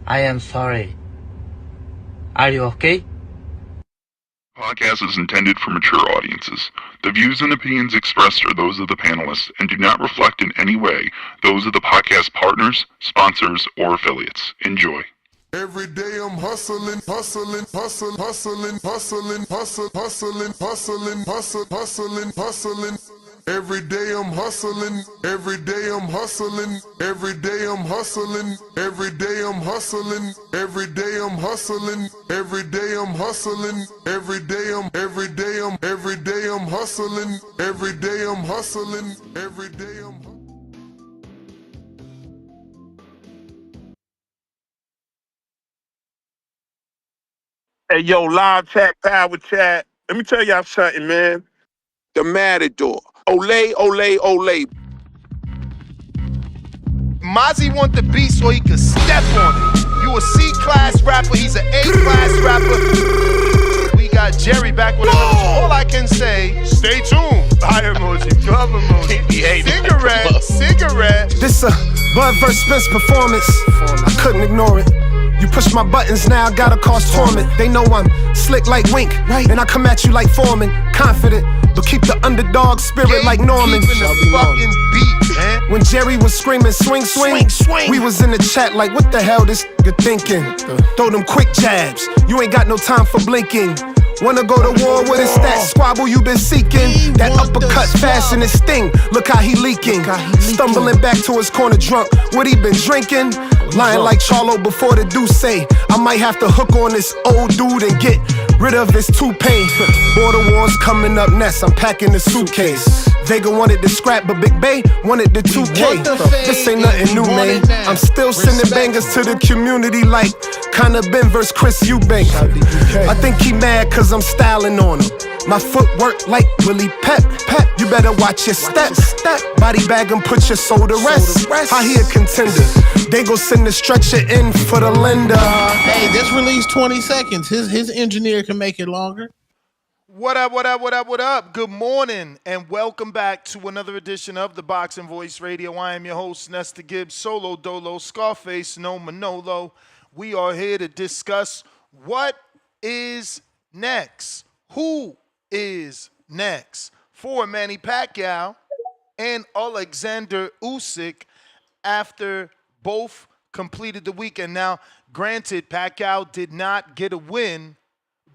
I am sorry. Are you okay? Podcast is intended for mature audiences. The views and opinions expressed are those of the panelists and do not reflect in any way those of the podcast partners, sponsors, or affiliates. Enjoy. Every day I'm hustling, hustling, hustling, hustling, hustling, hustling, hustling, hustling, hustling, hustling, hustling. Every day I'm hustling, every day I'm hustling, every day I'm hustling, every day I'm hustling, every day I'm hustling, every day I'm hustling, every day I'm hustling, every day I'm hustling, every day I'm Hey, yo, live chat, power chat. Let me tell y'all something, man. The Matador. Ole, ole, ole. Mozzie want the beat so he can step on it. You a C-class rapper, he's an A-class rapper. We got Jerry back with another. All I can say, stay tuned. Fire emoji, glove emoji, cigarette. This a Bud vs. Spence performance. I couldn't ignore it. You push my buttons now, gotta cause torment. They know I'm slick like Wink, right? And I come at you like Foreman, confident, but keep the underdog spirit like Norman. The fucking beat, man. When Jerry was screaming, swing, swing, swing, we was in the chat like, what the hell this nigga thinking? Throw them quick jabs, you ain't got no time for blinking. Wanna go to war with his that squabble you been seeking? That uppercut fast in his sting, look how he leaking. Stumbling back to his corner drunk, what he been drinking? Lying like Charlo before the Deuce. I might have to hook on this old dude and get rid of his toupee. Border wars coming up next, I'm packing the suitcase. Vega wanted the scrap, but Big Bay wanted the 2K. This ain't nothing new, man. I'm still sending bangers to the community like Conor Ben vs. Chris Eubank. I think he mad cause I'm styling on him. My footwork like Willie Pep. You better watch your step. Body bag and put your soul to rest. How he a contender? They gon' send the stretcher in for the lender. Hey, this release 20 seconds. His engineer can make it longer. What up, what up, what up, what up? Good morning and welcome back to another edition of the Boxing Voice Radio. I am your host, Nesta Gibbs, Solo Dolo, Scarface, No Manolo. We are here to discuss what is next. Who is next for Manny Pacquiao and Oleksandr Usyk after both completed the weekend. Now, granted, Pacquiao did not get a win,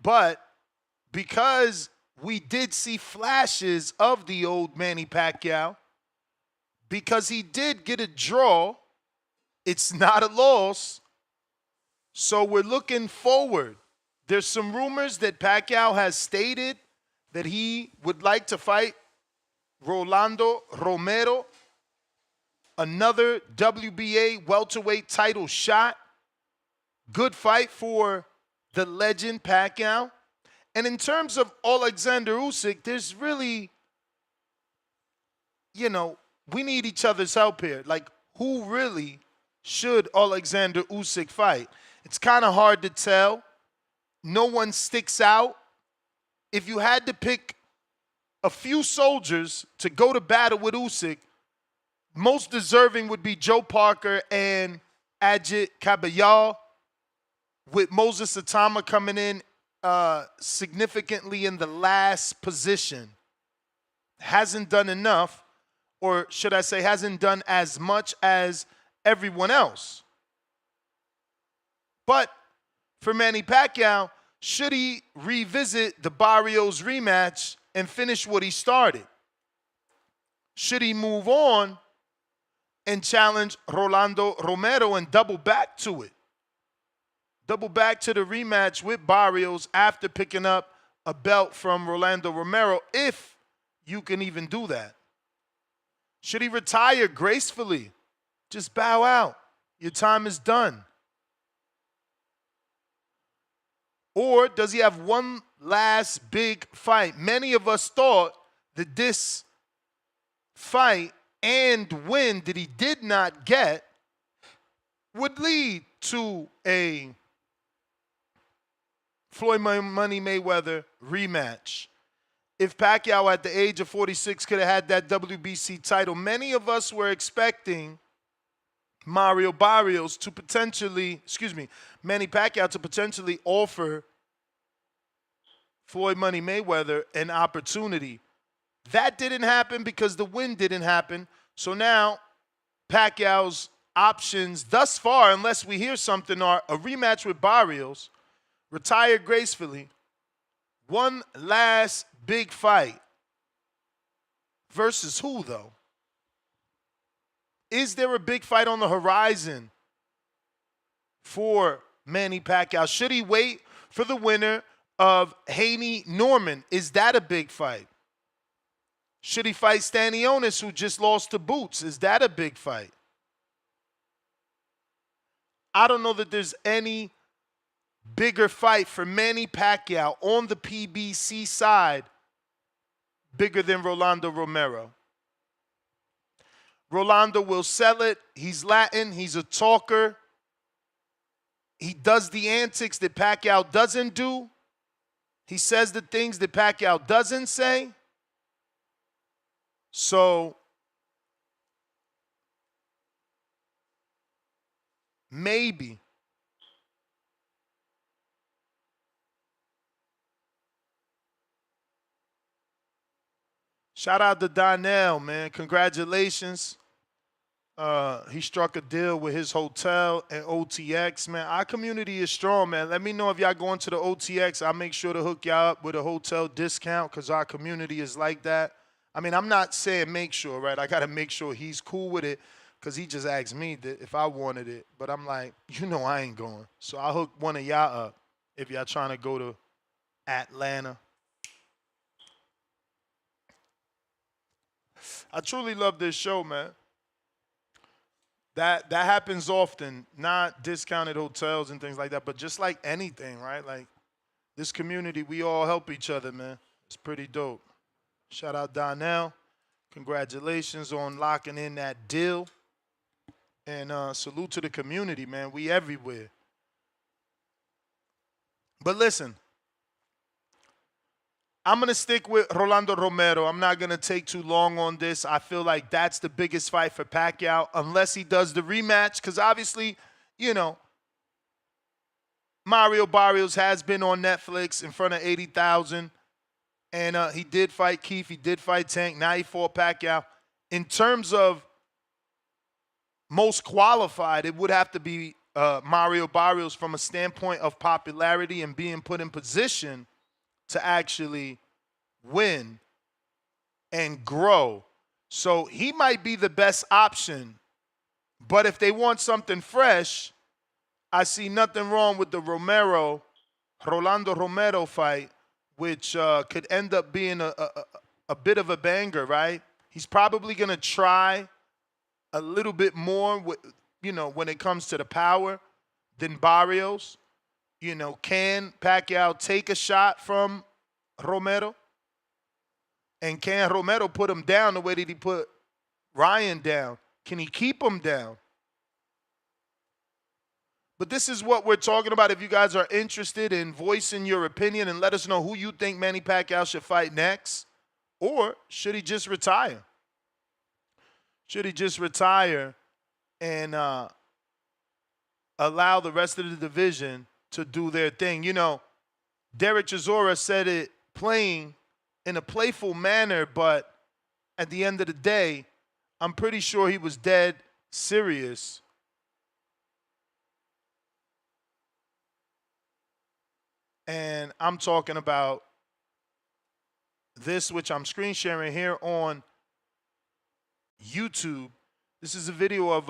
but because we did see flashes of the old Manny Pacquiao, because he did get a draw, it's not a loss. So we're looking forward. There's some rumors that Pacquiao has stated that he would like to fight Rolando Romero, another WBA welterweight title shot. Good fight for the legend Pacquiao. And in terms of Oleksandr Usyk, there's really, we need each other's help here. Like, who really should Oleksandr Usyk fight? It's kind of hard to tell. No one sticks out. If you had to pick a few soldiers to go to battle with Usyk, most deserving would be Joe Parker and Ajit Kabayal, with Moses Atama coming in significantly in the last position. Hasn't done enough, or should I say hasn't done as much as everyone else. But for Manny Pacquiao, should he revisit the Barrios rematch and finish what he started? Should he move on and challenge Rolando Romero and double back to it? Double back to the rematch with Barrios after picking up a belt from Rolando Romero, if you can even do that. Should he retire gracefully? Just bow out. Your time is done. Or does he have one last big fight? Many of us thought that this fight and win that he did not get would lead to a Floyd Money Mayweather rematch. If Pacquiao at the age of 46 could have had that WBC title, many of us were expecting Manny Pacquiao to potentially offer Floyd Money Mayweather an opportunity. That didn't happen because the win didn't happen. So now Pacquiao's options thus far, unless we hear something, are a rematch with Barrios, retire gracefully, one last big fight. Versus who, though? Is there a big fight on the horizon for Manny Pacquiao? Should he wait for the winner of Haney-Norman? Is that a big fight? Should he fight Stanionis, who just lost to Boots? Is that a big fight? I don't know that there's any bigger fight for Manny Pacquiao on the PBC side bigger than Rolando Romero. Rolando will sell it. He's Latin. He's a talker. He does the antics that Pacquiao doesn't do. He says the things that Pacquiao doesn't say. So maybe. Shout out to Daniel, man. Congratulations. He struck a deal with his hotel and OTX, man. Our community is strong, man. Let me know if y'all going to the OTX. I'll make sure to hook y'all up with a hotel discount because our community is like that. I mean, I'm not saying make sure, right? I got to make sure he's cool with it because he just asked me if I wanted it. But I'm like, you know I ain't going. So I'll hook one of y'all up if y'all trying to go to Atlanta. I truly love this show, man. That happens often, not discounted hotels and things like that, but just like anything, right? Like this community, we all help each other, man. It's pretty dope. Shout out Donnell. Congratulations on locking in that deal. And salute to the community, man. We everywhere. But listen, I'm going to stick with Rolando Romero. I'm not going to take too long on this. I feel like that's the biggest fight for Pacquiao, unless he does the rematch. Because obviously, you know, Mario Barrios has been on Netflix in front of 80,000. And he did fight Keith. He did fight Tank. Now he fought Pacquiao. In terms of most qualified, it would have to be Mario Barrios from a standpoint of popularity and being put in position to actually win and grow. So he might be the best option. But if they want something fresh, I see nothing wrong with the Rolando Romero fight, which could end up being a bit of a banger, right? He's probably going to try a little bit more, you know, when it comes to the power than Barrios. You know, can Pacquiao take a shot from Romero? And can Romero put him down the way that he put Ryan down? Can he keep him down? But this is what we're talking about. If you guys are interested in voicing your opinion and let us know who you think Manny Pacquiao should fight next, or should he just retire? Should he just retire and allow the rest of the division to do their thing? You know, Derek Chisora said it playing in a playful manner, but at the end of the day, I'm pretty sure he was dead serious. And I'm talking about this, which I'm screen sharing here on YouTube. This is a video of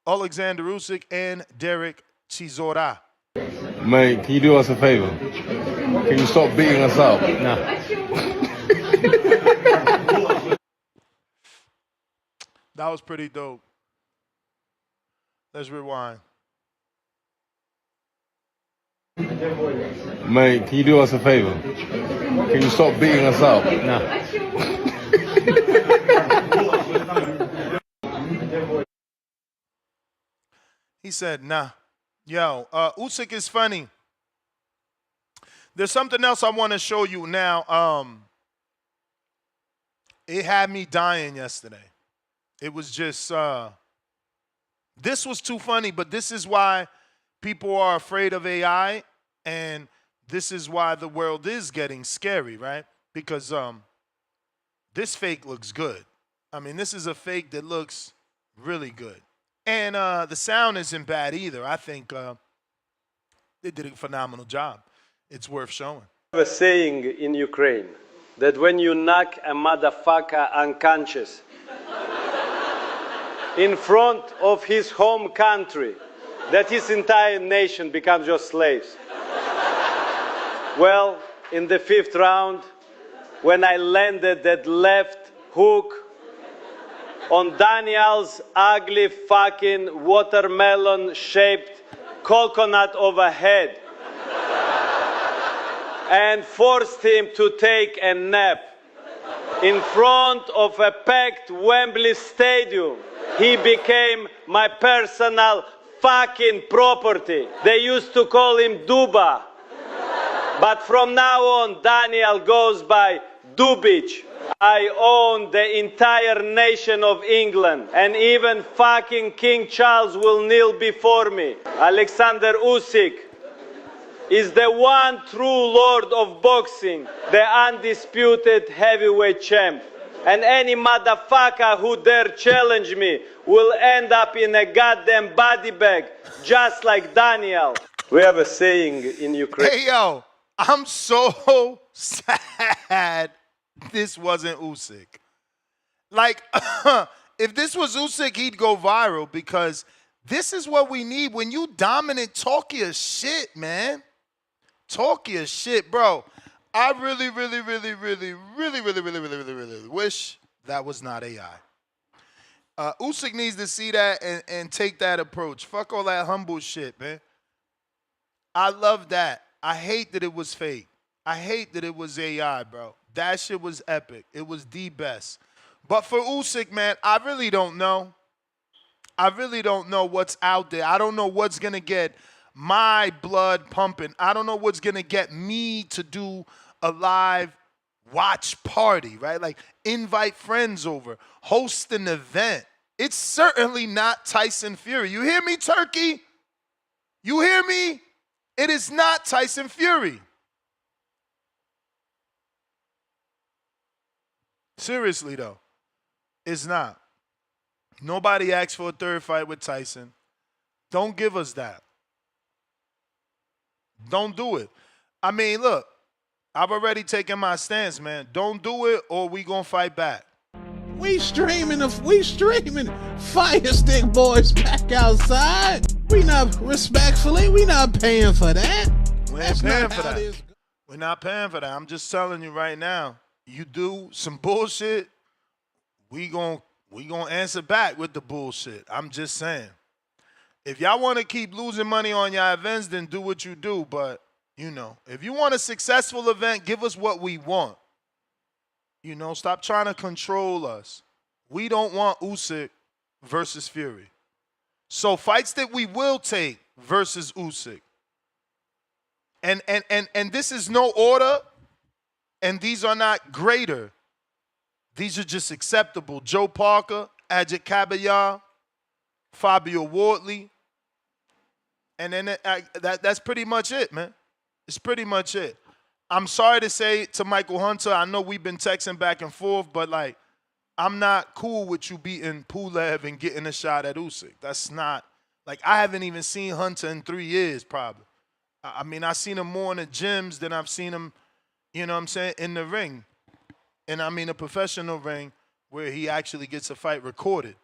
Oleksandr Usyk and Derek Chisora. Mate, can you do us a favor? Can you stop beating us up? Nah. That was pretty dope. Let's rewind. Mate, can you do us a favor? Can you stop beating us up? Nah. He said, nah. Yo, Usyk is funny. There's something else I want to show you now. It had me dying yesterday. It was just This was too funny, but this is why people are afraid of AI, and this is why the world is getting scary, right? Because this fake looks good. I mean, this is a fake that looks really good. And the sound isn't bad either. I think they did a phenomenal job. It's worth showing. I have a saying in Ukraine that when you knock a motherfucker unconscious in front of his home country, that his entire nation becomes your slaves. Well, in the 5th round, when I landed that left hook on Daniel's ugly fucking watermelon-shaped coconut overhead and forced him to take a nap in front of a packed Wembley Stadium, he became my personal fucking property. They used to call him Duba. But from now on, Daniel goes by Dubic. I own the entire nation of England, and even fucking King Charles will kneel before me. Oleksandr Usyk is the one true lord of boxing, the undisputed heavyweight champ. And any motherfucker who dare challenge me will end up in a goddamn body bag, just like Daniel. We have a saying in Ukraine. Hey, yo, I'm so sad this wasn't Usyk. Like, if this was Usyk, he'd go viral, because this is what we need. When you dominant, talk your shit, man. Talk your shit, bro. I really wish that was not AI. Usyk needs to see that and take that approach. Fuck all that humble shit, man. I love that. I hate that it was fake. I hate that it was AI, bro. That shit was epic. It was the best. But for Usyk, man, I really don't know. I really don't know what's out there. I don't know what's going to get my blood pumping. I don't know what's going to get me to do a live watch party, right? Like, invite friends over, host an event. It's certainly not Tyson Fury. You hear me, Turkey? You hear me? It is not Tyson Fury. Seriously, though, it's not. Nobody asked for a third fight with Tyson. Don't give us that. Don't do it. I mean, look, I've already taken my stance, man. Don't do it, or we gonna fight back. We streaming Fire Stick Boys back outside. We not paying for that. We ain't paying for that. We're not paying for that. I'm just telling you right now. You do some bullshit, we gon' answer back with the bullshit. I'm just saying. If y'all want to keep losing money on your events, then do what you do. But, you know, if you want a successful event, give us what we want. You know, stop trying to control us. We don't want Usyk versus Fury. So fights that we will take versus Usyk. And this is no order, and these are not greater. These are just acceptable. Joe Parker, Ajit Kabayar, Fabio Wardley. And then that's pretty much it, man. It's pretty much it. I'm sorry to say to Michael Hunter, I know we've been texting back and forth, but, like, I'm not cool with you beating Pulev and getting a shot at Usyk. That's not, like, I haven't even seen Hunter in 3 years probably. I mean, I've seen him more in the gyms than I've seen him, you know what I'm saying, in the ring. And I mean a professional ring where he actually gets a fight recorded.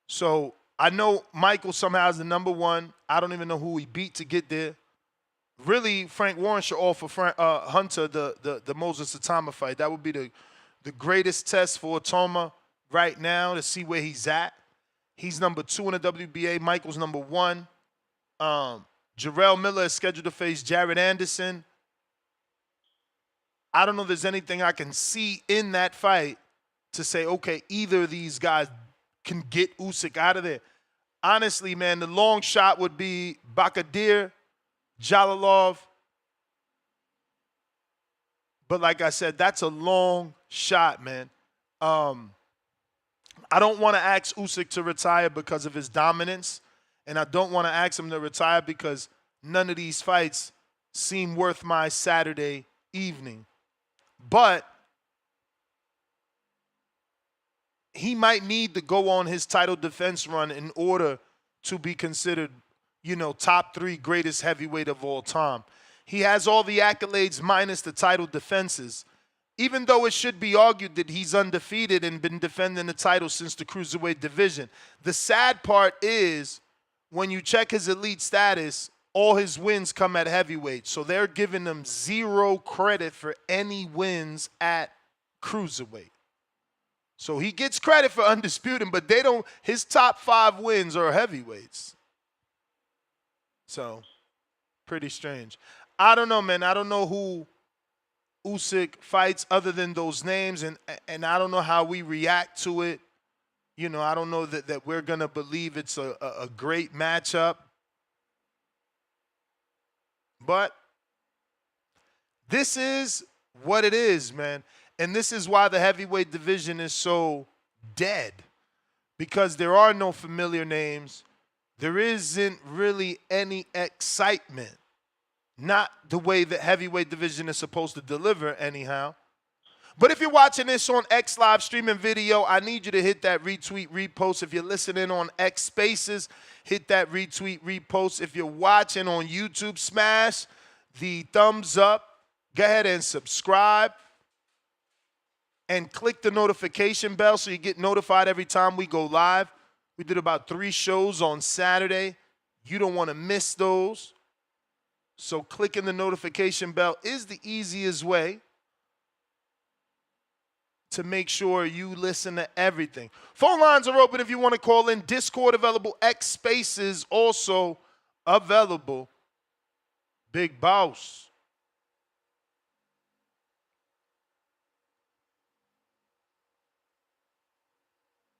So I know Michael somehow is the number one. I don't even know who he beat to get there. Really, Frank Warren should offer Hunter the Moses Atama fight. That would be the greatest test for Atama right now to see where he's at. He's number 2 in the WBA. Michael's number 1. Jarrell Miller is scheduled to face Jared Anderson. I don't know if there's anything I can see in that fight to say, okay, either of these guys can get Usyk out of there. Honestly, man, the long shot would be Bakadir, Jalalov. But like I said, that's a long shot, man. I don't want to ask Usyk to retire because of his dominance, and I don't want to ask him to retire because none of these fights seem worth my Saturday evening. But he might need to go on his title defense run in order to be considered, top 3 greatest heavyweight of all time. He has all the accolades minus the title defenses, even though it should be argued that he's undefeated and been defending the title since the cruiserweight division. The sad part is when you check his elite status, all his wins come at heavyweight. So they're giving him 0 credit for any wins at cruiserweight. So he gets credit for undisputed, but his top 5 wins are heavyweights. So, pretty strange. I don't know, man. I don't know who Usyk fights other than those names, and I don't know how we react to it. I don't know that we're going to believe it's a great matchup. But this is what it is, man. And this is why the heavyweight division is so dead, because there are no familiar names. There isn't really any excitement. Not the way the heavyweight division is supposed to deliver anyhow. But if you're watching this on X live streaming video, I need you to hit that retweet, repost. If you're listening on X Spaces, hit that retweet, repost. If you're watching on YouTube, smash the thumbs up. Go ahead and subscribe. And click the notification bell so you get notified every time we go live. We did about 3 shows on Saturday. You don't want to miss those. So clicking the notification bell is the easiest way to make sure you listen to everything. Phone lines are open if you want to call in. Discord available. X Spaces also available. Big Boss.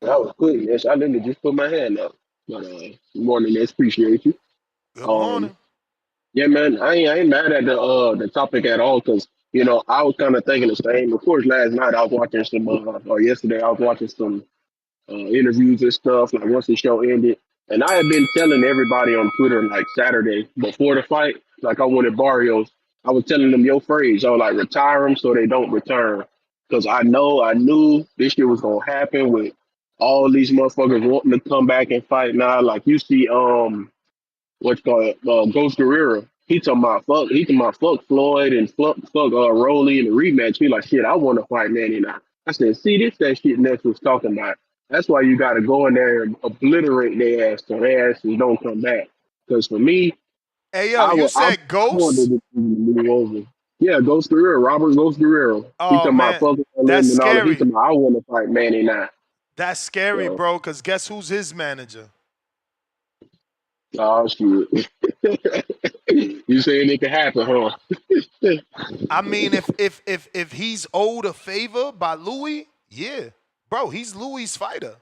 That was quick. Yes, I literally just put my hand up. But good morning, Les. Appreciate you. Good morning. Yeah, man, I ain't mad at the topic at all because I was kind of thinking the same. Of course, last night I was watching some, or yesterday I was watching some interviews and stuff. Like once the show ended, and I had been telling everybody on Twitter like Saturday before the fight, like I wanted Barrios. I was telling them your phrase. I was like retire them so they don't return because I knew this shit was gonna happen with all these motherfuckers wanting to come back and fight now. Like you see, what's called Ghost Guerrero. He talking about fuck Floyd and fuck Rolly in the rematch. He like shit. I want to fight Manny now. I said, see this that shit Ness was talking about. That's why you got to go in there and obliterate their ass so their asses don't come back. Because for me, hey yo, you said Ghost? Yeah, Ghost Guerrero, Robert Ghost Guerrero. Oh, he talking man. about fucking That's and all that. scary. He talking about I want to fight Manny now. That's scary, bro. Because guess who's his manager? Oh shit! You saying it can happen, huh? I mean, if he's owed a favor by Louis, yeah, bro, he's Louis' fighter.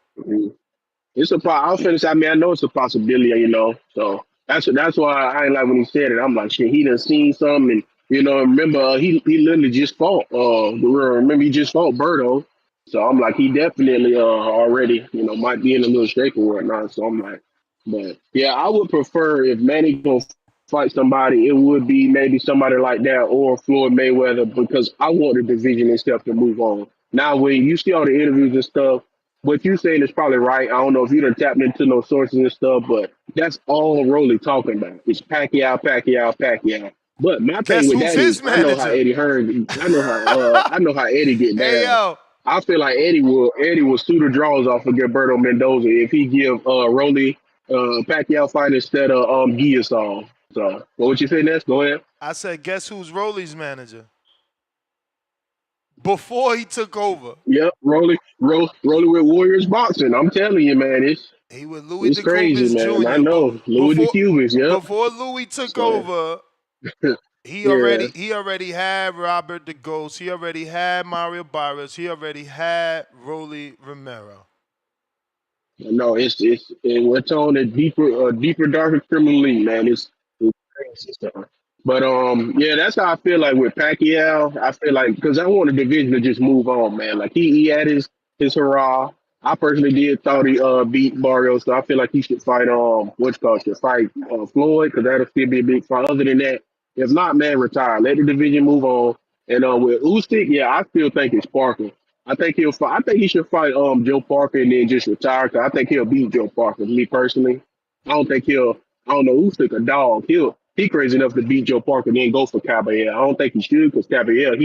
It's a I'll finish. I mean, I know it's a possibility, So that's why I ain't like when he said it. I'm like, shit. He done seen something, and remember he literally just fought. Remember he just fought Berto. So I'm like, he definitely already, might be in a little shape or whatnot. So I'm like. But yeah, I would prefer if Manny gonna fight somebody, it would be maybe somebody like that or Floyd Mayweather because I want the division and stuff to move on. Now, when you see all the interviews and stuff, what you saying is probably right. I don't know if you done tapped into no sources and stuff, but that's all Rolly talking about. It's Pacquiao, Pacquiao, Pacquiao. But my thing with that is, I know how Eddie Hearn. I know how Eddie get down. Hey, yo. I feel like Eddie will sue the draws off of Gilberto Mendoza if he give Rolly Pacquiao fight instead of Guillaume. So what would you say next? Go ahead. I said, guess who's Rolly's manager? Before he took over. Yep, Rolly with Warriors Boxing. I'm telling you, man, he was Louis it's crazy, man. Jr. I know Louis the Cubans. Yeah. Before Louis took over, he already had Robert the Ghost. He already had Mario Barrios. He already had Rolly Romero. No, it's on a deeper, darker criminal league, man. It's crazy stuff. But yeah, that's how I feel like with Pacquiao. I feel like because I want the division to just move on, man. Like he had his hurrah. I personally did thought he beat Barrio, so I feel like he should fight what's called should fight Floyd because that'll still be a big fight. Other than that, if not, man, retire. Let the division move on. And with Usyk, yeah, I still think it's Parker. I think he'll fight. I think he should fight Joe Parker and then just retire. Cause I think he'll beat Joe Parker. Me personally, I don't think he'll. I don't know Usyk a dog. He crazy enough to beat Joe Parker and then go for Caballero. I don't think he should because Caballero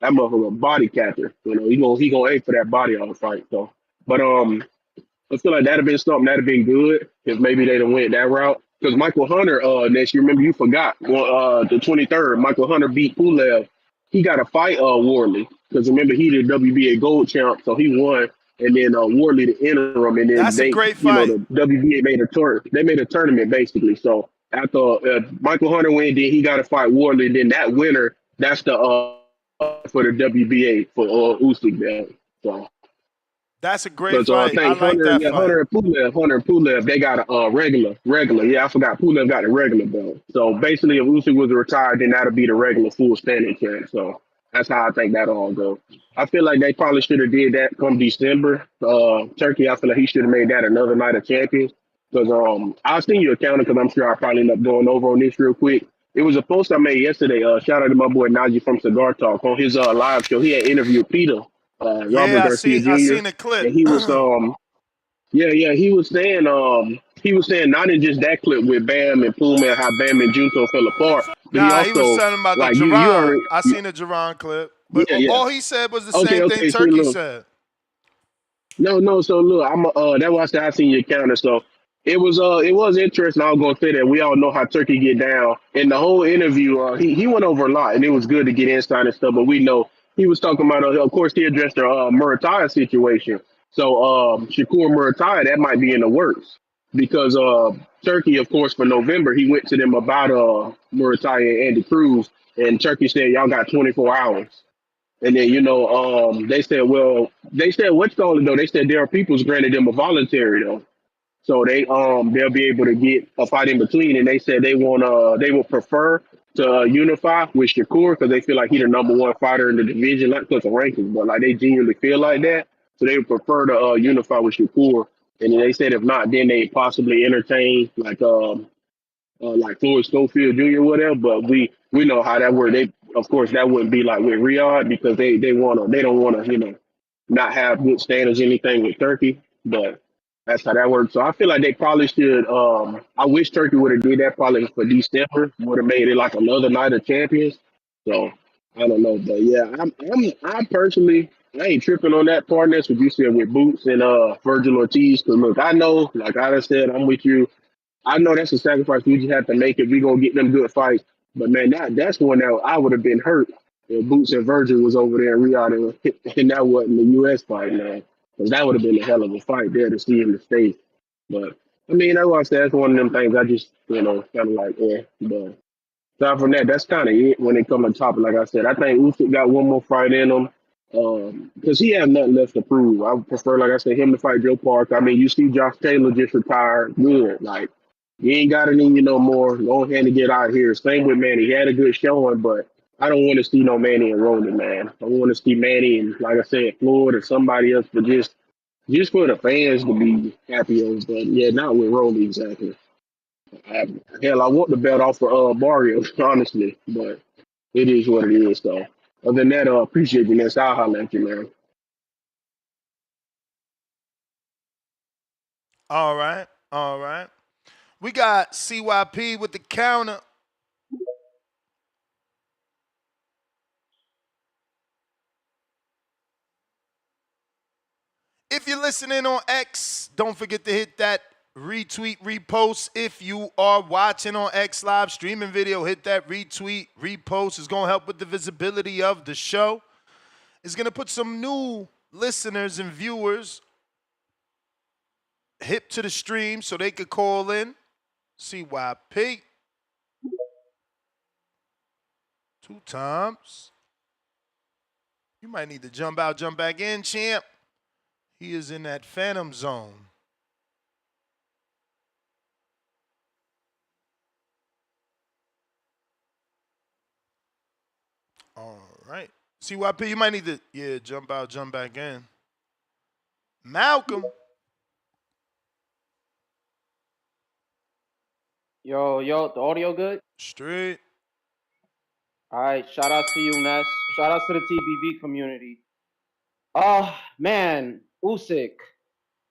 that motherfucker a body catcher. You know he gonna aim for that body all the fight. So. But I feel like that'd have been something that'd have been good if maybe they'd have went that route. Because Michael Hunter, next year, remember you forgot the 23rd, Michael Hunter beat Pulev. He got a fight Warley because remember he the WBA gold champ, so he won, and then Warley the interim, and then That's a they, great you know, fight. the WBA made a tour. They made a tournament basically. So after Michael Hunter win, then he got to fight Warley. Then that winner, that's the for the WBA for Usyk there. So. That's a great Because I fight. I think like that fight. Hunter and Pulev, they got a regular. Yeah, I forgot Pulev got a regular belt. So basically, if Usyk was retired, then that'll be the regular full standing champ. So that's how I think that all goes. I feel like they probably should have did that come December. Turkey, I feel like he should have made that another night of champions. Because I'll send you a counter because I'm sure I'll probably end up going over on this real quick. It was a post I made yesterday. Shout out to my boy Najee from Cigar Talk on his live show. He had interviewed Peter. Robert Yeah, Garcia I Jr. seen a clip. and he was he was saying not in just that clip with Bam and Puma and how Bam and Junto fell apart, but he Nah, he was also telling about the like you Jerron. already I seen the Jerron clip. But yeah. all he said was the Okay, same thing okay, see Turkey look. said. No. So look, I'm that's why I said I seen your counter. So it was interesting. I was gonna say that we all know how Turkey get down. In the whole interview, he went over a lot, and it was good to get insight and stuff. But we know he was talking about, of course, he addressed the Murataya situation. So Shakur Murataya, that might be in the works because Turkey, of course, for November, he went to them about Murataya and Andy Cruz, and Turkey said y'all got 24 hours. And then they said what's called it though. They said there are people's granted them a voluntary though, so they'll be able to get a fight in between. And they said they would prefer to unify with Shakur because they feel like he's the number one fighter in the division, not because of rankings, but like they genuinely feel like that. So they would prefer to unify with Shakur. And then they said if not, then they possibly entertain like Floyd Schofield Jr. whatever. But we know how that works. They of course that wouldn't be like with Riyadh because they don't wanna not have good standards or anything with Turkey. But that's how that works. So I feel like they probably should. I wish Turkey would have did that probably for December. Would have made it like another night of champions. So I don't know, but yeah, I personally. I ain't tripping on that part. That's what you said with Boots and Virgil Ortiz. Because look, I know, like I said, I'm with you. I know that's a sacrifice we just have to make if we gonna get them good fights. But man, that's one that I would have been hurt if Boots and Virgil was over there in Riyadh and that wasn't the U.S. fight, man. Because that would have been a hell of a fight there to see in the States. But I mean, that's why I said that's one of them things I just kind of like, yeah. But aside from that, that's kind of it when it comes to topic. Like I said, I think Usyk got one more fight in him. Because he has nothing left to prove. I would prefer, like I said, him to fight Joe Parker. I mean, you see Josh Taylor just retired. Good. Like, you ain't got it in you no more. Go ahead and get out of here. Same with Manny. He had a good showing, but I don't want to see no Manny and Roman, man. I want to see Manny and, like I said, Floyd or somebody else, but just for the fans to be happy of. But yeah, not with Roman exactly. Hell, I want the belt off for Barrio, honestly, but it is what it is. So other than that, appreciate you, man. So I'll holler at you, man. All right. All right. We got CYP with the counter. If you're listening on X, don't forget to hit that retweet, repost. If you are watching on X live streaming video, hit that retweet, repost. It's going to help with the visibility of the show. It's going to put some new listeners and viewers hip to the stream so they could call in. CYP. 2 times. You might need to jump out, jump back in, champ. He is in that phantom zone. All right. CYP, you might need to, jump out, jump back in. Malcolm. Yo, the audio good? Straight. All right, shout outs to you, Ness. Shout outs to the TBV community. Man, Usyk,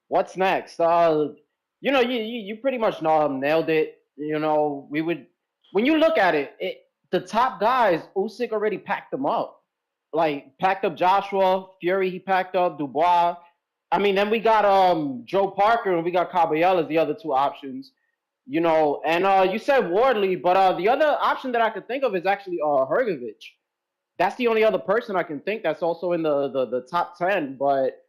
what's next? You pretty much nailed it. When you look at it, the top guys, Usyk already packed them up. Like packed up Joshua, Fury, he packed up Dubois. I mean, then we got Joe Parker and we got Caballero as the other two options. And you said Wardley, but the other option that I could think of is actually Hergovich. That's the only other person I can think that's also in the top 10. But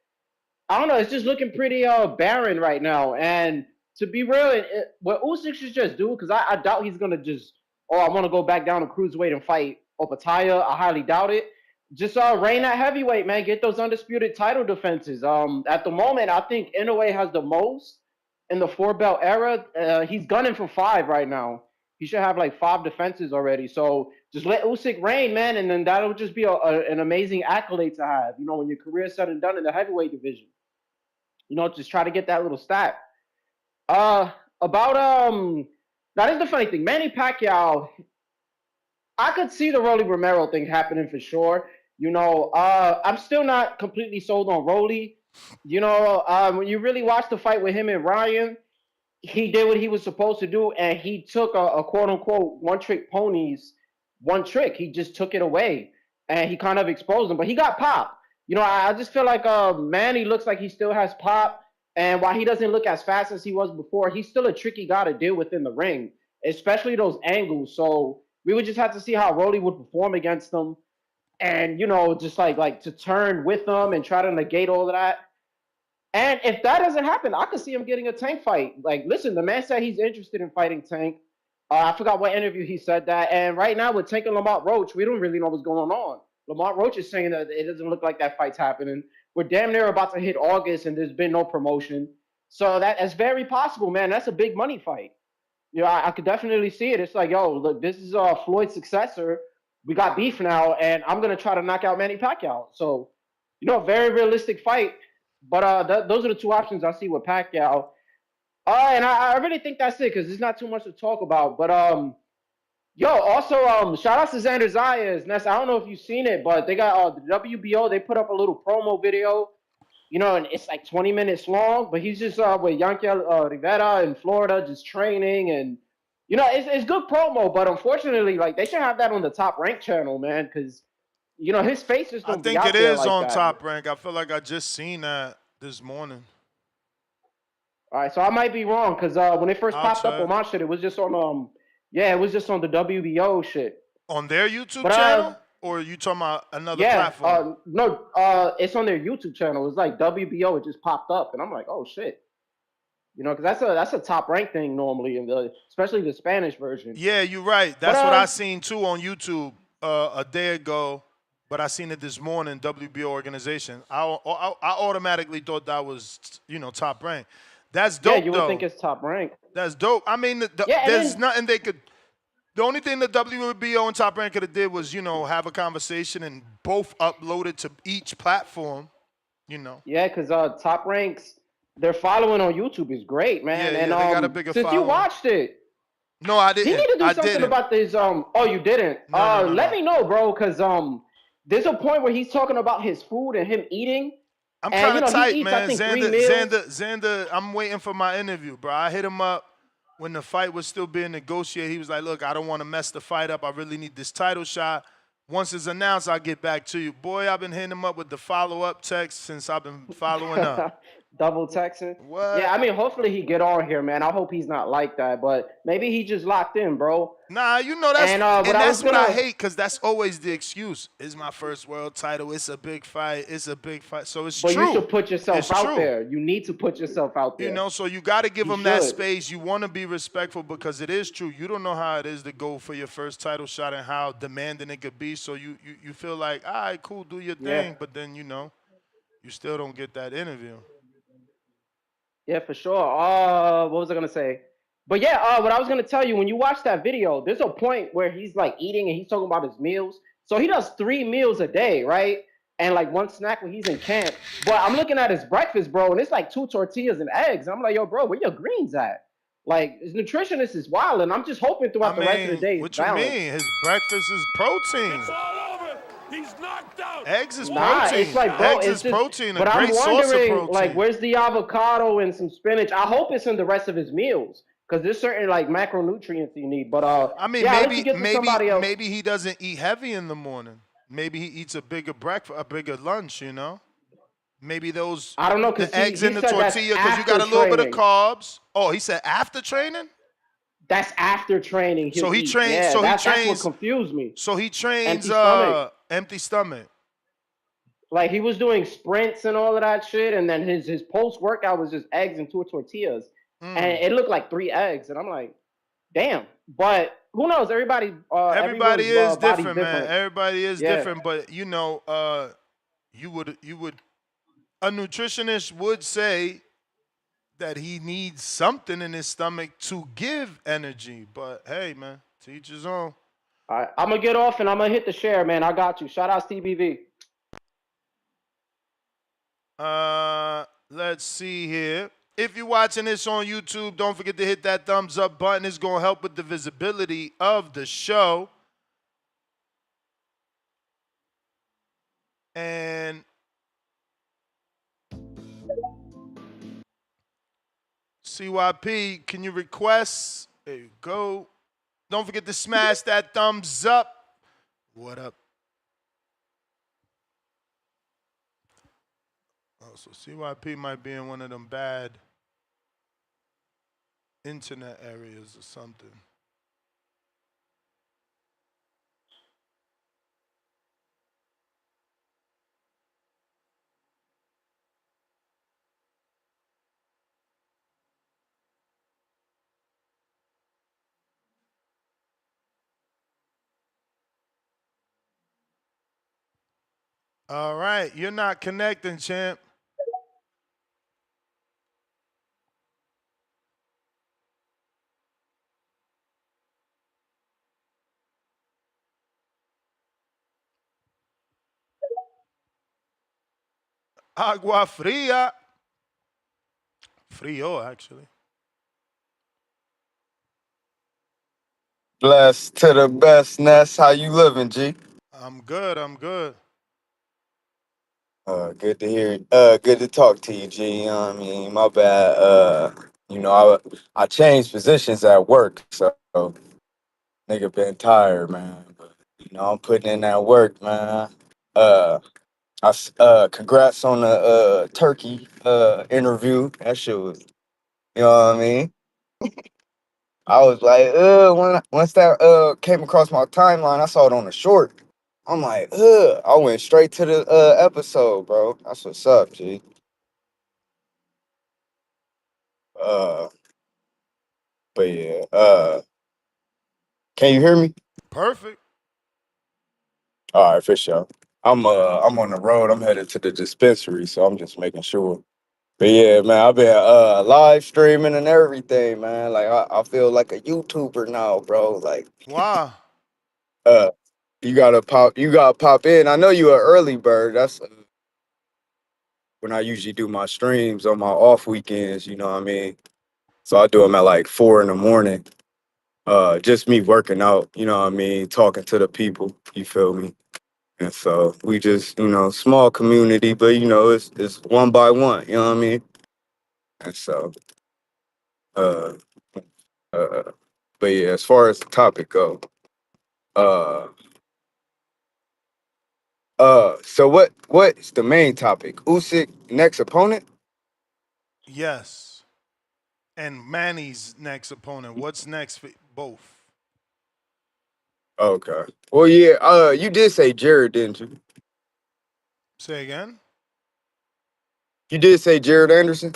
I don't know, it's just looking pretty barren right now. And to be real, what Usyk should just do, because I doubt he's gonna just, I want to go back down to cruiserweight and fight Opataya. I highly doubt it. Just reign at heavyweight, man. Get those undisputed title defenses. At the moment, I think Inoue has the most in the 4-belt era. He's gunning for 5 right now. He should have like 5 defenses already. So just let Usyk reign, man, and then that'll just be an amazing accolade to have. When your career's said and done in the heavyweight division. Just try to get that little stat. That is the funny thing. Manny Pacquiao, I could see the Rolly Romero thing happening for sure. I'm still not completely sold on Rolly. When you really watch the fight with him and Ryan, he did what he was supposed to do, and he took a quote-unquote one-trick pony's one trick. He just took it away, and he kind of exposed him. But he got pop. I just feel like Manny looks like he still has pop, and while he doesn't look as fast as he was before, he's still a tricky guy to deal with in the ring, especially those angles. So we would just have to see how Rolly would perform against them, and just like to turn with them and try to negate all of that. And if that doesn't happen, I could see him getting a Tank fight. Like, listen, the man said he's interested in fighting Tank. I forgot what interview he said that. And right now with Tank and Lamont Roach, we don't really know what's going on. Lamont Roach is saying that it doesn't look like that fight's happening. We're damn near about to hit August, and there's been no promotion. So that's very possible, man. That's a big money fight. I could definitely see it. It's like, yo, look, this is Floyd's successor. We got beef now, and I'm going to try to knock out Manny Pacquiao. So, very realistic fight. But those are the two options I see with Pacquiao. And I really think that's it, because there's not too much to talk about. But, also, shout out to Xander Zayas. Ness, I don't know if you've seen it, but they got the WBO. They put up a little promo video, and it's like 20 minutes long. But he's just with Yankel Rivera in Florida, just training. And, it's good promo. But unfortunately, like, they should have that on the Top Rank channel, man, because his face is. I think it is like on that. Top Rank. I feel like I just seen that this morning. All right, so I might be wrong, because when it first popped up on my shit, it was just on it was just on the WBO shit. On their YouTube channel, or are you talking about another platform? No, it's on their YouTube channel. It's like WBO. It just popped up, and I'm like, oh shit. Because that's a Top Rank thing normally, especially the Spanish version. Yeah, you're right. That's what I seen too on YouTube a day ago. But I seen it this morning, WBO organization. I automatically thought that was, Top Rank. That's dope, yeah, you would think it's Top Rank. That's dope. I mean, there's nothing they could. The only thing the WBO and Top Rank could have did was, have a conversation and both upload it to each platform, Yeah, because Top Rank's, their following on YouTube is great, man. Yeah, and they got a bigger since following. You watched it. No, I didn't. You need to do something about this. Oh, you didn't? No. Let me know, bro, because there's a point where he's talking about his food and him eating. I'm kind of tight, man. Xander, I'm waiting for my interview, bro. I hit him up when the fight was still being negotiated. He was like, look, I don't want to mess the fight up. I really need this title shot. Once it's announced, I'll get back to you. Boy, I've been hitting him up with the follow-up text since I've been following up. Double texting? What? Yeah, I mean, hopefully he get on here, man. I hope he's not like that, but maybe he just locked in, bro. Nah, that's what I hate, because that's always the excuse. It's my first world title. It's a big fight. It's a big fight. So it's true. But you should put yourself out there. You need to put yourself out there. So you got to give him that space. You want to be respectful, because it is true. You don't know how it is to go for your first title shot and how demanding it could be. So you feel like, all right, cool, do your thing. But then, you still don't get that interview. Yeah, for sure. What was I going to say? But yeah, what I was going to tell you, when you watch that video, there's a point where he's like eating and he's talking about his meals. So he does 3 meals a day, right? and like one snack when he's in camp. But I'm looking at his breakfast, bro, and it's like 2 tortillas and eggs. And I'm like, yo, bro, where your greens at? Like his nutritionist is wild, and I'm just hoping throughout the rest of the day it's what you balanced. mean? His breakfast is protein. It's all over. He's knocked out. Eggs is Nah, protein. it's like, bro, Eggs it's is just. protein, a But I'm great source of wondering, like, protein. where's the avocado and some spinach? I hope it's in the rest of his meals because there's certain like macronutrients you need. But I mean, yeah, I'll let you get to somebody else. maybe he doesn't eat heavy in the morning. Maybe he eats a bigger breakfast, a bigger lunch. You know, maybe those I don't know the because eggs he in the said that's tortilla because you after got a little bit of training. carbs. Oh, he said after training. That's after training. So he eat. trains. Yeah, So that's he trains. what confused me. So he trains Empty stomach. empty stomach. Like he was doing sprints and all of that shit, and then his post workout was just eggs and 2 tortillas, and it looked like 3 eggs, and I'm like, damn. But who knows? Everybody Everyone's is body's different, man. Everybody is Yeah. different, but you know, you would a nutritionist would say that he needs something in his stomach to give energy. But hey, man, to each his own. All right, I'm gonna get off and I'm gonna hit the share, man. I got you. Shout out TBV. Let's see here. If you're watching this on YouTube, don't forget to hit that thumbs up button. It's gonna help with the visibility of the show. And CYP, can you request? There you go. Don't forget to smash that thumbs up. What up? Oh, so CYP might be in one of them bad internet areas or something. All right, you're not connecting, champ. Agua fria. Frio, actually. Blessed to the best, Ness. How you living, G? I'm good. I'm good. Good to hear. Good to talk to you, G. You know what I mean? My bad. You know, I changed positions at work, so nigga been tired, man. But you know, I'm putting in that work, man. Congrats on the turkey interview. That shit was, you know what I mean? I was like, once that came across my timeline, I saw it on the short. I'm like, I went straight to the episode, bro. That's what's up, G. Uh, but yeah, can you hear me? Perfect. All right, for sure. I'm on the road. I'm headed to the dispensary, so I'm just making sure. But yeah, man, I've been live streaming and everything, man. Like I feel like a YouTuber now, bro. Like Wow. uh, you gotta pop in. I know you're an early bird. That's when I usually do my streams on my off weekends. You know what I mean? So I do them at like 4 in the morning. Just me working out. You know what I mean? Talking to the people. You feel me? And so we just, you know, small community, but you know, it's one by one. You know what I mean? And so, uh, uh, but yeah, as far as the topic go, uh, so what's the main topic? Usyk next opponent? Yes. And Manny's next opponent. What's next for both? Okay. Well, yeah. You did say Jared, didn't you? Say again? You did say Jared Anderson.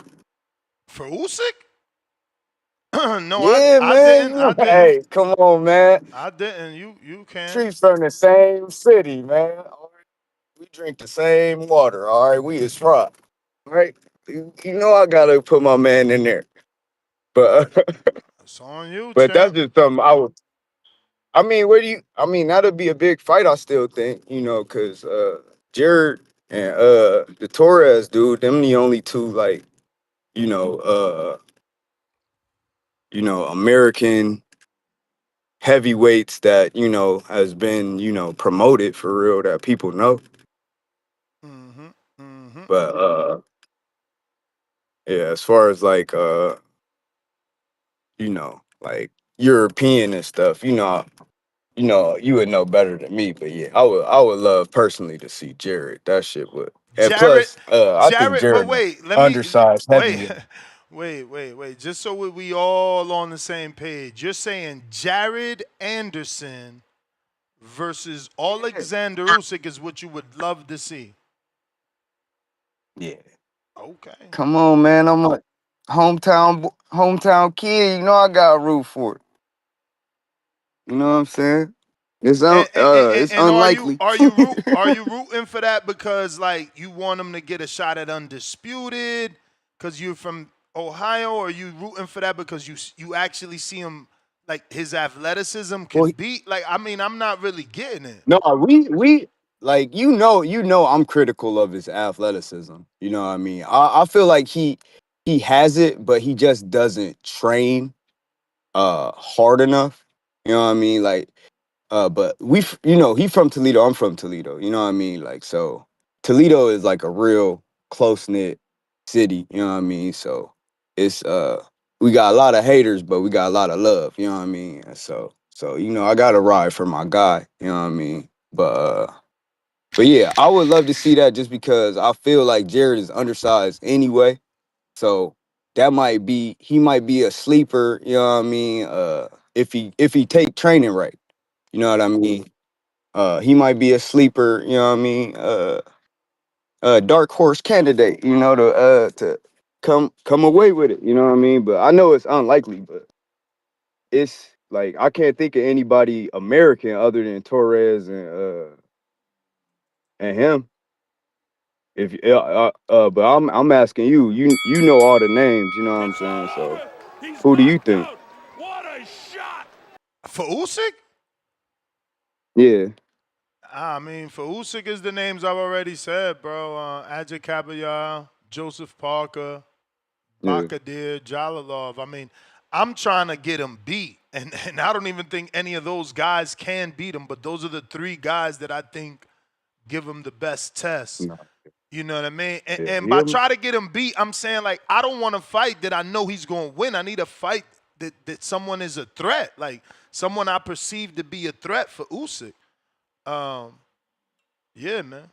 For Usyk? No, Yeah, I man. didn't. You I know, didn't. hey, come on, man. I didn't. You can. Streets from the same city, man. All right. We drink the same water. All right, we is rock. All right. You know I gotta put my man in there, but It's on you, but that's champ. just something I would. I mean, where do you? I mean, that'll be a big fight. I still think, you know, because Jared And the Torres dude, them the only two like, you know, American heavyweights that, has been, promoted for real that people know. But yeah, as far as like like European and stuff, you would know better than me, but yeah, I would love personally to see Jared. That shit would. And Jared, plus, I think but Jared is wait, let me undersized wait, heavyweight. wait. Just so we all on the same page, you're saying Jared Anderson versus Oleksandr Usyk is what you would love to see. Yeah. Okay. Come on, man. I'm a hometown kid. You know I got root for it. You know what I'm saying? It's And unlikely. are you rooting for that because like you want him to get a shot at undisputed because you're from Ohio, or are you rooting for that because you actually see him like his athleticism can Well, beat? Like I mean, I'm not really getting it. no, we like I'm critical of his athleticism. You know what I mean? I feel like he has it, but he just doesn't train hard enough. You know what I mean? Like but he from Toledo, I'm from Toledo. You know what I mean? Like so Toledo is like a real close-knit city, you know what I mean? So it's we got a lot of haters, but we got a lot of love, you know what I mean? And so I got to ride for my guy, you know what I mean? But yeah, I would love to see that just because I feel like Jared is undersized anyway. So he might be a sleeper, you know what I mean? If he take training right, you know what I mean? He might be a sleeper, you know what I mean? Dark horse candidate, to come away with it, you know what I mean? But I know it's unlikely, but it's like I can't think of anybody American other than Torres and him. If but I'm asking you, you know all the names, you know what I'm saying? So He's who do you knocked think? out. What a shot! For Usyk? Yeah, I mean, for Usyk is the names I've already said, bro. Ajay Kabayar, Joseph Parker, yeah. Bakadir, Jalalov. I mean, I'm trying to get him beat. And I don't even think any of those guys can beat him, but those are the three guys that I think give him the best test. No, You know what I mean? yeah, And by him. try to get him beat, I'm saying like I don't want to fight that I know he's going to win. I need a fight that someone is a threat, like someone I perceive to be a threat for Usyk. Yeah, man.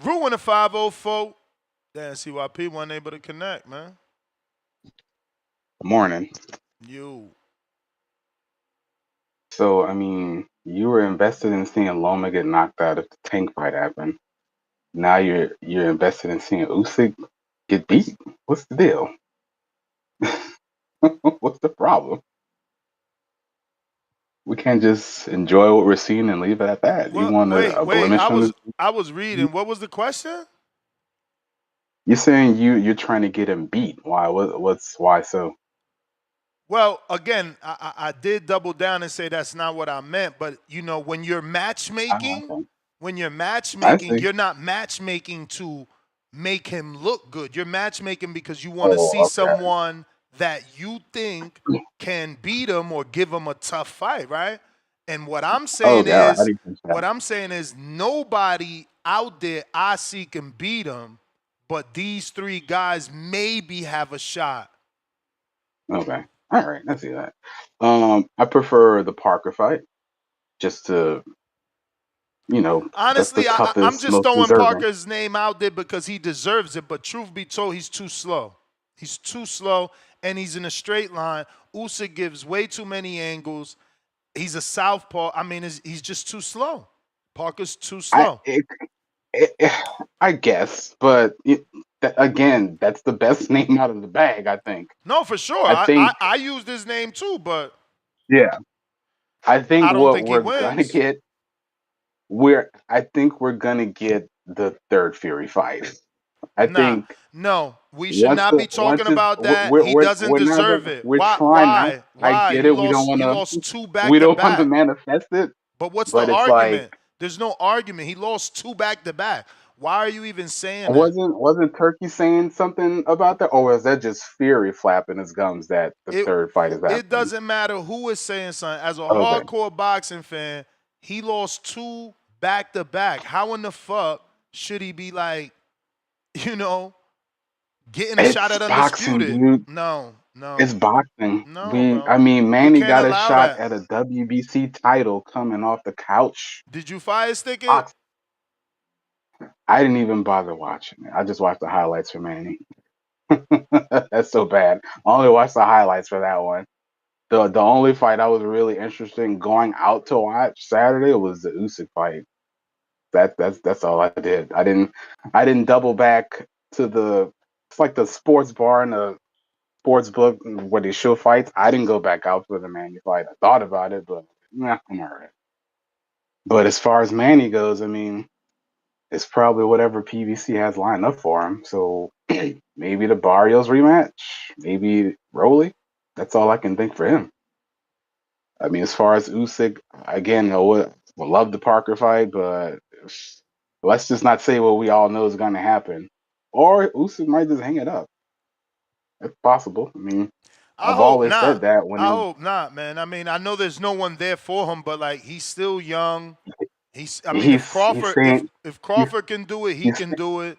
Ruin a 504. Damn, CYP wasn't able to connect, man. Morning. You. So, I mean, you were invested in seeing Loma get knocked out if the Tank fight happened. Now you're invested in seeing Usyk get beat. What's the deal? What's the problem? We can't just enjoy what we're seeing and leave it at that. You Well, want wait, a wait. blemish on I was reading. What was the question? You're saying you're trying to get him beat. Why? Why so? Well, again, I did double down and say that's not what I meant. But you know, when you're matchmaking, Okay. I see. you're not matchmaking to make him look good. You're matchmaking because you want to see Oh, okay. someone that you think can beat him or give him a tough fight, right? And Okay, all right. I didn't think that. what I'm saying is nobody out there I see can beat him, but these three guys maybe have a shot. Okay. All right. I see that. I prefer the Parker fight just to, that's the Honestly, I'm toughest, just most throwing deserving. Parker's name out there because he deserves it. But truth be told, he's too slow. He's too slow, and he's in a straight line. Usyk gives way too many angles. He's a southpaw. I mean, he's just too slow. Parker's too I slow. it, it, I guess, but again, that's the best name out of the bag. I think. No, for sure. I think, I used his name too, but yeah. I think I don't what think he we're gonna wins. get, I think we're gonna get the third Fury fight. I Nah, think no, we should not be talking once it's about that. He doesn't we're not deserve gonna it. we're Why? trying. Why? I Why? get it. We don't want He to lost two back we to don't want to back. manifest it, But what's the but it's like argument? There's no argument. He lost 2 back-to-back. Why are you even saying that? Wasn't Turkey saying something about that, or was that just Fury flapping his gums that the It third fight is it happening? doesn't matter who is saying something. As a Okay. hardcore boxing fan, he lost 2 back-to-back. How in the fuck should he be like, you know, getting a shot It's at boxing, undisputed? dude. No, It's no, boxing. no, bro. I mean, You Manny can't got a allow shot that. at a WBC title coming off the couch. Did you fire stick it? Box. I didn't even bother watching it. I just watched the highlights for Manny. That's so bad. I only watched the highlights for that one. The only fight I was really interested in going out to watch Saturday was the Usyk fight. That's all I did. I didn't double back to the it's like the sports bar and the sports book where they show fights. I didn't go back out for the Manny fight. I thought about it, but nah, I'm alright. But as far as Manny goes, I mean, it's probably whatever PBC has lined up for him. So maybe the Barrios rematch, maybe Rolly. That's all I can think for him. I mean, as far as Usyk, again, I would love the Parker fight, but let's just not say what we all know is going to happen. Or Usyk might just hang it up. It's possible. I mean, I I've hope always said not. that when I hope not, man. I mean, I know there's no one there for him, but like he's still young. I mean, if he's Crawford if saying if he's Crawford can do it, he he's can do it.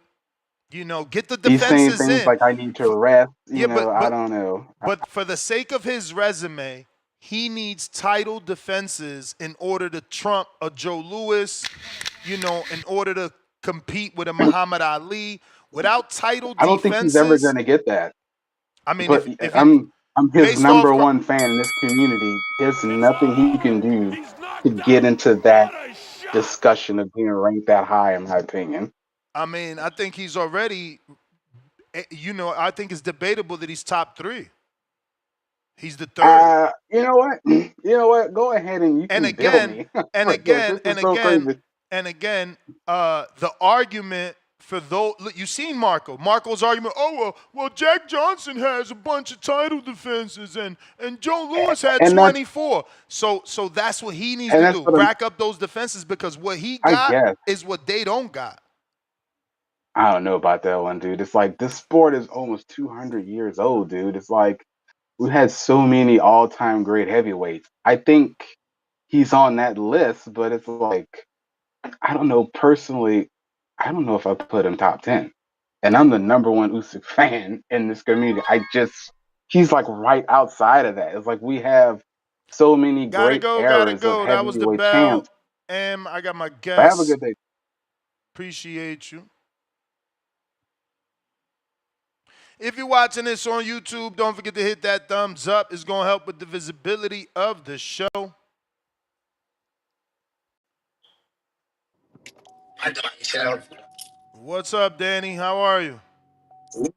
You know, get the he's saying defenses things in. like I need to rest. Yeah, I don't know. but for the sake of his resume, he needs title defenses in order to trump a Joe Louis, you know, in order to compete with a Muhammad Ali. Without title I don't think he's ever defenses, going to get that. I mean, But if he I'm his based off, number one fan in this community. There's It's nothing he over. can do He's to knocked get out. into that What a shot. discussion of being ranked that high, in my opinion. I mean, I think he's already, you know, I think it's debatable that he's top 3. He's the 3rd. You know what? You know what? Go ahead and you And can bill again, me and because again, this is and so again, crazy. and again, the argument for those you seen Marco's argument. Oh well, Jack Johnson has a bunch of title defenses, and Joe Louis had And that's 24. So that's what he needs and to that's do: what rack up those defenses because what he I got guess. is what they don't got. I don't know about that one, dude. It's like this sport is almost 200 years old, dude. It's like we had so many all-time great heavyweights. I think he's on that list, but it's like I don't know personally. I don't know if I put him top 10. And I'm the number one Usyk fan in this community. He's like right outside of that. It's like we have so many Gotta great go, gotta eras of go. That was the heavyweight bell. champs. I got my But have a guests. good day. Appreciate you. If you're watching this on YouTube, don't forget to hit that thumbs up. It's going to help with the visibility of the show. What's up, Danny? How are you? Hey,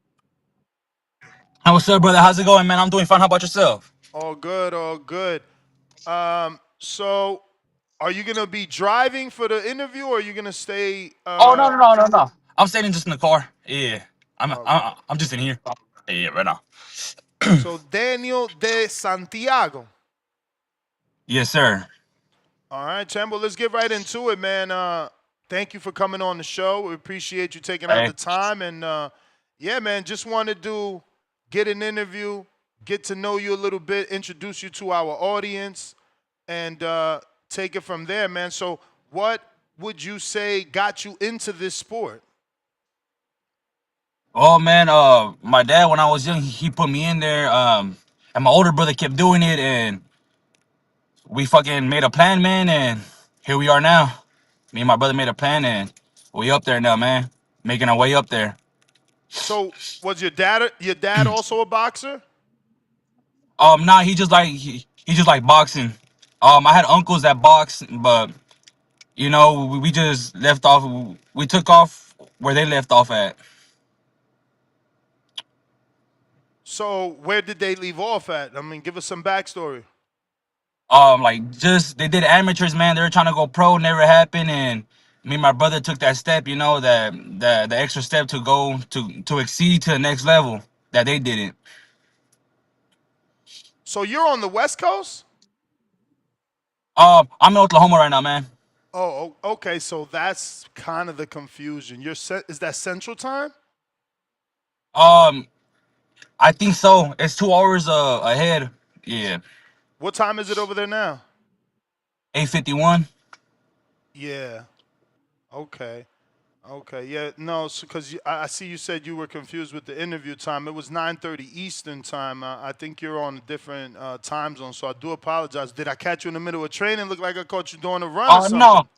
what's up, brother? How's it going, man? I'm doing fine. How about yourself? All good, all good. So are you going to be driving for the interview or are you going to stay? Oh, no. I'm staying just in the car. Yeah, Okay. I'm just in here. Yeah, right now. So Daniel de Santiago. Yes, sir. All right, Chambo, let's get right into it, man. Thank you for coming on the show. We appreciate you taking out Hey. the time. And yeah, man, just wanted to get an interview, get to know you a little bit, introduce you to our audience, and take it from there, man. So what would you say got you into this sport? Oh man, my dad when I was young, he put me in there. And my older brother kept doing it, and we fucking made a plan, man. And here we are now. Me and my brother made a plan, and we up there now, man. Making our way up there. So was your dad also a boxer? Nah, he just like boxing. I had uncles that boxed, but you know, we just left off. We took off where they left off at. So where did they leave off at? I mean, give us some backstory. Like just they did amateurs, man. They were trying to go pro, never happened, and me and my brother took that step. You know, the extra step to go to exceed to the next level that they didn't. So you're on the West Coast? I'm in Oklahoma right now, man. Oh, okay. So that's kind of the confusion. Is that Central Time? Um, I think so. It's 2 hours ahead. Yeah, What time is it over there now? 8:51. Yeah. Okay. Okay. Yeah. No. Because I see you said you were confused with the interview time. It was 9:30 Eastern time. I think you're on a different time zone. So I do apologize. Did I catch you in the middle of training? Look like I caught you doing a run or Oh something. no.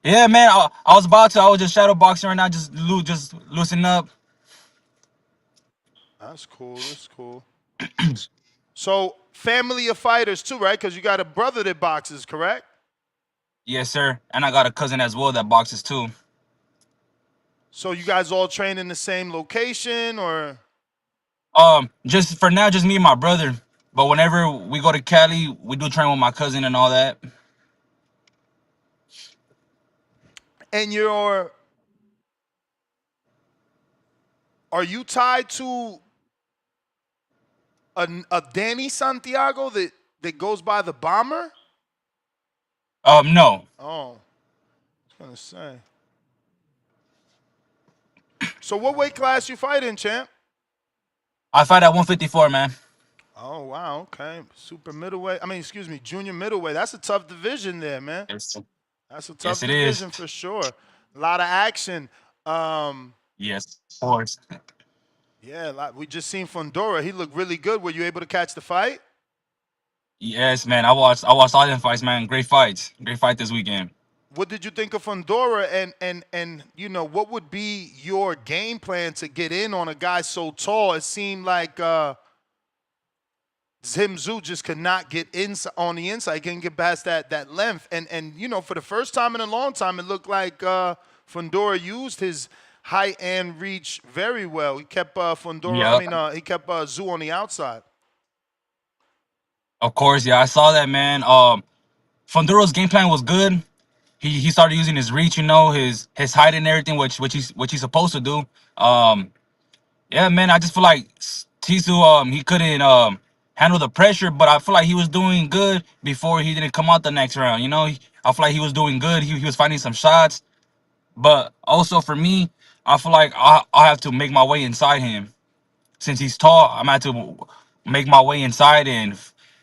Yeah, man. I was about to. I was just shadow boxing right now, just loosen up. That's cool. That's cool. So family of fighters too, right? Because you got a brother that boxes, correct? Yes, sir. And I got a cousin as well that boxes too. So you guys all train in the same location, or? Just for now, just me and my brother. But whenever we go to Cali, we do train with my cousin and all that. And are you tied to a Danny Santiago that goes by the Bomber? No. Oh, I was gonna say. So what weight class you fight in, champ? I fight at 154, man. Oh wow, okay. Super middleweight. I mean, excuse me, junior middleweight. That's a tough division there, man. Yes, That's a tough yes, it is. division for sure. A lot of action. Yes, of course. Yeah, we just seen Fundora. He looked really good. Were you able to catch the fight? Yes, man. I watched all them fights, man. Great fights. Great fight this weekend. What did you think of Fundora, and what would be your game plan to get in on a guy so tall? It seemed like Zim Zoo just could not get in on the inside. He couldn't get past that length. And for the first time in a long time, it looked like Fundora used his height and reach very well. He kept Yeah, he kept Zoo on the outside. of course. Yeah, I saw that, man. Fonduro's game plan was good. He started using his reach, his height and everything, which he's supposed to do. Yeah, man. I just feel like Tisu, he couldn't handle the pressure, but I feel like he was doing good before he didn't come out the next round. I feel like he was doing good. He was finding some shots, but also for me, I feel like I have to make my way inside him. Since he's tall, I'm gonna have to make my way inside and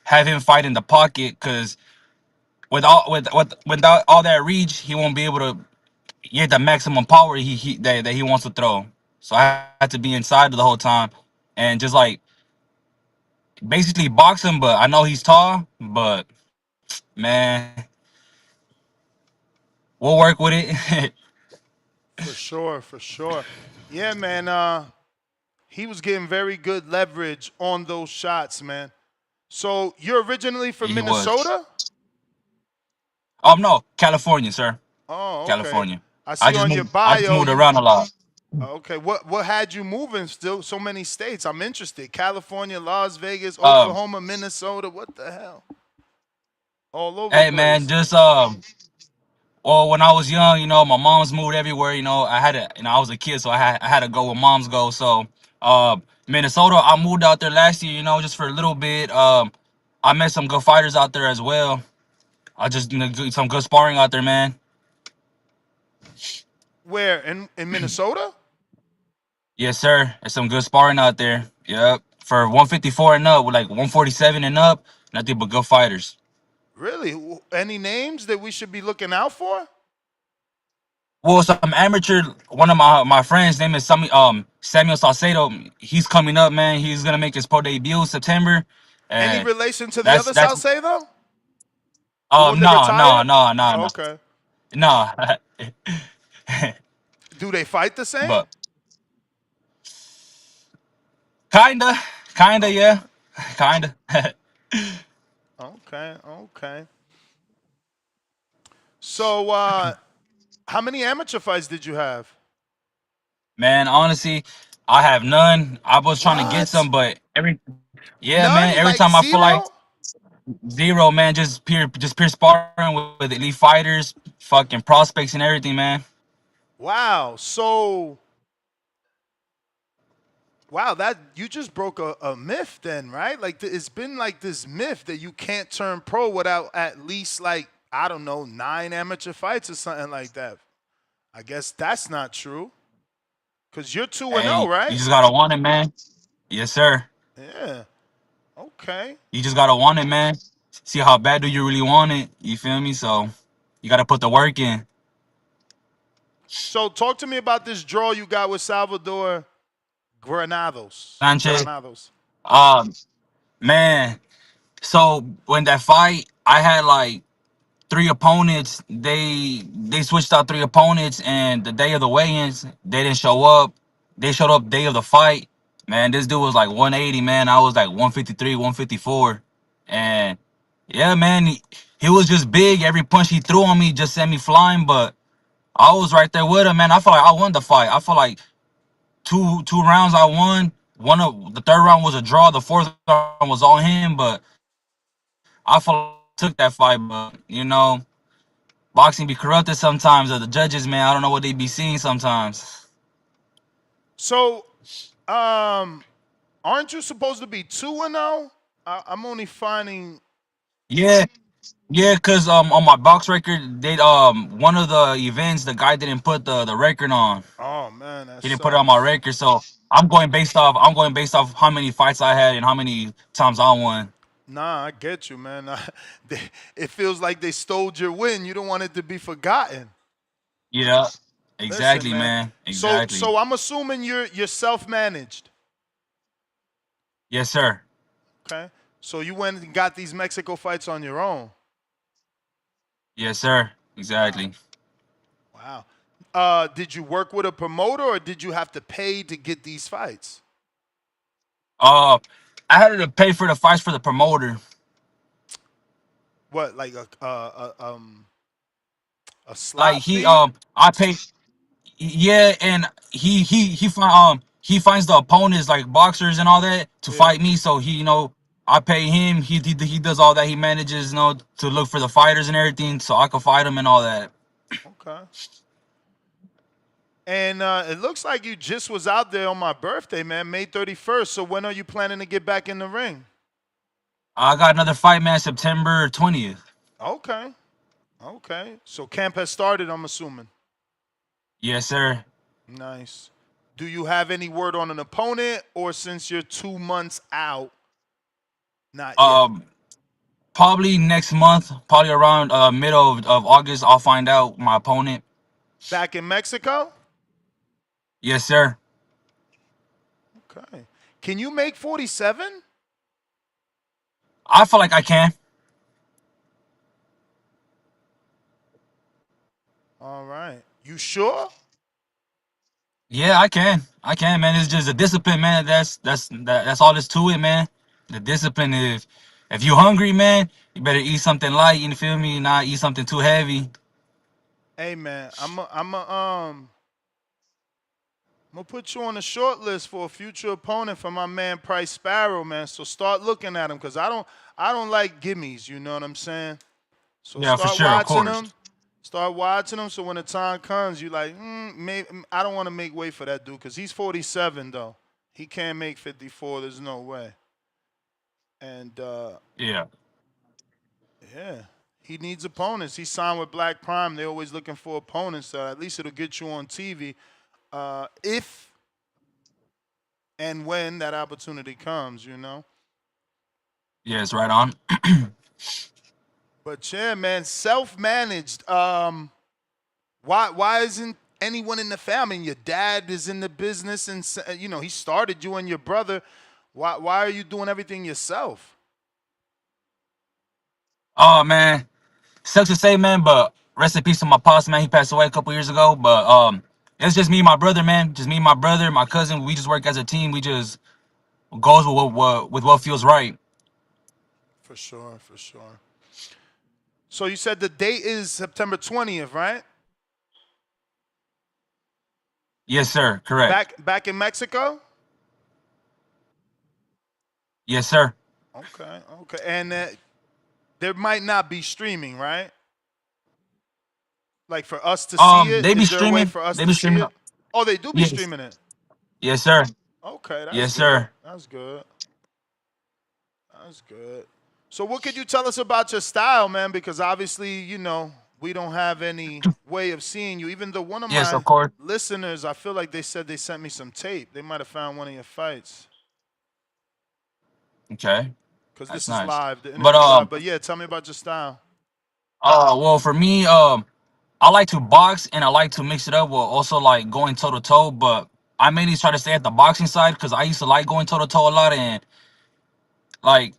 have him fight in the pocket. Cause without all that reach, he won't be able to get the maximum power that he wants to throw. So I had to be inside the whole time and just like basically box him. But I know he's tall, but man, we'll work with it. For sure, for sure. Yeah, man. He was getting very good leverage on those shots, man. So you're originally from He was. Minnesota? No, California, sir. Oh, okay. California. I I see just on your moved. I just bio moved around a lot. okay. What had you moving still so many states? I'm interested. California, Las Vegas, Um, Oklahoma, Minnesota. What the hell? All over the hey man, place. just well, when I was young, my mom's moved everywhere. I had to, I was a kid, so I had to go where moms go. So, Minnesota, I moved out there last year. Just for a little bit. I met some good fighters out there as well. I just some good sparring out there, man. Where in Minnesota? Yes, sir. There's some good sparring out there. Yep. For 154 and up, with like 147 and up, nothing but good fighters. Really? Any names that we should be looking out for? Well, some amateur. One of my friends' name is Samuel Salcedo. He's coming up, man. He's gonna make his pro debut September, Any and relation to the that's other that's Salcedo? The one that no, no, retired? no, no, no, Okay. no. Do they fight the same? But kinda, yeah, Okay. kinda. Okay. Okay. So, how many amateur fights did you have? Man, honestly, I have none. I was trying to get What? some, but yeah, man. None? Every Like time I feel like zero? zero, man. Just pure sparring with elite fighters, fucking prospects and everything, man. Wow. So, wow, that you just broke a myth then, right? Like it's been like this myth that you can't turn pro without at least like I don't know, 9 amateur fights or something like that. I guess that's not true. Cause you're 2-0, Hey, you right? just gotta want it, man. Yes, sir. Yeah. Okay. You just gotta want it, man. See how bad do you really want it? You feel me? So you gotta put the work in. So talk to me about this draw you got with Salvador Granados. Sanchez. Granados. Um, man. So when that fight, I had like 3 opponents. They switched out 3 opponents, and the day of the weigh-ins, they didn't show up. They showed up day of the fight. Man, this dude was like 180. Man, I was like 153, 154, and yeah, man, he was just big. Every punch he threw on me just sent me flying. But I was right there with him, man. I felt like I won the fight. I felt like two rounds I won. One of the third round was a draw. The fourth round was all him, but I felt like I took that fight. But boxing be corrupted sometimes. Or the judges, man, I don't know what they be seeing sometimes. So, aren't you supposed to be 2-0? I'm only finding. Yeah, yeah, cause on my box record, they one of the events the guy didn't put the record on. Oh man, that He didn't put it on my sucks. record, so I'm going based off how many fights I had and how many times I won. Nah, I get you, man. It feels like they stole your win. You don't want it to be forgotten. Yeah, Listen, exactly, man. man. So, Exactly. so I'm assuming you're self-managed. Yes, sir. Okay. So you went and got these Mexico fights on your own. Yes, sir. Wow. Exactly. Wow. Did you work with a promoter or did you have to pay to get these fights? Uh, I had to pay for the fights for the promoter. What, like a Like slot fee? I pay. Yeah, and he finds the opponents like boxers and all that to Yeah. fight me. So I pay him. He does all that. He manages to look for the fighters and everything, so I can fight them and all that. Okay. And it looks like you just was out there on my birthday, man, May 31st. So when are you planning to get back in the ring? I got another fight, man, September 20th. Okay. Okay. So camp has started, I'm assuming. Yes, sir. Nice. Do you have any word on an opponent, or since you're 2 months out, not yet? Um, Probably next month, probably around middle of August, I'll find out my opponent. Back in Mexico? Yes, sir. Okay. Can you make 47? I feel like I can. All right. You sure? Yeah, I can. I can, man. It's just a discipline, man. That's all there's to it, man. The discipline is, if you hungry, man, you better eat something light. You feel me? Not eat something too heavy. Hey man, I'm gonna put you on a short list for a future opponent for my man Price Sparrow, man. So start looking at him, cause I don't like gimmies. You know what I'm saying? So Yeah, for start sure, of watching course. them. Start watching them. So when the time comes, you like, maybe I don't want to make way for that dude, cause he's 47 though. He can't make 54. There's no way. And Yeah. yeah, he needs opponents. He signed with Black Prime. They're always looking for opponents. So at least it'll get you on TV. If and when that opportunity comes, you know. Yeah, it's right on. But yeah, man, self-managed. Why isn't anyone in the family? Your dad is in the business, and he started you and your brother. Why are you doing everything yourself? Oh man, sucks to say, man, but rest in peace to my pops, man. He passed away a couple years ago, but it's just me and my brother, man. Just me and my brother, my cousin. We just work as a team. We just goes with what feels right. For sure, for sure. So you said the date is September 20th, right? Yes, sir. Correct. Back in Mexico? Yes, sir. Okay, okay. And there might not be streaming, right? Like for us to see it? They be Is there a way streaming. for us They to be see streaming. it? Oh, they do be Yes. streaming it. Yes, sir. Okay, that's Yes, good. sir. That's good. That's good. So what could you tell us about your style, man? Because obviously, we don't have any way of seeing you. Even though one of Yes, my of course. listeners, I feel like they said they sent me some tape. They might have found one of your fights. Okay, Because that's this is nice. live. The But interview's live. But yeah, tell me about your style. well, for me, I like to box and I like to mix it up with also like going toe to toe. But I mainly try to stay at the boxing side because I used to like going toe to toe a lot, and like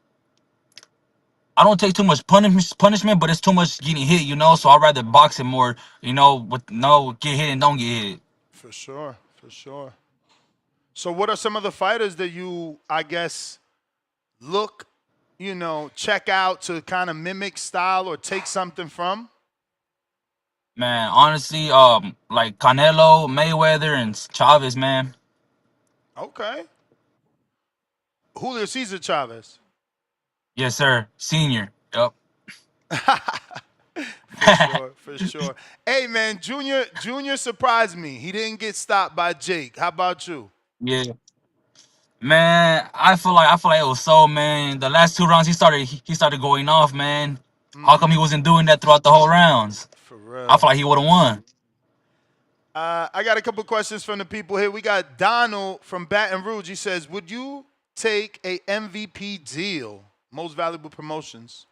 I don't take too much punishment, but it's too much getting hit, So I'd rather box it more, with no get hit and don't get hit. For sure. For sure. So what are some of the fighters that you, I guess, look, check out to kind of mimic style or take something from? Man, honestly, like Canelo, Mayweather, and Chavez, man. Okay. Julio Cesar Chavez. Yes, sir. Senior. Yup. For sure, for sure. Hey man, Junior surprised me. He didn't get stopped by Jake. How about you? Yeah. Man, I feel like it was so, man. The last two rounds he started going off, man. How come he wasn't doing that throughout the whole rounds? For I real. feel like he would have won. I got a couple questions from the people here. We got Donald from Baton Rouge. He says, "Would you take a MVP deal, most valuable promotions?"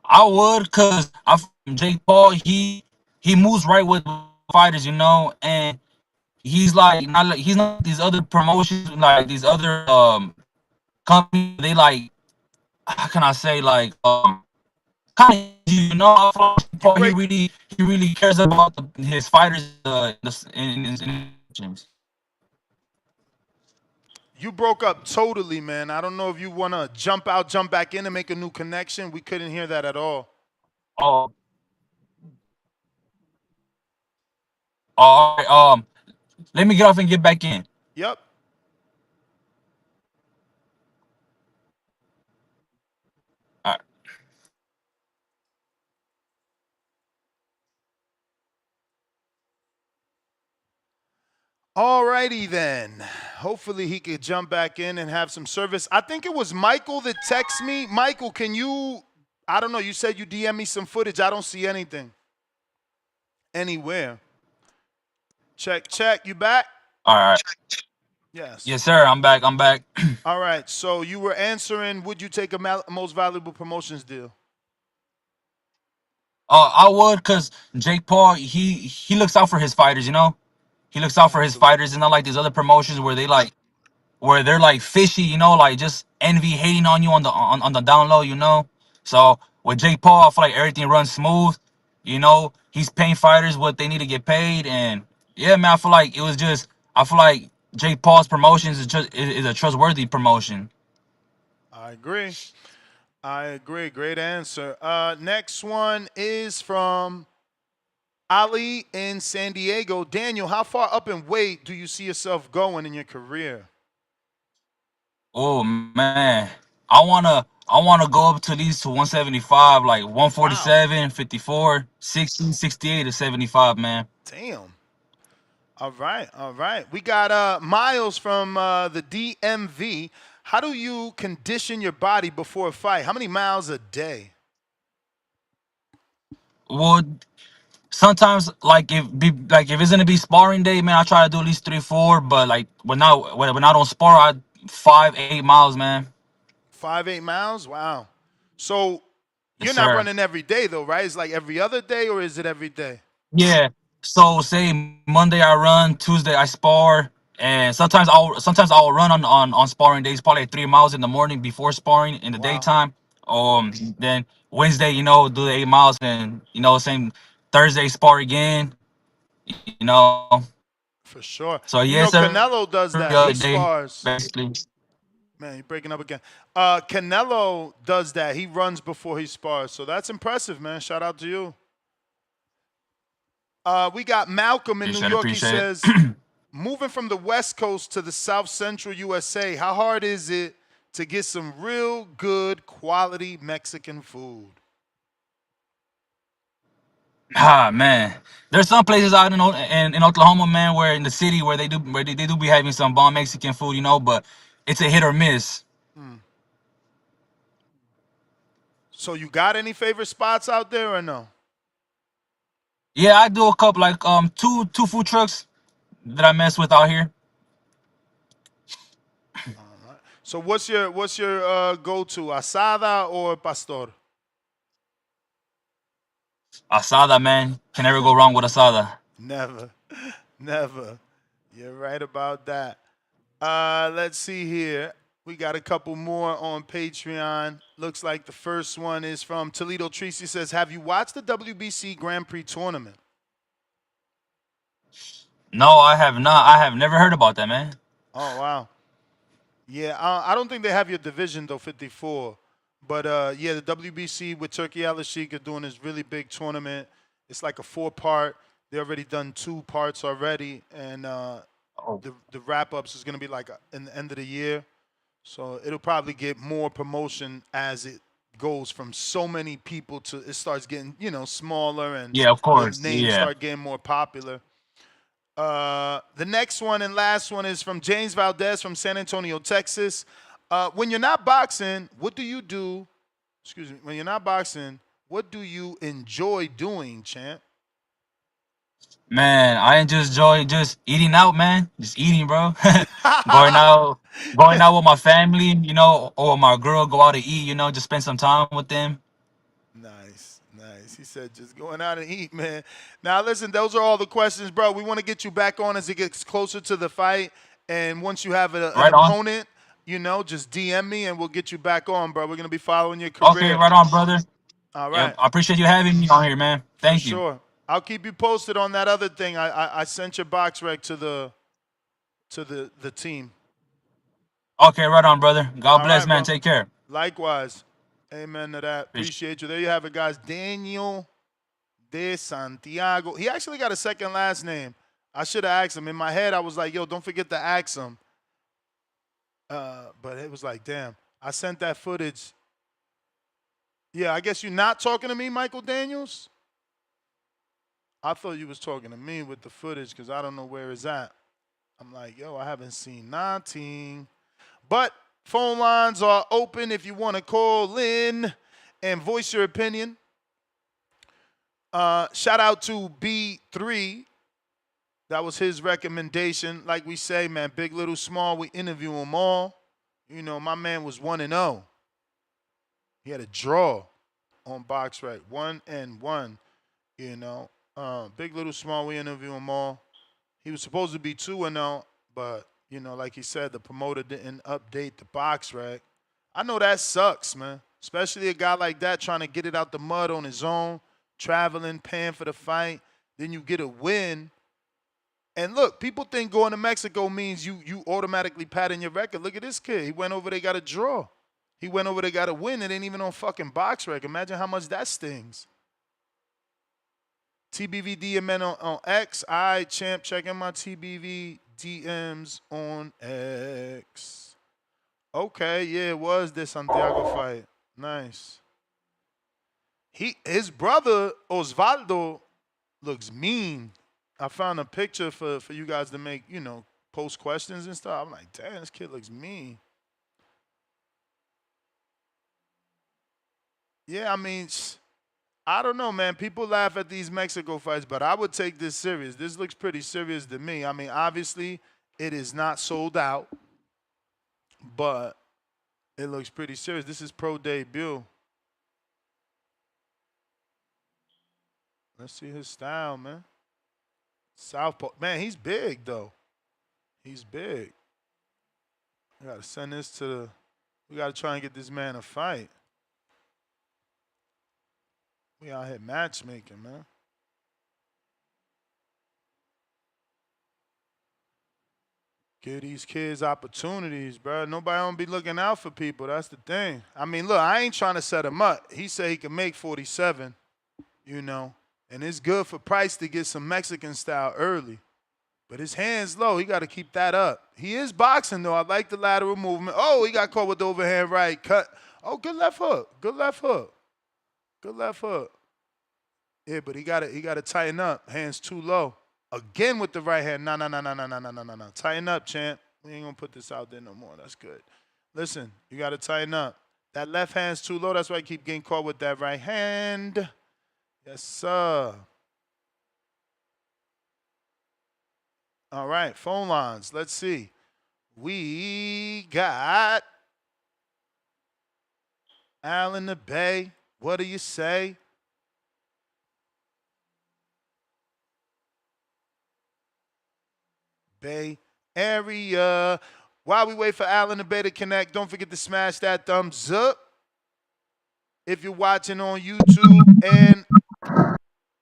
I would, cause Jake Paul, he moves right with fighters, and he's not these other promotions, like these other companies. They like, how can I say, like kind of, I feel like Jake You Paul, he break really he really cares about his fighters in you broke up totally, man. I don't know if you want to jump out, jump back in and make a new connection. We couldn't hear that at all. Oh, all right. Let me get off and get back in. Yep. All right. Alrighty then. Hopefully he could jump back in and have some service. I think it was Michael that texted me. Michael, can you, I don't know, you said you DM me some footage. I don't see anything anywhere. Check. You back? All right. Yes. Yes, sir. I'm back. All right. So you were answering, would you take a most valuable promotions deal? I would, cause Jake Paul, he looks out for his fighters. He looks out for his Absolutely. fighters, and not like these other promotions where they're like fishy, like just envy, hating on you on the down low. So with Jake Paul, I feel like everything runs smooth. He's paying fighters what they need to get paid, and yeah, man, I feel like Jake Paul's promotions is a trustworthy promotion. I agree. Great answer. Next one is from Ali in San Diego. Daniel, how far up in weight do you see yourself going in your career? Oh man, I wanna go up to at least to 175, like Wow. 147, 54, 60, 68 to 75, man. Damn. All right. We got Miles from the DMV. How do you condition your body before a fight? How many miles a day? Well, sometimes if it's gonna be sparring day, man, I try to do at least 3, 4. But like when I don't spar, I 5, 8 miles, man. 5, 8 miles? Wow. So Yes, you're not sir. running every day though, right? It's like every other day, or is it every day? Yeah. So say Monday I run, Tuesday I spar, and sometimes I'll run on sparring days, probably like 3 miles in the morning before sparring in the Wow. daytime. Then Wednesday, do the 8 miles, and same Thursday spar again. You know. For sure. So You yes, know, every Canelo does that. other He day, spars. basically. Man, you're breaking up again. Canelo does that. He runs before he spars. So that's impressive, man. Shout out to you. We got Malcolm in New York. He Appreciate says, it. moving from the West Coast to the South Central USA, how hard is it to get some real good quality Mexican food? Man, there's some places out in Oklahoma, man, where in the city where they do be having some bomb Mexican food, but it's a hit or miss. So you got any favorite spots out there or no? Yeah, I do a couple like two food trucks that I mess with out here. So what's your go-to, asada or pastor? Asada, man. Can never go wrong with asada. Never, never. You're right about that. Let's see here. We got a couple more on Patreon. Looks like the first one is from Toledo Tracy. Says, have you watched the WBC Grand Prix tournament? No, I have not. I have never heard about that, man. Oh, wow. Yeah, I don't think they have your division, though, 54. But, yeah, the WBC with Turkey Al-Sheikh are doing this really big tournament. It's like a 4-part. They already done 2 parts already. And the wrap-ups is going to be like in the end of the year. So it'll probably get more promotion as it goes from so many people to it starts getting, smaller and Yeah, of the course. names Yeah. start getting more popular. The next one and last one is from James Valdez from San Antonio, Texas. When you're not boxing, what do you do? Excuse me. When you're not boxing, what do you enjoy doing, champ? Man, I just enjoy just eating out, man. Just eating, bro. going out, going out with my family, or with my girl, go out to eat, just spend some time with them. Nice, nice. He said just going out and eat, man. Now listen, those are all the questions, bro. We want to get you back on as it gets closer to the fight. And once you have an Right on. opponent, just DM me and we'll get you back on, bro. We're going to be following your Okay, career. right on, brother. All Yep, right. I appreciate you having me on here, man. For Thank you. sure. I'll keep you posted on that other thing. I sent your box rec to the team. Okay, right on, brother. God All bless, right, man. bro. Take care. Likewise. Amen to that. Peace. Appreciate you. There you have it, guys. Daniel de Santiago. He actually got a second last name. I should have asked him. In my head, I was like, yo, don't forget to ask him. But it was like, damn. I sent that footage. Yeah, I guess you're not talking to me, Michael Daniels? I thought you was talking to me with the footage because I don't know where it's at. I'm like, yo, I haven't seen nothing. But phone lines are open if you want to call in and voice your opinion. Shout out to B3. That was his recommendation. Like we say, man, big, little, small, we interview them all. My man was 1-0. He had a draw on BoxRec, 1-1. Big, little, small, we interview them all. He was supposed to be 2-0, but, like he said, the promoter didn't update the BoxRec. I know that sucks, man. Especially a guy like that trying to get it out the mud on his own, traveling, paying for the fight. Then you get a win. And look, people think going to Mexico means you automatically padding your record. Look at this kid. He went over there, got a draw. He went over there, got a win. It ain't even on fucking BoxRec. Imagine how much that stings. TBV DM on X. All right, champ, checking my TBV DMs on X. Okay, yeah, it was this Santiago fight. Nice. His brother, Osvaldo, looks mean. I found a picture for you guys to make, post questions and stuff. I'm like, damn, this kid looks mean. Yeah, I mean, I don't know, man. People laugh at these Mexico fights, but I would take this serious. This looks pretty serious to me. I mean, obviously, it is not sold out, but it looks pretty serious. This is pro debut. Let's see his style, man. Southpaw. Man, he's big, though. He's big. We got to send this to the... We got to try and get this man a fight. We out here matchmaking, man. Give these kids opportunities, bro. Nobody don't be looking out for people. That's the thing. I mean, look, I ain't trying to set him up. He said he can make 47, And it's good for Price to get some Mexican style early. But his hand's low. He got to keep that up. He is boxing, though. I like the lateral movement. Oh, he got caught with the overhand right. Cut. Oh, good left hook. Good left hook. Good left hook. Yeah, but he got to tighten up. Hands too low. Again with the right hand. No. Tighten up, champ. We ain't going to put this out there no more. That's good. Listen, you got to tighten up. That left hand's too low. That's why I keep getting caught with that right hand. Yes, sir. All right, phone lines. Let's see. We got Al in the Bay. What do you say? Bay Area. While we wait for Al in the Bay to connect, don't forget to smash that thumbs up. If you're watching on YouTube, and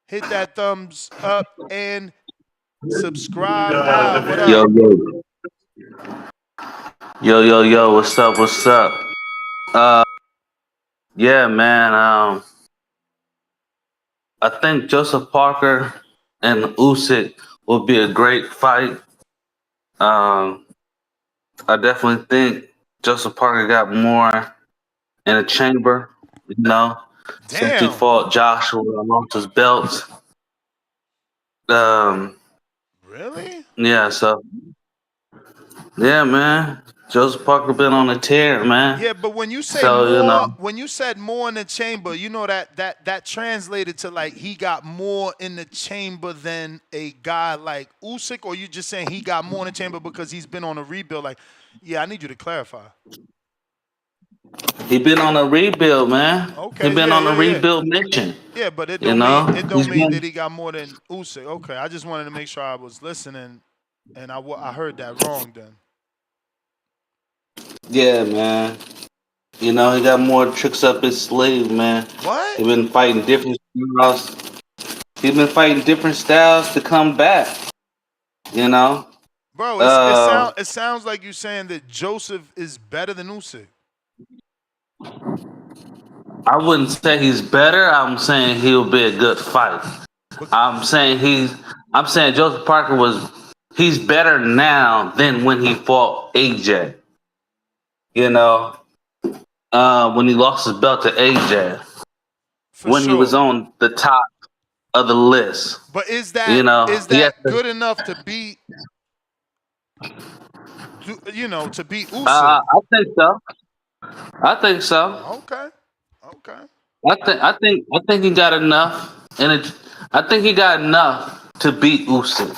hit that thumbs up and subscribe. Al, what up? Yo, what's up? Uh, yeah, man. I think Joseph Parker and Usyk will be a great fight. I definitely think Joseph Parker got more in the chamber, since he Damn. fought Joshua and lost his belt. Really? Yeah, so yeah, man. Joseph Parker been on a tear, man. Yeah, but when you say So, more, when you said more in the chamber, you know that translated to like he got more in the chamber than a guy like Usyk, or you just saying he got more in the chamber because he's been on a rebuild? Like, yeah, I need you to clarify. he been on a rebuild, man. Okay, He been on a rebuild mission. Yeah, but it You don't know, mean he's been, that he got more than Usyk. Okay, I just wanted to make sure I was listening, and I heard that wrong then. yeah, man. You know, he got more tricks up his sleeve, man. What? He been fighting different styles. He's been fighting different styles to come back. You know, Bro, it sounds like you saying that Joseph is better than Usyk. I wouldn't say he's better. I'm saying he'll be a good fight. I'm saying Joseph Parker he's better now than when he fought AJ. You know, when he lost his belt to AJ. He was on the top of the list. But is that good enough to beat to beat Usyk? I think so. Okay. I think he got enough, I think he got enough to beat Usyk.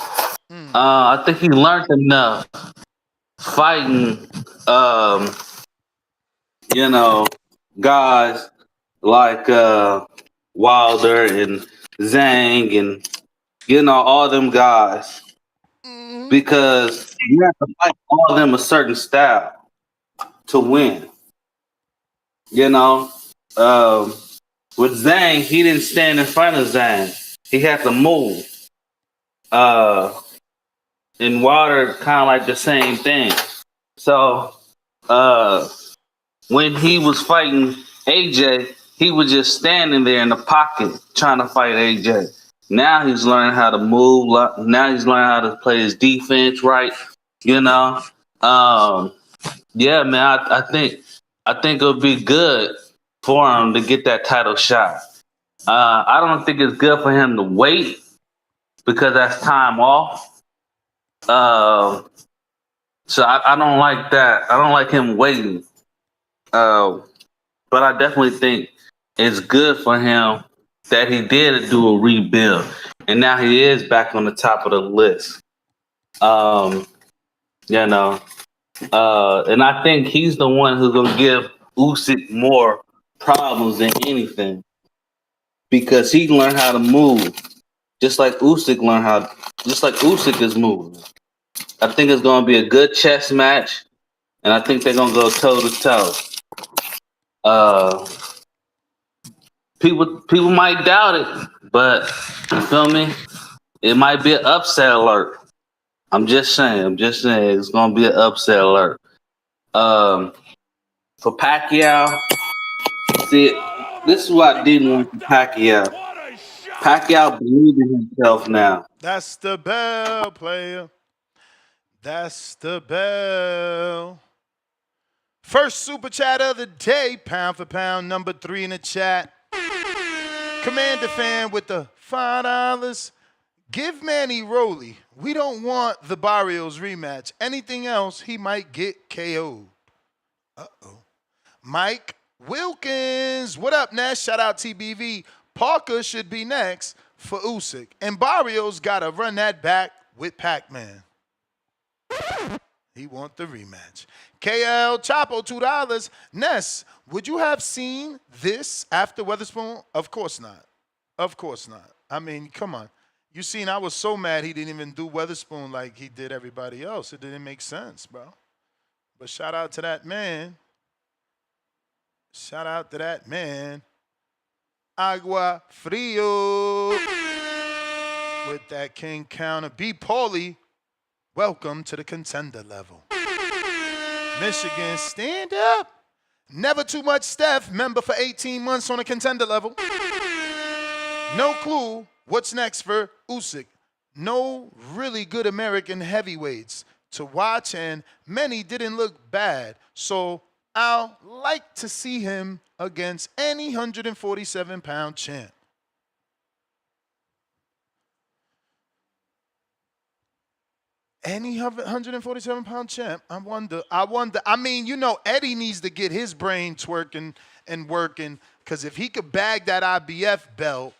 I think he learned enough fighting, guys like Wilder and Zhang and all them guys, because you have to fight all of them a certain style to win. With Zhang, he didn't stand in front of Zhang. He had to move. And Wilder kind of like the same thing. So when he was fighting AJ, he was just standing there in the pocket trying to fight AJ. Now he's learning how to move. Now he's learning how to play his defense right. Yeah, man. I think it'll be good for him to get that title shot. I don't think it's good for him to wait because that's time off. So I don't like that. I don't like him waiting. But I definitely think it's good for him that he did do a rebuild, and now he is back on the top of the list. And I think he's the one who's gonna give Usyk more problems than anything, because he learned how to move, just like Usyk is moving. I think it's gonna be a good chess match, and I think they're gonna go toe to toe. People might doubt it, but you feel me? It might be an upset alert. I'm just saying it's gonna be an upset alert. For Pacquiao, see, this is what I didn't want for Pacquiao. Pacquiao believes in himself now. That's the bell, player. That's the bell. First super chat of the day, pound for pound, number 3 in the chat. Commander fan with the $5. Give Manny Roley. We don't want the Barrios rematch. Anything else, he might get KO'd. Uh-oh. Mike Wilkins. What up, Ness? Shout out TBV. Parker should be next for Usyk. And Barrios got to run that back with Pacman. He want the rematch. KL Chapo, $2. Ness, would you have seen this after Weatherspoon? Of course not. Of course not. I mean, come on. You seen I was so mad he didn't even do Weatherspoon like he did everybody else. It didn't make sense, bro. But shout out to that man. Shout out to that man. Agua Frio. With that king counter. B. Paulie. Welcome to the contender level. Michigan, stand up. Never too much Steph, member for 18 months on a contender level. No clue what's next for Usyk. No really good American heavyweights to watch, and many didn't look bad. So I'll like to see him against any 147-pound champ. Any 147-pound champ, I wonder. I mean, you know, Eddie needs to get his brain twerking and working, because if he could bag that IBF belt,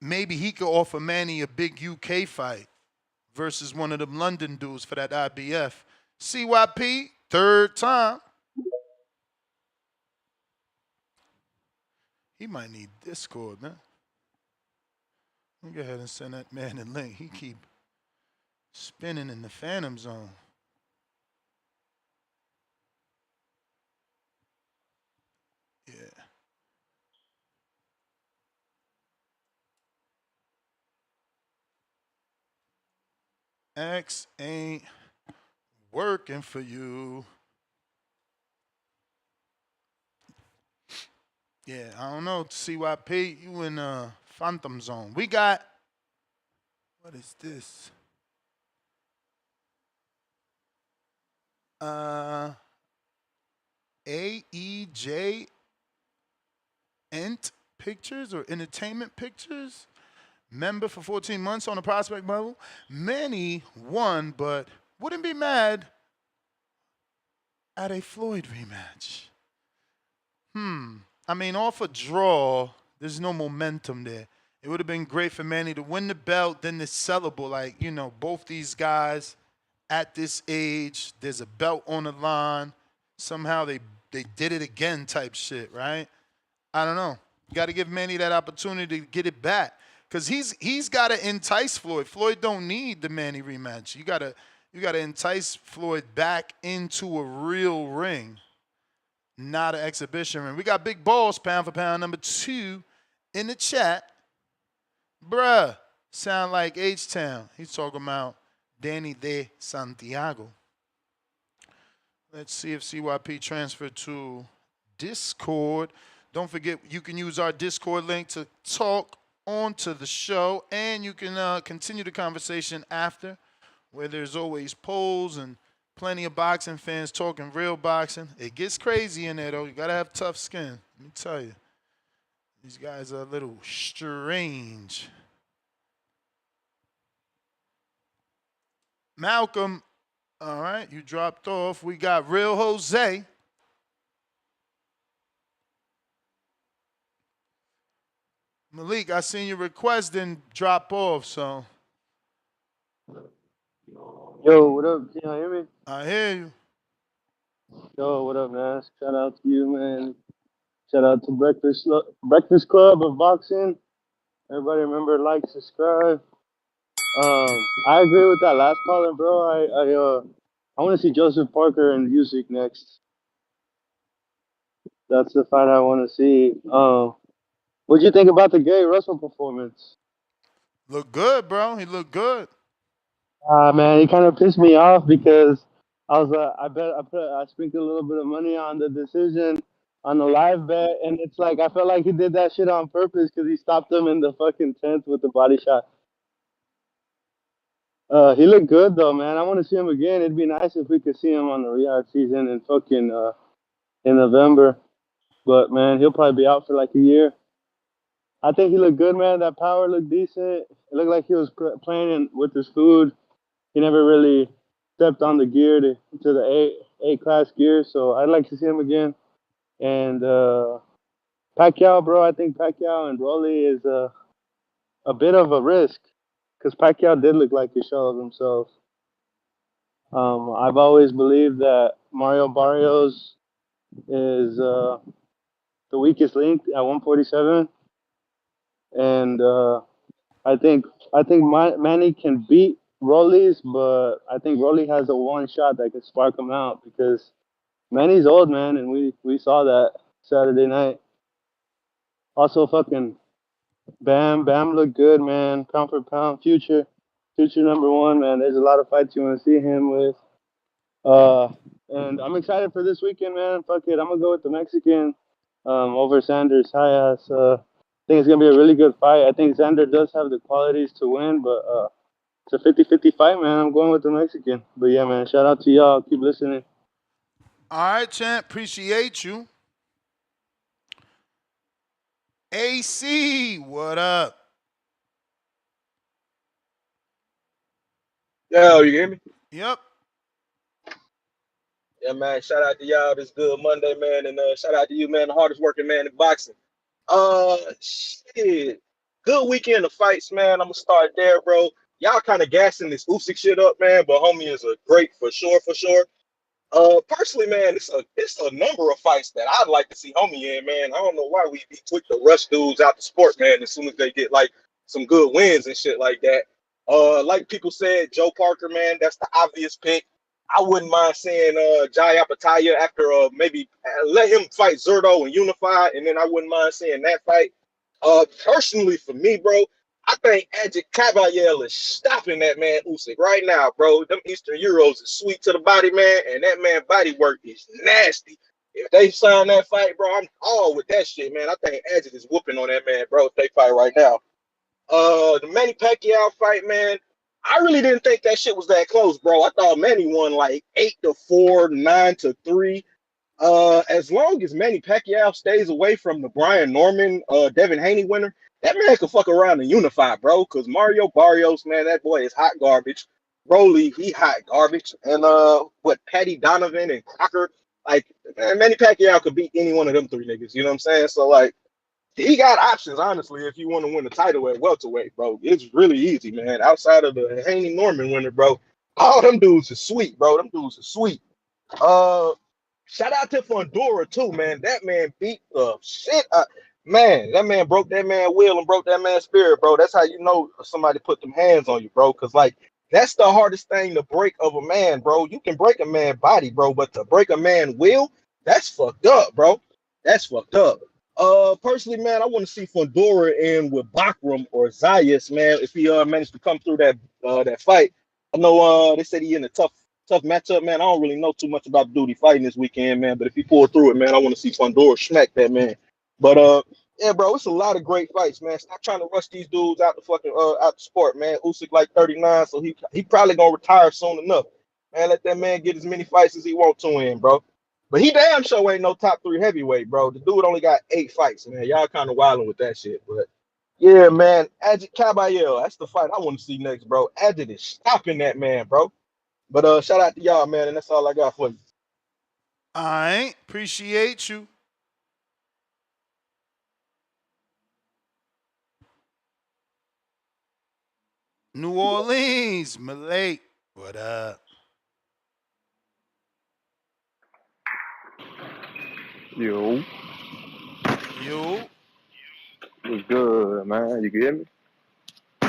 maybe he could offer Manny a big UK fight versus one of them London dudes for that IBF. CYP, third time. He might need Discord, man. Let me go ahead and send that man a link. He keep spinning in the phantom zone. Yeah. X ain't working for you. Yeah, I don't know. CYP, you in phantom zone. We got, what is this? AEJ Ent Pictures or Entertainment Pictures. Member for 14 months on the prospect level. Many won, but wouldn't be mad at a Floyd rematch. I mean, off a draw, there's no momentum there. It would have been great for Manny to win the belt, then it's sellable. Like, you know, both these guys at this age, there's a belt on the line. Somehow they did it again type shit, right? I don't know. You got to give Manny that opportunity to get it back. Because he's got to entice Floyd. Floyd don't need the Manny rematch. You gotta entice Floyd back into a real ring, not an exhibition ring. We got Big Balls, pound for pound, number 2 in the chat. Bruh, sound like H-Town. He's talking about Daniel de Santiago. Let's see if CYP transferred to Discord. Don't forget, you can use our Discord link to talk onto the show, and you can continue the conversation after, where there's always polls and plenty of boxing fans talking real boxing. It gets crazy in there, though. You got to have tough skin. Let me tell you. These guys are a little strange. Malcolm, all right, you dropped off. We got Real Jose. Malik, I seen your request didn't drop off, so. Yo, what up? Can y'all hear me? I hear you. Yo, what up, man? Shout out to you, man. Shout out to Breakfast Club of Boxing. Everybody remember, like, subscribe. I agree with that last caller, bro. I want to see Joseph Parker and Usyk next. That's the fight I want to see. What'd you think about the Gary Russell performance? Look good, bro. He looked good. Man, he kind of pissed me off because I sprinkled a little bit of money on the decision on the live bet, and it's like I felt like he did that shit on purpose because he stopped him in the fucking 10th with the body shot. He looked good though, man. I want to see him again. It'd be nice if we could see him on the Riyadh season in fucking in November, but man, he'll probably be out for like a year. I think he looked good, man. That power looked decent. It looked like he was playing with his food. He never really stepped on the gear to the 8. A-class gear, so I'd like to see him again. And Pacquiao, bro, I think Pacquiao and Rolly is a bit of a risk because Pacquiao did look like a shell of himself. I've always believed that Mario Barrios is the weakest link at 147, and I think Manny can beat Rolly's, but I think Rolly has a one shot that could spark him out because Manny's old, man, and we saw that Saturday night. Also, fucking Bam looked good, man. Pound for pound, future number one, man. There's a lot of fights you want to see him with. And I'm excited for this weekend, man. Fuck it, I'm gonna go with the Mexican over Sanders. High ass. I think it's gonna be a really good fight. I think Xander does have the qualities to win, but it's a 50-50 fight, man. I'm going with the Mexican. But yeah, man, shout out to y'all. Keep listening. All right, champ. Appreciate you. AC, what up? Yo, you hear me? Yep. Yeah, man. Shout out to y'all. This good Monday, man, and shout out to you, man, the hardest working man in boxing. Shit. Good weekend of fights, man. I'm gonna start there, bro. Y'all kind of gassing this Usyk shit up, man, but homie is a great for sure, for sure. Personally, man, it's a number of fights that I'd like to see homie in, man. I don't know why we be quick to rush dudes out the sport, man, as soon as they get like some good wins and shit like that. Like people said, Joe Parker, man, that's the obvious pick. I wouldn't mind seeing Jai Apataya after maybe let him fight Zerto and unify, and then I wouldn't mind seeing that fight. Personally, for me, bro, I think Adjit Kabayel is stopping that man Usyk right now, bro. Them Eastern Euros is sweet to the body, man, and that man body work is nasty. If they sign that fight, bro, I'm all with that shit, man. I think Adjit is whooping on that man, bro, if they fight right now. The Manny Pacquiao fight, man, I really didn't think that shit was that close, bro. I thought Manny won like 8-4, 9-3. As long as Manny Pacquiao stays away from the Brian Norman, Devin Haney winner, that man can fuck around and unify, bro. Because Mario Barrios, man, that boy is hot garbage. Rolly, he hot garbage. And Patty Donovan and Crocker, like, man, Manny Pacquiao could beat any one of them three niggas. You know what I'm saying? So like, he got options, honestly, if you want to win the title at welterweight, bro. It's really easy, man. Outside of the Haney Norman winner, bro, all them dudes are sweet, bro. Them dudes are sweet. Shout out to Fundora too, man. That man beat the shit out. Man, that man broke that man will and broke that man's spirit, bro. That's how you know somebody put them hands on you, bro. Cause like that's the hardest thing to break of a man, bro. You can break a man body, bro, but to break a man will, that's fucked up, bro. That's fucked up. Personally, man, I want to see Fundora in with Bakram or Zayas, man, if he managed to come through that fight. I know they said he in a tough matchup, man. I don't really know too much about the dude he fighting this weekend, man. But if he pulled through it, man, I want to see Fundora smack that man. But yeah, bro, it's a lot of great fights, man. Stop trying to rush these dudes out the fucking out the sport, man. Usyk like 39, so he probably gonna retire soon enough. Man, let that man get as many fights as he want to in, bro. But he damn sure ain't no top 3 heavyweight, bro. The dude only got 8 fights, man. Y'all kind of wilding with that shit, but yeah, man. Adjit Kabayel, that's the fight I want to see next, bro. Adjit is stopping that man, bro. But shout out to y'all, man, and that's all I got for you. All right. Appreciate you. New Orleans, Malay. What up? Yo. Yo. What's good, man? You can hear me?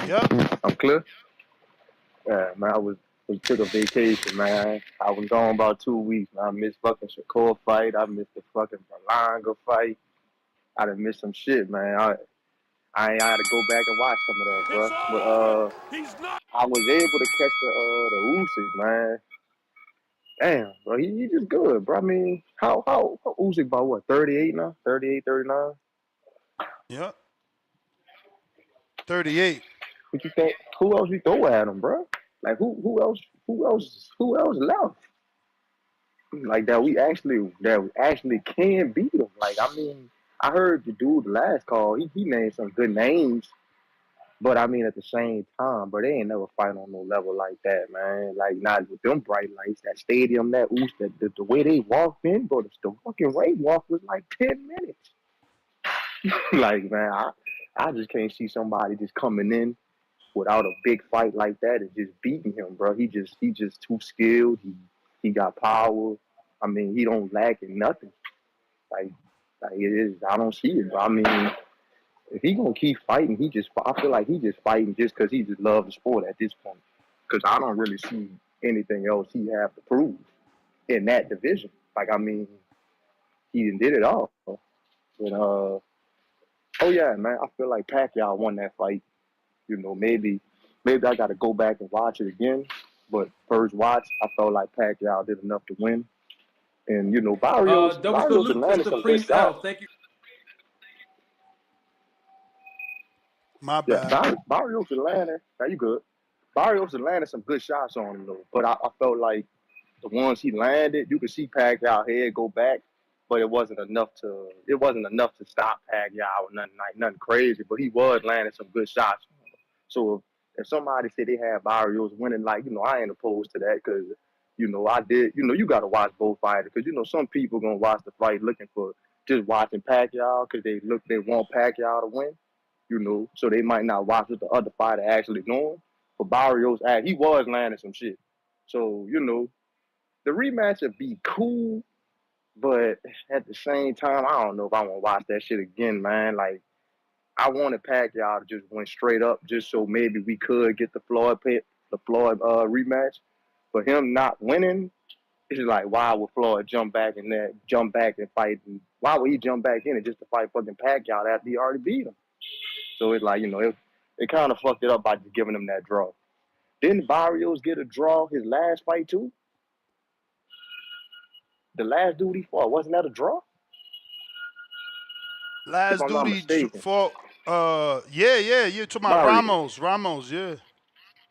Yep. I'm clear? Yeah, man, I took a vacation, man. I was gone about 2 weeks, man. I missed fucking Shakur fight. I missed the fucking Berlanga fight. I done missed some shit, man. I had to go back and watch some of that, bro. But I was able to catch the Usyk, man. Damn, bro, he just good, bro. I mean, how Usyk about what, 38 now? 38, 39? Yep. 38. What you think? Who else you throw at him, bro? Like who else left? Like that we actually can beat him. Like I mean, I heard the dude the last call. He named some good names, But I mean, at the same time, bro, they ain't never fight on no level like that, man. Like not with them bright lights, that stadium, that oost, the way they walked in, bro, the fucking rain walk was like 10 minutes. Like, man, I just can't see somebody just coming in without a big fight like that and just beating him, bro. He just too skilled. He got power. I mean, he don't lack in nothing. Like it is. I don't see it, bro. I mean, if he gonna keep fighting, I feel like he just fighting just because he just loves the sport at this point. Because I don't really see anything else he have to prove in that division. Like, I mean, he did it all. But oh yeah, man, I feel like Pacquiao won that fight. You know, maybe I got to go back and watch it again. But first watch, I felt like Pacquiao did enough to win. And you know, Barrios had landed some good shots. Thank you. My Yeah, bad. Barrios had landed. Now you good. Barrios had landed some good shots on him though. But I felt like the ones he landed, you could see Pacquiao head go back, but it wasn't enough to stop Pacquiao or nothing crazy. But he was landing some good shots. So if somebody said they had Barrios winning, like, you know, I ain't opposed to that because, you know, I did. You know, you got to watch both fighters because, you know, some people gonna watch the fight looking for just watching Pacquiao because they want Pacquiao to win. You know, so they might not watch what the other fighter actually doing. But Barrios, he was landing some shit. So, you know, the rematch would be cool, but at the same time, I don't know if I want to watch that shit again, man. Like, I wanted Pacquiao to just win straight up, just so maybe we could get the Floyd rematch. But him not winning, it's like, why would Floyd jump back and fight? And why would he jump back in it just to fight fucking Pacquiao after he already beat him? So it's like, you know, it kind of fucked it up by just giving him that draw. Didn't Barrios get a draw his last fight too? The last dude he fought, wasn't that a draw? If Last I'm not duty mistaken. fought. Yeah. You're talking about Barrios. Ramos, yeah.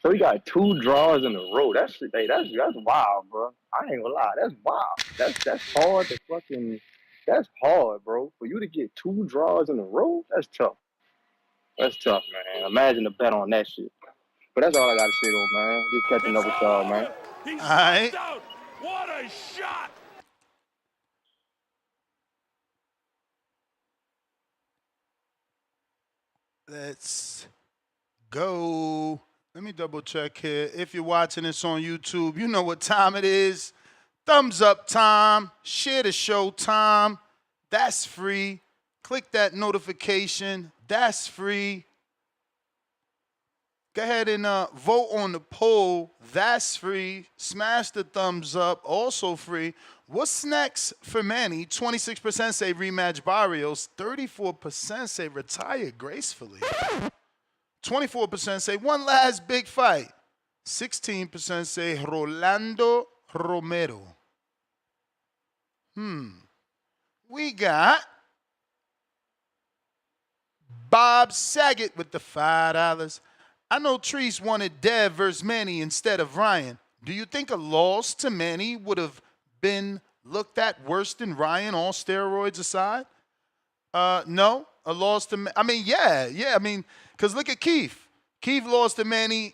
So he got 2 draws in a row. That's wild, bro. I ain't gonna lie, that's wild. That's hard to fucking. That's hard, bro. For you to get 2 draws in a row, that's tough. That's tough, man. Imagine the bet on that shit. But that's all I gotta say, though, man. Just catching up with y'all, man. He's All right. out. What a shot! Let's go. Let me double check here. If you're watching this on YouTube, you know what time it is. Thumbs up time. Share the show time. That's free. Click that notification. That's free. Go ahead and vote on the poll. That's free. Smash the thumbs up. Also free. What's next for Manny? 26% say rematch Barrios. 34% say retire gracefully. 24% say one last big fight. 16% say Rolando Romero. We got Bob Saget with the $5. I know Treese wanted Dev versus Manny instead of Ryan. Do you think a loss to Manny would have been looked at worse than Ryan, all steroids aside? No. A loss to, I mean, yeah. I mean, because look at Keith. Keith lost to Manny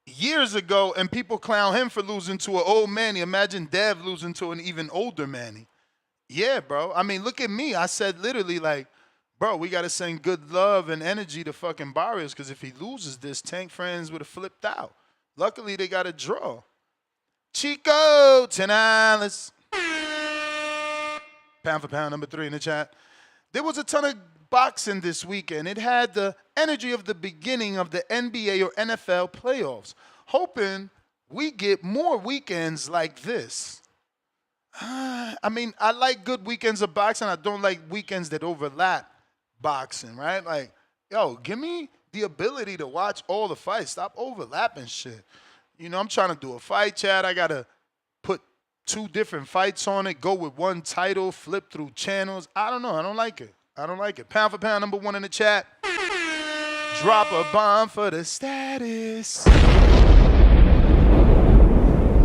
years ago, and people clown him for losing to an old Manny. Imagine Dev losing to an even older Manny. Yeah, bro. I mean, look at me. I said literally, like, bro, we got to send good love and energy to fucking Barrios because if he loses this, Tank Friends would have flipped out. Luckily, they got a draw. Chico, $10. Pound for pound, number 3 in the chat. There was a ton of boxing this weekend. It had the energy of the beginning of the NBA or NFL playoffs. Hoping we get more weekends like this. I mean, I like good weekends of boxing. I don't like weekends that overlap boxing, right? Like, yo, give me the ability to watch all the fights. Stop overlapping shit. You know, I'm trying to do a fight chat. I got to put 2 different fights on it, go with one title, flip through channels. I don't know. I don't like it. Pound for pound, number 1 in the chat. Drop a bomb for the status.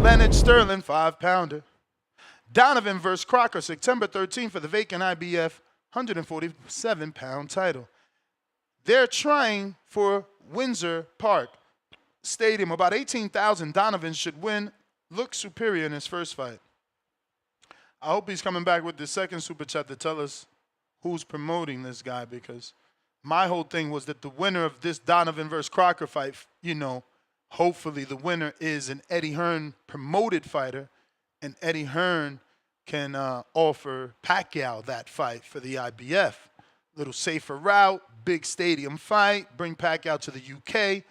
Leonard Sterling, 5-pounder. Donovan versus Crocker, September 13th for the vacant IBF 147-pound title. They're trying for Windsor Park Stadium. About 18,000. Donovan should win. Look superior in his first fight. I hope he's coming back with the second super chat to tell us who's promoting this guy, because my whole thing was that the winner of this Donovan versus Crocker fight, hopefully the winner is an Eddie Hearn promoted fighter, and Eddie Hearn can offer Pacquiao that fight for the IBF. Little safer route, big stadium fight, bring Pacquiao to the UK.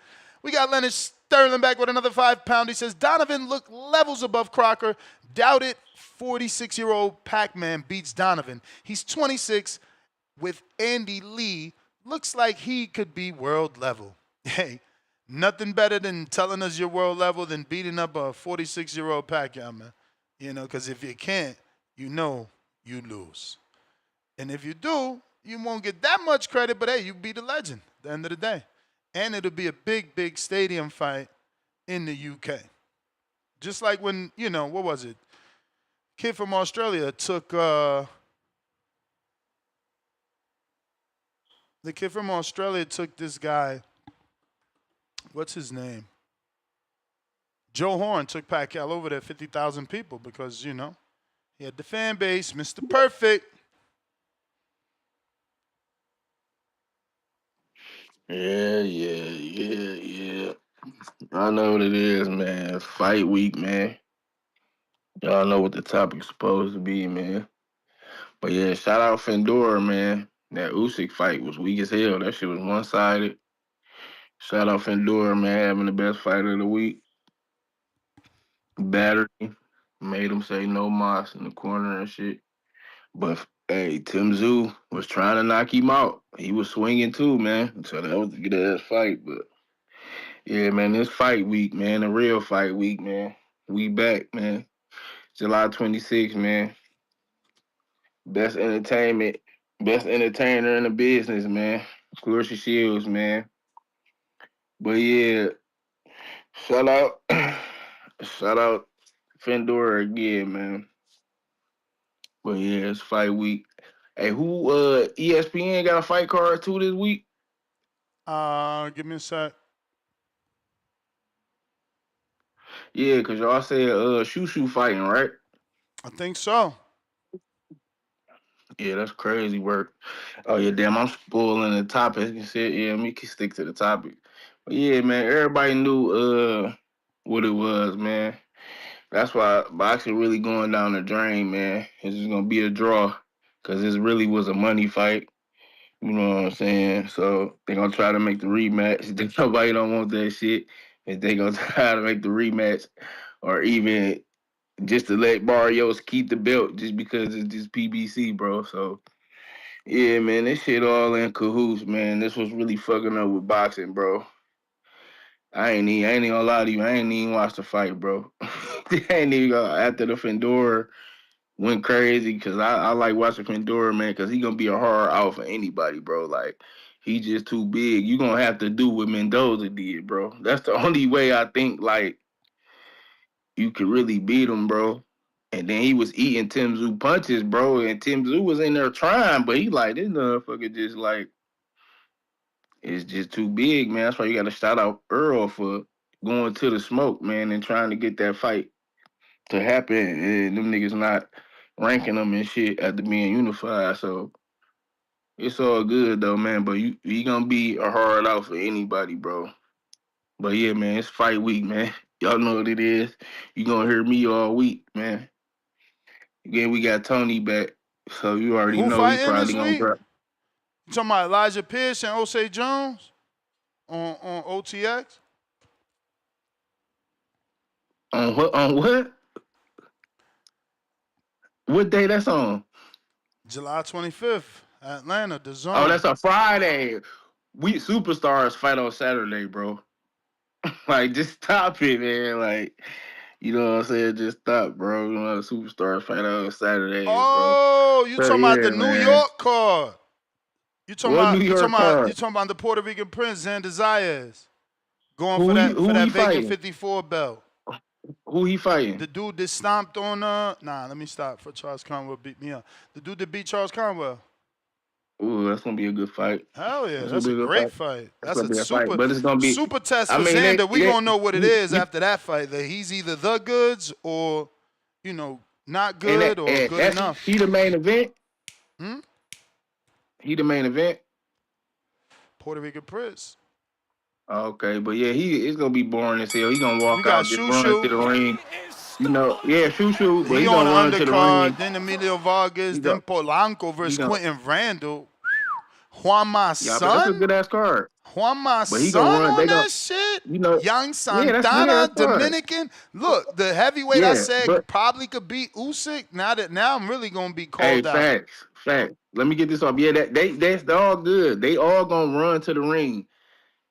We got Leonard Sterling back with another 5 pound. He says, Donovan looked levels above Crocker. Doubt it. 46-year-old Pacman beats Donovan. He's 26 with Andy Lee. Looks like he could be world level. Hey, nothing better than telling us you're world level than beating up a 46-year-old Pacquiao, man. Because if you can't, you lose. And if you do, you won't get that much credit, but hey, you beat a legend at the end of the day. And it'll be a big, big stadium fight in the UK. Just like when, what was it? Kid from Australia took the kid from Australia took this guy, what's his name? Joe Horn took Pacquiao over there, 50,000 people, because, he had the fan base, Mr. Perfect. Yeah. I know what it is, man. Fight week, man. Y'all know what the topic's supposed to be, man. But yeah, shout out Fendora, man. That Usyk fight was weak as hell. That shit was one-sided. Shout out Fendora, man, having the best fight of the week. Battery made him say no mas in the corner and shit. But hey, Tim Tszyu was trying to knock him out. He was swinging too, man. So that was a good ass fight. But yeah, man, this fight week, man, the real fight week, man. We back, man. July 26th, man. Best entertainment, best entertainer in the business, man. Clarissa Shields, man. But yeah, shout out, shout out Fendora again, man. But yeah, it's fight week. Hey, who ESPN got a fight card too this week? Give me a sec. Yeah, because y'all said Shushu fighting, right? I think so. Yeah, that's crazy work. Oh yeah, damn, I'm spoiling the topic. You said, yeah, me can stick to the topic. But yeah, man, everybody knew what it was, man. That's why boxing really going down the drain, man. It's just gonna be a draw, cause this really was a money fight. You know what I'm saying? So they gonna try to make the rematch. Nobody don't want that shit. And they gonna try to make the rematch, or even just to let Barrios keep the belt, just because it's just PBC, bro. So yeah, man, this shit all in cahoots, man. This was really fucking up with boxing, bro. I ain't even gonna lie to you. I ain't even watched the fight, bro. I ain't even after the Fendora went crazy, because I like watching Fendora, man, because he gonna be a hard out for anybody, bro. Like, he just too big. You gonna have to do what Mendoza did, bro. That's the only way I think, like, you could really beat him, bro. And then he was eating Tim Tszyu punches, bro. And Tim Tszyu was in there trying, but he like, this motherfucker just like, it's just too big, man. That's why you got to shout out Earl for going to the smoke, man, and trying to get that fight to happen. And them niggas not ranking them and shit after being unified. So it's all good though, man. But he gonna be a hard out for anybody, bro. But yeah, man, it's fight week, man. Y'all know what it is. You gonna hear me all week, man. Again, we got Tony back, so you already Who know he fighting probably this gonna week? drop. You talking about Elijah Pierce and Osei Jones on OTX? On what? On what? What day that's on? July 25th, Atlanta, the Zone. Oh, that's a Friday. We superstars fight on Saturday, bro. Like, just stop it, man. Like, you know what I'm saying? Just stop, bro. You know, superstars fight on Saturdays, bro. Oh, you So talking about yeah, the New man. York card? You talking What about New York card? the Puerto Rican Prince Xander Zayas going Who for he that who he vacant fighting? 54 belt. Who he fighting? The dude that stomped on let me stop for Charles Conwell beat me up. The dude that beat Charles Conwell. Ooh, that's gonna be a good fight. Hell yeah, That's gonna that's be a a good great fight. fight. That's That's gonna a be a fight, super but it's gonna be. super test I for mean, Xander. We gonna know what it is you, after that fight. That he's either the goods or, not and good or good that's enough. he the main event. Hmm? He the main event. Puerto Rican Prince. Okay, but yeah, it's gonna be boring as hell. He gonna You walk got out, just run to Shushu. the ring. Shoo, but He he on gonna the run to the undercard. ring. Then Emilio Vargas. He go, Then Polanco he versus gonna, Quentin Randall. Juan my yeah, but that's a son. good ass card. Juan my But he gonna son run. on They gonna, that shit. you know, Young yeah, that's good ass Santana, card. Dominican. Look, the heavyweight I Yeah, said but probably could beat Usyk. Now I'm really gonna be hey, called out. facts. Let me get this off. Yeah, that's all good. They all gonna run to the ring,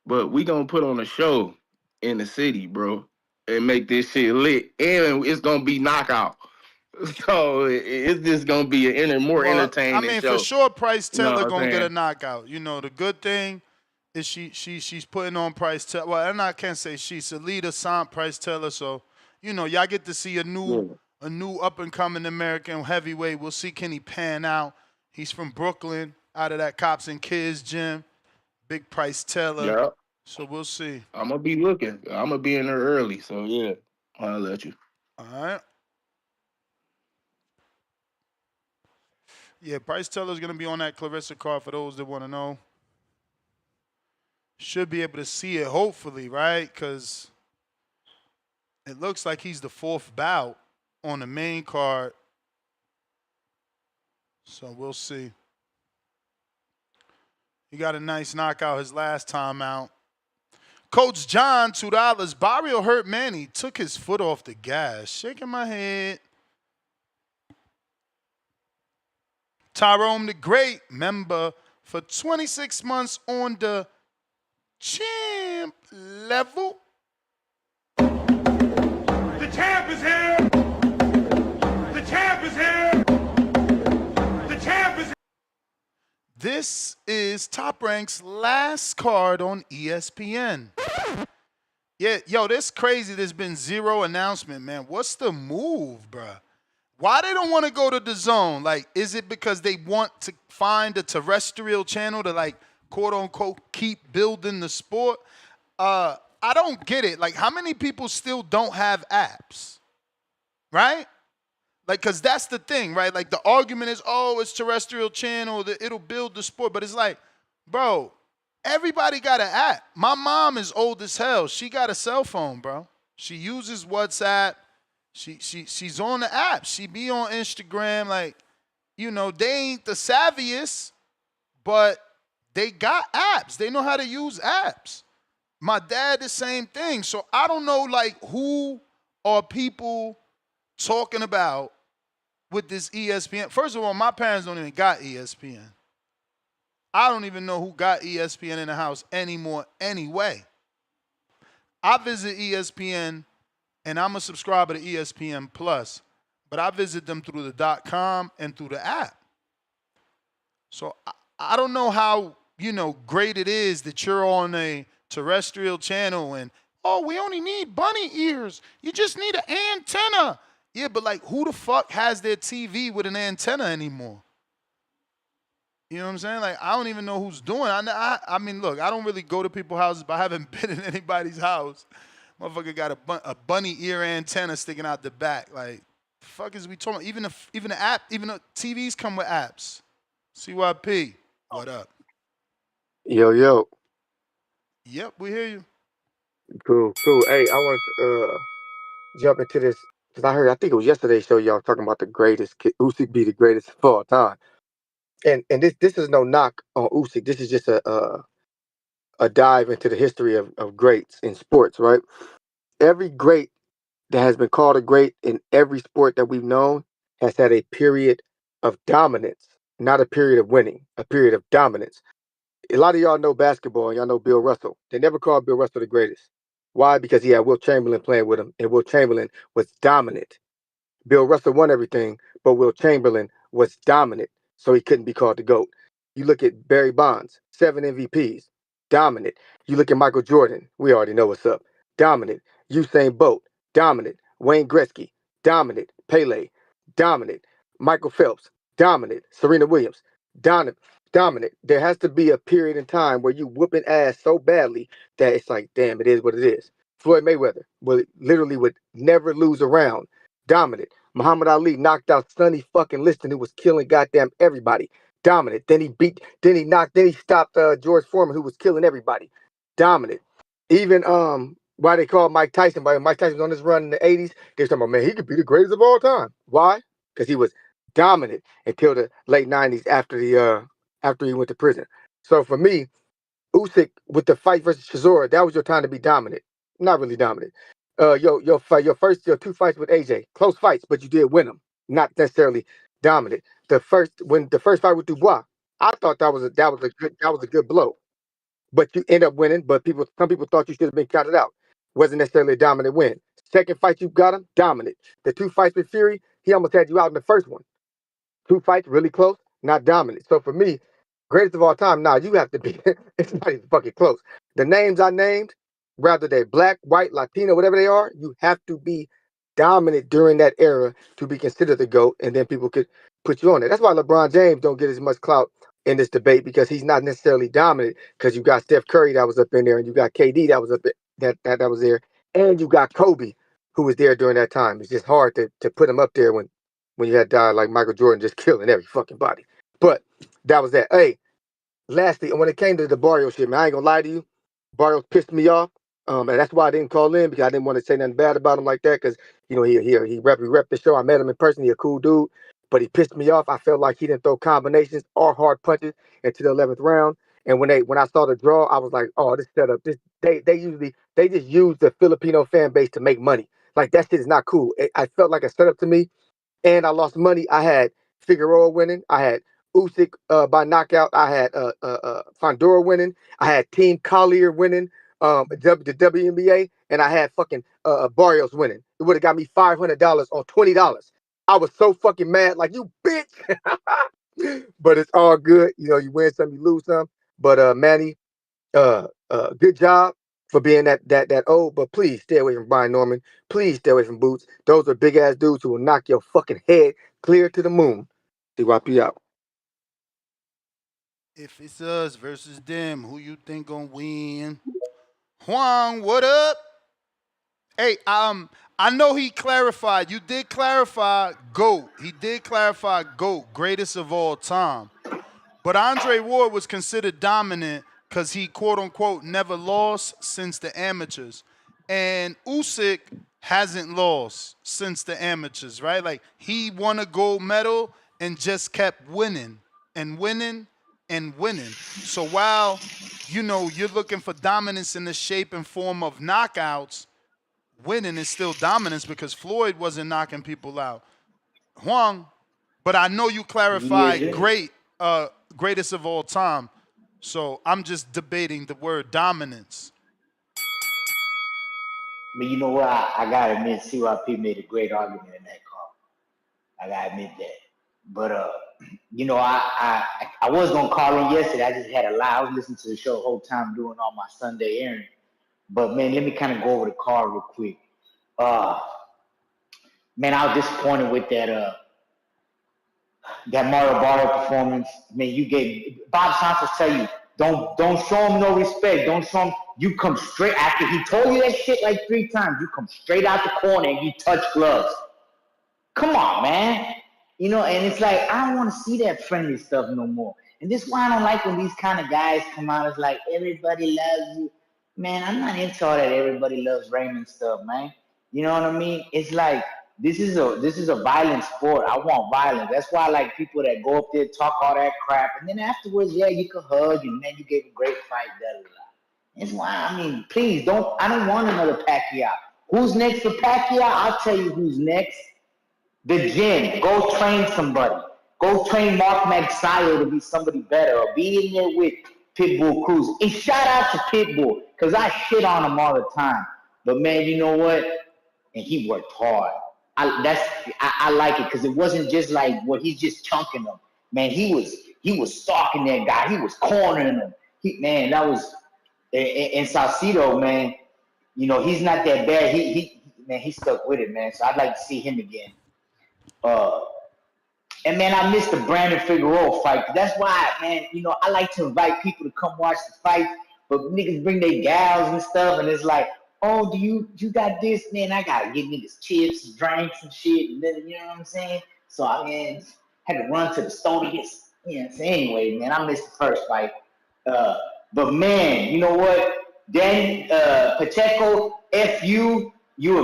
but we gonna put on a show in the city, bro, and make this shit lit, and it's gonna be knockout. So it's just gonna be more Well, I entertaining mean, for show. sure, Price You know Taylor what I'm gonna get a saying? knockout. The good thing is she's putting on Price Taylor. Well, and I can't say she's a leader, signed Price Taylor. So y'all get to see a new up and coming American heavyweight. We'll see can he pan out. He's from Brooklyn, out of that Cops and Kids gym. Big Price Taylor. Yeah. So we'll see. I'm gonna be looking. I'm gonna be in there early. So yeah, I'll let you. All right. Yeah, Bryce Taylor's going to be on that Clarissa card for those that want to know. Should be able to see it, hopefully, right? Because it looks like he's the fourth bout on the main card. So we'll see. He got a nice knockout his last time out. Coach John, $2. Barrio hurt Manny. Took his foot off the gas. Shaking my head. Tyrone the Great, member for 26 months on the champ level. The champ is here! The champ is here! The champ is here! This is Top Rank's last card on ESPN. Yeah, yo, this crazy. There's been zero announcement, man. What's the move, bruh? Why they don't want to go to the zone? Like, is it because they want to find a terrestrial channel to, like, quote unquote, keep building the sport? I don't get it. Like, how many people still don't have apps? Right? Like, because that's the thing, right? Like, the argument is, oh, it's terrestrial channel, it'll build the sport. But it's like, bro, everybody got an app. My mom is old as hell. She got a cell phone, bro. She uses WhatsApp. She's on the app. She be on Instagram. Like, they ain't the savviest, but they got apps. They know how to use apps. My dad, the same thing. So I don't know, like, who are people talking about with this ESPN? First of all, my parents don't even got ESPN. I don't even know who got ESPN in the house anymore anyway. I visit ESPN, and I'm a subscriber to ESPN Plus, but I visit them through the .com and through the app. So I don't know how, great it is that you're on a terrestrial channel and, oh, we only need bunny ears. You just need an antenna. Yeah, but, like, who the fuck has their TV with an antenna anymore? You know what I'm saying? Like, I don't even know who's doing it. I mean, look, I don't really go to people's houses, but I haven't been in anybody's house. Motherfucker got a bunny ear antenna sticking out the back. Like, the fuck is we talking about? Even the app, even the TVs come with apps. CYP, what up? Yo. Yep, we hear you. Cool. Hey, I want to jump into this because I think it was yesterday's show y'all talking about the greatest. Usyk be the greatest of all time. And this is no knock on Usyk. This is just a dive into the history of greats in sports, right? Every great that has been called a great in every sport that we've known has had a period of dominance, not a period of winning, a period of dominance. A lot of y'all know basketball and y'all know Bill Russell. They never called Bill Russell the greatest. Why? Because he had Wilt Chamberlain playing with him, and Wilt Chamberlain was dominant. Bill Russell won everything, but Wilt Chamberlain was dominant, so he couldn't be called the GOAT. You look at Barry Bonds, 7 MVPs, dominant. You look at Michael Jordan, we already know what's up, dominant. Usain Bolt, dominant. Wayne Gretzky, dominant. Pele, dominant. Michael Phelps, dominant. Serena Williams, Dominant. There has to be a period in time where you whooping ass so badly that it's like, damn, it is what it is. Floyd Mayweather would never lose a round. Dominant. Muhammad Ali knocked out Sonny fucking Liston, who was killing goddamn everybody. Dominant. Then he stopped George Foreman, who was killing everybody. Dominant. Even why they call Mike Tyson, but Mike Tyson was on his run in the 80s, they were talking about, man, he could be the greatest of all time. Why? Because he was dominant until the late 90s after he went to prison. So for me, Usyk with the fight versus Chisora, that was your time to be dominant. Not really dominant. Your two fights with AJ, close fights, but you did win them. Not necessarily dominant. The first fight with Dubois, I thought that was a good blow. But you end up winning. But some people thought you should have been counted out. Wasn't necessarily a dominant win. Second fight you got him, dominant. The two fights with Fury, he almost had you out in the first one. Two fights really close, not dominant. So for me, greatest of all time, you have to be, it's not even fucking close. The names I named, whether they're black, white, Latino, whatever they are, you have to be dominant during that era to be considered the GOAT, and then people could put you on it. That's why LeBron James don't get as much clout in this debate, because he's not necessarily dominant, because you got Steph Curry that was up in there, and you got KD that was up that was there, and you got Kobe who was there during that time. It's just hard to put him up there when you had died like Michael Jordan just killing every fucking body. But that was that. Hey, lastly, when it came to the Barrio shit, man, I ain't gonna lie to you. Barrio pissed me off. And that's why I didn't call in, because I didn't want to say nothing bad about him like that, because he rep the show. I met him in person. He a cool dude, but he pissed me off. I felt like he didn't throw combinations or hard punches into the 11th round. And when I saw the draw, I was like, oh, this setup. They just use the Filipino fan base to make money. Like, that shit is not cool. I felt like a setup to me, and I lost money. I had Figueroa winning. I had Usyk by knockout. I had Fondora winning. I had Team Collier winning the WNBA, and I had fucking Barrios winning. It would have got me $500 on $20. I was so fucking mad, like, you bitch. But it's all good. You win some, you lose some. But Manny, good job for being that old, but please stay away from Brian Norman. Please stay away from Boots. Those are big ass dudes who will knock your fucking head clear to the moon. TYP out. If it's us versus them, who you think gonna win? Juan, what up? Hey, I know he clarified. You did clarify GOAT. He did clarify GOAT, greatest of all time. But Andre Ward was considered dominant because he, quote unquote, never lost since the amateurs. And Usyk hasn't lost since the amateurs, right? Like, he won a gold medal and just kept winning and winning and winning. So while, you're looking for dominance in the shape and form of knockouts, winning is still dominance because Floyd wasn't knocking people out. Huang, but I know you clarified greatest of all time. So I'm just debating the word dominance. But you know what? I gotta admit, CYP made a great argument in that call. I gotta admit that. But I was gonna call in yesterday. I just had a lot. I was listening to the show the whole time doing all my Sunday errands. But man, let me kind of go over the call real quick. Man, I was disappointed with that Mario Barrio performance. Man, you gave Bob Santos tell you, don't show him no respect. Don't show him. You come straight after he told you that shit like 3 times. You come straight out the corner and you touch gloves. Come on, man. And it's like, I don't want to see that friendly stuff no more. And this is why I don't like when these kind of guys come out. It's like, everybody loves you. Man, I'm not into all that everybody loves Raymond stuff, man. You know what I mean? It's like, this is a violent sport. I want violence. That's why I like people that go up there, talk all that crap, and then afterwards, yeah, you can hug, and man, you gave a great fight, da da da. That's why, please, I don't want another Pacquiao. Who's next for Pacquiao? I'll tell you who's next. The gym. Go train somebody. Go train Mark Magsayo to be somebody better, or be in there with Pitbull Cruz. And shout out to Pitbull, because I shit on him all the time. But man, you know what? And he worked hard. I like it, because it wasn't just like he's just chunking them. Man, he was stalking that guy. He was cornering him. That was and Salcido, man. He's not that bad. He stuck with it, man. So I'd like to see him again. And man, I missed the Brandon Figueroa fight. That's why, man, I like to invite people to come watch the fight, but niggas bring their gals and stuff, and it's like, oh, you got this, man? I gotta get niggas chips, drinks, and shit, and then you know what I'm saying? So I had to run to the store to get, So anyway, man, I missed the first fight. Uh, but man, you know what? Dan Pacheco, you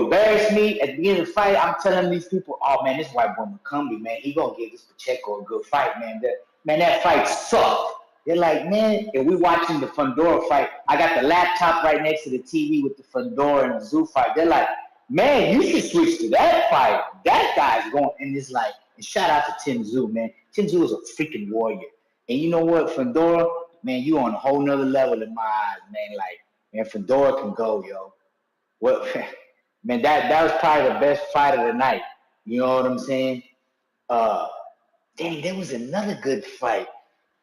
embarrassed me at the beginning of the fight. I'm telling these people, oh man, this white boy McCumbie, man, he gonna give this Pacheco a good fight, man. That fight sucked. They're like, man, and we watching the Fundora fight. I got the laptop right next to the TV with the Fundora and the Zoo fight. They're like, man, you should switch to that fight. That guy's going, and it's like, and shout out to Tim Zoo, man. Tim Zoo is a freaking warrior. And you know what, Fundora, man, you on a whole nother level in my eyes, man. Like, man, Fundora can go, yo. What, man, that was probably the best fight of the night. You know what I'm saying? Dang, there was another good fight.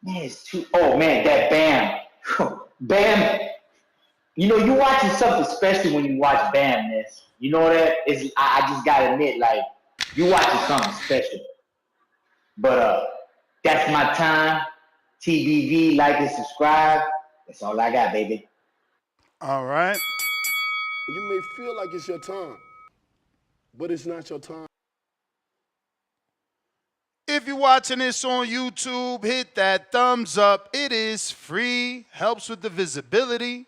Man, oh man, that Bam. Bam. You watching something special when you watch Bam, man. You know that? I just gotta admit, like, you watching something special. But that's my time. TBV, like and subscribe. That's all I got, baby. All right. You may feel like it's your time, but it's not your time. If you're watching this on YouTube, hit that thumbs up. It is free, helps with the visibility.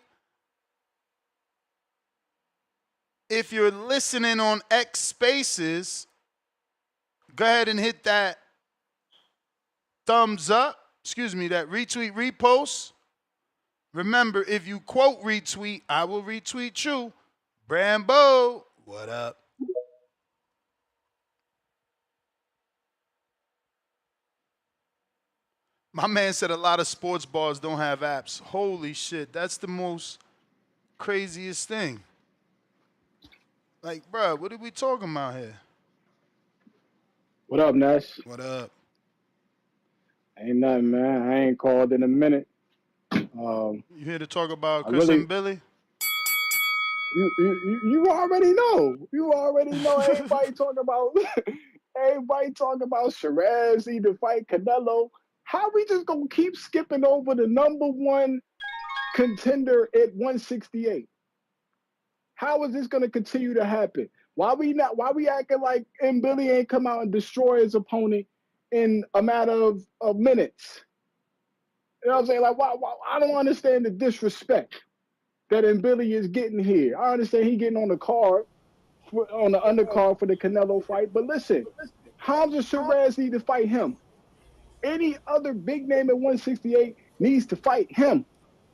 If you're listening on X Spaces, go ahead and hit that thumbs up. That retweet, repost. Remember, if you quote retweet, I will retweet you. Brambo, what up? My man said a lot of sports bars don't have apps. Holy shit, that's the most craziest thing. Like, bro, what are we talking about here? What up, Ness? What up? Ain't nothing, man. I ain't called in a minute. You here to talk about I Chris really, and Billy? you already know. You already know. Everybody talking about Shiraz either fight Canelo. How we just gonna keep skipping over the number one contender at 168? How is this gonna continue to happen? Why we acting like Billy ain't come out and destroy his opponent in a matter of minutes? You know what I'm saying? Like, why I don't understand the disrespect that Billy is getting here. I understand he getting on the card, on the undercard for the Canelo fight, but listen, Hamza Shiraz need to fight him. Any other big name at 168 needs to fight him.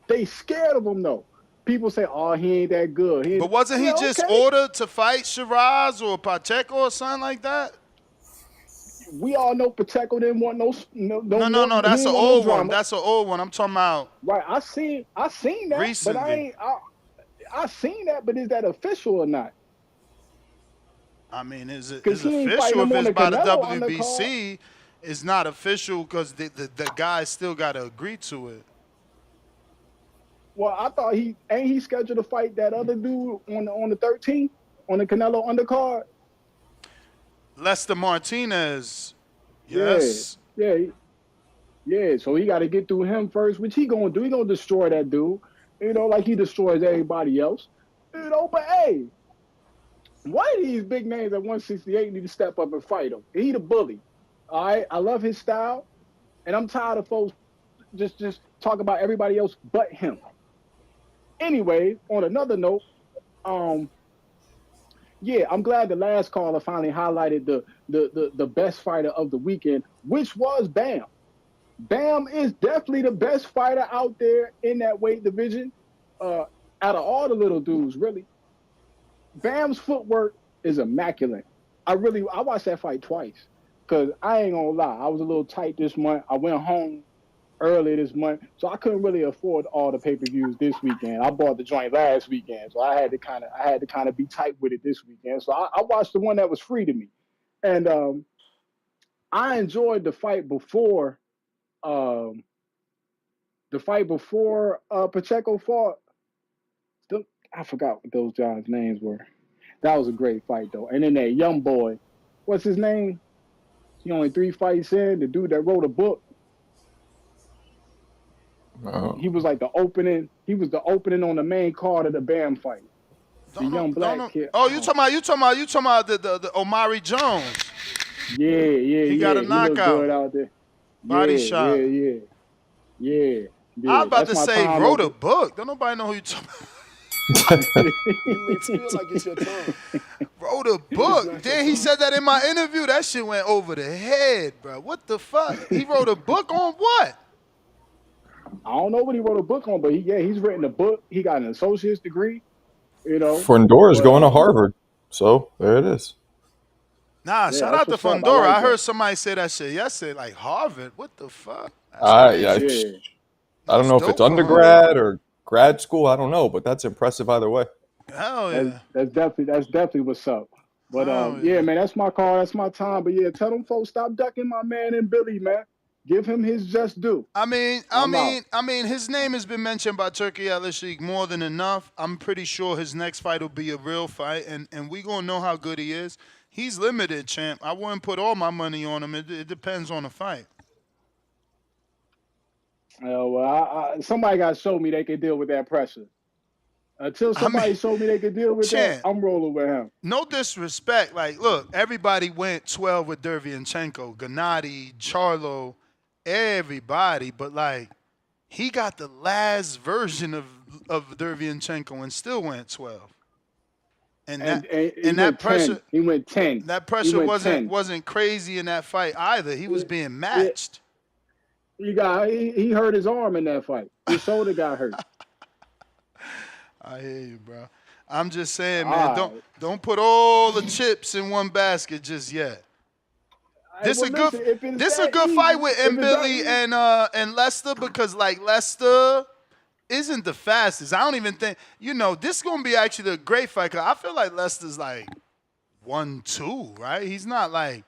They scared of him though. People say, "Oh, he ain't that good." But wasn't he just okay. ordered to fight Shiraz or Pacheco or something like that? We all know Pacheco didn't want no he That's didn't an want no old one. drama. That's an old one. I'm talking about Right, I seen that, recently. but I seen that, but is that official or not? I mean, is Because he ain't fighting official if him on it's the by the Canelo undercard. WBC. It's not official because the guy still got to agree to it. Well, I thought he scheduled to fight that other dude on the 13th on the Canelo undercard. Lester Martinez, yes. Yeah. So he got to get through him first, which he gonna do. He gonna destroy that dude, like he destroys everybody else. But hey, one of these big names at 168 need to step up and fight him. He the bully. All right, I love his style, and I'm tired of folks just talk about everybody else but him. Anyway, on another note, yeah, I'm glad the last caller finally highlighted the best fighter of the weekend, which was Bam. Bam is definitely the best fighter out there in that weight division. Out of all the little dudes, really. Bam's footwork is immaculate. I watched that fight twice because I ain't gonna lie, I was a little tight this month. I went home early this month, so I couldn't really afford all the pay-per-views this weekend. I bought the joint last weekend, so I had to kind of be tight with it this weekend. So I watched the one that was free to me, and I enjoyed the fight before. Pacheco fought. I forgot what those guys' names were. That was a great fight though. And then that young boy, what's his name? He only 3 fights in. The dude that wrote a book, he was like the opening. He was the opening on the main card of the Bam fight. The young black kid. Oh, you talking about the Omari Jones? Yeah, yeah, He got a yeah. He looked good knockout. out there. Body Yeah, yeah, shot. yeah, yeah, I'm yeah. about That's to my say time. wrote a book. Don't nobody know who you talking about. You may feel like it's your time, Wrote a but it's book. not your Then he time. said that in my interview. That shit went over the head, bro. What the fuck? He wrote a book on what? I don't know what he wrote a book on, but he's written a book. He got an associate's degree, Fundora is But going to Harvard, so there it is. Nah, yeah, shout that's out to what's up. I Fundora. like I that. heard somebody say that shit yesterday, like Harvard. What the fuck? That's I, crazy. Yeah, don't That's know if it's dope for him. undergrad or grad school. I don't know, but that's impressive either way. Hell that's yeah. that's definitely what's up. But Hell yeah, yeah. man, that's my call. That's my time. But yeah, tell them folks stop ducking my man and Billy, man. Give him his just due. I mean, I'm out. his name has been mentioned by Turkey Usyk more than enough. I'm pretty sure his next fight will be a real fight, and we gonna know how good he is. He's limited, champ. I wouldn't put all my money on him. It depends on the fight. Well, somebody got to show me they can deal with that pressure. Until I mean, somebody showed me they could deal with that, champ. I'm rolling with him. No disrespect. Like, look, everybody went 12 with Derevyanchenko, Gennady, Charlo, everybody. But, like, he got the last version of Derevyanchenko and still went 12. And And, that and he and that went pressure 10. He went 10. that He pressure went 10. wasn't crazy in that fight either. He was being It, matched. he hurt his arm in that fight. His shoulder got hurt. I hear you, bro. I'm just saying, man, All right. don't put all the chips in one basket just yet. Hey, well, listen, if it's This a that good easy, fight with if it's that Billy easy, and Lester because like Lester isn't the fastest. I don't even think this is gonna be actually a great fight. Cause I feel like Lester's like 1-2, right? He's not like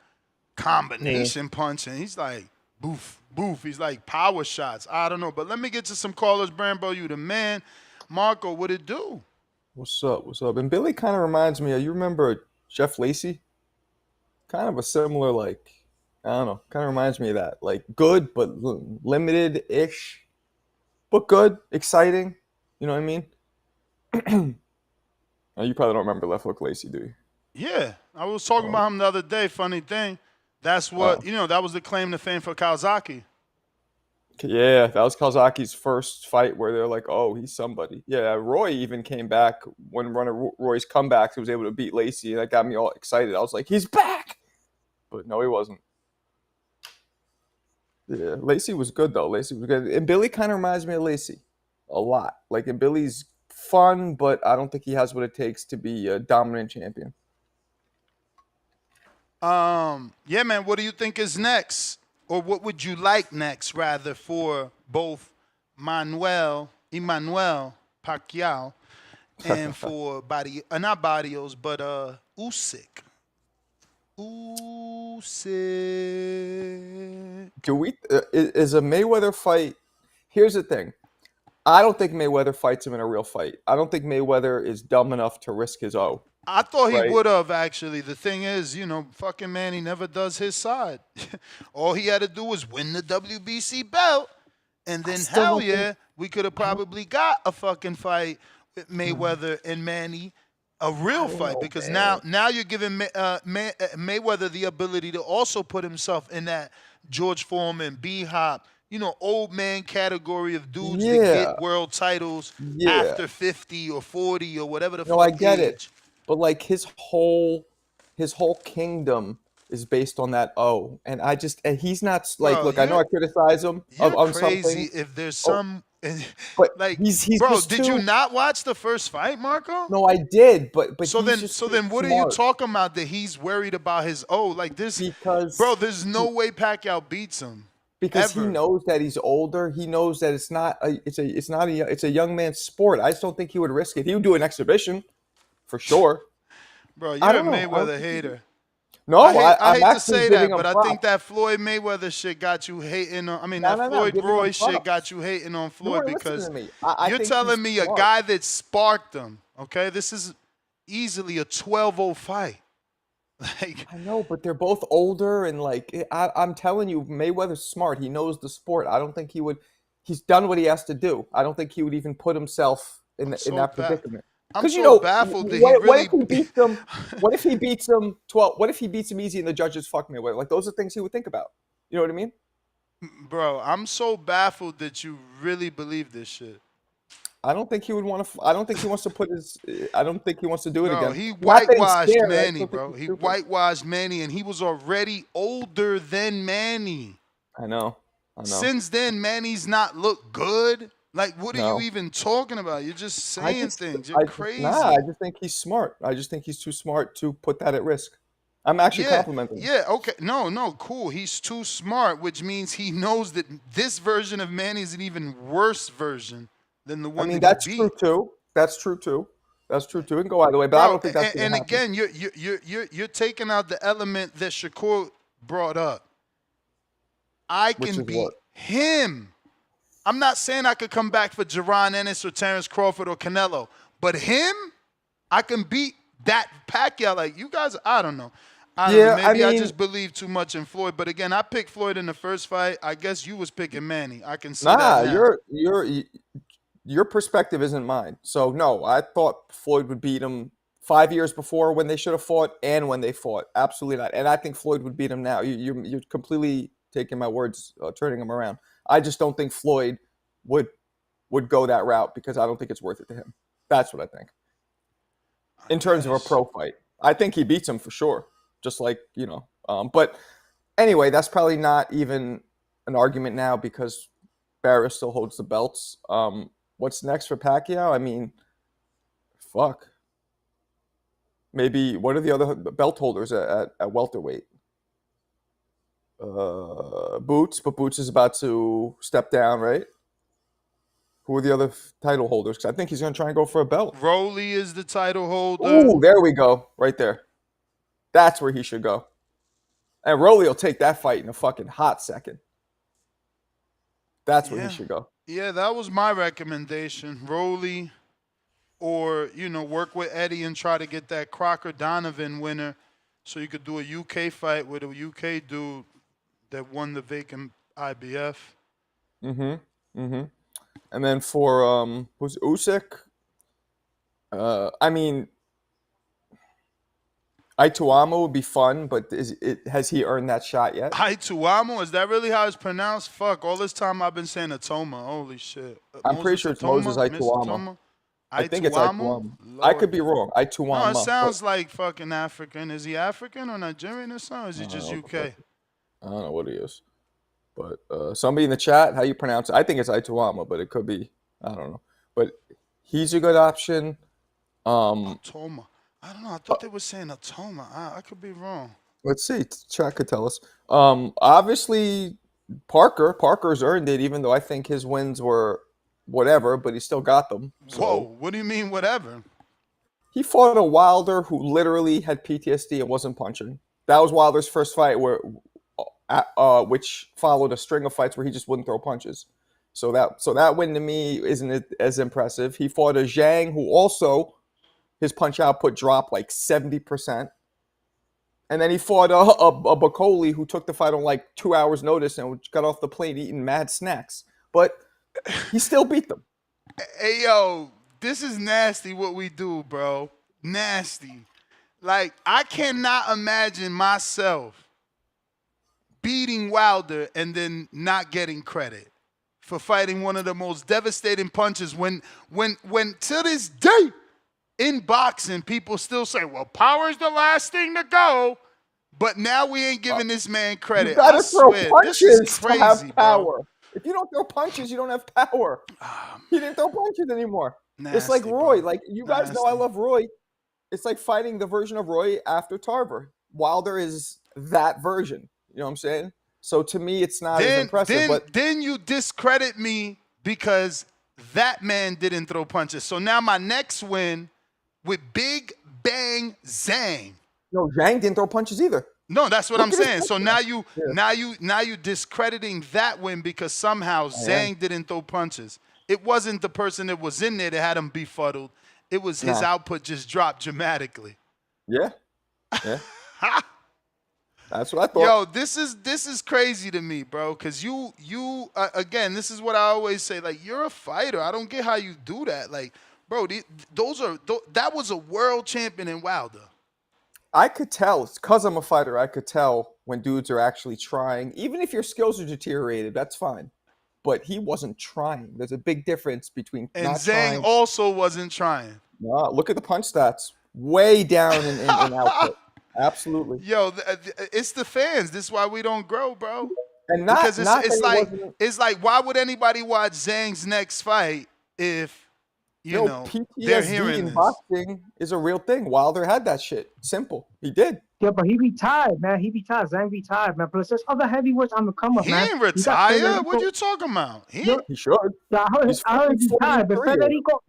combination punching. He's like boof, boof. He's like power shots. I don't know. But let me get to some callers. Brambo, you the man. Marco, what it do? What's up? What's up? And Billy kind of reminds me of, you remember Jeff Lacey? Kind of a similar, like, I don't know, kind of reminds me of that. Like, good, but limited-ish, but good, exciting. You know what I mean? Oh, you probably don't remember Left Hook Lacey, do you? Yeah, I was talking about him the other day. Funny thing, that's what that was the claim to fame for Kawasaki. Yeah, that was Kazaki's first fight where they're like, oh, he's somebody. Yeah, Roy even came back when one of Roy's comebacks. He was able to beat Lacey, and that got me all excited. I was like, he's back! But no, he wasn't. Yeah, Lacey was good, though. Lacey was good. And Billy kind of reminds me of Lacey a lot. Like, and Billy's fun, but I don't think he has what it takes to be a dominant champion. Yeah, man, what do you think is next? Or what would you like next, rather, for both Emmanuel Pacquiao and for not Barrios, but Usyk. Do we is a Mayweather fight? Here's the thing. I don't think Mayweather fights him in a real fight. I don't think Mayweather is dumb enough to risk his O. I thought he right? would have, actually. The thing is, fucking Manny never does his side. All he had to do was win the WBC belt, and then, hell yeah, we could have probably got a fucking fight with Mayweather and Manny, a real fight, because now you're giving Mayweather the ability to also put himself in that George Foreman, B-Hop, old man category of dudes that get world titles after 50 or 40 or whatever the fuck I get age. it. But like his whole kingdom is based on that O, and he's not like. Bro, look, I know I criticize him You're on crazy something. if there's some but like he's bro. just Did you not watch the first fight, Marco? No, I did, but so he's then what are you talking about that he's worried about his O? Like this, bro. There's no way Pacquiao beats him. Because ever. he knows that he's older. He knows that it's a young man's sport. I just don't think he would risk it. He would do an exhibition, for sure. Bro, you're a Mayweather hater. No, I hate I'm to say giving that, but him I think that Floyd Mayweather shit got you hating on. I mean, No, that no, Floyd giving Roy him shit props. got you hating on You Floyd weren't because listening to me. I you're think telling he's me a smart. guy that sparked him. Okay, this is easily a 12-0 fight. Like, I know, but they're both older, and like I'm telling you, Mayweather's smart. He knows the sport. I don't think he would. He's done what he has to do. I don't think he would even put himself in in that predicament. I'm Because so baffled that he what if really, he beats them? What if he beats them 12? What if he beats him easy and the judges fuck Mayweather? Like those are things he would think about. You know what I mean? bro. I'm so baffled that you really believe this shit. I don't think he would want to. I don't think he wants to put his. I don't think he wants to do it No, again. he Not that he's whitewashed scared. I Manny, still think bro. he's He stupid. whitewashed Manny, and he was already older than Manny. I know. Since then, Manny's not looked good. Like, what are you No. even talking about? You're just saying things. You're crazy. I just think he's smart. I just think he's too smart to put that at risk. I'm actually complimenting him. Yeah, okay. No, cool. He's too smart, which means he knows that this version of Manny is an even worse version than the one that's that he true beat. too. That's true too. That's true too. It can go either way, but I Bro, don't think that's going and to happen. again, you're taking out the element that Shakur brought up. I can beat him. I'm not saying I could come back for Jaron Ennis or Terrence Crawford or Canelo, but him, I can beat that Pacquiao. Like, you guys, I don't know. I don't know. Maybe I just believe too much in Floyd. But again, I picked Floyd in the first fight. I guess you was picking Manny. I can see that now. Your perspective isn't mine. So no, I thought Floyd would beat him 5 years before when they should have fought and when they fought. Absolutely not. And I think Floyd would beat him now. You're completely taking my words, turning them around. I just don't think Floyd would go that route because I don't think it's worth it to him. That's what I think. In terms of a pro fight, I think he beats him for sure. Just like, but anyway, that's probably not even an argument now because Barris still holds the belts. What's next for Pacquiao? I mean, fuck. Maybe what are the other belt holders at welterweight? Boots, but Boots is about to step down, right? Who are the other title holders? Because I think he's going to try and go for a belt. Rolly is the title holder. Ooh, there we go. Right there. That's where he should go. And Rolly will take that fight in a fucking hot second. That's where he should go. Yeah, that was my recommendation. Rolly, or, work with Eddie and try to get that Crocker Donovan winner so you could do a UK fight with a UK dude that won the vacant IBF. And then for who's Usyk? I mean, Aituamo would be fun, but has he earned that shot yet? Aituamo? Is that really how it's pronounced? Fuck, all this time I've been saying Atoma. Holy shit. I'm pretty sure it's Moses Aituamo. I think it's Aituamo. I could be wrong. Aituamo. No, it sounds like fucking African. Is he African or Nigerian or something? Or is he just UK? I don't know what he is. But somebody in the chat, how you pronounce it? I think it's Aituamo, but it could be. I don't know. But he's a good option. Atoma. I don't know. I thought they were saying Atoma. I could be wrong. Let's see. Chat could tell us. Obviously, Parker's earned it, even though I think his wins were whatever, but he still got them. So. Whoa, what do you mean whatever? He fought a Wilder who literally had PTSD and wasn't punching. That was Wilder's first fight, which followed a string of fights where he just wouldn't throw punches. So that win to me isn't as impressive. He fought a Zhang who also his punch output dropped like 70%. And then he fought a Bacoli who took the fight on like 2 hours notice and got off the plane eating mad snacks. But he still beat them. Hey, yo, this is nasty what we do, bro. Nasty. Like, I cannot imagine myself beating Wilder and then not getting credit for fighting one of the most devastating punches when to this day in boxing, people still say, well, power's the last thing to go. But now we ain't giving this man credit. You gotta throw punches this is crazy, to have power. bro. If you don't throw punches, you don't have power. He didn't throw punches anymore. Nasty, it's like Roy. bro. Like you guys know I love Roy. It's like fighting the version of Roy after Tarver. Wilder is that version. You know what I'm saying? So to me, it's not as impressive. Then you discredit me because that man didn't throw punches. So now my next win with Big Bang Zhang. No, Zhang didn't throw punches either. No, that's what I'm saying. So now you discrediting that win because somehow Zhang didn't throw punches. It wasn't the person that was in there that had him befuddled. It was his output just dropped dramatically. Yeah. That's what I thought. Yo, this is crazy to me, bro. Cause you again, this is what I always say. Like, you're a fighter. I don't get how you do that. Like, bro, that was a world champion in Wilder. I could tell, because I'm a fighter, I could tell when dudes are actually trying. Even if your skills are deteriorated, that's fine. But he wasn't trying. There's a big difference between And not Zhang trying. also wasn't trying. No, look at the punch stats. Way down in output. Absolutely. Yo, it's the fans. This is why we don't grow, bro. And Because not that it's he like wasn't. it's like, why would anybody watch Zhang's next fight if you know they're PTSD hearing in this? boxing is a real thing. Wilder had that shit. Simple. He did. Yeah, but he retired, man. He retired. Zhang retired, man. Plus, there's other heavyweights on the come up, He man. ain't retire. What you talking about? He should. Yeah, I heard he retired, but Federico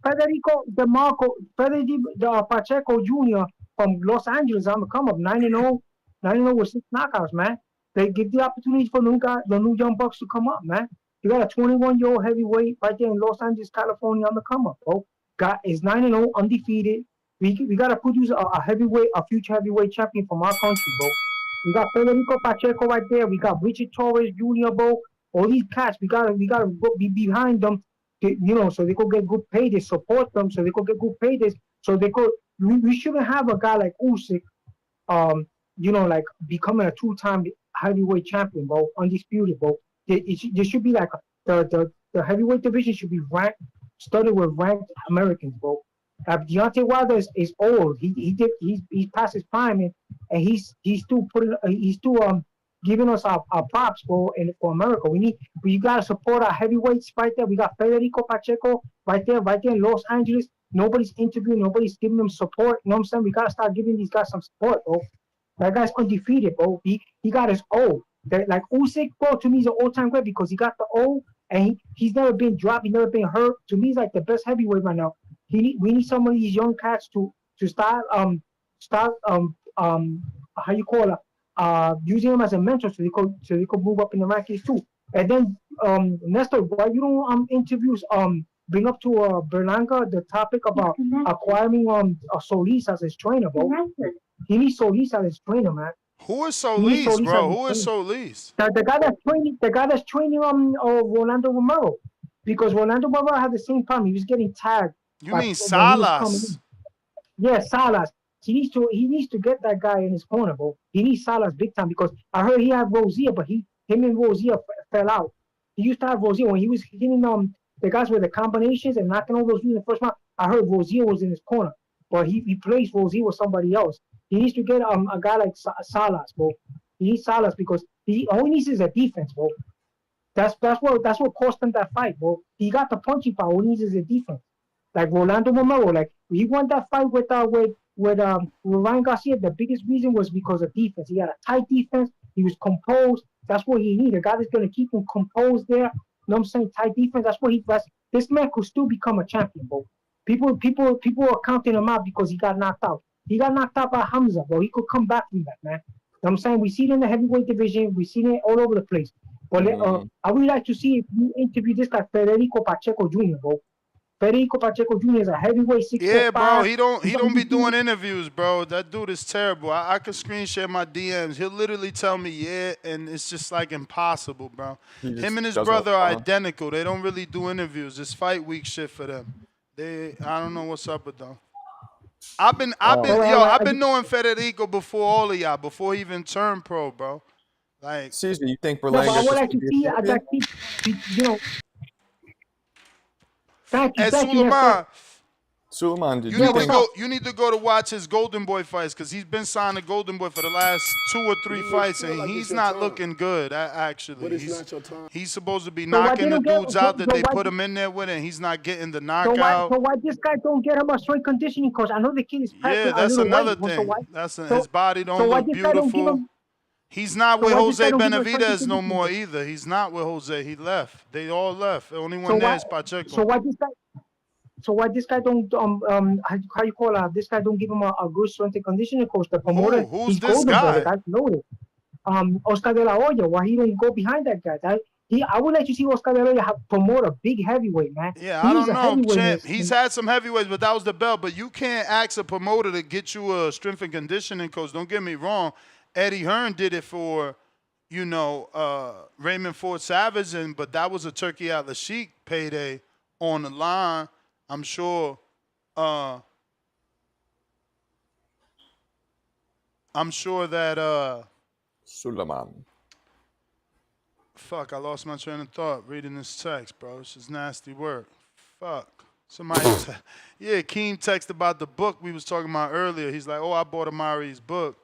Pacheco Jr. from Los Angeles on the come up, 9-0 with 6 knockouts, man. They give the opportunity for the new young bucks to come up, man. You got a 21-year-old heavyweight right there in Los Angeles, California on the come up, bro. Is 9-0, undefeated. We gotta produce a future heavyweight champion from our country, bro. We got Federico Pacheco right there. We got Richard Torres Jr., bro. All these cats, we gotta be behind them, so they could get good paydays. Support them so they could get good paydays. So they could. We shouldn't have a guy like Usyk, like becoming a 2-time heavyweight champion, bro, undisputed, bro. There should be like the heavyweight division should be started with ranked Americans, bro. Deontay Wilder is old. He's past his prime, and he's still giving us our props, bro. And for America, we gotta support our heavyweights right there. We got Federico Pacheco right there in Los Angeles. Nobody's interviewing, nobody's giving them support. You know what I'm saying? We gotta start giving these guys some support, bro. That guy's undefeated, bro. He got his O. Like Usyk, bro, to me he's an all-time great because he got the O, and he's never been dropped, he's never been hurt. To me, he's like the best heavyweight right now. We need some of these young cats to start how you call it, using them as a mentor so they could move up in the rankings too. And then Nestor, why you don't interviews bring up to Berlanga the topic about acquiring Solis as his trainer, bro. He needs Solis as his trainer, man. Who is Solis, bro? Who is Solis? The guy that's training Rolando Romero, because Rolando Romero had the same problem. He was getting tagged. You mean Salas? Yeah, Salas. He needs to get that guy in his corner, bro. He needs Salas big time because I heard he had Rosier, but him and Rosier fell out. He used to have Rosier when he was hitting the guys with the combinations and knocking all those in the first round. I heard Rosier was in his corner, but he placed Rosier with somebody else. He needs to get a guy like Salas, bro. He needs Salas because all he needs is a defense, bro. That's what cost him that fight, bro. He got the punching power. All he needs is a defense. Like Rolando Romero, like he won that fight with Ryan Garcia. The biggest reason was because of defense. He had a tight defense. He was composed. That's what he needed. A guy that's gonna keep him composed there. You know what I'm saying? Tight defense. This man could still become a champion, bro. People are counting him out because he got knocked out. He got knocked out by Hamza, bro. He could come back from that, man. You know what I'm saying? We see it in the heavyweight division. We see it all over the place. But I would like to see if you interview this guy, Federico Pacheco Jr., bro. Federico Pacheco Jr. is a heavyweight 6'5". Yeah, bro. He don't be doing interviews, bro. That dude is terrible. I could screen share my DMs. He'll literally tell me yeah, and it's just like impossible, bro. Him and his brother are identical. They don't really do interviews. It's fight week shit for them. I don't know what's up with them. I've been knowing Federico before all of y'all, before he even turned pro, bro. Like, excuse me, you think Berlanga? I would like to see, Thank you, Suleiman, you need to go to watch his Golden Boy fights because he's been signed to Golden Boy for the last 2 or 3 fights, and he's not looking good. Actually, but it's not your time. He's supposed to be knocking the dudes out that they put him in there with, and he's not getting the knockout. So why this guy don't get him a strength conditioning coach? I know the kid is yeah, that's another thing. His body don't look beautiful. He's not with Jose Benavidez no more either. He's not with Jose. He left. They all left. The only one there is Pacheco. So why this guy don't how you call this guy don't give him a good strength and conditioning coach? The promoter. Who's this guy? That's loaded. Oscar De La Hoya. Why he don't go behind that guy? I would like to see Oscar De La Hoya promote a big heavyweight, man. Yeah, He I was don't a know, heavyweight. champ. He's had some heavyweights, but that was the belt. But you can't ask a promoter to get you a strength and conditioning coach. Don't get me wrong. Eddie Hearn did it for, Raymond Ford Savage, but that was a Turkey Al Sheik payday on the line. I'm sure. I'm sure that. Suleiman. Fuck, I lost my train of thought reading this text, bro. This is nasty work. Fuck. Somebody, yeah, Keem texted about the book we was talking about earlier. He's like, oh, I bought Amari's book.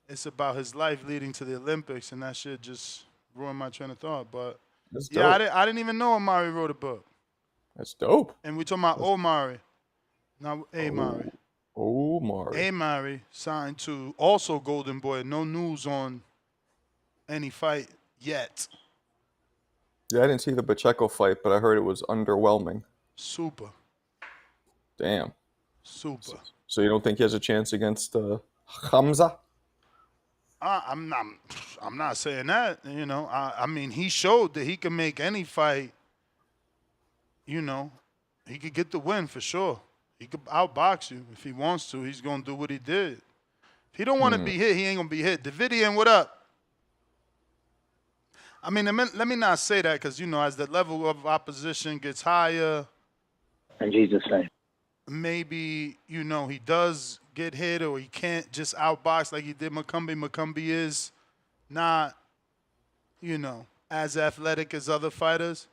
It's about his life leading to the Olympics, and that shit just ruined my train of thought. But That's yeah, dope. I didn't even know Amari wrote a book. That's dope. And we talking about Omari, not Amari. Omari. Amari signed to also Golden Boy. No news on any fight yet. Yeah, I didn't see the Pacheco fight, but I heard it was underwhelming. Super. Damn. Super. So you don't think he has a chance against Hamza? I'm not saying that. I mean, he showed that he can make any fight. He could get the win for sure. He could outbox you if he wants to. He's gonna do what he did. If he don't want to be hit, he ain't gonna be hit. Davidian, what up? I mean, let me not say that because as the level of opposition gets higher, In Jesus' name. maybe he does get hit or he can't just outbox like he did Macumbi. Macumbi is not as athletic as other fighters.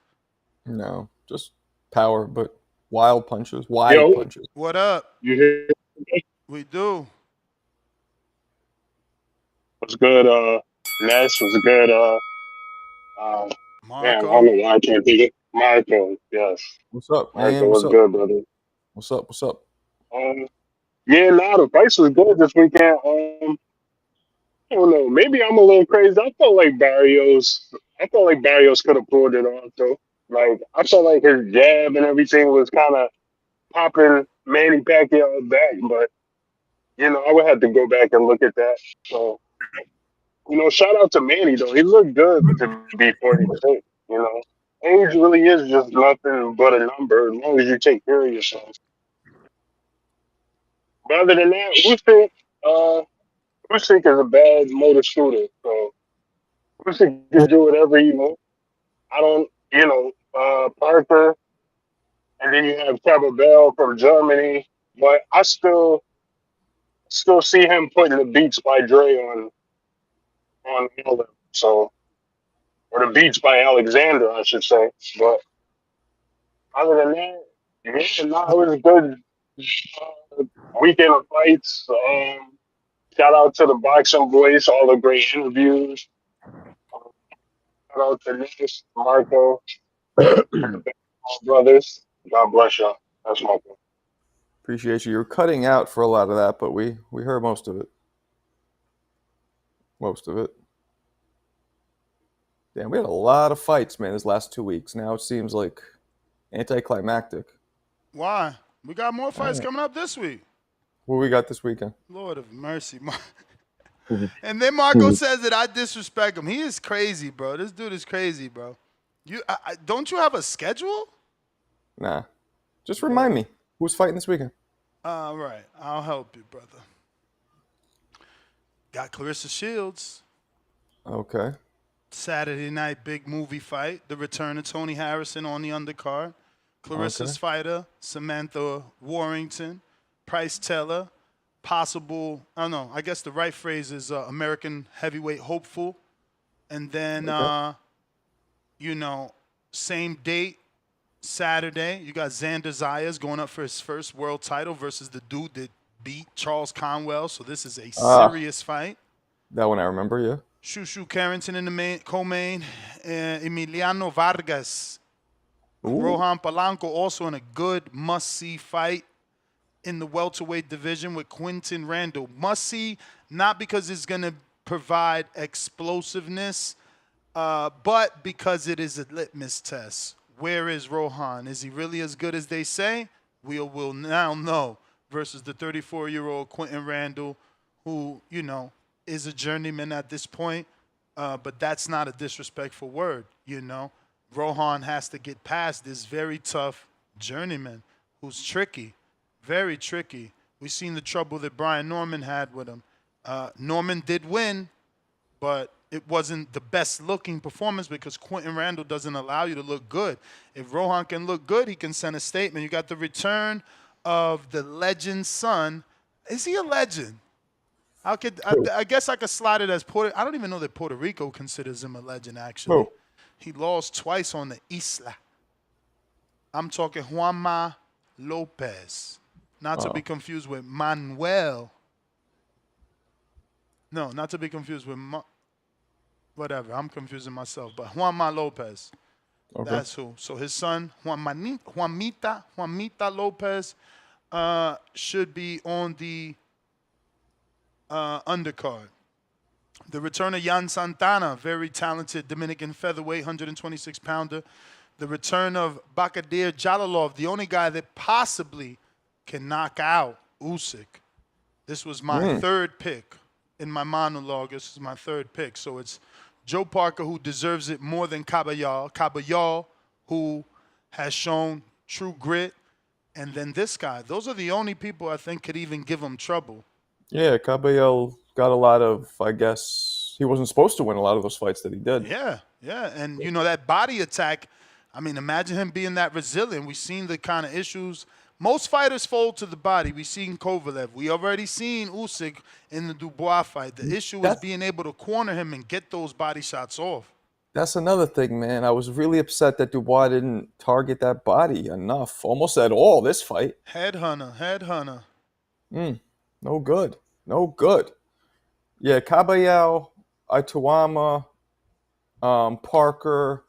No, just power, but wild punches. Wide Yo, punches. What up? you hear We do. what's good? Ness was good. Man, I don't Marco. know why I can't think of Marco. Yes, What's up, Marco man? What's was up? good, brother. What's up? What's up? Yeah, nah, the price was good this weekend. I don't know. Maybe I'm a little crazy. I felt like Barrios could have pulled it off though. Like I felt like his jab and everything was kind of popping Manny Pacquiao back, but I would have to go back and look at that. So shout out to Manny though. He looked good to be 46. Age really is just nothing but a number as long as you take care of yourself. But other than that, Usyk is a bad motor scooter. So Usyk can do whatever he wants. I don't, Parker, and then you have Bell from Germany. But I still see him putting the Beats by Dre on Miller. So, or the Beats by Alexander, I should say. But other than that, yeah, no, it was a good weekend of fights. Shout out to the Boxing Voice, all the great interviews. Shout out to Nick, Marco, the brothers. God bless y'all. That's my point. Appreciate you. You're cutting out for a lot of that, but we heard most of it. Most of it. Damn, we had a lot of fights, man, this last 2 weeks. Now it seems like anticlimactic. Why? We got more fights Right. coming up this week. What we got this weekend? Lord of mercy. And then Marco says that I disrespect him. He is crazy, bro. This dude is crazy, bro. Don't you have a schedule? Nah. Just remind me. Who's fighting this weekend? All right. I'll help you, brother. Got Clarissa Shields. Okay. Saturday night big movie fight. The return of Tony Harrison on the undercard. Clarissa's fighter, Samantha Warrington. Price Teller. Possible, I don't know, I guess the right phrase is American heavyweight hopeful. And then, same date, Saturday, you got Xander Zayas going up for his first world title versus the dude that beat Charles Conwell. So this is a serious fight. That one I remember, yeah. Shushu Carrington in the co-main. Emiliano Vargas. Ooh. Rohan Polanco also in a good must-see fight in the welterweight division with Quinton Randall. Must-see, not because it's going to provide explosiveness, but because it is a litmus test. Where is Rohan? Is he really as good as they say? We'll now know versus the 34-year-old Quinton Randall, who, is a journeyman at this point. but that's not a disrespectful word, you know. Rohan has to get past this very tough journeyman who's tricky, very tricky. We've seen the trouble that Brian Norman had with him. Norman did win, but it wasn't the best looking performance because Quentin Randall doesn't allow you to look good. If Rohan can look good, he can send a statement. You got the return of the legend's son. Is he a legend? I guess I could slide it as Puerto. I don't even know that Puerto Rico considers him a legend, actually. Who? He lost twice on the Isla. I'm talking Juanma Lopez. Not to be confused with Manuel. No, not to be confused with whatever. I'm confusing myself. But Juanma Lopez. Okay. That's who. So his son, Juanmita Lopez, should be on the undercard. The return of Yan Santana, very talented Dominican featherweight, 126-pounder. The return of Bakadir Jalalov, the only guy that possibly can knock out Usyk. This was my third pick in my monologue. This is my third pick. So it's Joe Parker, who deserves it more than Caballal, who has shown true grit, and then this guy. Those are the only people I think could even give him trouble. Yeah, Caballal got a lot of, I guess, he wasn't supposed to win a lot of those fights that he did. Yeah. And, you know, that body attack, I mean, imagine him being that resilient. We've seen the kind of issues. Most fighters fold to the body. We've seen Kovalev. We already seen Usyk in the Dubois fight. The issue is being able to corner him and get those body shots off. That's another thing, man. I was really upset that Dubois didn't target that body enough, almost at all, this fight. Headhunter. No good. Yeah, Caballal, Ituama, Parker,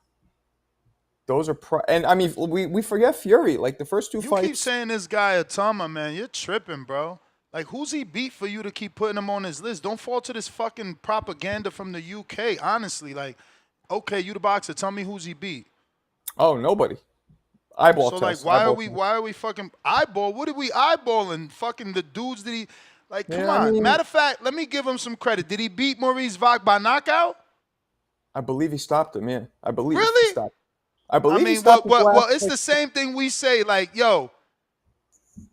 those are and I mean we forget Fury. Like the first two fights. You keep saying this guy Atama, man. You're tripping, bro. Like, who's he beat for you to keep putting him on his list? Don't fall to this fucking propaganda from the UK. Honestly, like, okay, you the boxer. Tell me who's he beat. Oh, nobody. Eyeball test. test. So like, why are we fucking eyeball? What are we eyeballing? Fucking the dudes that he like. Come on. I mean, matter of fact, let me give him some credit. Did he beat Maurice Vach by knockout? I believe he stopped him. Yeah, I believe. Really? He stopped. I believe. I mean, well, it's the same thing we say. Like, yo,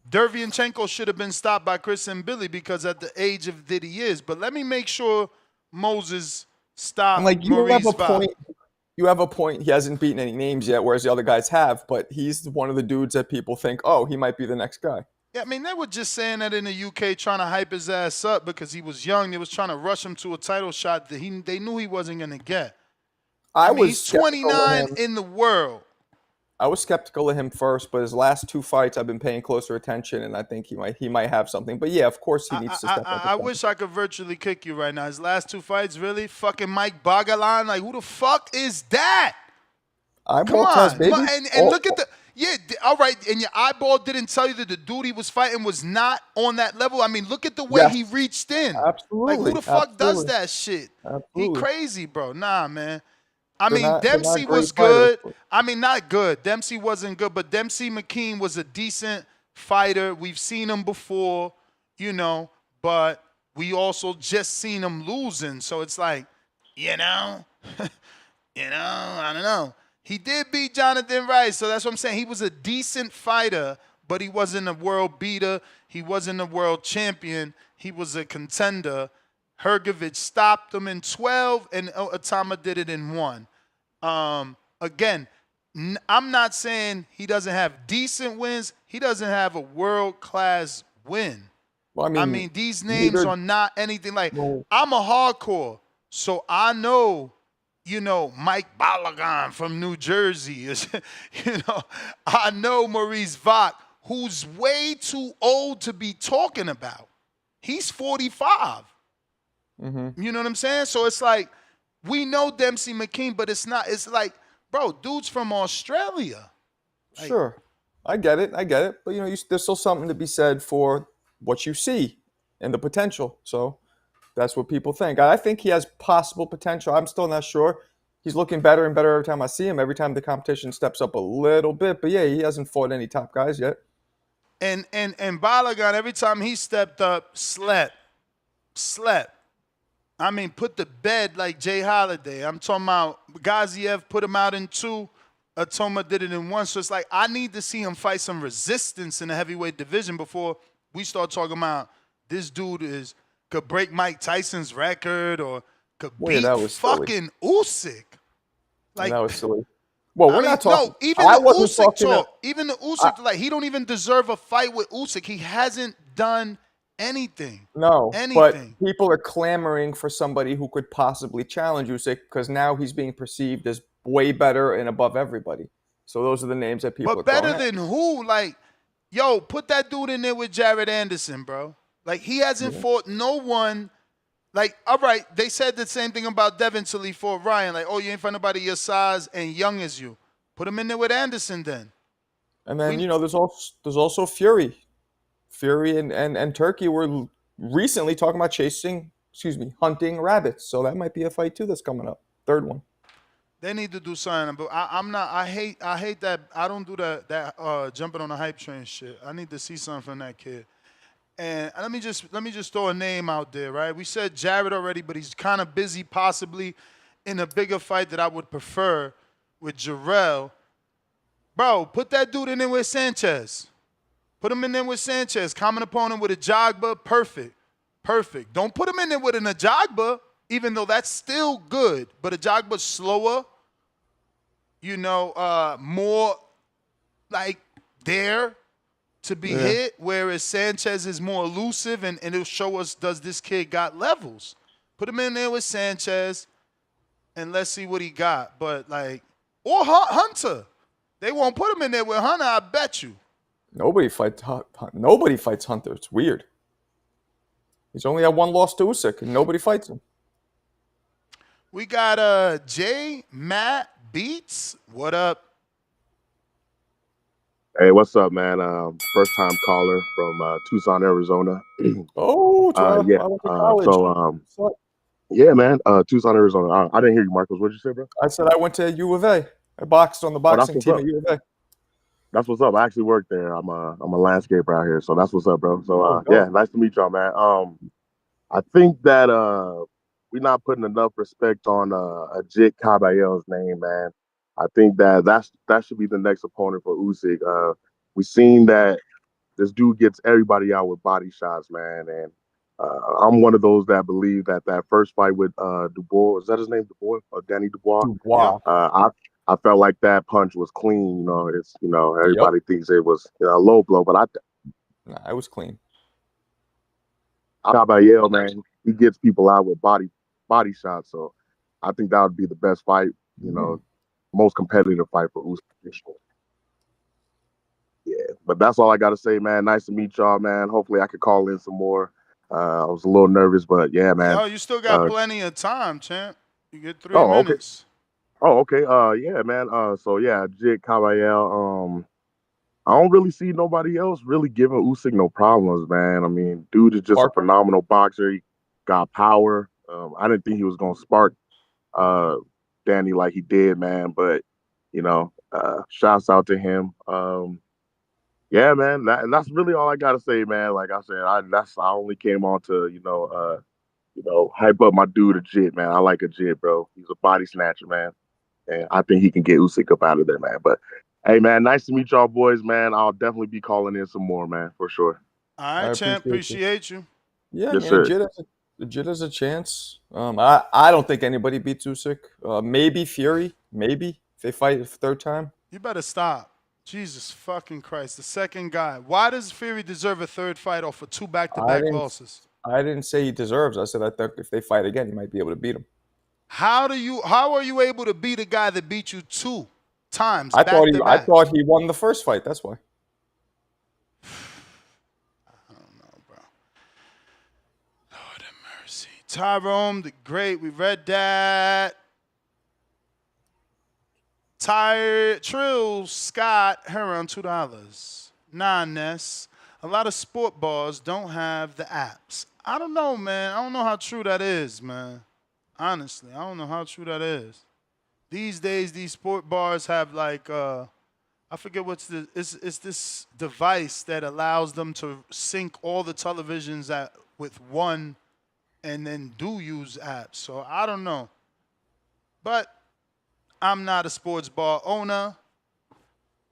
Derevyanchenko should have been stopped by Chris and Billy because at the age of that he is. But let me make sure Moses stopped Maurice Vach. You have a point. He hasn't beaten any names yet, whereas the other guys have. But he's one of the dudes that people think, oh, he might be the next guy. Yeah, I mean, they were just saying that in the UK, trying to hype his ass up because he was young. They was trying to rush him to a title shot that they knew he wasn't going to get. I mean, he's 29 in the world. I was skeptical of him first, but his last two fights, I've been paying closer attention, and I think he might have something. But yeah, of course he needs to step up. I wish I could virtually kick you right now. His last two fights, really? Fucking Mike Bagalan? Like, who the fuck is that? Eyeball test, baby. And look at the... Yeah, all right, and your eyeball didn't tell you that the dude he was fighting was not on that level? I mean, look at the way he reached in. Absolutely. Like, who the fuck does that shit? Absolutely. He crazy, bro. Nah, man. I mean, Dempsey was good. I mean, not good. Dempsey wasn't good, but Dempsey McKean was a decent fighter. We've seen him before, you know, but we also just seen him losing. So it's like, I don't know. He did beat Jonathan Rice, so that's what I'm saying. He was a decent fighter, but he wasn't a world beater. He wasn't a world champion. He was a contender. Hergovich stopped him in 12, and Atama did it in 1. Again, I'm not saying he doesn't have decent wins. He doesn't have a world-class win. Well, I mean, these names are not anything like... I'm a hardcore, so I know, you know, Mike Balagan from New Jersey. I know Maurice Vach, who's way too old to be talking about. He's 45. Mm-hmm. You know what I'm saying? So it's like, we know Dempsey McKean, but it's like, bro, dude's from Australia. Like, sure. I get it. But, you know, there's still something to be said for what you see and the potential. So that's what people think. I think he has possible potential. I'm still not sure. He's looking better and better every time I see him, every time the competition steps up a little bit. But, yeah, he hasn't fought any top guys yet. And Balagan, every time he stepped up, slept. I mean, put to bed like Jay Holiday. I'm talking about Gaziev put him out in 2. Atoma did it in 1. So it's like I need to see him fight some resistance in the heavyweight division before we start talking about this dude could break Mike Tyson's record or could beat that was silly. fucking Usyk. Like, That was silly. Well, I we're mean, not talking. no, even I the wasn't Usyk talking. talk, even the Usyk, like, he don't even deserve a fight with Usyk. He hasn't done anything. No, but Anything. people are clamoring for somebody who could possibly challenge Usyk because now he's being perceived as way better and above everybody. So those are the names that people are But throwing better out. than who? Like, yo, put that dude in there with Jared Anderson, bro. Like, he hasn't fought no one. Like, all right, they said the same thing about Devin till he fought Ryan. Like, oh, you ain't fight nobody your size and young as you. Put him in there with Anderson then. And then there's also Fury. Fury and Turkey were recently talking about hunting rabbits. So that might be a fight too that's coming up. Third one. They need to do something, but I'm not. I hate that. I don't do that jumping on the hype train shit. I need to see something from that kid. And let me just throw a name out there, right? We said Jared already, but he's kind of busy, possibly in a bigger fight that I would prefer with Jarrell. Bro, put that dude in there with Sanchez. Put him in there with Sanchez. Common opponent with a Jogba. Perfect. Perfect. Don't put him in there with an Ajagba, even though that's still good. But Ajagba's slower, more like there to be hit, whereas Sanchez is more elusive and it'll show us, does this kid got levels? Put him in there with Sanchez and let's see what he got. But or Hunter. They won't put him in there with Hunter, I bet you. Nobody fights Hunter. It's weird. He's only had one loss to Usyk, and nobody fights him. We got J Matt Beats. What up? Hey, what's up, man? First time caller from Tucson, Arizona. Yeah. I went to college. Yeah, man. Tucson, Arizona. I didn't hear you, Marcos. What'd you say, bro? I said I went to U of A. I boxed on the Oh, that's boxing what's team up. at U of A. That's what's up. I actually work there. I'm a landscaper out here, so that's what's up, bro. So dope. yeah, nice to meet y'all, man. I think that we're not putting enough respect on Ajit Caballero's name, man. I think that should be the next opponent for Usyk. We seen that this dude gets everybody out with body shots, man, and I'm one of those that believe that first fight with Dubois, is that his name, Dubois or Danny Dubois? Dubois. I felt like that punch was clean. It's everybody Yep. thinks it was a low blow, but It was clean. Caballero, man, he gets people out with body shots, so I think that would be the best fight, most competitive fight for Usyk. Yeah, but that's all I got to say, man. Nice to meet y'all, man. Hopefully I could call in some more. I was a little nervous, but yeah, man. Yo, you still got plenty of time, champ. You get 3 Okay. minutes. Oh, okay. Yeah, man. So yeah, Jit Caballero. I don't really see nobody else really giving Usyk no problems, man. I mean, dude is just a phenomenal boxer. He got power. I didn't think he was gonna spark Danny like he did, man. But shouts out to him. Yeah, man. That's really all I gotta say, man. Like I said, I only came on to hype up my dude Ajit, man. I like Ajit, bro. He's a body snatcher, man, and I think he can get Usyk up out of there, man. But hey, man, nice to meet y'all, boys, man. I'll definitely be calling in some more, man, for sure. All right, champ. Appreciate you. Yeah, yes, sir. Ajit has a chance. I don't think anybody beats Usyk. Maybe Fury. Maybe if they fight a third time. You better stop. Jesus fucking Christ. The second guy. Why does Fury deserve a third fight off of 2 back-to-back losses? I didn't say he deserves. I said I think if they fight again, he might be able to beat him. How are you able to beat a guy that beat you 2 times I back-to-back? thought he won the first fight. That's why. I don't know, bro. Lord have mercy. Tyrone the Great. We read that. Trill Scott Heron $2. Ness. A lot of sport bars don't have the apps. I don't know, man. I don't know how true that is, man. Honestly, I don't know how true that is. These days, these sport bars have I forget it's this device that allows them to sync all the televisions with one and then do use apps. So I don't know. But I'm not a sports bar owner.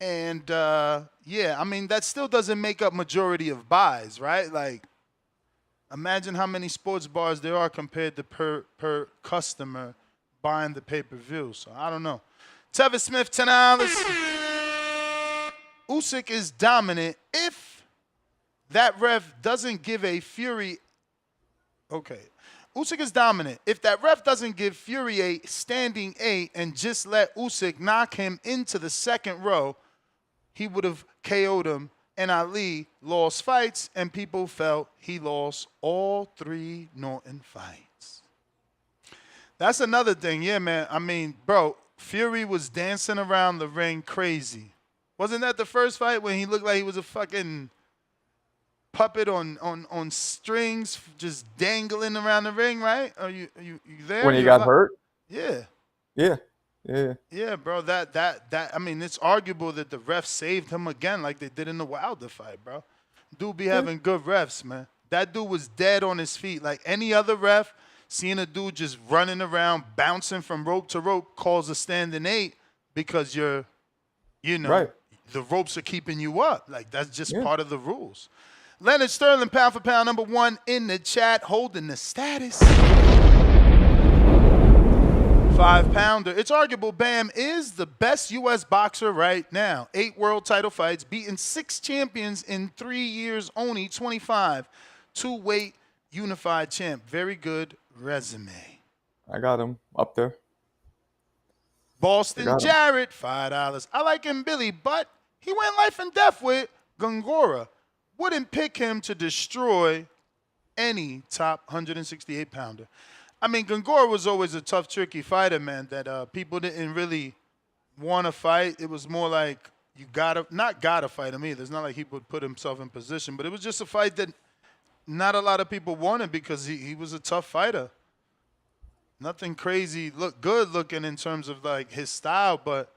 And yeah, I mean, that still doesn't make up majority of buys, right? Like, imagine how many sports bars there are compared to per customer buying the pay-per-view. So I don't know. Tevin Smith, $10. Usyk is dominant if that ref doesn't give a Fury. Okay. Usyk is dominant. If that ref doesn't give Fury a standing 8 and just let Usyk knock him into the second row, he would have KO'd him, and Ali lost fights, and people felt he lost all 3 Norton fights. That's another thing. Yeah, man. I mean, bro, Fury was dancing around the ring crazy. Wasn't that the first fight when he looked like he was a fucking puppet on strings just dangling around the ring, right? Are you there? When he got hurt? Yeah. Yeah. Yeah. Yeah, bro. That I mean, it's arguable that the refs saved him again like they did in the Wilder fight, bro. Dude be having good refs, man. That dude was dead on his feet. Like any other ref, seeing a dude just running around, bouncing from rope to rope calls a standing 8 because you're, Right. the ropes are keeping you up. Like that's just part of the rules. Leonard Sterling, pound for pound, number 1 in the chat, holding the status. 5-pounder. It's arguable Bam is the best U.S. boxer right now. 8 world title fights, beaten 6 champions in 3 years only, 25. 2-weight unified champ. Very good resume. I got him up there. Boston Jarrett, $5. I like him, Billy, but he went life and death with Gongora. Wouldn't pick him to destroy any top 168-pounder. I mean, Gongora was always a tough, tricky fighter, man, that people didn't really want to fight. It was more like you not gotta fight him either. It's not like he would put himself in position, but it was just a fight that not a lot of people wanted because he was a tough fighter. Nothing crazy, good looking in terms of like his style, but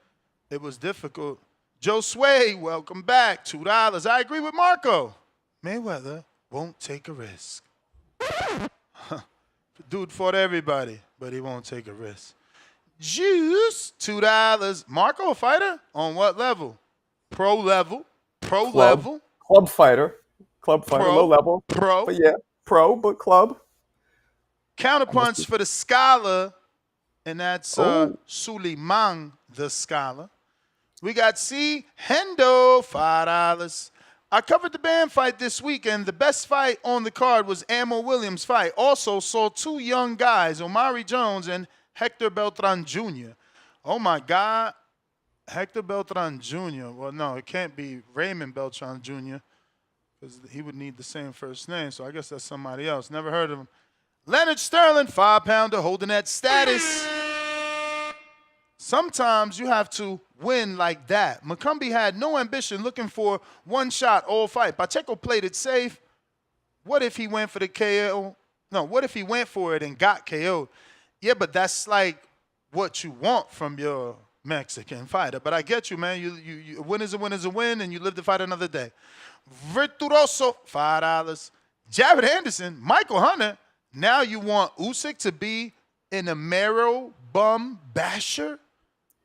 it was difficult. Joe Sway, welcome back, $2. I agree with Marco. Mayweather won't take a risk. Dude fought everybody, but he won't take a risk. Juice, $2. Marco, a fighter? On what level? Pro level. Pro level. Club fighter. Club fighter, Pro, low level. Pro. But yeah, pro, but club. Counterpunch for the scholar, and that's Suleiman the scholar. We got C. Hendo, $5. I covered the band fight this week, and the best fight on the card was Ammo Williams' fight. Also saw 2 young guys, Omari Jones and Hector Beltran Jr. Oh, my God. Hector Beltran Jr. Well, no, it can't be Raymond Beltran Jr. because he would need the same first name, so I guess that's somebody else. Never heard of him. Leonard Sterling, 5-pounder, holding that status. Sometimes you have to win like that. McCumbee had no ambition, looking for one shot all fight. Pacheco played it safe. What if he went for the KO? No, what if he went for it and got KO'd? Yeah, but that's like what you want from your Mexican fighter. But I get you, man. A win is a win is a win, and you live to fight another day. Virtuoso, $5. Jared Anderson, Michael Hunter. Now you want Usyk to be an Amero bum basher?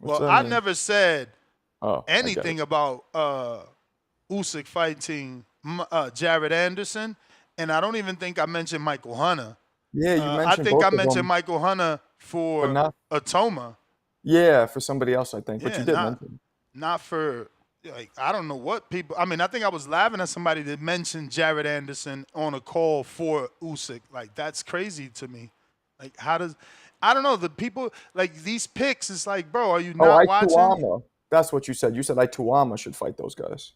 Well, I never said anything about Usyk fighting Jared Anderson, and I don't even think I mentioned Michael Hunter. Yeah, you mentioned I think both I of mentioned them, Michael Hunter for Atoma. Yeah, for somebody else, I think. But Yeah, you did mention. not for, like, I don't know what people. I mean, I think I was laughing at somebody that mentioned Jared Anderson on a call for Usyk. Like, that's crazy to me. Like, how does. I don't know. The people, like, these picks, it's like, bro, are you not watching? Tuama. That's what you said. You said Tuama should fight those guys.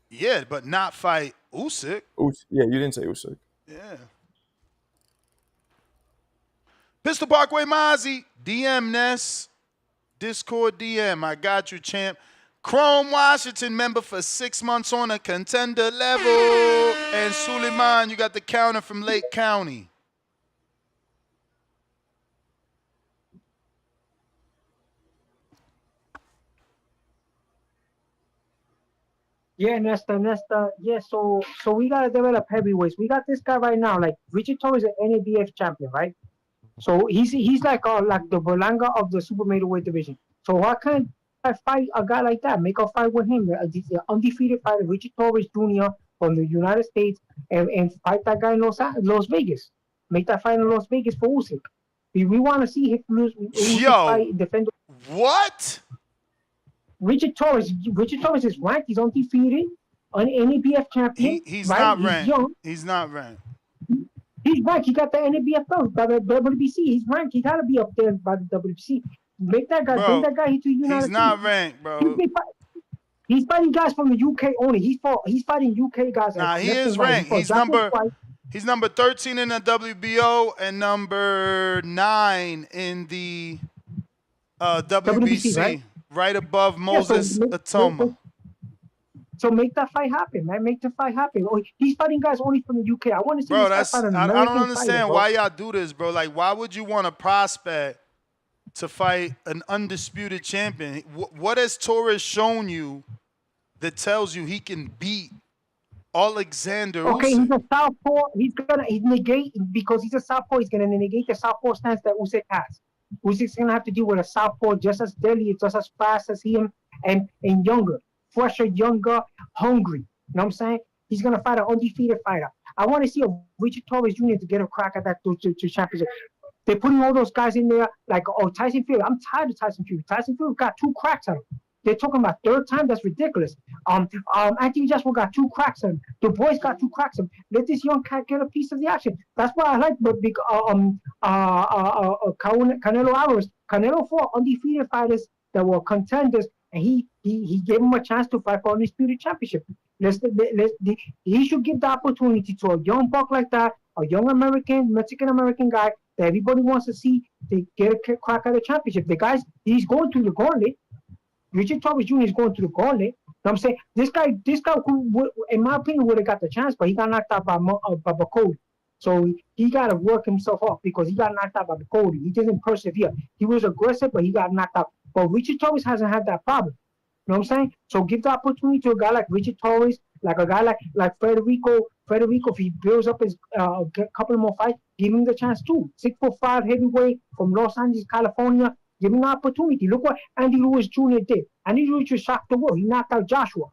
Yeah, but not fight Usyk. Yeah, you didn't say Usyk. Yeah. Pistol Parkway Mozzie, DM Ness, Discord DM. I got you, champ. Chrome Washington, member for 6 months on a contender level. And Suleiman, you got the counter from Lake County. Yeah, Nesta. Yeah, so we gotta develop heavyweights. We got this guy right now, like Richard Torres, an NABF champion, right? So he's like the Berlanga of the super middleweight division. So why can't I fight a guy like that? Make a fight with him, the undefeated fighter Richard Torres Jr. from the United States, and fight that guy in Las Vegas. Make that fight in Las Vegas for Usyk. We want to see him lose Usyk Yo, fight and defend. what? Richard Torres. Richard Torres is ranked. He's undefeated, an NABF champion, He's right? not He's ranked. young. He's not ranked. He's ranked. He got the NABF belt by the WBC. He's ranked. He got to be up there by the WBC. Make that guy, bring Bro, that guy into the he's United States. not ranked, bro. He's fighting guys from the UK only. He's fighting UK guys Nah, he left and is right. He ranked. fought Joshua White. He's number 13 in the WBO and number 9 in the WBC, WBC, right above Yeah, Moses Atoma. so make that fight happen, man. Make the fight happen. Oh, he's fighting guys only from the UK. I want to see Bro, this guy fight an I don't American fighter, understand bro. why y'all do this, bro. Like, why would you want a prospect to fight an undisputed champion? What has Torres shown you that tells you he can beat Oleksandr Okay, Usyk? he's a southpaw. He's gonna negate because he's a southpaw. He's gonna negate the southpaw stance that Usyk has. Usyk's gonna have to deal with a southpaw just as deadly, just as fast as him, and younger, fresher, younger, hungry. You know what I'm saying? He's gonna fight an undefeated fighter. I want to see a Richard Torres Jr. to get a crack at that to championship. They're putting all those guys in there like, oh, Tyson Fury. I'm tired of Tyson Fury. Tyson Fury got 2 cracks on him. They're talking about third time. That's ridiculous. Anthony Joshua got 2 cracks on him. The boys got 2 cracks on him. Let this young cat get a piece of the action. That's why I like Canelo Alvarez. Canelo fought undefeated fighters that were contenders, and he gave him a chance to fight for undisputed championship. He should give the opportunity to a young buck like that, a young Mexican American guy that everybody wants to see to get a crack at the championship. The guys, he's going through the gauntlet. Richard Torres Jr. is going through the gauntlet. You know what I'm saying? This guy who, in my opinion, would have got the chance, but he got knocked out by Cody. So he got to work himself up because he got knocked out by Cody. He didn't persevere. He was aggressive, but he got knocked out. But Richard Torres hasn't had that problem. You know what I'm saying? So give the opportunity to a guy like Richard Torres, like a guy like Federico. Federico, if he builds up his couple more fights, give him the chance too. 6'5" heavyweight from Los Angeles, California. Give him an opportunity. Look what Andy Lewis Jr. did. Andy Lewis just shocked the world. He knocked out Joshua. You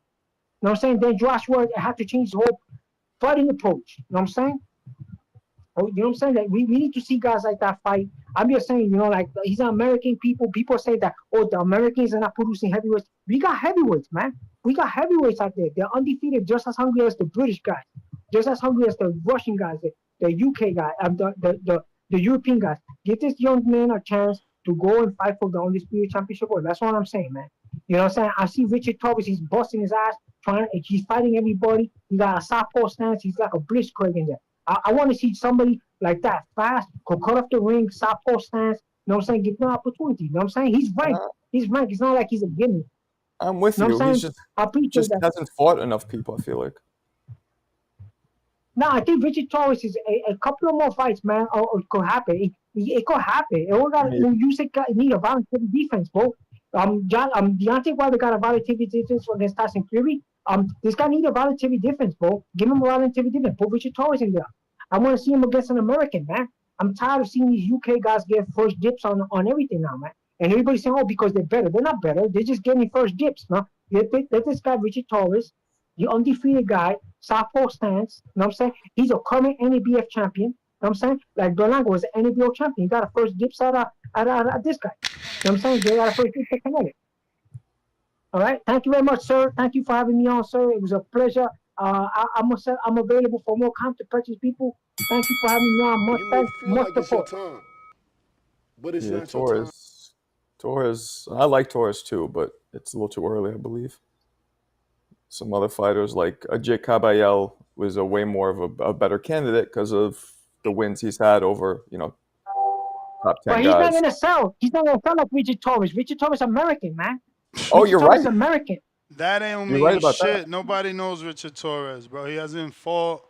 know what I'm saying? Then Joshua had to change his whole fighting approach. You know what I'm saying? Oh, you know what I'm saying? Like we need to see guys like that fight. I'm just saying, like he's an American people. People say that, oh, the Americans are not producing heavyweights. We got heavyweights, man. We got heavyweights out there. They're undefeated, just as hungry as the British guys, just as hungry as the Russian guys, the UK guys, the European guys. Give this young man a chance to go and fight for the undisputed championship. That's what I'm saying, man. You know what I'm saying? I see Richard Torres. He's busting his ass, he's fighting everybody. He got a southpaw stance. He's like a blitzkrieg in there. I want to see somebody like that, fast, could cut off the ring, southpaw stance. You know what I'm saying? Give him an opportunity. You know what I'm saying? He's ranked. He's ranked. It's not like he's a gimmick. I'm with you. Know you. what I'm He's saying? I appreciate just that. hasn't fought enough people, I feel like. No, I think Richard Torres is a couple of more fights, man, or it could happen. It could happen. It all got Usyk need a voluntary defense, bro. Deontay Wilder got a voluntary defense against Tyson Fury. This guy need a voluntary defense, bro. Give him a voluntary defense. Put Richard Torres in there. I want to see him against an American, man. I'm tired of seeing these UK guys get first dips on everything now, man. And everybody's saying, oh, because they're better. They're not better. They're just getting first dips, man. Let this guy, Richard Torres, the undefeated guy, southpaw stance, you know what I'm saying? He's a current NABF champion, you know what I'm saying? Like Berlanga was an NABO champion. He got a first dips at this guy. You know what I'm saying? They got a first dips at Canelo. All right. Thank you very much, sir. Thank you for having me on, sir. It was a pleasure. I'm available for more content purchase people. Thank you for having me on. Much You may thanks, feel much like it's your support. time, but it's Yeah, not your time. Torres. I like Torres too, but it's a little too early, I believe. Some other fighters like Ajay Kabayel was a way more of a better candidate because of the wins he's had over, top 10 But he's not guys. gonna sell. He's not gonna sell like Richard Torres. Richard Torres American, man. Oh, Richard you're Torres right. American. That ain't You're mean right about shit. that. Nobody knows Richard Torres, bro. He hasn't fought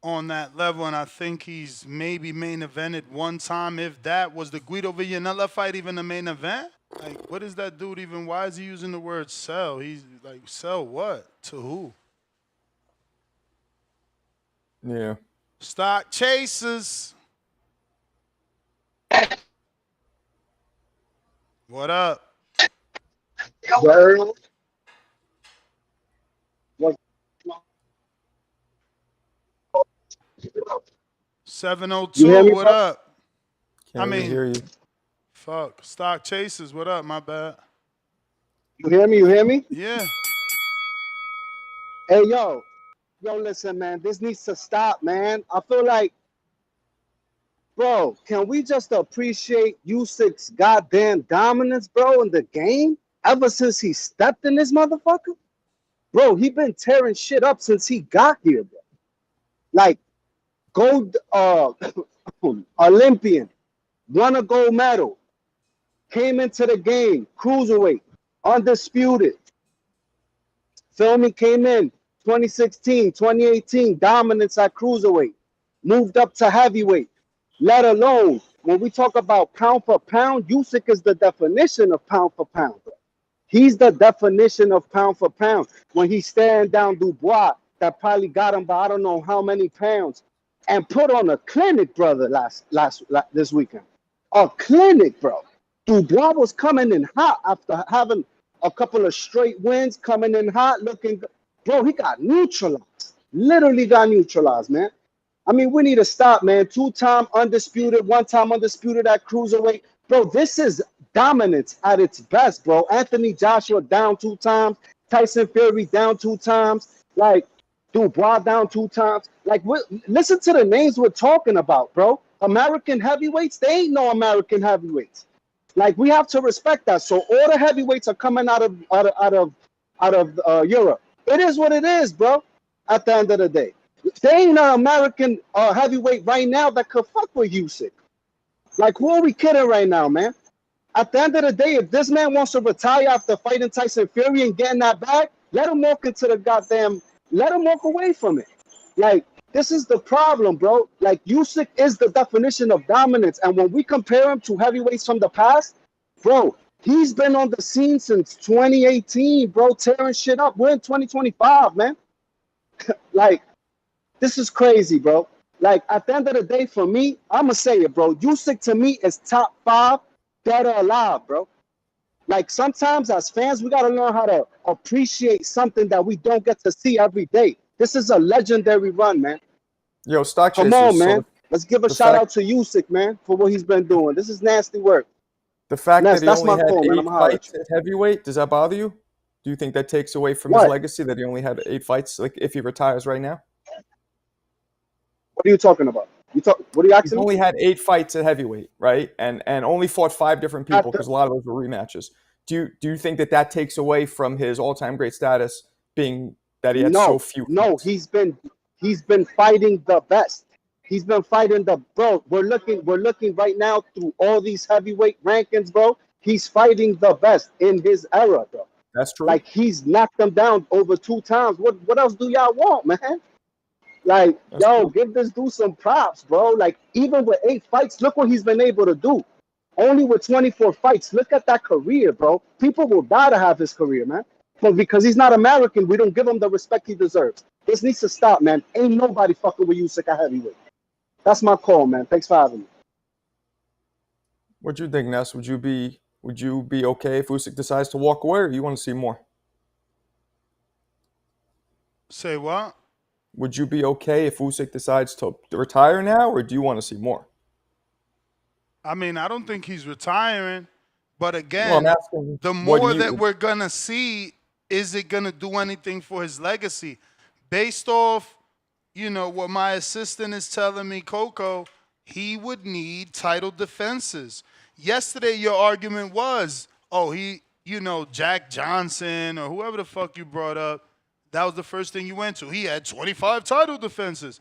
on that level, and I think he's maybe main evented one time, if that. Was the Guido Villanella fight even the main event? Like, what is that dude even? Why is he using the word sell? He's like, sell what? To who? Yeah. Stock chasers. What up? Word. What? 702. You hear me, What bro? up? I Can't really mean, hear you. fuck. Stock chasers. What up? My bad. You hear me? You hear me? Yeah. Hey, yo, listen, man. This needs to stop, man. I feel like, bro, can we just appreciate Usyk's goddamn dominance, bro, in the game? Ever since he stepped in this motherfucker, bro, he been tearing shit up since he got here, bro. Like gold, Olympian, won a gold medal, came into the game, cruiserweight, undisputed. Feel me? Came in 2016, 2018, dominance at cruiserweight, moved up to heavyweight. Let alone when we talk about pound for pound, Usyk is the definition of pound for pound. Bro. He's the definition of pound for pound. When he's staring down Dubois, that probably got him by I don't know how many pounds, and put on a clinic, brother, this weekend. A clinic, bro. Dubois was coming in hot after having a couple of straight wins, coming in hot, looking. Bro, he got neutralized. Literally got neutralized, man. I mean, we need to stop, man. 2-time undisputed, 1-time undisputed at cruiserweight. Bro, this is dominance at its best, bro. Anthony Joshua down 2 times. Tyson Fury down 2 times. Like, Dubois down 2 times. Like, listen to the names we're talking about, bro. American heavyweights, they ain't no American heavyweights. Like, we have to respect that. So all the heavyweights are coming out of Europe. It is what it is, bro. At the end of the day, there ain't an American heavyweight right now that could fuck with Usyk. Like, who are we kidding right now, man? At the end of the day, if this man wants to retire after fighting Tyson Fury and getting that bag, let him walk into the goddamn. Let him walk away from it. Like, this is the problem, bro. Like, Usyk is the definition of dominance, and when we compare him to heavyweights from the past, bro, he's been on the scene since 2018, bro, tearing shit up. We're in 2025, man. Like, this is crazy, bro. Like, at the end of the day, for me, I'm going to say it, bro. Usyk, to me, is top 5 dead or alive, bro. Like, sometimes as fans, we got to learn how to appreciate something that we don't get to see every day. This is a legendary run, man. Yo, stock Come chasers. on, man. So Let's give a the shout fact out to Usyk, man, for what he's been doing. This is nasty work. the fact that he That's only my had call, man. I'm 8 going to holler at fights you. at heavyweight, does that bother you? Do you think that takes away from his What? legacy that he only had 8 fights, like if he retires right now? What are you talking about? What are you He's asking me? only had 8 fights at heavyweight, right? And only fought 5 different people because a lot of those were rematches. Do you think that takes away from his all-time great status being that he had so few No, fights? he's been fighting the best. He's been fighting the bro. We're looking right now through all these heavyweight rankings, bro. He's fighting the best in his era, bro. That's true. Like, he's knocked them down over 2 times. What else do y'all want, man? Like, That's yo, true. give this dude some props, bro. Like, even with 8 fights, look what he's been able to do. Only with 24 fights. Look at that career, bro. People will die to have his career, man. But because he's not American, we don't give him the respect he deserves. This needs to stop, man. Ain't nobody fucking with Usyk at heavyweight. That's my call, man. Thanks for having me. What do you think, Ness? Would you be okay if Usyk decides to walk away, or you want to see more? Say what? Would you be okay if Usyk decides to retire now, or do you want to see more? I mean, I don't think he's retiring. But Well, I'm again, asking, the what do more that you? we're going to see, is it going to do anything for his legacy? Based off, what my assistant is telling me, Coco, he would need title defenses. Yesterday, your argument was, Jack Johnson or whoever the fuck you brought up, that was the first thing you went to. He had 25 title defenses.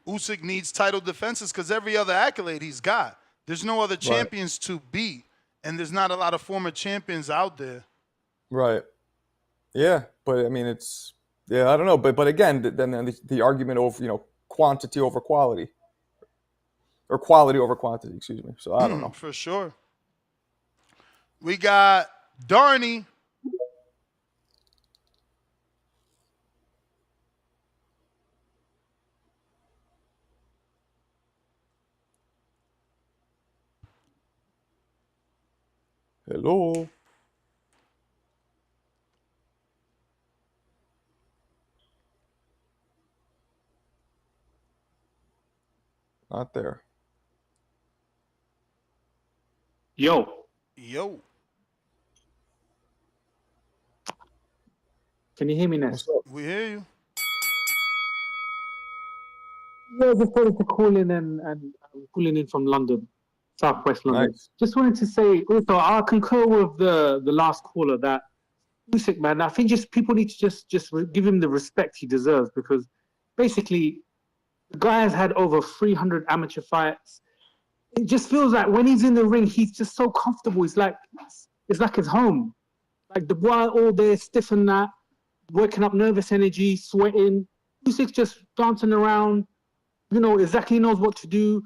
Usyk needs title defenses because every other accolade he's got. There's no other Right. champions to beat, and there's not a lot of former champions out there. Right. Yeah, but I mean, I don't know, but again, then the argument over quantity over quality, or quality over quantity, excuse me. So I don't know. For sure. We got Darnie. Hello. Not there. Yo. Yo. Can you hear me, Ness? We hear you. Yeah, just wanted to call in and I'm calling in from London, Southwest London. Nice. Just wanted to say also I concur with the last caller that Usyk, man, I think just people need to just give him the respect he deserves because basically the guy has had over 300 amateur fights. It just feels like when he's in the ring, he's just so comfortable. It's like his home. Like Dubois all there, stiff and that, working up nervous energy, sweating. Usyk's just dancing around, exactly knows what to do.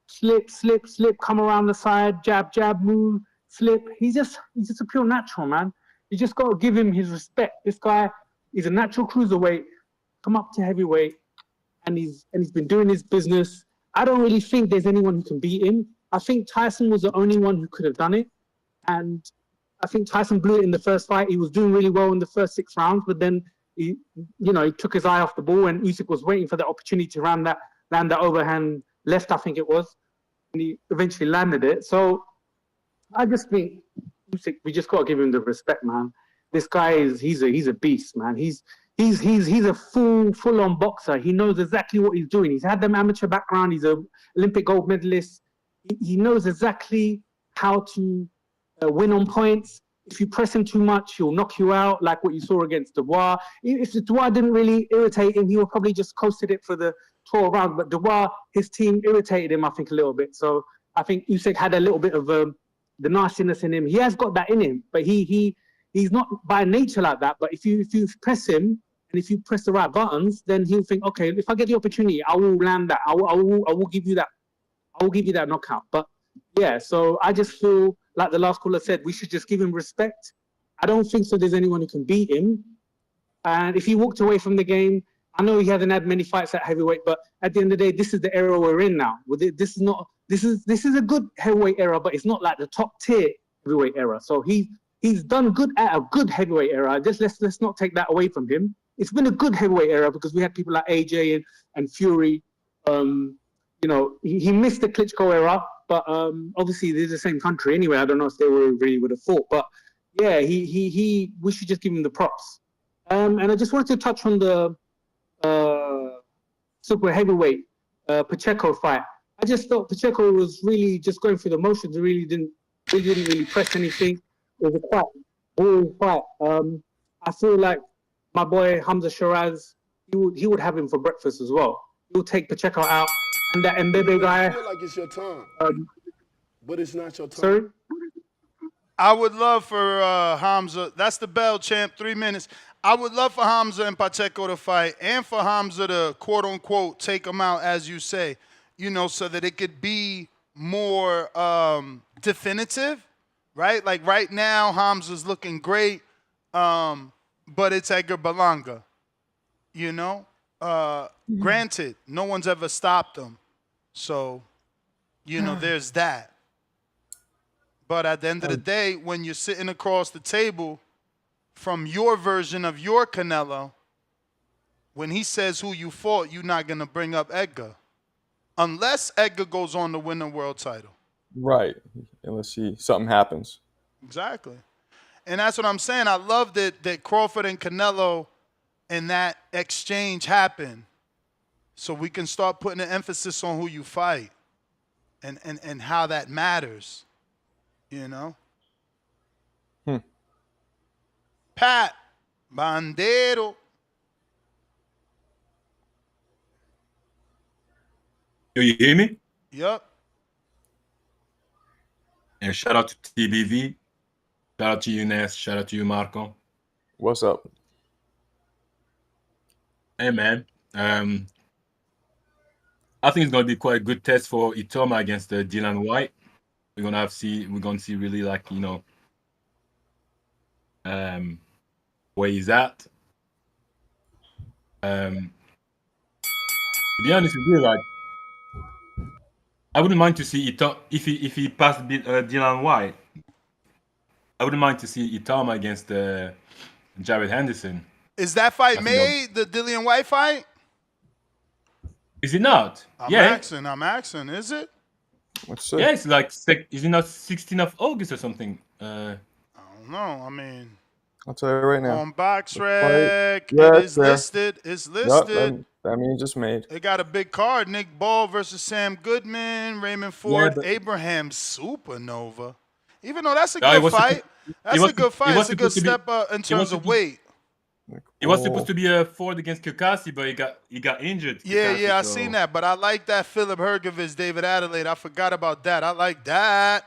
Slip, slip, slip, come around the side, jab, jab, move, slip. He's just a pure natural, man. You just got to give him his respect. This guy is a natural cruiserweight, come up to heavyweight, and he's been doing his business. I don't really think there's anyone who can beat him. I think Tyson was the only one who could have done it, and I think Tyson blew it in the first fight. He was doing really well in the first 6 rounds, but then he took his eye off the ball, and Usyk was waiting for the opportunity to land that overhand left, I think it was, and he eventually landed it. So I just think Usyk, we just got to give him the respect, man. This guy he's a beast, man. He's a full on boxer. He knows exactly what he's doing. He's had them amateur background. He's a Olympic gold medalist. He knows exactly how to win on points. If you press him too much, he'll knock you out, like what you saw against Dubois. If Dubois didn't really irritate him, he would probably just coasted it for the 12 rounds. But Dubois, his team irritated him, I think, a little bit. So I think Usyk had a little bit of the nastiness in him. He has got that in him, but he's not by nature like that. But if you press him and if you press the right buttons, then he'll think, okay, if I get the opportunity, I will land that. I will give you that. I will give you that knockout. But yeah, so I just feel like the last caller said, we should just give him respect. I don't think so there's anyone who can beat him. And if he walked away from the game, I know he hasn't had many fights at heavyweight, but at the end of the day, this is the era we're in now. This is a good heavyweight era, but it's not like the top tier heavyweight era. So he's done good at a good heavyweight era. Just let's not take that away from him. It's been a good heavyweight era because we had people like AJ and Fury. He missed the Klitschko era, but obviously they're the same country anyway. I don't know if they really would have fought, but yeah, we should just give him the props. And I just wanted to touch on the super heavyweight Pacheco fight. I just thought Pacheco was really just going through the motions. He didn't really press anything. It was a quite boring fight. I feel like my boy Hamza Shiraz, he would have him for breakfast as well. He would take Pacheco out, and that Mbebe guy. I feel like it's your time, but it's not your time. Sorry? I would love for Hamza, that's the bell, champ, 3 minutes. I would love for Hamza and Pacheco to fight and for Hamza to, quote unquote, take him out, as you say, so that it could be more definitive, right? Like right now, Hamza's looking great, but it's Edgar Berlanga, Granted, no one's ever stopped him. So, there's that. But at the end of the day, when you're sitting across the table from your version of your Canelo, when he says who you fought, you're not going to bring up Edgar. Unless Edgar goes on to win the world title. Right. Unless something happens. Exactly. And that's what I'm saying. I love that Crawford and Canelo and that exchange happened. So we can start putting an emphasis on who you fight and how that matters. Pat Bandero. Yo, you hear me? Yep. And shout out to TBV. Shout out to you, Ness. Shout out to you, Marco. What's up? Hey, man. I think it's gonna be quite a good test for Itoma against Dylan White. We're gonna see really where he's at. To be honest with you, like, I wouldn't mind to see if he passed Dylan White. I wouldn't mind to see Itama against Jared Henderson. Is that fight made, the Dillian White fight? Is it not? I'm asking. Is it? Let's Yeah, it's like, is it not 16th of August or something? I don't know. I mean, I'll tell you right now. on BoxRec, Yeah, it it's is there. listed. It's listed. Yep, that means it's made. It got a big card. Nick Ball versus Sam Goodman, Raymond Ford, Abraham Supernova. Even though that's a good fight. That's a good fight. It's a good step up in terms of weight. It was supposed to be a Ford against Kukasi, but he got injured. Yeah, I seen that. But I like that Philip Hergovich, David Adelaide. I forgot about that. I like that.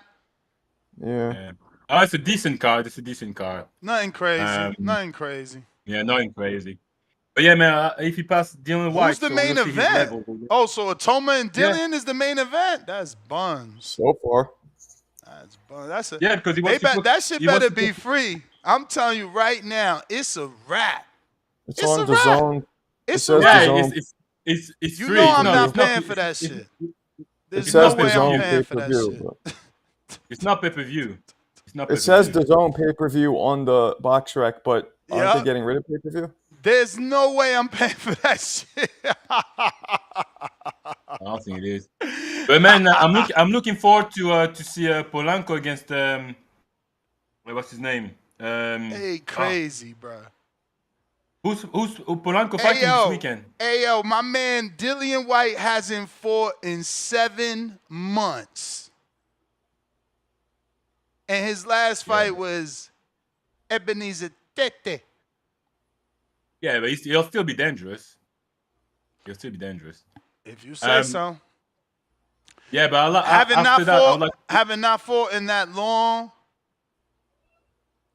Yeah. Oh, it's a decent card. Nothing crazy. Nothing crazy. Yeah, nothing crazy. But yeah, man, if he passed Dylan White, who's the main event? Oh, so Atoma and Dillian is the main event? That's buns. So far. That's buns. That's a because that shit better be free. I'm telling you right now, it's a wrap. It's on the zone. It's a wrap. It's you free. know I'm not paying for that shit. There's no way I'm paying for that shit. It's not pay-per-view. It says the zone pay-per-view on the BoxRec, but aren't they getting rid of pay-per-view? There's no way I'm paying for that shit. I don't think it is. But man, I'm looking forward to see Polanco against what's his name? Hey, crazy, bro. Who's Polanco fighting this weekend? Hey, yo, my man Dillian White hasn't fought in 7 months. And his last fight was Ebenezer Tete. Yeah, but he'll still be dangerous. If you say so. Yeah, but having not fought in that long,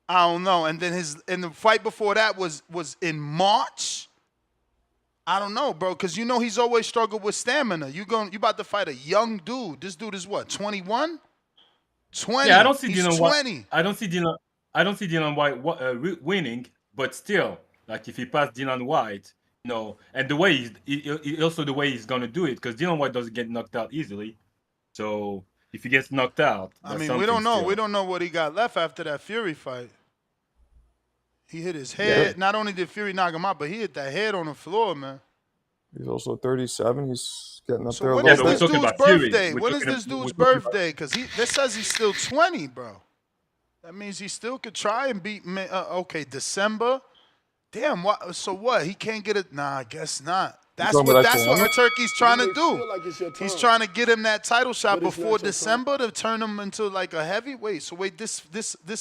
I don't know. And then the fight before that was in March. I don't know, bro, because you know he's always struggled with stamina. You about to fight a young dude. This dude is what, 21? 20. Yeah, I don't see he's Dylan 20. White. I don't see Dylan White winning, but still, like if he passed Dylan White, and the way also the way he's gonna do it, because Dylan White doesn't get knocked out easily. So if he gets knocked out, I mean, we don't know. We don't know what he got left after that Fury fight. He hit his head. Yeah. Not only did Fury knock him out, but he hit that head on the floor, man. He's also 37. He's getting up there. So when is this dude's birthday? When is this dude's birthday? Because this says he's still 20, bro. That means he still could try and beat me. Okay, December. Damn. What? So what? He can't get it? Nah, I guess not. That's what Turkey's trying to do. Like he's trying to get him that title shot before December to turn him into like a heavyweight. So wait, this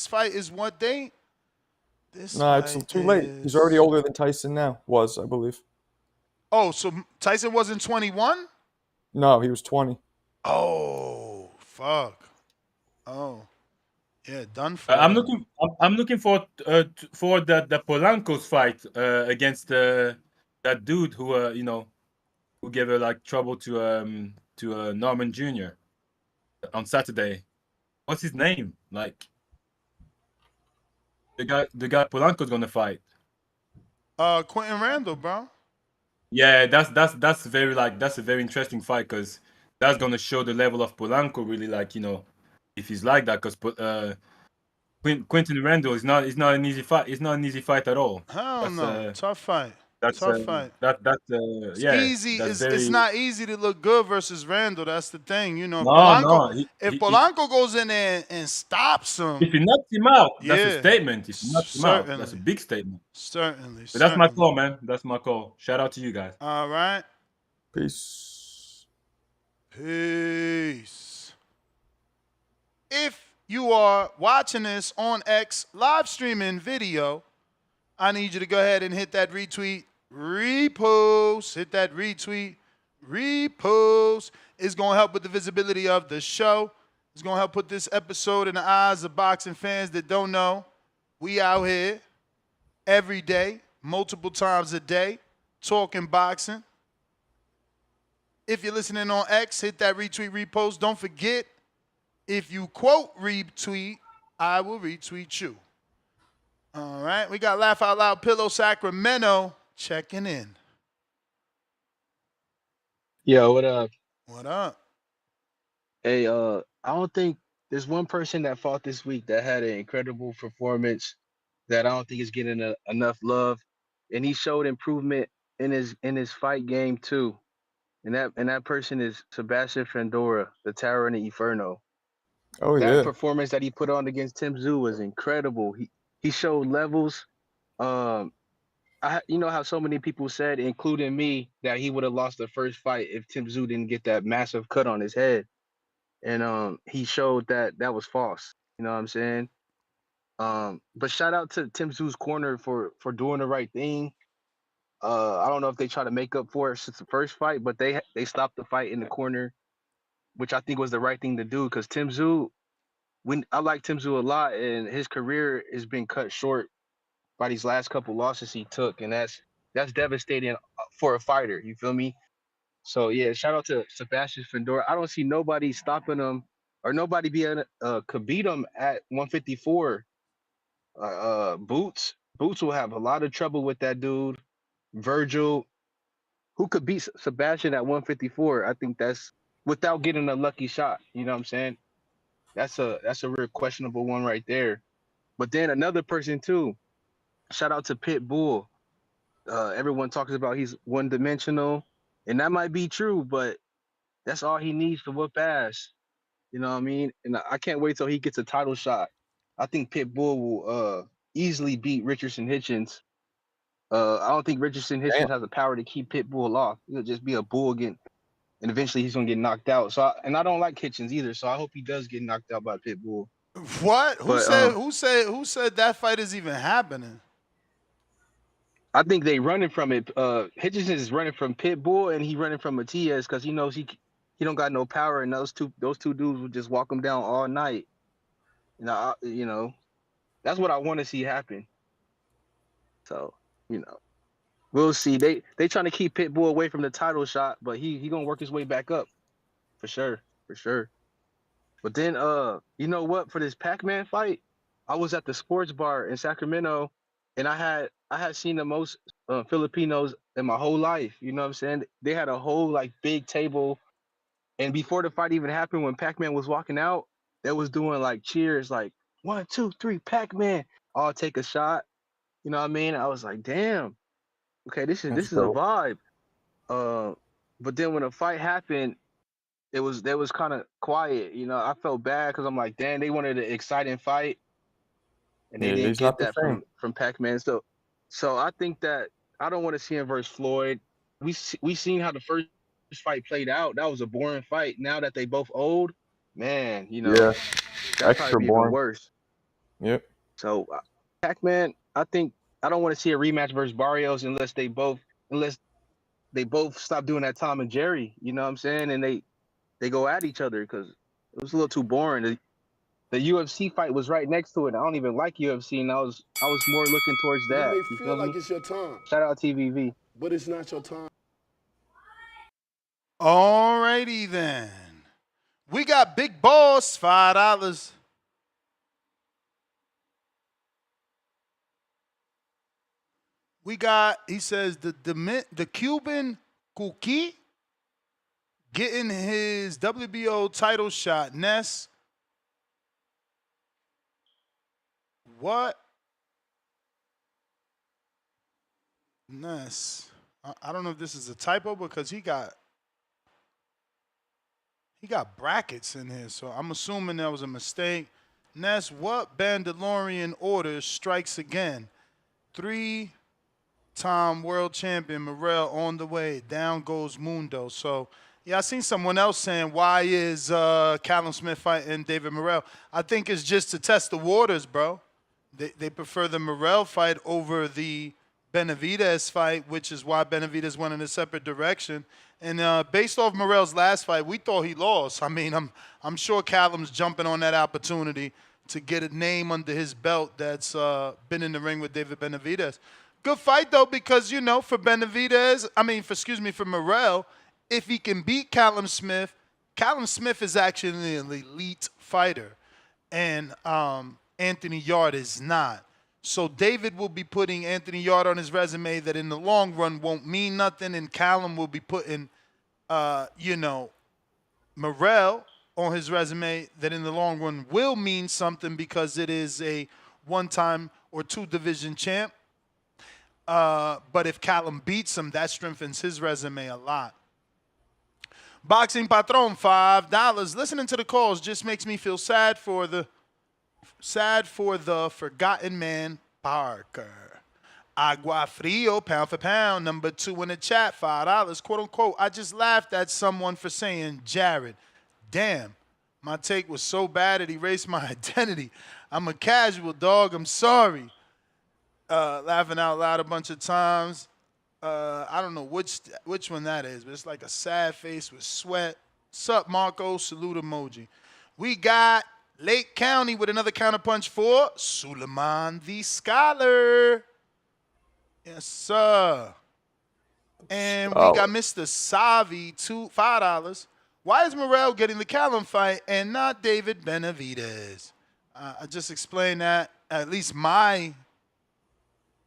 fight is what date? Nah, it's too late. He's already older than Tyson now. I believe. Oh, so Tyson wasn't 21? No, he was 20. Oh, fuck. Oh, yeah, done for. I'm looking for the Polanco's fight against that dude who who gave like trouble to Norman Jr. on Saturday. What's his name? Like the guy Polanco's gonna fight. Quentin Randall, bro. Yeah, that's a very interesting fight, because that's gonna show the level of Polanco, really, like, if he's like that, because Quentin Randall is not an easy fight. It's not an easy fight at all. Hell no, tough fight. Tough fight. It's not easy to look good versus Randall. That's the thing, If Polanco goes in there and stops him, if he knocks him out, that's a statement. If he knocks him out, that's a big statement. Certainly. But that's my call, man. That's my call. Shout out to you guys. All right. Peace. If you are watching this on X live streaming video, I need you to go ahead and hit that retweet, repost. Hit that retweet, repost. It's going to help with the visibility of the show. It's going to help put this episode in the eyes of boxing fans that don't know. We out here every day, multiple times a day, talking boxing. If you're listening on X, hit that retweet, repost. Don't forget, if you quote retweet, I will retweet you. All right, we got Laugh Out Loud Pillow Sacramento checking in. Yo, what up? What up? Hey, I don't think there's one person that fought this week that had an incredible performance that I don't think is getting enough love, and he showed improvement in his fight game too. And that person is Sebastian Fandora, the Tower and the Inferno. Oh That yeah. performance that he put on against Tim Tszyu was incredible. He showed levels. Um, you know how so many people said, including me, that he would have lost the first fight if Tim Tszyu didn't get that massive cut on his head. And he showed that that was false. You know what I'm saying? But shout out to Tim Tszyu's corner for doing the right thing. I don't know if they try to make up for it since the first fight, but they stopped the fight in the corner, which I think was the right thing to do because Tim Tszyu, when I like Tim Tszyu a lot, and his career has been cut short by these last couple losses he took, and that's devastating for a fighter. You feel me? So yeah, shout out to Sebastian Fandora. I don't see nobody stopping him or nobody being could beat him at 154. Boots will have a lot of trouble with that dude. Virgil, who could beat Sebastian at 154? I think that's without getting a lucky shot. You know what I'm saying? That's a real questionable one right there. But then another person too. Shout out to Pitbull. Everyone talks about he's one dimensional, and that might be true, but that's all he needs to whoop ass. You know what I mean? And I can't wait till he gets a title shot. I think Pitbull will easily beat Richardson Hitchens. I don't think Richardson Damn. Hitchens has the power to keep Pitbull off. He'll just be a bull again, and eventually he's gonna get knocked out. And I don't like Hitchens either, so I hope he does get knocked out by Pitbull. What? Who But said? Who said that fight is even happening? I think they running from it. Hitchens is running from Pitbull, and he running from Matias because he knows he don't got no power, and those two dudes will just walk him down all night. You know, that's what I want to see happen. So, you know, we'll see. They trying to keep Pitbull away from the title shot, but he gonna work his way back up for sure, for sure. But then, you know what? For this Pacman fight, I was at the sports bar in Sacramento, and I had seen the most Filipinos in my whole life. You know what I'm saying? They had a whole like big table, and before the fight even happened, when Pacman was walking out, they was doing like cheers, like 1, 2, 3, Pacman. I'll take a shot. You know what I mean? I was like, damn, okay, this is That's this is a dope. vibe. Uh, but then when the fight happened, it was kind of quiet. You know, I felt bad because I'm like, damn, they wanted an exciting fight, and they Yeah, didn't he's get not the that same. from Pac-Man. So I think that I don't want to see him versus Floyd. We seen how the first fight played out. That was a boring fight. Now that they both old, man, you Yeah, know that probably extra be even boring. worse. Yep. So Pac-Man, I think I don't want to see a rematch versus Barrios unless they both stop doing that Tom and Jerry. You know what I'm saying? And they go at each other because it was a little too boring. The UFC fight was right next to it. I don't even like UFC, and I was more looking towards You that. may You feel feel like me? it's your time, Shout out TVV. but it's not your time. Alrighty then. We got Big Boss, $5. We got, he says, the Cuban Cookie getting his WBO title shot. Ness, what? Ness. I don't know if this is a typo because he got brackets in here, so I'm assuming that was a mistake. Ness, what Bandalorian order strikes again? 3-time world champion Morrell on the way. Down goes Mundo. So, yeah, I seen someone else saying, why is Callum Smith fighting David Morrell? I think it's just to test the waters, bro. They prefer the Morrell fight over the Benavidez fight, which is why Benavidez went in a separate direction. And based off Morrell's last fight, we thought he lost. I mean, I'm sure Callum's jumping on that opportunity to get a name under his belt that's been in the ring with David Benavidez. Good fight, though, because, you know, for for Morrell, if he can beat Callum Smith is actually an elite fighter. And Anthony Yard is not. So David will be putting Anthony Yarde on his resume that in the long run won't mean nothing, and Callum will be putting, Morrell on his resume that in the long run will mean something because it is a one-time or two-division champ. But if Callum beats him, that strengthens his resume a lot. Boxing Patron, $5. Listening to the calls just makes me feel sad for the forgotten man, Parker. Agua Frio, pound for pound, number 2 in the chat, $5, quote unquote. I just laughed at someone for saying Jared. Damn, my take was so bad it erased my identity. I'm a casual dog, I'm sorry. Laughing out loud a bunch of times. I don't know which one that is, but it's like a sad face with sweat. Sup, Marco? Salute emoji. We got Lake County with another counterpunch for Suleiman the Scholar. Yes, sir. And we got Mr. Savi, $5. Why is Morrell getting the Callum fight and not David Benavidez? I just explained that, at least my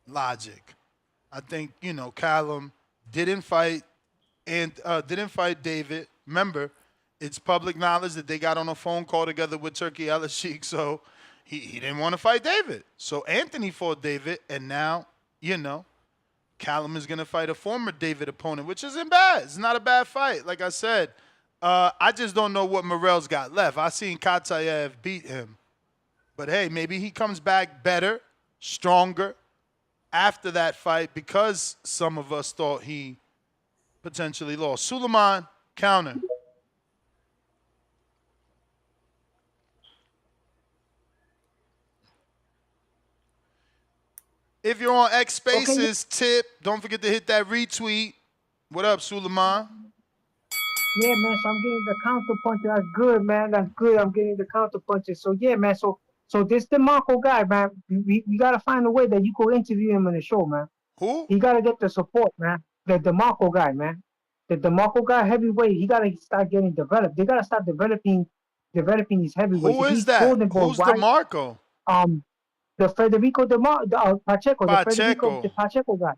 logic. I think, Callum didn't fight David. Remember, it's public knowledge that they got on a phone call together with Turkey Al-Sheikh, so he didn't want to fight David. So Anthony fought David, and now, Callum is going to fight a former David opponent, which isn't bad. It's not a bad fight. Like I said, I just don't know what Morrell's got left. I seen Katayev beat him. But, hey, maybe he comes back better, stronger after that fight because some of us thought he potentially lost. Suleiman, counter. If you're on X Spaces, tip. Don't forget to hit that retweet. What up, Suleiman? Yeah, man. So I'm getting the counter puncher. That's good, man. That's good. I'm getting the counter punches. So yeah, man. So this DeMarco guy, man. We gotta find a way that you could interview him on the show, man. Who? He gotta get the support, man. The DeMarco guy, man. The DeMarco guy, heavyweight. He gotta start getting developed. They gotta start developing these heavyweights. Who is that? Who's DeMarco? The Federico Pacheco, the Federico the Pacheco guy.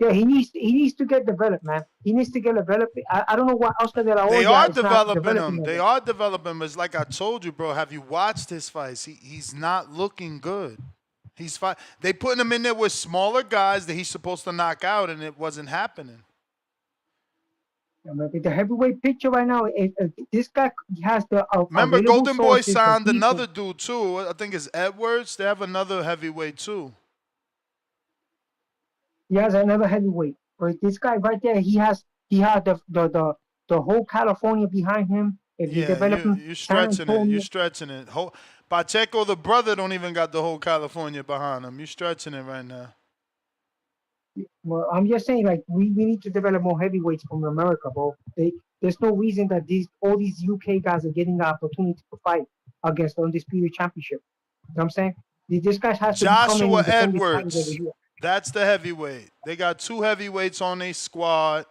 Yeah, he needs to get developed, man. He needs to get developed. I don't know why Oscar de la Hoya They are is not developing him. him. They are developing him. It's like I told you, bro. Have you watched his fights? He's not looking good. They putting him in there with smaller guys that he's supposed to knock out, and it wasn't happening. The heavyweight picture right now, this guy has the remember Golden Boy signed another dude too. I think it's Edwards. They have another heavyweight too. He has another heavyweight. But this guy right there, he had the whole California behind him. If you develop him, you're stretching it. You're stretching it. Pacheco, the brother, don't even got the whole California behind him. You're stretching it right now. Well, I'm just saying, like, we need to develop more heavyweights from America, bro. There's no reason that all these UK guys are getting the opportunity to fight against the undisputed championship. You know what I'm saying? This guy has to Joshua Edwards. That's the heavyweight. They got 2 heavyweights on their squad.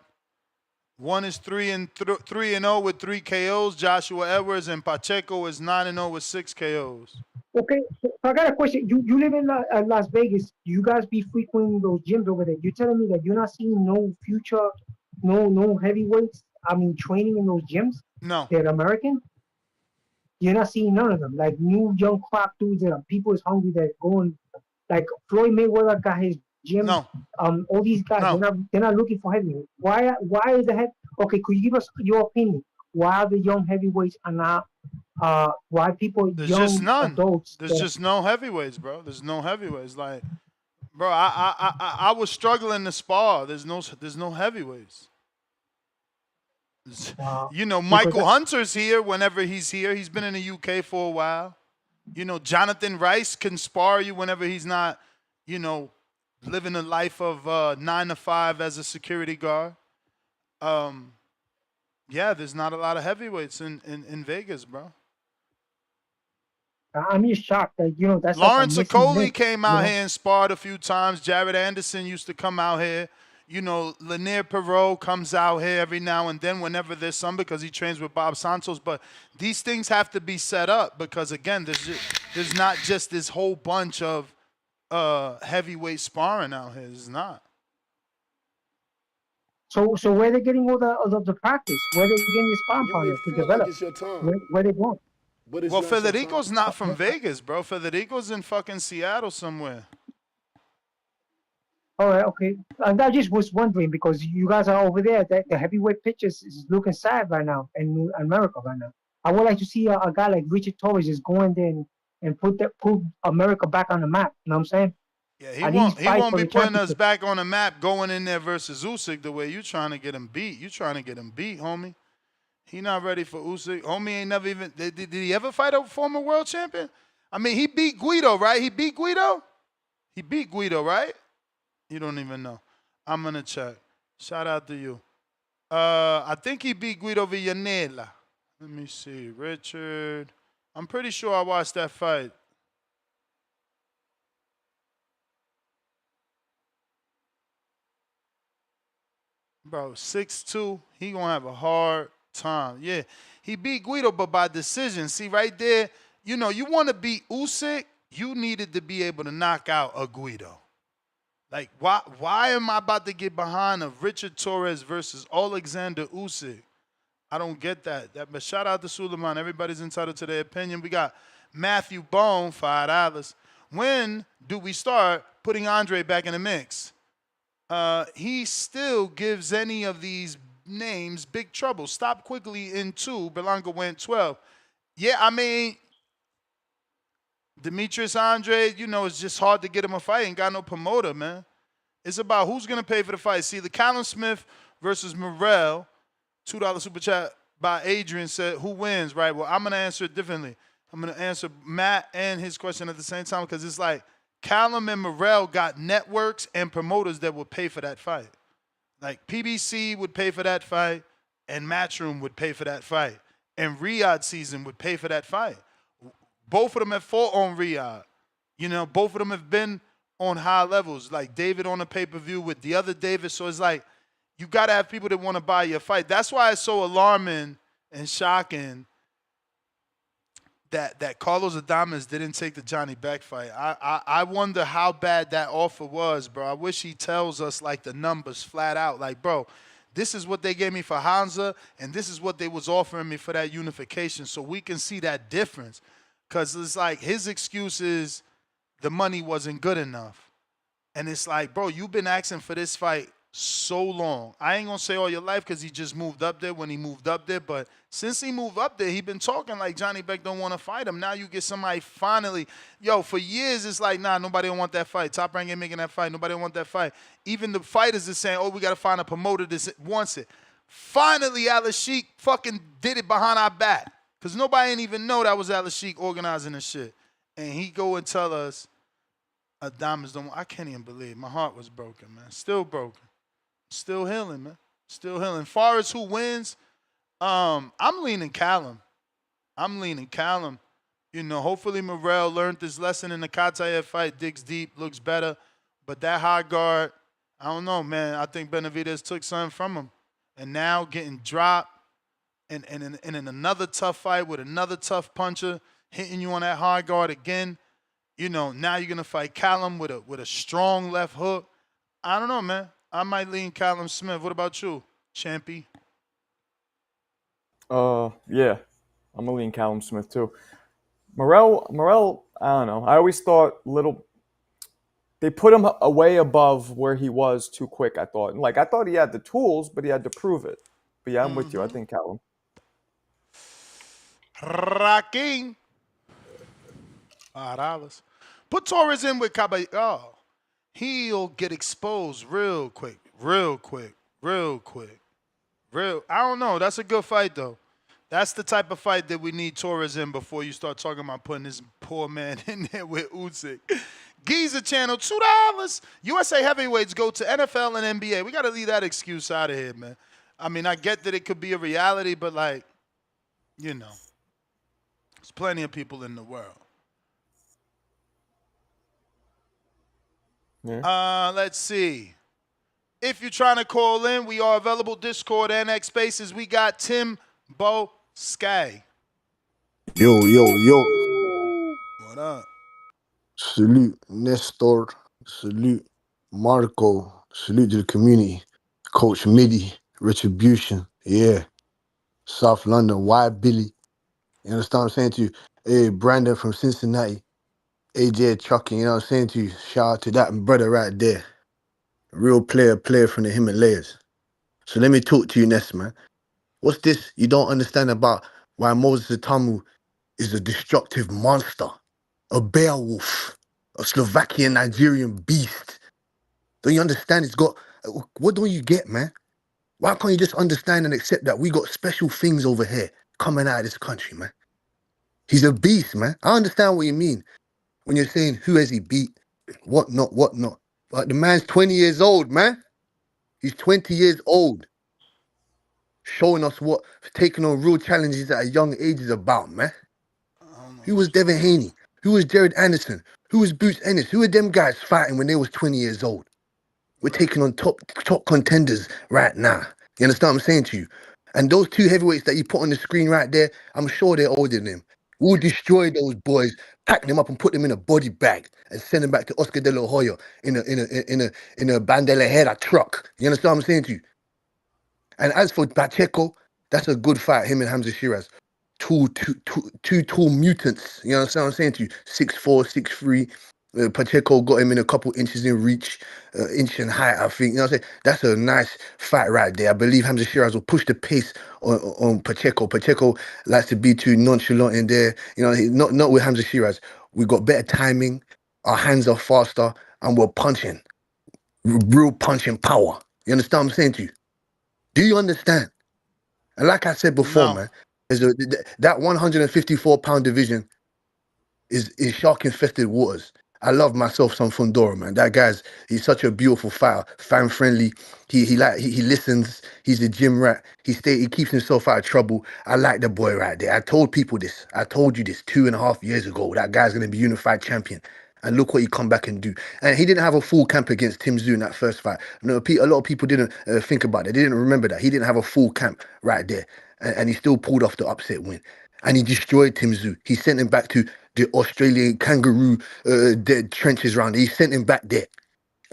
One is 3-0 with 3 KOs. Joshua Edwards, and Pacheco is 9-0 with 6 KOs. Okay, so I got a question. You live in Las Vegas. You guys be frequenting those gyms over there. You're telling me that you're not seeing no future, no heavyweights, training in those gyms? No. They're American? You're not seeing none of them. Like new young crack dudes that people is hungry that going, like Floyd Mayweather got his gym. No. All these guys, they're not looking for heavyweights. Why is the head? Okay, could you give us your opinion? Why the young heavyweights are not? Why people? There's young just none. Adults There's just no heavyweights, bro. There's no heavyweights. Like, bro, I was struggling to spar. There's no heavyweights. Michael Hunter's here whenever he's here. He's been in the UK for a while. Jonathan Rice can spar you whenever he's not, living a life of 9 to 5 as a security guard. There's not a lot of heavyweights in Vegas, bro. I'm just shocked that that's Lawrence like Okoli came out here and sparred a few times. Jared Anderson used to come out here. Lanier Perot comes out here every now and then whenever there's some because he trains with Bob Santos. But these things have to be set up because, again, there's not just this whole bunch of heavyweight sparring out here. It's not. So where they getting all the practice? Where they getting the sparring You may partners to feel like develop? it's your time, Where they going? but it's Well, not your time. Federico's not from Vegas, bro. Federico's in fucking Seattle somewhere. All right, okay. I just was wondering because you guys are over there. That the heavyweight pitchers is looking sad right now in America right now. I would like to see a guy like Richard Torres just go in there and put America back on the map. You know what I'm saying? Yeah, At least he fight won't for be the putting us championship. back on the map going in there versus Usyk the way you trying to get him beat. You trying to get him beat, homie. He not ready for Usyk. Homie ain't never even did he ever fight a former world champion? I mean, he beat Guido, right? He beat Guido? He beat Guido, right? You don't even know. I'm gonna check. Shout out to you. I think he beat Guido Villanella. Let me see. Richard. I'm pretty sure I watched that fight. Bro, 6'2", he gonna have a hard time. Yeah, he beat Guido, but by decision. See, right there, you know, you want to beat Usyk, you needed to be able to knock out a Guido. Like, why am I about to get behind a Richard Torres versus Oleksandr Usyk? I don't get that. But shout out to Suleiman. Everybody's entitled to their opinion. We got Matthew Bone, $5. When do we start putting Andre back in the mix? He still gives any of these names big trouble. Stop quickly in 2. Berlanga went 12. Yeah, I mean, Demetrius Andre, you know, it's just hard to get him a fight. Ain't got no promoter, man. It's about who's going to pay for the fight. See, the Callum Smith versus Morrell, $2 super chat by Adrian said, who wins, right? Well, I'm going to answer it differently. I'm going to answer Matt and his question at the same time because it's like Callum and Morrell got networks and promoters that would pay for that fight. Like PBC would pay for that fight and Matchroom would pay for that fight and Riyadh season would pay for that fight. Both of them have fought on Riyadh. You know, both of them have been on high levels, like David on the pay-per-view with the other David. So it's like you got to have people that want to buy your fight. That's why it's so alarming and shocking that Carlos Adames didn't take the Johnny Beck fight. I wonder how bad that offer was, bro. I wish he tells us, like, the numbers flat out. Like, bro, this is what they gave me for Hansa, and this is what they was offering me for that unification, so we can see that difference. Because it's like his excuse is the money wasn't good enough. And it's like, bro, you've been asking for this fight so long. I ain't going to say all your life because he just moved up there when he moved up there. But since he moved up there, he been talking like Johnny Beck don't want to fight him. Now you get somebody finally. Yo, for years, it's like, nah, nobody don't want that fight. Top Rank ain't making that fight. Nobody don't want that fight. Even the fighters is saying, oh, we got to find a promoter that wants it. Finally, Alex Sheik fucking did it behind our back. Because nobody ain't even know that was Alex Sheik organizing this shit. And he go and tell us, Adames don't. I can't even believe. My heart was broken, man. Still broken. Still healing, man. Still healing. As far as who wins, I'm leaning Callum. You know, hopefully Morrell learned this lesson in the Katayev fight. Digs deep, looks better. But that high guard, I don't know, man. I think Benavidez took something from him. And now getting dropped and in another tough fight with another tough puncher hitting you on that high guard again. You know, now you're going to fight Callum with a strong left hook. I don't know, man. I might lean Callum Smith. What about you, Champy? Yeah. I'm going to lean Callum Smith, too. Morrell, I don't know. I always thought they put him way above where he was too quick, I thought. And I thought he had the tools, but he had to prove it. But yeah, I'm with you. I think Callum. Rakim. $5. Put Torres in with Caballero. Oh, he'll get exposed real quick. I don't know. That's a good fight, though. That's the type of fight that we need Torres in before you start talking about putting this poor man in there with Usyk. Giza Channel, $2. USA heavyweights go to NFL and NBA. We got to leave that excuse out of here, man. I mean, I get that it could be a reality, but, like, you know, there's plenty of people in the world. Yeah. Let's see. If you're trying to call in, we are available. Discord and X Spaces. We got Tim Bo Sky. Yo. What up? Salute Nestor. Salute Marco. Salute to the community. Coach Midi. Retribution. Yeah. South London. Why Billy? You understand what I'm saying to you? Hey, Brandon from Cincinnati. AJ Chucky. You know what I'm saying to you? Shout out to that brother right there. Real player from the Himalayas. So let me talk to you next, man. What's this you don't understand about why Moses Atamu is a destructive monster, a Beowulf, a Slovakian Nigerian beast? Don't you understand? It's got what don't you get, man? Why can't you just understand and accept that we got special things over here coming out of this country, man? He's a beast, man. I understand what you mean when you're saying who has he beat, what not. But the man's 20 years old, man. He's 20 years old, showing us what taking on real challenges at a young age is about, man. Who was Devin Haney? Who was Jared Anderson? Who was Boots Ennis? Who are them guys fighting when they was 20 years old? We're taking on top contenders right now. You understand what I'm saying to you? And those two heavyweights that you put on the screen right there, I'm sure they're older than him. We'll destroy those boys, pack them up and put them in a body bag and send them back to Oscar de la Hoya in a Bandelejera truck. You understand what I'm saying to you? And as for Pacheco, that's a good fight, him and Hamza Shiraz. Two tall mutants. You understand what I'm saying to you? 6'4", 6'3". Pacheco got him in a couple inches in reach, inch in height, I think. You know what I'm saying? That's a nice fight right there. I believe Hamza Shiraz will push the pace on Pacheco. Pacheco likes to be too nonchalant in there. You know, not with Hamza Shiraz. We got better timing. Our hands are faster, and we're punching. Real punching power. You understand what I'm saying to you? Do you understand? And like I said before, No. man, that 154-pound division is shark infested waters. I love myself some Fundora, man. That he's such a beautiful fighter, fan friendly. He listens. He's a gym rat. He keeps himself out of trouble. I like the boy right there. I told people this. I told you this 2.5 years ago. That guy's gonna be unified champion. And look what he come back and do. And he didn't have a full camp against Tim Tszyu in that first fight. No, a lot of people didn't think about that. They didn't remember that. He didn't have a full camp right there. And he still pulled off the upset win. And he destroyed Tim Tszyu. He sent him back to the Australian kangaroo dead trenches round. He sent him back there.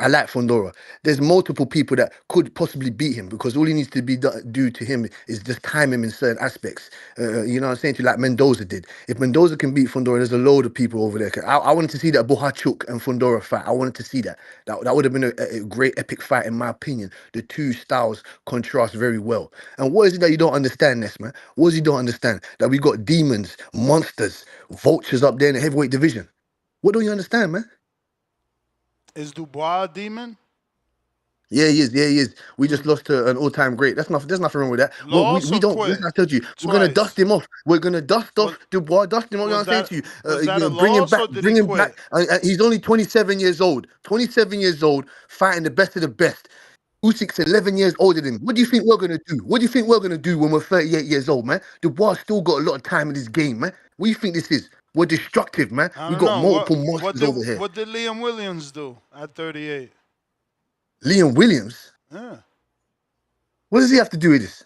I like Fondora. There's multiple people that could possibly beat him because all he needs to do to him is just time him in certain aspects. You know what I'm saying to you, like Mendoza did. If Mendoza can beat Fondora, there's a load of people over there. I wanted to see that Bohachuk and Fondora fight. I wanted to see that. That would have been a great epic fight in my opinion. The two styles contrast very well. And what is it that you don't understand, Ness, man? What is it you don't understand? That we got demons, monsters, vultures up there in the heavyweight division. What don't you understand, man? Is Dubois a demon? Yeah, he is. Yeah, he is. We just lost to an all-time great. There's nothing wrong with that. Well, Lost we or don't. quit? Listen, I told you, we're gonna Twice. dust him off. We're gonna dust off Dubois, dust him off. You know what I'm saying to you? Was that a Bring him loss back. or did he Bring him quit? back. He's only 27 years old. 27 years old, fighting the best of the best. Usyk's 11 years older than him. What do you think we're gonna do? What do you think we're gonna do when we're 38 years old, man? Dubois still got a lot of time in this game, man. What do you think this is? We're destructive, man. I We don't got know. multiple monsters over here. What did Liam Williams do at 38? Liam Williams. Yeah. What does he have to do with this?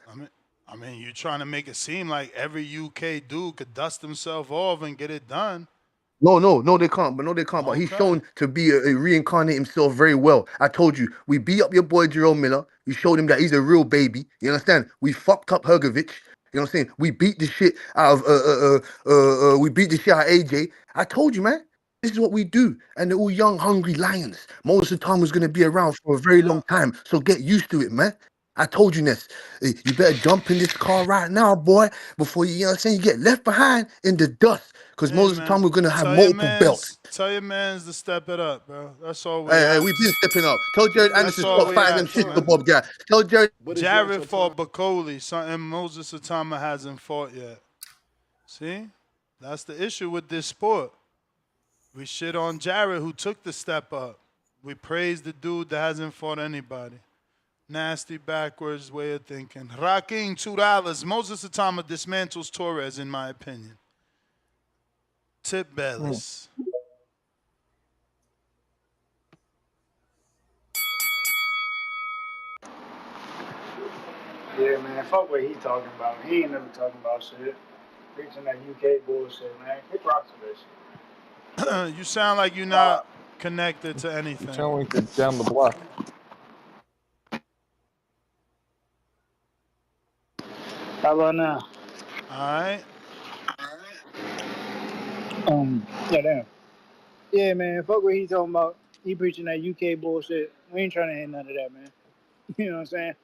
I mean, you're trying to make it seem like every UK dude could dust himself off and get it done. No, they can't. But he's shown to be a reincarnate himself very well. I told you, we beat up your boy Jerome Miller. We showed him that he's a real baby. You understand? We fucked up Hergovich. You know what I'm saying? We beat the shit out of we beat the shit out of AJ. I told you, man. This is what we do. And they're all young, hungry lions. Most of the time was gonna be around for a very long time. So get used to it, man. I told you, Ness. You better jump in this car right now, boy, before you know what I'm saying, you get left behind in the dust. Because most of the time we're gonna have multiple belts. Tell your mans to step it up, bro. That's all we Hey, ask. we've been stepping up. Tell Jared That's Anderson all stop we fighting them ask, Cisco man. Bob guy. Tell Jared. Jared fought Bacoli, something Moses Atama hasn't fought yet. See? That's the issue with this sport. We shit on Jared who took the step up. We praise the dude that hasn't fought anybody. Nasty backwards way of thinking. Raking $2. Moses Atama dismantles Torres, in my opinion. Tip Bellis. Yeah, man. Fuck what he talking about. He ain't never talking about shit. Preaching that UK bullshit, man. Kick rocks with that shit. You sound like you're not connected to You anything. sound like you're down the block. How about now? All right. Yeah, damn. Yeah, man. Fuck what he talking about. He preaching that UK bullshit. We ain't trying to hear none of that, man. You know what I'm saying?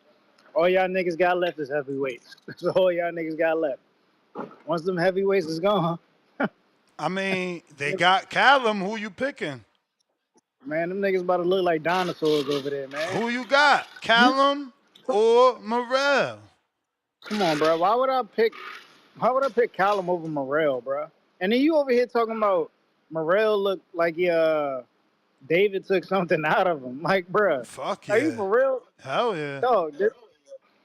All y'all niggas got left is heavyweights. That's all y'all niggas got left. Once them heavyweights is gone, I mean, they got Callum. Who you picking? man, them niggas about to look like dinosaurs over there, man. Who you got? Callum or Morrell? Come on, bro. Why would I pick Callum over Morrell, bro? And then you over here talking about Morrell look like David took something out of him. Like, bro, Fuck are you yeah. for real? Hell yeah. Dog,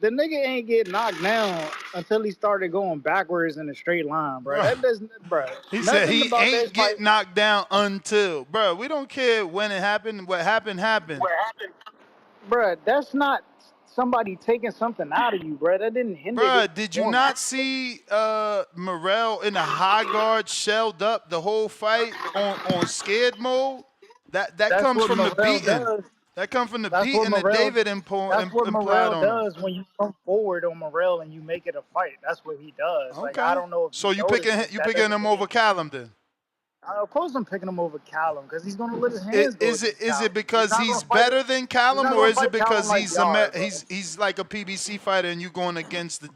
the nigga ain't get knocked down until he started going backwards in a straight line, bro. Bro. That doesn't, bro. He said Nothing he about ain't that fight. get knocked down until. Bro, we don't care when it happened. What happened, happened. Bro, that's not somebody taking something out of you, bro. That didn't hinder his Bruh, did you performance. not see Morrell in the high guard shelled up the whole fight on scared mode? That That's comes what from the Morrell beating. does. That comes from the That's what beating that Morrell. David That's what implied Morrell on him. does when you come forward on Morrell and you make it a fight. That's what he does. Like, I Okay. don't know if So you you noticed picking it. you That picking doesn't him mean. over Callum then? Of course, I'm picking him over Callum because he's gonna let his hands go Is against it Callum. He's because not gonna he's fight. better than He's Callum, not or gonna is it fight Callum because like Yard, bro. he's like a PBC fighter and you going against the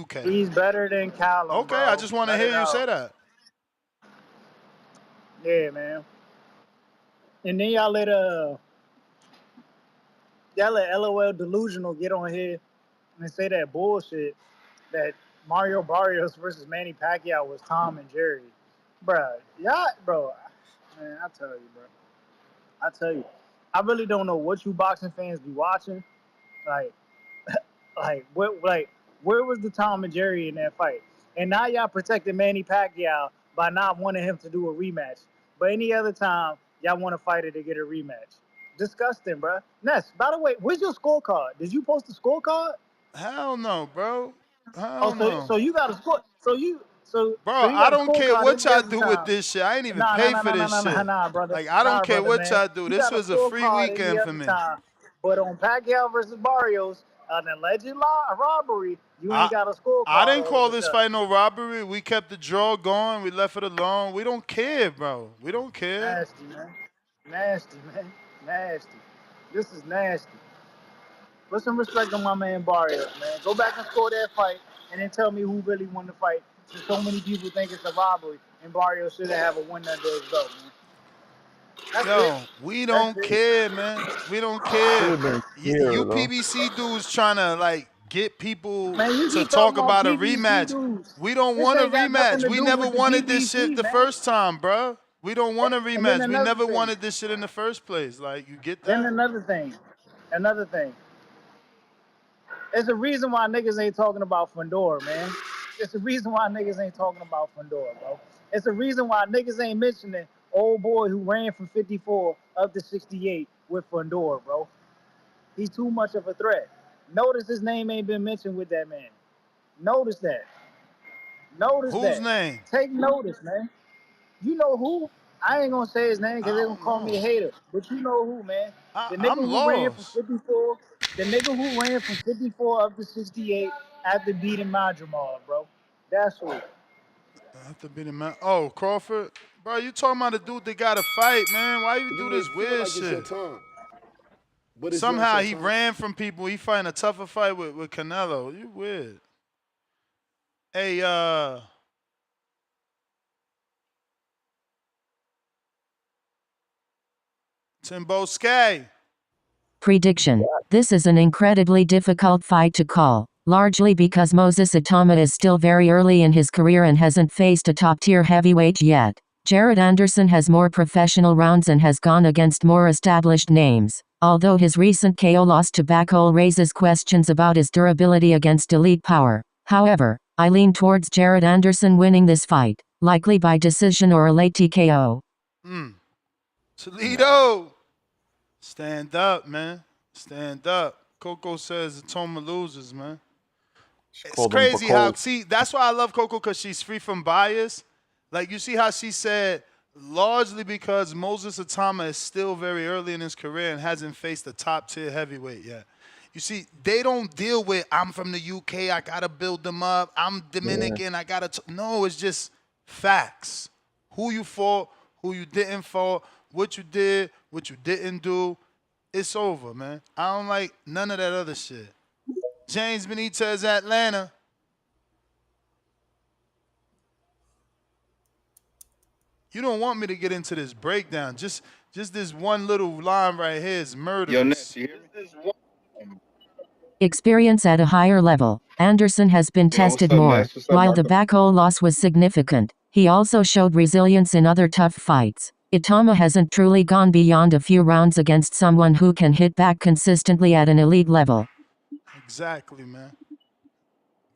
UK? He's better than Callum, Okay, I bro. just want to Let hear it you out. say that. Yeah, man. And then y'all let LOL delusional get on here and say that bullshit that Mario Barrios versus Manny Pacquiao was Tom and Jerry. Bruh, bro, man, I tell you, bro. I tell you. I really don't know what you boxing fans be watching. Like, where was the Tom and Jerry in that fight? And now y'all protected Manny Pacquiao by not wanting him to do a rematch. But any other time, y'all want a fighter to get a rematch. Disgusting, bro. Ness, by the way, where's your scorecard? Did you post the scorecard? Hell no, bro. Oh, Hell so no. so you got a score. So Bro, you I got a don't care scorecard what every y'all other do with time. this shit. I ain't even Nah, nah, pay nah, for nah, nah, this nah, nah, shit. nah, brother. Like, I don't Nah, care brother, what man. y'all do. You This got a was a free scorecard every weekend for other me. time. But on Pacquiao versus Barrios, an alleged robbery, you ain't got a I scorecard didn't all of call a this sudden. fight no robbery. We kept the draw going. We left it alone. We don't care, bro. We don't care. Nasty, man. Nasty, man. Nasty. This is nasty. Put some respect on my man Barrios, man. Go back and score that fight, and then tell me who really won the fight. Since so many people think it's a robbery, and Barrios should have a win under his belt, man. That's it. Yo, we That's don't it. care, man. We don't Should care. have been You clearer though. PBC dudes trying to like get people Man, you to keep talk talking about about a PBC rematch. dudes. We don't This want a ain't got nothing rematch. to We do never with the wanted this shit PBC, the man. first time, bro. We don't want a And then rematch. We another never thing. wanted this shit in the first place. Like, you get Then that? another thing. Another thing. There's a reason why niggas ain't talking about Fundora, man. It's a reason why niggas ain't talking about Fundora, bro. It's a reason why niggas ain't mentioning old boy who ran from 54 up to 68 with Fundora, bro. He's too much of a threat. Notice his name ain't been mentioned with that man. Notice that. Notice Whose that. name? Take notice, man. You know who? I ain't gonna say his name because I they're gonna don't call me a know. hater. But you know who, man? The nigga I'm who ran from lost. 54, the nigga who ran from 54 up to 68 after beating Madrimal, bro. That's who. I have to be the man. Oh, Crawford? Bro, you talking about a dude that got to fight, man. Why you You do may this feel weird like it's your shit? time, but it's not Somehow your he time. ran from people. He fighting a tougher fight with Canelo. You weird. Hey, Timbo Skay. Prediction. This is an incredibly difficult fight to call, largely because Moses Itama is still very early in his career and hasn't faced a top-tier heavyweight yet. Jared Anderson has more professional rounds and has gone against more established names, although his recent KO loss to Pacquiao raises questions about his durability against elite power. However, I lean towards Jared Anderson winning this fight, likely by decision or a late TKO. Toledo. Stand up, man. Stand up. Coco says the Toma loses, man. She It's called him crazy how, Bacall. see, that's why I love Coco, because she's free from bias. Like, you see how she said Largely because Moses Atama is still very early in his career and hasn't faced a top tier heavyweight yet. You see, they don't deal with I'm from the UK, I gotta build them up. I'm Dominican, I gotta. No, it's just facts. Who you fought, who you didn't fought, what you did, what you didn't do. It's over, man. I don't like none of that other shit. James Benitez, Atlanta. You don't want me to get into this breakdown. Just this one little line right here is murderous. You hear me? Experience at a higher level. Anderson has been Yo, what's tested up, more. Ness? What's up, While the Marco? Pacquiao loss was significant, he also showed resilience in other tough fights. Itama hasn't truly gone beyond a few rounds against someone who can hit back consistently at an elite level. Exactly, man.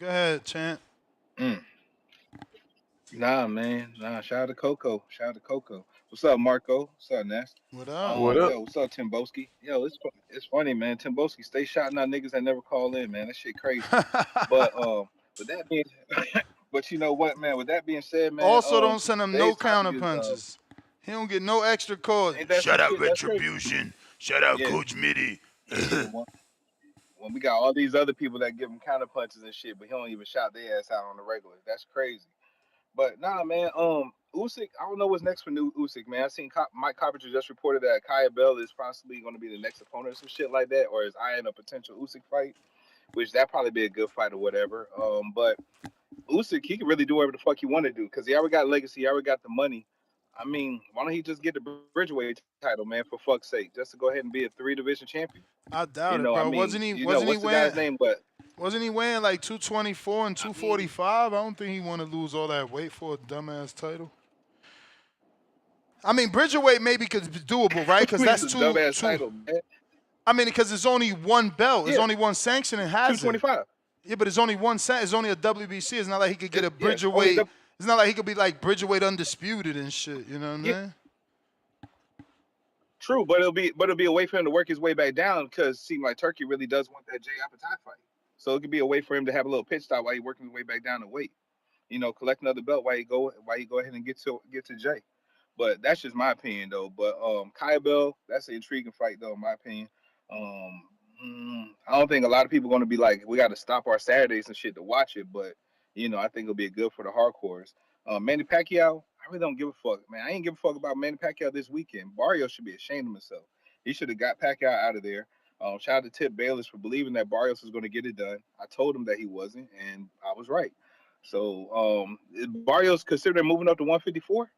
Go ahead, Chant. Mm. Nah, man. Nah, shout out to Coco. Shout out to Coco. What's up, Marco? What's up, Ness? What up? Yo, what's up, Timboski? Yo, it's funny, man. Timboski stay shouting out niggas that never call in, man. That shit crazy. But with that being, but you know what, man? With that being said, man, Also, don't send him no today's topic counter is punches. He don't get no extra calls. ain't that some Shut up, shit? That's crazy. Retribution. Shut up, Yeah, Coach Mitty. yeah. When we got all these other people that give him counter punches and shit, but he don't even shout their ass out on the regular. That's crazy. But nah, man. Usyk. I don't know what's next for new Usyk, man. I seen Mike Carpenter just reported that Kaya Bell is possibly going to be the next opponent or some shit like that, or is eyeing a potential Usyk fight, which that probably be a good fight or whatever. But Usyk, he can really do whatever the fuck he want to do because he already got legacy, he already got the money. I mean, why don't he just get the Bridgeweight title, man, for fuck's sake, just to go ahead and be a 3 division champion? I You doubt know, it, I bro. mean, Wasn't he what's the guy's weighing? name? But Wasn't he weighing like 224 and 245? I don't think he want to lose all that weight for a dumbass title. I mean, Bridgerweight maybe could be doable, right? Because it's that's a two. dumbass title, man. I mean, because it's only one belt. It's Yeah, only one sanction and has it. 225. Yeah, but it's only one sanction. It's only a WBC. It's not like he could get a Yeah, only Bridgerweight. It's not like he could be like Bridgerweight undisputed and shit. You know what I yeah, mean? true, but it'll be a way for him to work his way back down because it seems like Turkey really does want that Jay Apatow fight. So it could be a way for him to have a little pit stop while he's working his way back down to weight. You know, collect another belt while you go ahead and get to Jay. But that's just my opinion though. But Kaya Bell, that's an intriguing fight though, in my opinion. I don't think a lot of people are gonna be like, we got to stop our Saturdays and shit to watch it. But you know, I think it'll be good for the hardcores. Manny Pacquiao, I really don't give a fuck, man. I ain't give a fuck about Manny Pacquiao this weekend. Barrios should be ashamed of himself. He should have got Pacquiao out of there. Shout out to Tip Bayless for believing that Barrios was going to get it done. I told him that he wasn't, and I was right. So Barrios considering moving up to 154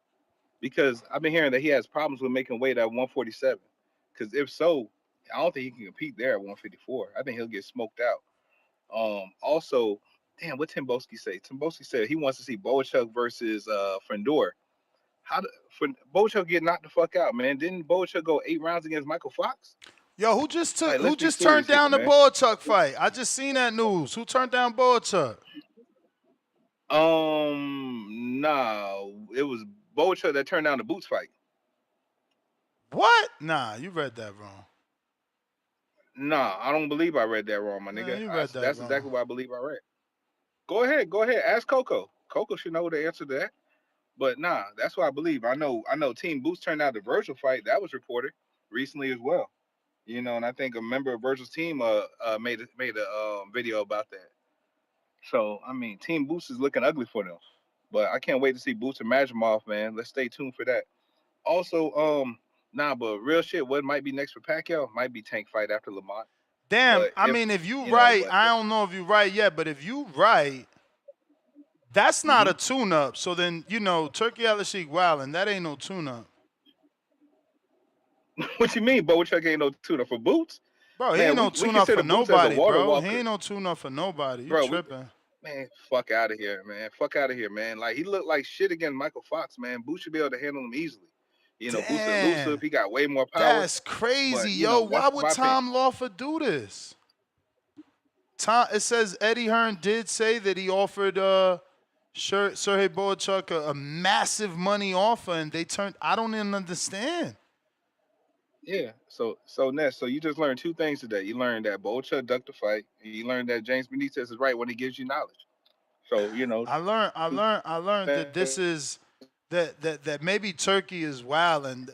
because I've been hearing that he has problems with making weight at 147. Because if so, I don't think he can compete there at 154. I think he'll get smoked out. Also, damn, what Timboski say? Timboski said he wants to see Boachuk versus Fendor. How did Boachuk get knocked the fuck out, man? Didn't Boachuk go 8 rounds against Michael Fox? Yo, Like, who let's be just turned serious here, down the man. Boachuk fight? I just seen that news. Who turned down Boachuk? Nah, it was Boachuk that turned down the Boots fight. What? Nah, you read that wrong. Nah, I don't believe I read that wrong, my Nah, nigga. you read that That's wrong. exactly what I believe I read. Go ahead. Ask Coco. Coco should know the answer to that. But nah, that's what I believe. I know Team Boots turned out the Virgil fight. That was reported recently as well. You know, and I think a member of Virgil's team made a video about that. So I mean, Team Boots is looking ugly for them. But I can't wait to see Boots and Majimov, man. Let's stay tuned for that. Also, but real shit, what might be next for Pacquiao might be Tank fight after Lamont. Damn, But I mean, if you right, I don't know if you right yet, but if you right, that's not a tune-up. So then, Turkey Alashik wildin', that ain't no tune-up. What you mean, Boachuk ain't no tune-up for Boots? Bro, he Man, ain't no we tune-up for consider Boots as a nobody, water bro. He walker. ain't no tune-up for nobody. You Bro, tripping. Man, fuck out of here, man. Fuck out of here, man. Like, he looked like shit against Michael Fox, man. Boots should be able to handle him easily. You know, Boots is elusive. He got way more power. That's crazy, but, yo. Why that's would my Tom Lawford do this? It says Eddie Hearn did say that he offered Sergey Boachuk a massive money offer, and they turned. I don't even understand. Yeah. So Ness, so you just learned two things today. You learned that Boachuk ducked the fight, and you learned that James Benitez is right when he gives you knowledge. So I learned that this is that maybe Turkey is wild, and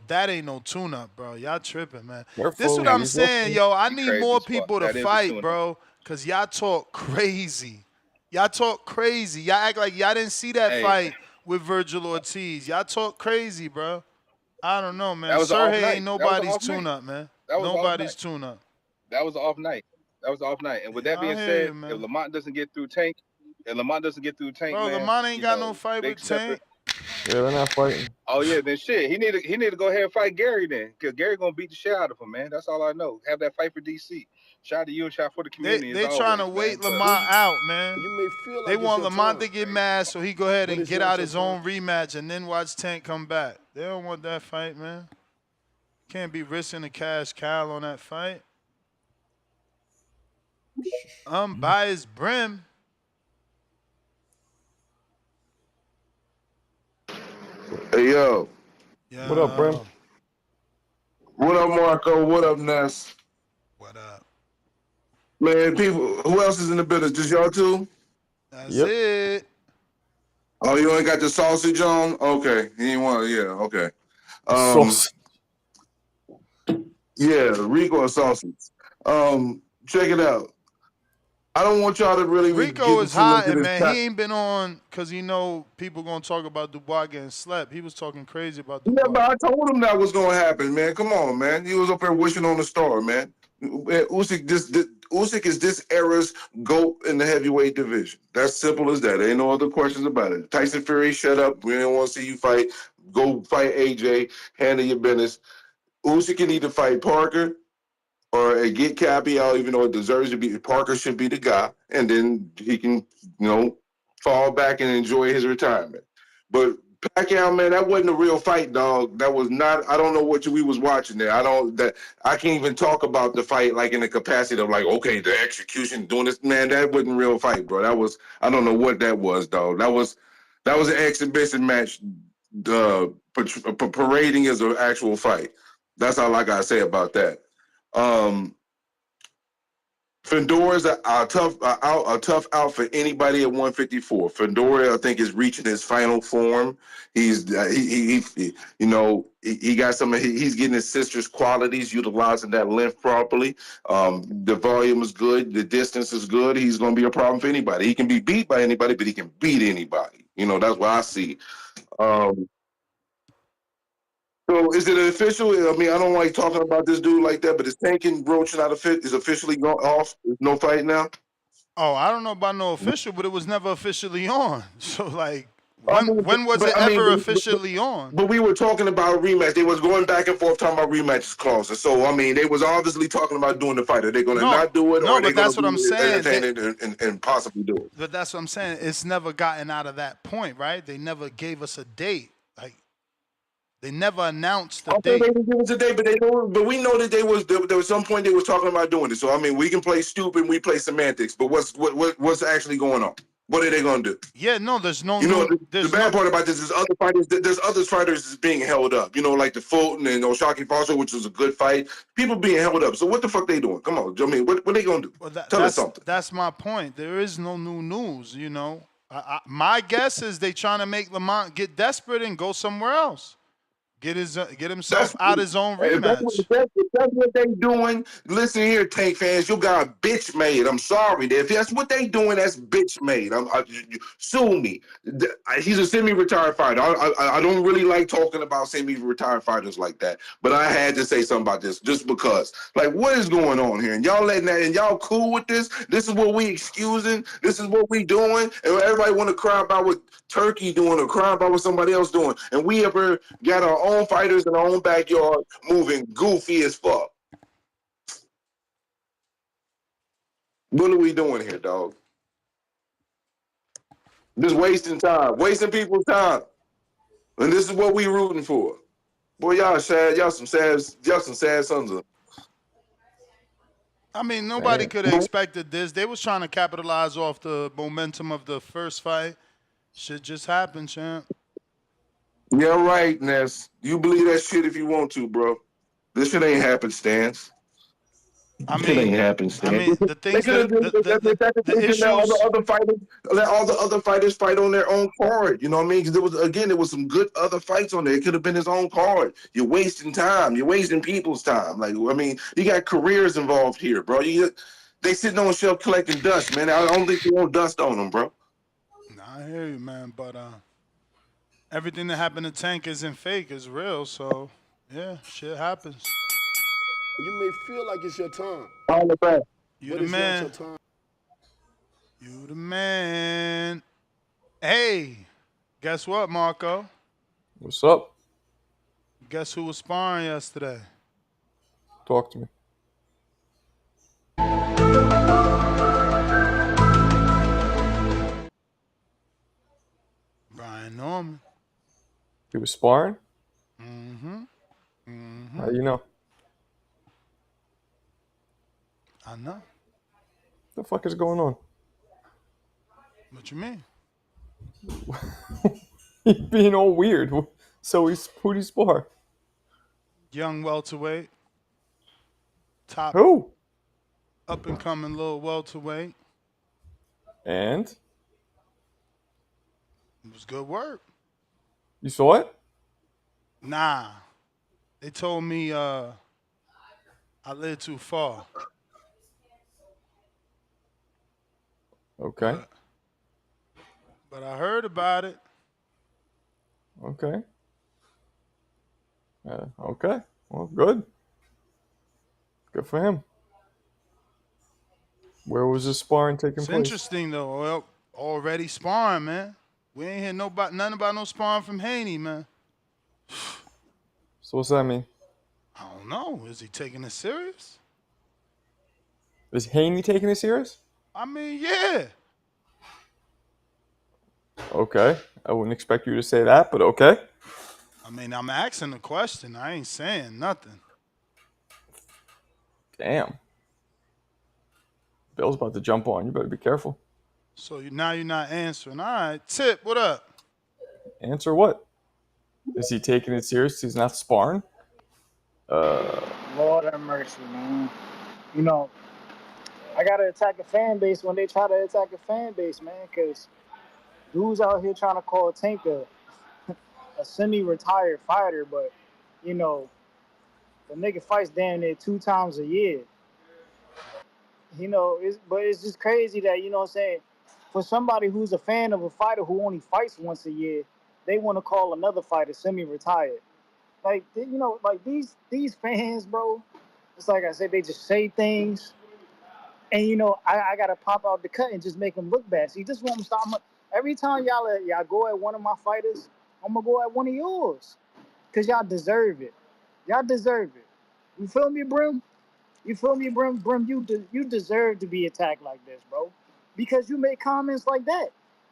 that ain't no tune-up, bro. Y'all tripping, man. This what I'm saying, yo. I need more people to fight, bro, because y'all talk crazy. Y'all talk crazy. Y'all act like y'all didn't see that fight with Virgil Ortiz. Y'all talk crazy, bro. I don't know, man. That was an off Sergey night. ain't That was an nobody's off night. tune-up, man. That was off Nobody's night. tune-up. That was an off night. That was an off night. And with that I being hear said, you, man. if Lamont doesn't get through Tank, Bro, man, Lamont ain't got no fight they with can separate. Tank. Yeah, they're not fighting. Oh yeah, then shit. He need to go ahead and fight Gary then, because Gary gonna beat the shit out of him, man. That's all I know. Have that fight for DC. Shout out to you and shout for the community They as trying always, to wait man. Lamont out, man. You may feel They like it's want your Lamont time, to get mad so he go ahead but and it's get not out your his time. own rematch and then watch Tank come back. They don't want that fight, man. Can't be risking a cash cow on that fight. Unbiased Brim. Hey, yo. Yeah. What up, Brim? What up, Marco? What up, Ness? What up? Man, people, who else is in the business? Just y'all two? That's it. Oh, you ain't got the sausage on? Okay. You ain't want yeah, okay. Sauce. Yeah, Rico sausage. Check it out. I don't want y'all to really be Rico getting is too hot, into and this. man, he ain't been on because people gonna talk about Dubois getting slept. He was talking crazy about Yeah, Dubois. but I told him that was gonna happen, man. Come on, man. He was up there wishing on the star, man. Usyk is this era's GOAT in the heavyweight division. That's simple as that. There ain't no other questions about it. Tyson Fury, shut up. We don't want to see you fight. Go fight AJ. Handle your business. Usyk can either fight Parker or get Pacquiao, even though it deserves to be. Parker should be the guy, and then he can, fall back and enjoy his retirement. But Pacquiao, man, that wasn't a real fight, dog. That was not. I don't know what we was watching there. I can't even talk about the fight like in the capacity of like, okay, the execution doing this, man. That wasn't a real fight, bro. That was. I don't know what that was, dog. That was an exhibition match, parading as an actual fight. That's all I gotta say about that. Fedor is a tough out for anybody at 154. Fedor, I think, is reaching his final form. He's he got some. He's getting his sister's qualities, utilizing that length properly. The volume is good. The distance is good. He's going to be a problem for anybody. He can be beat by anybody, but he can beat anybody. That's what I see. So is it official? I mean, I don't like talking about this dude like that, but is Tank and Roach not is officially off? There's no fight now? Oh, I don't know about no official, but it was never officially on. So like, when was it ever officially on? But we were talking about a rematch. They was going back and forth talking about rematches clauses. So I mean, they was obviously talking about doing the fight. Are they going to not do it, or are they but going that's to what I'm be saying. entertained and possibly do it? But that's what I'm saying. It's never gotten out of that point, right? They never gave us a date. Like, they never announced the Okay, date. they didn't give us a date, but we know that there was some point they was talking about doing it. So I mean, we can play stupid, we play semantics, but what's actually going on? What are they going to do? Yeah, no, there's no. The bad part about this is other fighters. There's other fighters is being held up. Like the Fulton and Oshaki Foster, which was a good fight. People being held up. So what the fuck they doing? Come on, I mean, what they gonna do? Well, Tell us something. That's my point. There is no new news. My guess is they trying to make Lamont get desperate and go somewhere else. Get himself out his own If that's what they doing, listen here, Tank fans, you got a bitch made. I'm sorry. If that's what they doing, that's bitch made. Sue me. He's a semi-retired fighter. I don't really like talking about semi-retired fighters like that, but I had to say something about this just because. Like, what is going on here? And y'all letting that, and y'all cool with this? This is what we excusing? This is what we doing? And everybody want to cry about what Turkey doing or cry about what somebody else doing. And we ever got our own fighters in our own backyard moving goofy as fuck. What are we doing here, dog? Just wasting time, wasting people's time. And this is what we rooting for. Boy, y'all sad. Y'all some sad sons of. I mean, nobody could have expected this. They was trying to capitalize off the momentum of the first fight. Shit just happened, champ. Yeah, right, Ness. You believe that shit if you want to, bro. This shit ain't happenstance. I Shit ain't mean, happened, Stan. the They things could have that the issues. let all the other fighters fight on their own card. You know what I mean? Because there was some good other fights on there. It could have been his own card. You're wasting time. You're wasting people's time. Like, I mean, you got careers involved here, bro. They sitting on a shelf collecting dust, man. I don't think they want dust on them, bro. Nah, I hear you, man. But everything that happened to Tank isn't fake. It's real. So yeah, shit happens. You may feel like it's your time, All the best. You but the it's not your man. time. You the man. Hey, guess what, Marco? What's up? Guess who was sparring yesterday? Talk to me. Brian Norman. He was sparring? Mm-hmm. Mm-hmm. How do you know? I know. The fuck is going on? What you mean? He's being all weird. So who'd he spar? Young welterweight. Top Who? up and coming little welterweight. And? It was good work. You saw it? Nah. They told me I lived too far. Okay. But I heard about it. Okay. Okay. Well, good. Good for him. Where was this sparring taking It's place? interesting though. Well, already sparring, man. We ain't hear nothing about no sparring from Haney, man. So what's that mean? I don't know. Is he taking it serious? Is Haney taking it serious? I mean, yeah. Okay. I wouldn't expect you to say that, but okay. I mean, I'm asking the question. I ain't saying nothing. Damn. Bill's about to jump on. You better be careful. So now you're not answering. All right. Tip, what up? Answer what? Is he taking it serious? He's not sparring? Lord have mercy, man. You know, I gotta attack a fan base when they try to attack a fan base, man, because dudes out here trying to call Tank a semi-retired fighter, but, you know, the nigga fights damn near 2 times a year. You know, but it's just crazy that, you know what I'm saying, for somebody who's a fan of a fighter who only fights once a year, they want to call another fighter semi-retired. Like, you know, like these fans, bro, it's like I said, they just say things, and, you know, I got to pop out the cut and just make them look bad. See, this won't stop. Every time y'all go at one of my fighters, I'm going to go at one of yours, because y'all deserve it. Y'all deserve it. You feel me, Brim? You feel me, Brim? Brim, you deserve to be attacked like this, bro. Because you make comments like that.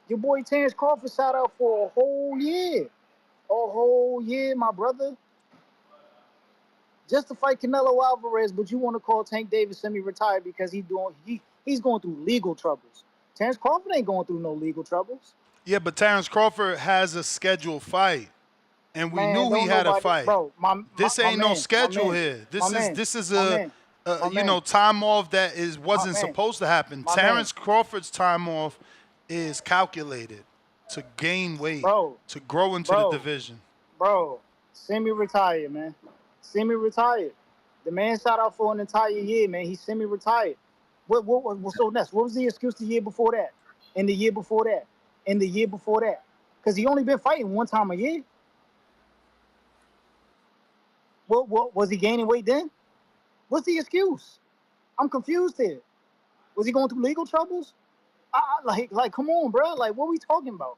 Your boy Terrence Crawford sat out for a whole year. A whole year, my brother. Just to fight Canelo Alvarez, but you want to call Tank Davis semi-retired because he's going through legal troubles. Terrence Crawford ain't going through no legal troubles. Yeah, but Terrence Crawford has a scheduled fight. And we Man, knew he don't had a nobody, fight. bro. This ain't no schedule here. This is a time off that wasn't supposed to happen. Terrence Crawford's time off is calculated to gain weight, to grow into the division. Bro, semi-retired, man. Semi-retired. The man sat out for an entire year, man. He's semi-retired. So next? What was the excuse the year before that? And the year before that? And the year before that? Because he only been fighting one time a year. What was he gaining weight then? What's the excuse? I'm confused here. Was he going through legal troubles? Like, come on, bro. Like, what are we talking about?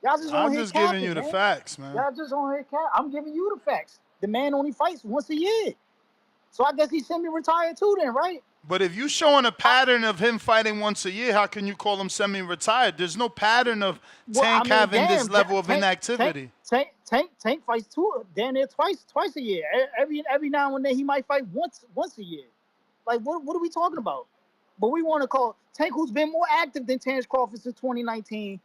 Y'all just on I'm here just capping, giving you the man. facts, man. Y'all just on here capping. I'm giving you the facts. The man only fights once a year. So I guess he's semi-retired too then, right? But if you're showing a pattern of him fighting once a year, how can you call him semi-retired? There's no pattern of Tank having this level of inactivity. Tank fights damn near twice a year. Every now and then he might fight once a year. Like, what are we talking about? But we want to call Tank, who's been more active than Terrence Crawford since 2019,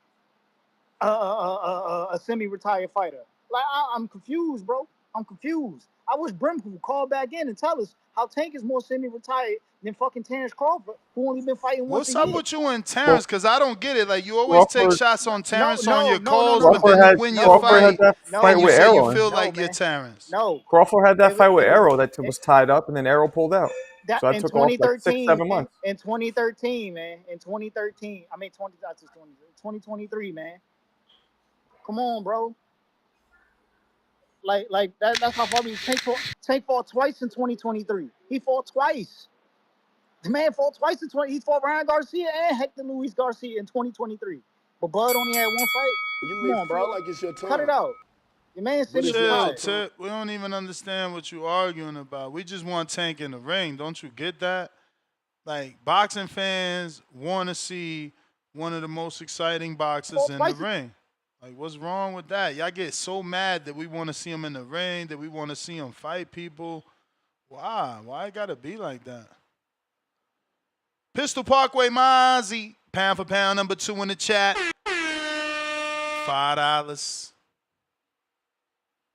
a semi-retired fighter. Like, I'm confused, bro. I'm confused. I wish Brim would call back in and tell us how Tank is more semi-retired than fucking Terrence Crawford, who only been fighting once a What's up year. with you and Well, Terrence? Because I don't get it. Like, you always take Crawford, shots on Terrence on your No. calls, but then you win your Crawford had fight that fight and you with say you Arrow. feel like you're Terrence. No. Crawford had that It fight with was Arrow that was tied up, and then Arrow pulled out. that So that in took off like 2013. 6-7 months. In 2013, man. In 2013. I mean, 2023, man. Come on, bro. Like that's how far we Tank fought twice in 2023. He fought twice. The man fought twice in 20. He fought Ryan Garcia and Hector Luis Garcia in 2023. But Bud only had one fight. You Come may on, feel bro. like it's your Cut it time, out. Your man but it's Chill, not. semi-retired. Tip. We don't even understand what you arguing about. We just want Tank in the ring. Don't you get that? Like, boxing fans want to see one of the most exciting boxers in the ring. Like, what's wrong with that? Y'all get so mad that we want to see him in the ring, that we want to see him fight people. Why? Why it gotta be like that? Pistol Parkway Mozzie, pound for pound number 2 in the chat. $5.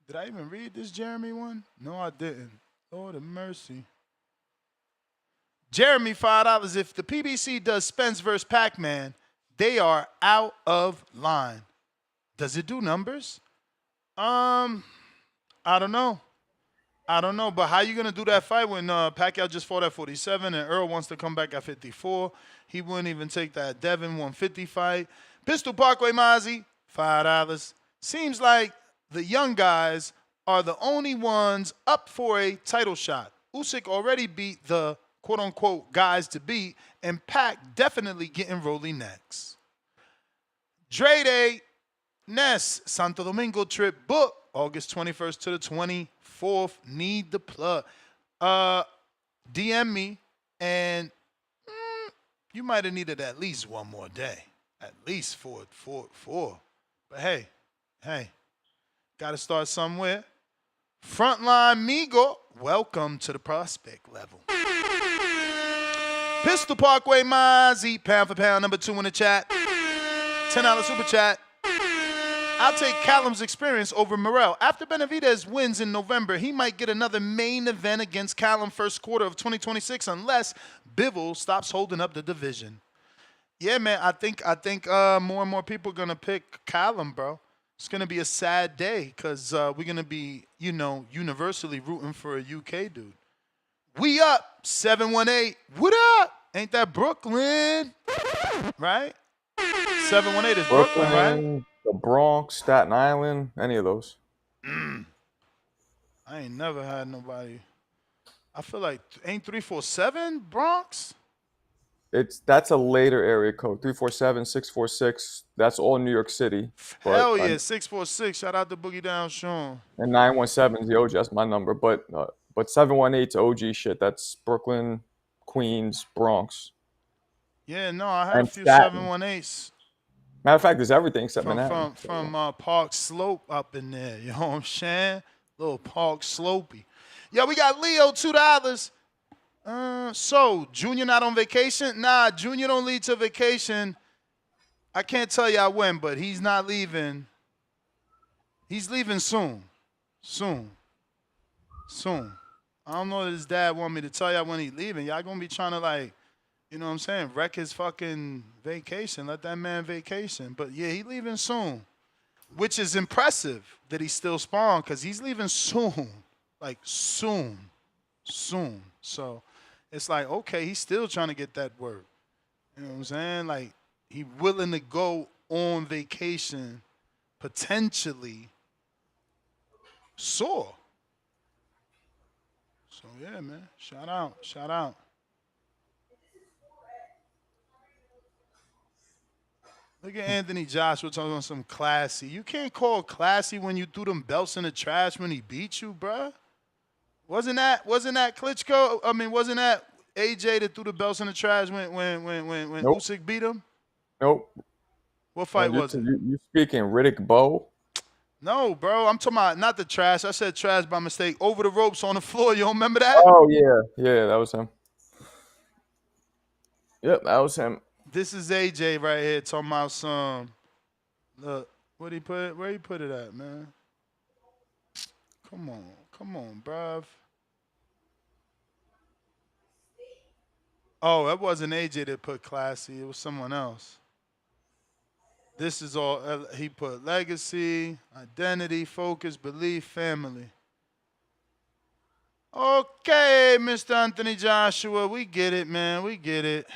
Did I even read this Jeremy one? No, I didn't. Lord of mercy. Jeremy, $5. If the PBC does Spence versus Pacman, they are out of line. Does it do numbers? I don't know. But how you gonna do that fight when Pacquiao just fought at 47 and Earl wants to come back at 54? He wouldn't even take that Devin 150 fight. Pistol Parkway Mozzie, $5. Seems like the young guys are the only ones up for a title shot. Usyk already beat the quote-unquote guys to beat, and Pac definitely getting Rolly next. Dre Day, Ness, Santo Domingo trip book, August 21st to the 24th. Need the plug. DM me, and you might have needed at least one more day. At least four. But hey, got to start somewhere. Frontline Migo, welcome to the prospect level. Pistol Parkway Mozzie, pound for pound number 2 in the chat. $10 super chat. I'll take Callum's experience over Morrell. After Benavidez wins in November, he might get another main event against Callum first quarter of 2026 unless Bivol stops holding up the division. Yeah, man, I think more and more people are going to pick Callum, bro. It's going to be a sad day because we're going to be, universally rooting for a UK dude. We up, 718. What up? Ain't that Brooklyn? Right? 718 is Brooklyn, right? The Bronx, Staten Island, any of those. I ain't never had nobody. I feel like, ain't 347 Bronx? That's a later area code. 347, 646. That's all New York City. Hell yeah, 646. Shout out to Boogie Down Sean. And 917 is the OG. That's my number. But 718 is OG shit. That's Brooklyn, Queens, Bronx. Yeah, no, I had a few Staten. 718s. Matter of fact, there's everything except Manhattan. From Park Slope up in there. You know what I'm saying? Little Park Slopey. Yo, we got Leo, $2. So, Junior not on vacation? Nah, Junior don't leave to vacation. I can't tell y'all when, but he's not leaving. He's leaving soon. Soon. I don't know if his dad want me to tell y'all when he's leaving. Y'all gonna be trying to, like, you know what I'm saying, wreck his fucking vacation. Let that man vacation. But, yeah, he leaving soon, which is impressive that he's still spawned because he's leaving soon. Like, soon. So, it's like, okay, he's still trying to get that work. You know what I'm saying? Like, he willing to go on vacation, potentially sore. So, yeah, man. Shout out. Look at Anthony Joshua talking about some classy. You can't call classy when you threw them belts in the trash when he beat you, bruh. Wasn't that Klitschko? I mean, wasn't that AJ that threw the belts in the trash when Nope. Usyk beat him? Nope. What fight was it? You speaking Riddick Bowe? No, bro. I'm talking about not the trash. I said trash by mistake. Over the ropes on the floor. You don't remember that? Oh, yeah, that was him. Yep, that was him. This is AJ right here talking about some. Look, where he put it at, man? Come Come on, bruv. Oh, that wasn't AJ that put classy. It was someone else. This is all, he put legacy, identity, focus, belief, family. Okay, Mr. Anthony Joshua, we get it, man. We get it.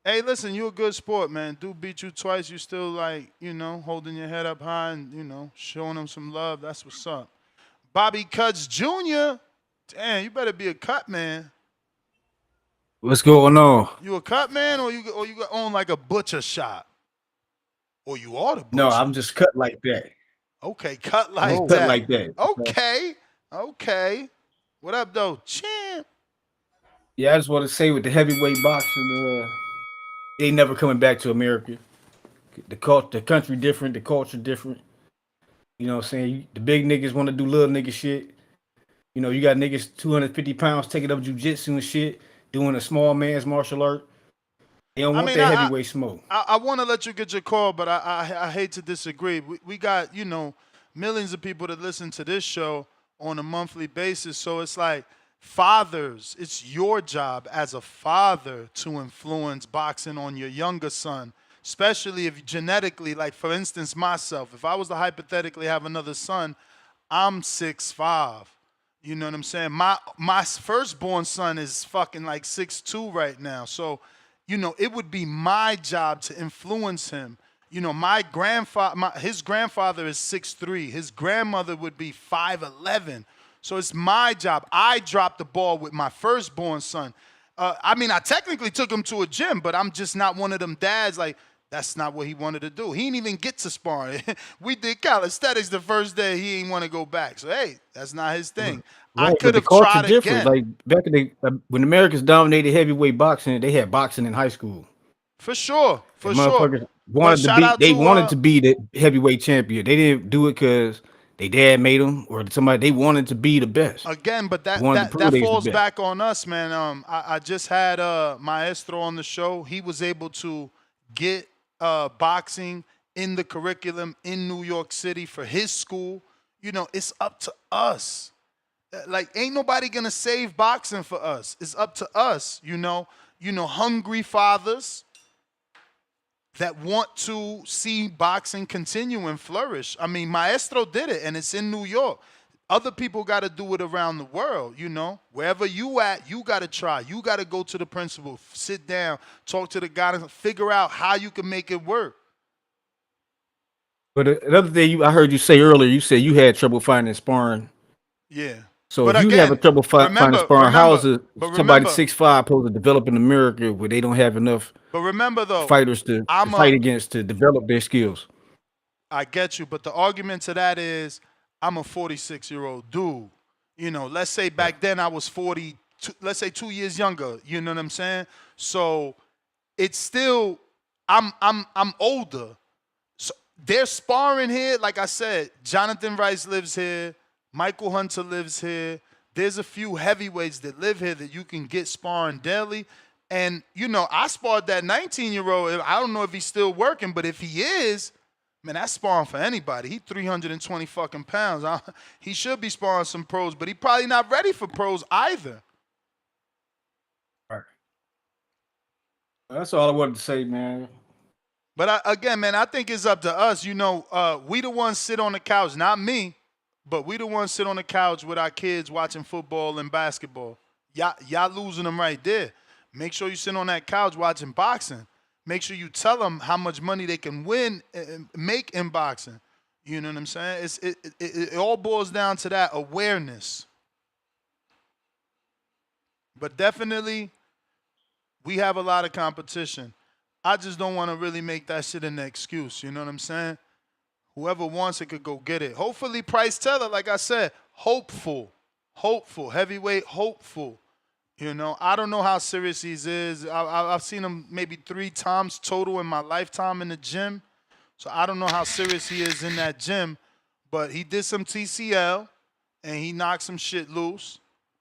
Hey, listen, you a good sport, man. Dude beat you twice. You still, like, you know, holding your head up high and, you know, showing him some love. That's what's up. Bobby Cuts Jr. Damn, you better be a cut man. What's going on? You a cut man or you own like a butcher shop? Or you are the butcher? No, I'm just cut like that. Okay, cut like that. Cut like that. Okay, okay. What up, though? Champ. Yeah, I just want to say with the heavyweight boxing, they ain't never coming back to America. The country different, the culture different. You know what I'm saying? The big niggas want to do little nigga shit. You know, you got niggas 250 pounds taking up jujitsu and shit, doing a small man's martial art. They don't want that heavyweight smoke. I want to let you get your call, but I hate to disagree. We got, you know, millions of people that listen to this show on a monthly basis. So it's like, fathers, it's your job as a father to influence boxing on your younger son, especially if genetically, like for instance, myself, if I was to hypothetically have another son, I'm 6'5". You know what I'm saying? My firstborn son is fucking like 6'2" right now. So, you know, it would be my job to influence him. You know, his grandfather is 6'3". His grandmother would be 5'11". So it's my job. I dropped the ball with my firstborn son. I mean, I technically took him to a gym, but I'm just not one of them dads. Like, that's not what he wanted to do. He didn't even get to sparring. We did calisthenics the first day. He didn't want to go back. So, hey, that's not his thing. Right, I could have tried again. Like back in when Americans dominated heavyweight boxing, they had boxing in high school. For sure, for sure. But wanted to be the heavyweight champion. They didn't do it because their dad made them or somebody. They wanted to be the best. Again, but that falls back on us, man. I just had Maestro on the show. He was able to get boxing in the curriculum in New York City for his school. You know, it's up to us. Like, ain't nobody gonna save boxing for us. It's up to us, you know, hungry fathers that want to see boxing continue and flourish. I mean, Maestro did it, and it's in New York. Other people got to do it around the world, you know. Wherever you at, you got to try. You got to go to the principal, sit down, talk to the guy, and figure out how you can make it work. But another thing I heard you say earlier, you said you had trouble finding sparring. Yeah. So if you have trouble finding sparring, how is somebody 6'5" supposed to develop in America where they don't have enough fighters to fight against to develop their skills? I get you, but the argument to that is I'm a 46-year-old dude. You know, let's say back then I was 42, let's say 2 years younger. You know what I'm saying? So it's still I'm older. So they're sparring here. Like I said, Jonathan Rice lives here. Michael Hunter lives here. There's a few heavyweights that live here that you can get sparring daily. And, you know, I sparred that 19-year-old. I don't know if he's still working, but if he is, man, that's sparring for anybody. He's 320 fucking pounds. He should be sparring some pros, but he probably not ready for pros either. All right. That's all I wanted to say, man. But again, man, I think it's up to us. You know, we the ones sit on the couch, not me. But we the ones sit on the couch with our kids watching football and basketball. Y'all losing them right there. Make sure you sit on that couch watching boxing. Make sure you tell them how much money they can win and make in boxing. You know what I'm saying? It all boils down to that awareness. But definitely, we have a lot of competition. I just don't want to really make that shit an excuse. You know what I'm saying? Whoever wants it could go get it. Hopefully, Price Teller, like I said, hopeful, heavyweight, hopeful. You know, I don't know how serious he is. I've seen him maybe 3 times total in my lifetime in the gym. So I don't know how serious he is in that gym. But he did some TCL, and he knocked some shit loose.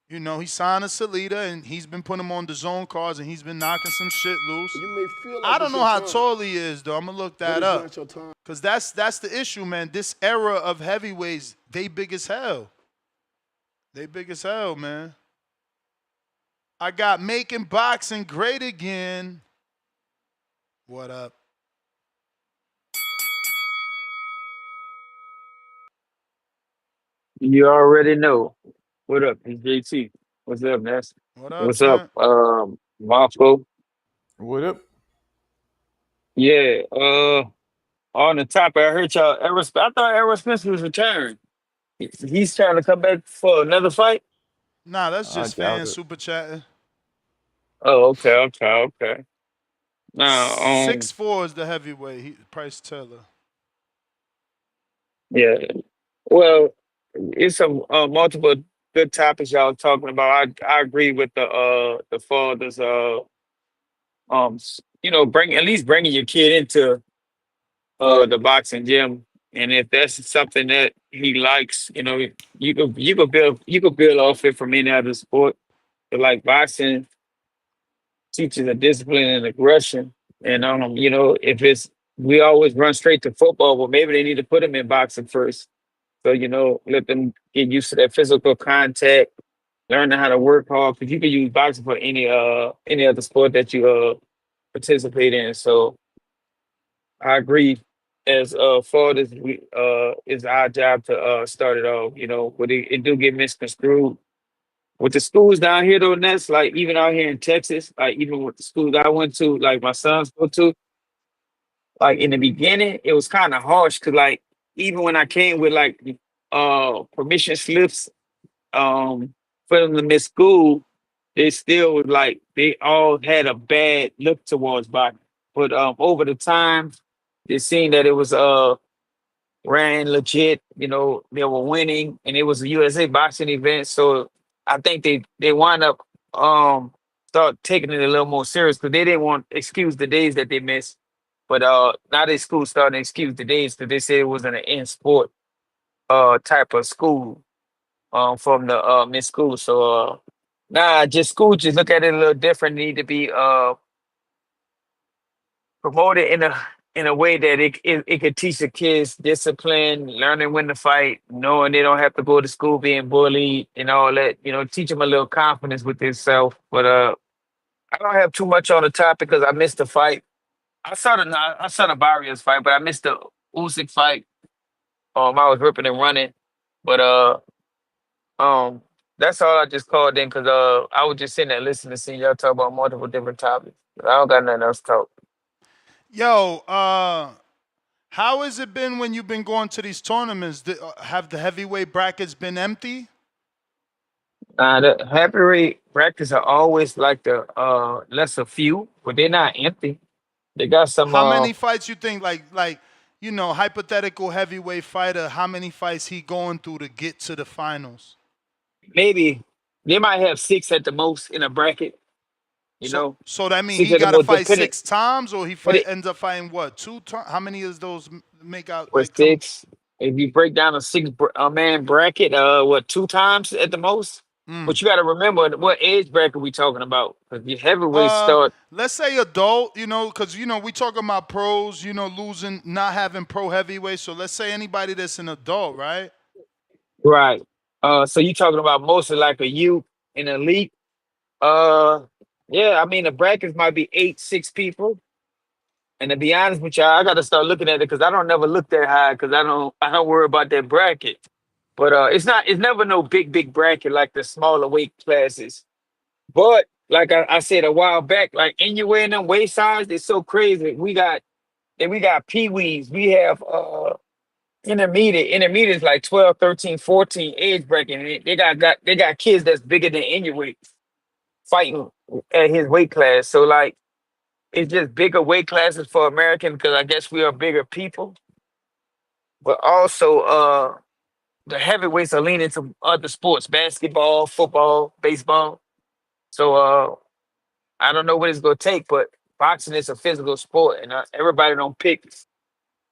You know, he signed a Salida, and he's been putting him on the zone cards, and he's been knocking some shit loose. You may feel like I don't know how tall he is, though. I'm going to look that up. Because that's the issue, man. This era of heavyweights, they big as hell. They big as hell, man. I got making boxing great again. What up? You already know. What up, it's JT? What's up, Ness? What up, What's up, champ? Marco? What up? Yeah, on the topic, I heard y'all. I thought Errol Spence was retiring. He's trying to come back for another fight. Nah, that's I just doubt fans it. super chatting. Oh, okay. Now, 6'4" is the heavyweight. Price Taylor. yeah. Well, it's a multiple good topics y'all talking about. I agree with the fathers. Bring at least bringing your kid into the boxing gym, and if that's something that he likes, you could build off it from any other sport. But like boxing teaches a discipline and aggression, and if it's we always run straight to football, well, maybe they need to put him in boxing first. So let them get used to that physical contact, learning how to work hard. Because you can use boxing for any other sport that you participate in. So I agree. As far as we it's our job to start it off, but it do get misconstrued. With the schools down here though, that's like even out here in Texas, like even with the schools I went to, like my sons go to, like in the beginning, it was kind of harsh because like even when I came with like permission slips for them to miss school, they still was like they all had a bad look towards boxing. But over the time, they seen that it was ran legit. They were winning, and it was a USA boxing event. So I think they wind up start taking it a little more serious because they didn't want to excuse the days that they missed. But now they school starting to excuse the days because they said it was an in sport type of school from the miss school. So nah, just school just look at it a little different. Need to be promoted in a way that it could teach the kids discipline, learning when to fight, knowing they don't have to go to school being bullied and all that. Teach them a little confidence with themselves. But I don't have too much on the topic because I missed the fight. I saw the Barrios fight, but I missed the Usyk fight. I was ripping and running, but um, that's all I just called in because I was just sitting there listening to see y'all talk about multiple different topics. I don't got nothing else to talk. Yo, how has it been when you've been going to these tournaments? Have the heavyweight brackets been empty? The heavyweight brackets are always like the lesser few, but they're not empty. They got some How many fights you think hypothetical heavyweight fighter? How many fights he going through to get to the finals? maybe they might have six at the most in a bracket. So so that means Six he at the got to most, fight depending. 6 times, or he But it ends up fighting what 2 times? How many of those make out was like come? six. If you break down a man bracket, what two times at the most? Mm. But you got to remember what age bracket we talking about because the heavyweights start Let's say adult, because we talking about pros, losing, not having pro heavyweight. So let's say anybody that's an adult, right? right. So you talking about mostly like a youth and elite. Uh, yeah. I mean, the brackets might be 8, 6 people. And to be honest with y'all, I got to start looking at it because I don't never look that high because I don't worry about that bracket. But it's never no big bracket like the smaller weight classes. But like I said a while back, like anywhere in them weight size, it's so crazy. We got pee-wees. We have intermediate. Intermediate is like 12, 13, 14 age bracket. And they got kids that's bigger than Inuit fighting at his weight class. So like it's just bigger weight classes for American because I guess we are bigger people. But also the heavyweights are leaning to other sports, basketball, football, baseball. So I don't know what it's gonna take, but boxing is a physical sport, and everybody don't pick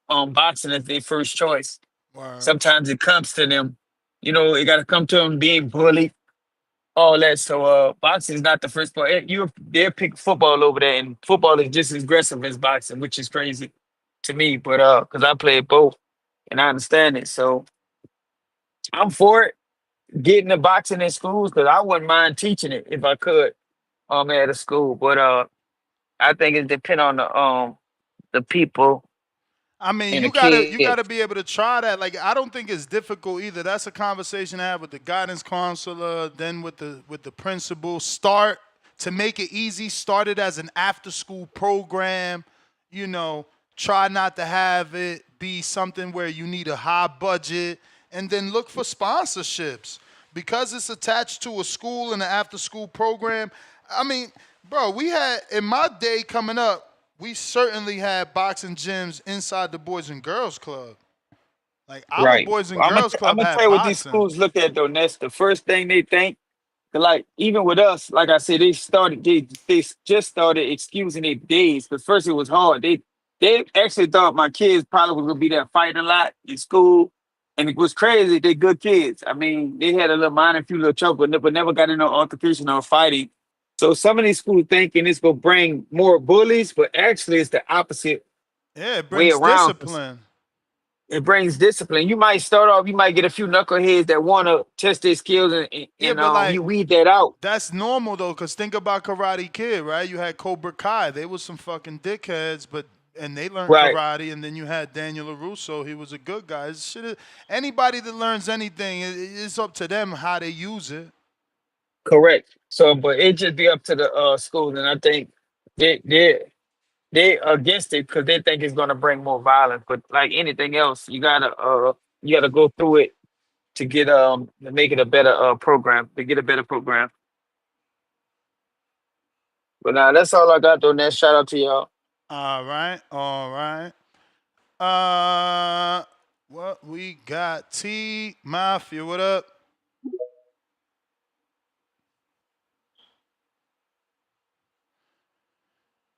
boxing as their first choice. Word. Sometimes it comes to them, it got to come to them being bullied, all that. So boxing is not the first part. They'll pick football over there, and football is just as aggressive as boxing, which is crazy to me. But because I played both and I understand it, so I'm for it. getting the boxing in schools, because I wouldn't mind teaching it if I could at a school. But I think it depends on the people I mean, and the you gotta kids. be able to try that. Like, I don't think it's difficult either. That's a conversation to have with the guidance counselor, then with the principal. Start to make it easy. Start it as an after school program. You know, try not to have it be something where you need a high budget, and then look for sponsorships because it's attached to a school and an after school program. I mean, bro, we had in my day coming up. We certainly had boxing gyms inside the Boys and Girls Club. Like, our Right. Boys and I'm gonna Girls I'm Club gonna tell had you what these boxing. schools look at though. That's the first thing they think. Like even with us, like I said, they just started excusing their days. Because first it was hard. They actually thought my kids probably was gonna be there fighting a lot in school, and it was crazy. They good kids. I mean, they had a little minor, few little trouble, but never got into altercation or fighting. So some of these schools thinking it's gonna bring more bullies, but actually it's the opposite Yeah, it way brings around. discipline. It brings discipline. You might start off, you might get a few knuckleheads that want to test their skills, Yeah, and but like, you weed that out. that's normal though, because think about Karate Kid, right? You had Cobra Kai. They was some fucking dickheads, and they learned Right. karate. And then you had Daniel LaRusso. He was a good guy. Anybody that learns anything, it's up to them how they use it. Correct. So, but it just be up to the schools, and I think they against it because they think it's going to bring more violence. But like anything else, you gotta go through it to get to make it a better program, to get a better program. But now that's all I got though. Next, shout out to y'all. All right, all right. What we got? T Mafia, what up?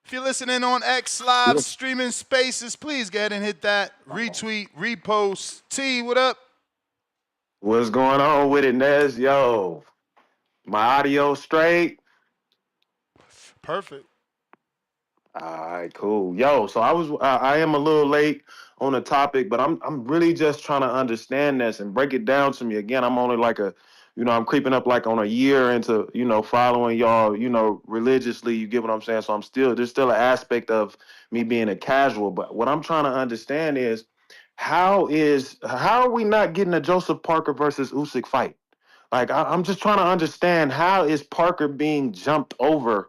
If you're listening on X Live streaming spaces, please go ahead and hit that retweet, repost. T, what up? What's going on with it, Nez? Yo, my audio straight? Perfect. All right, cool. Yo, so I am a little late on the topic, but I'm really just trying to understand this and break it down to me. Again, I'm only like I'm creeping up like on a year into, following y'all, religiously. You get what I'm saying? So there's still an aspect of me being a casual, but what I'm trying to understand is how are we not getting a Joseph Parker versus Usyk fight? Like I'm just trying to understand, how is Parker being jumped over?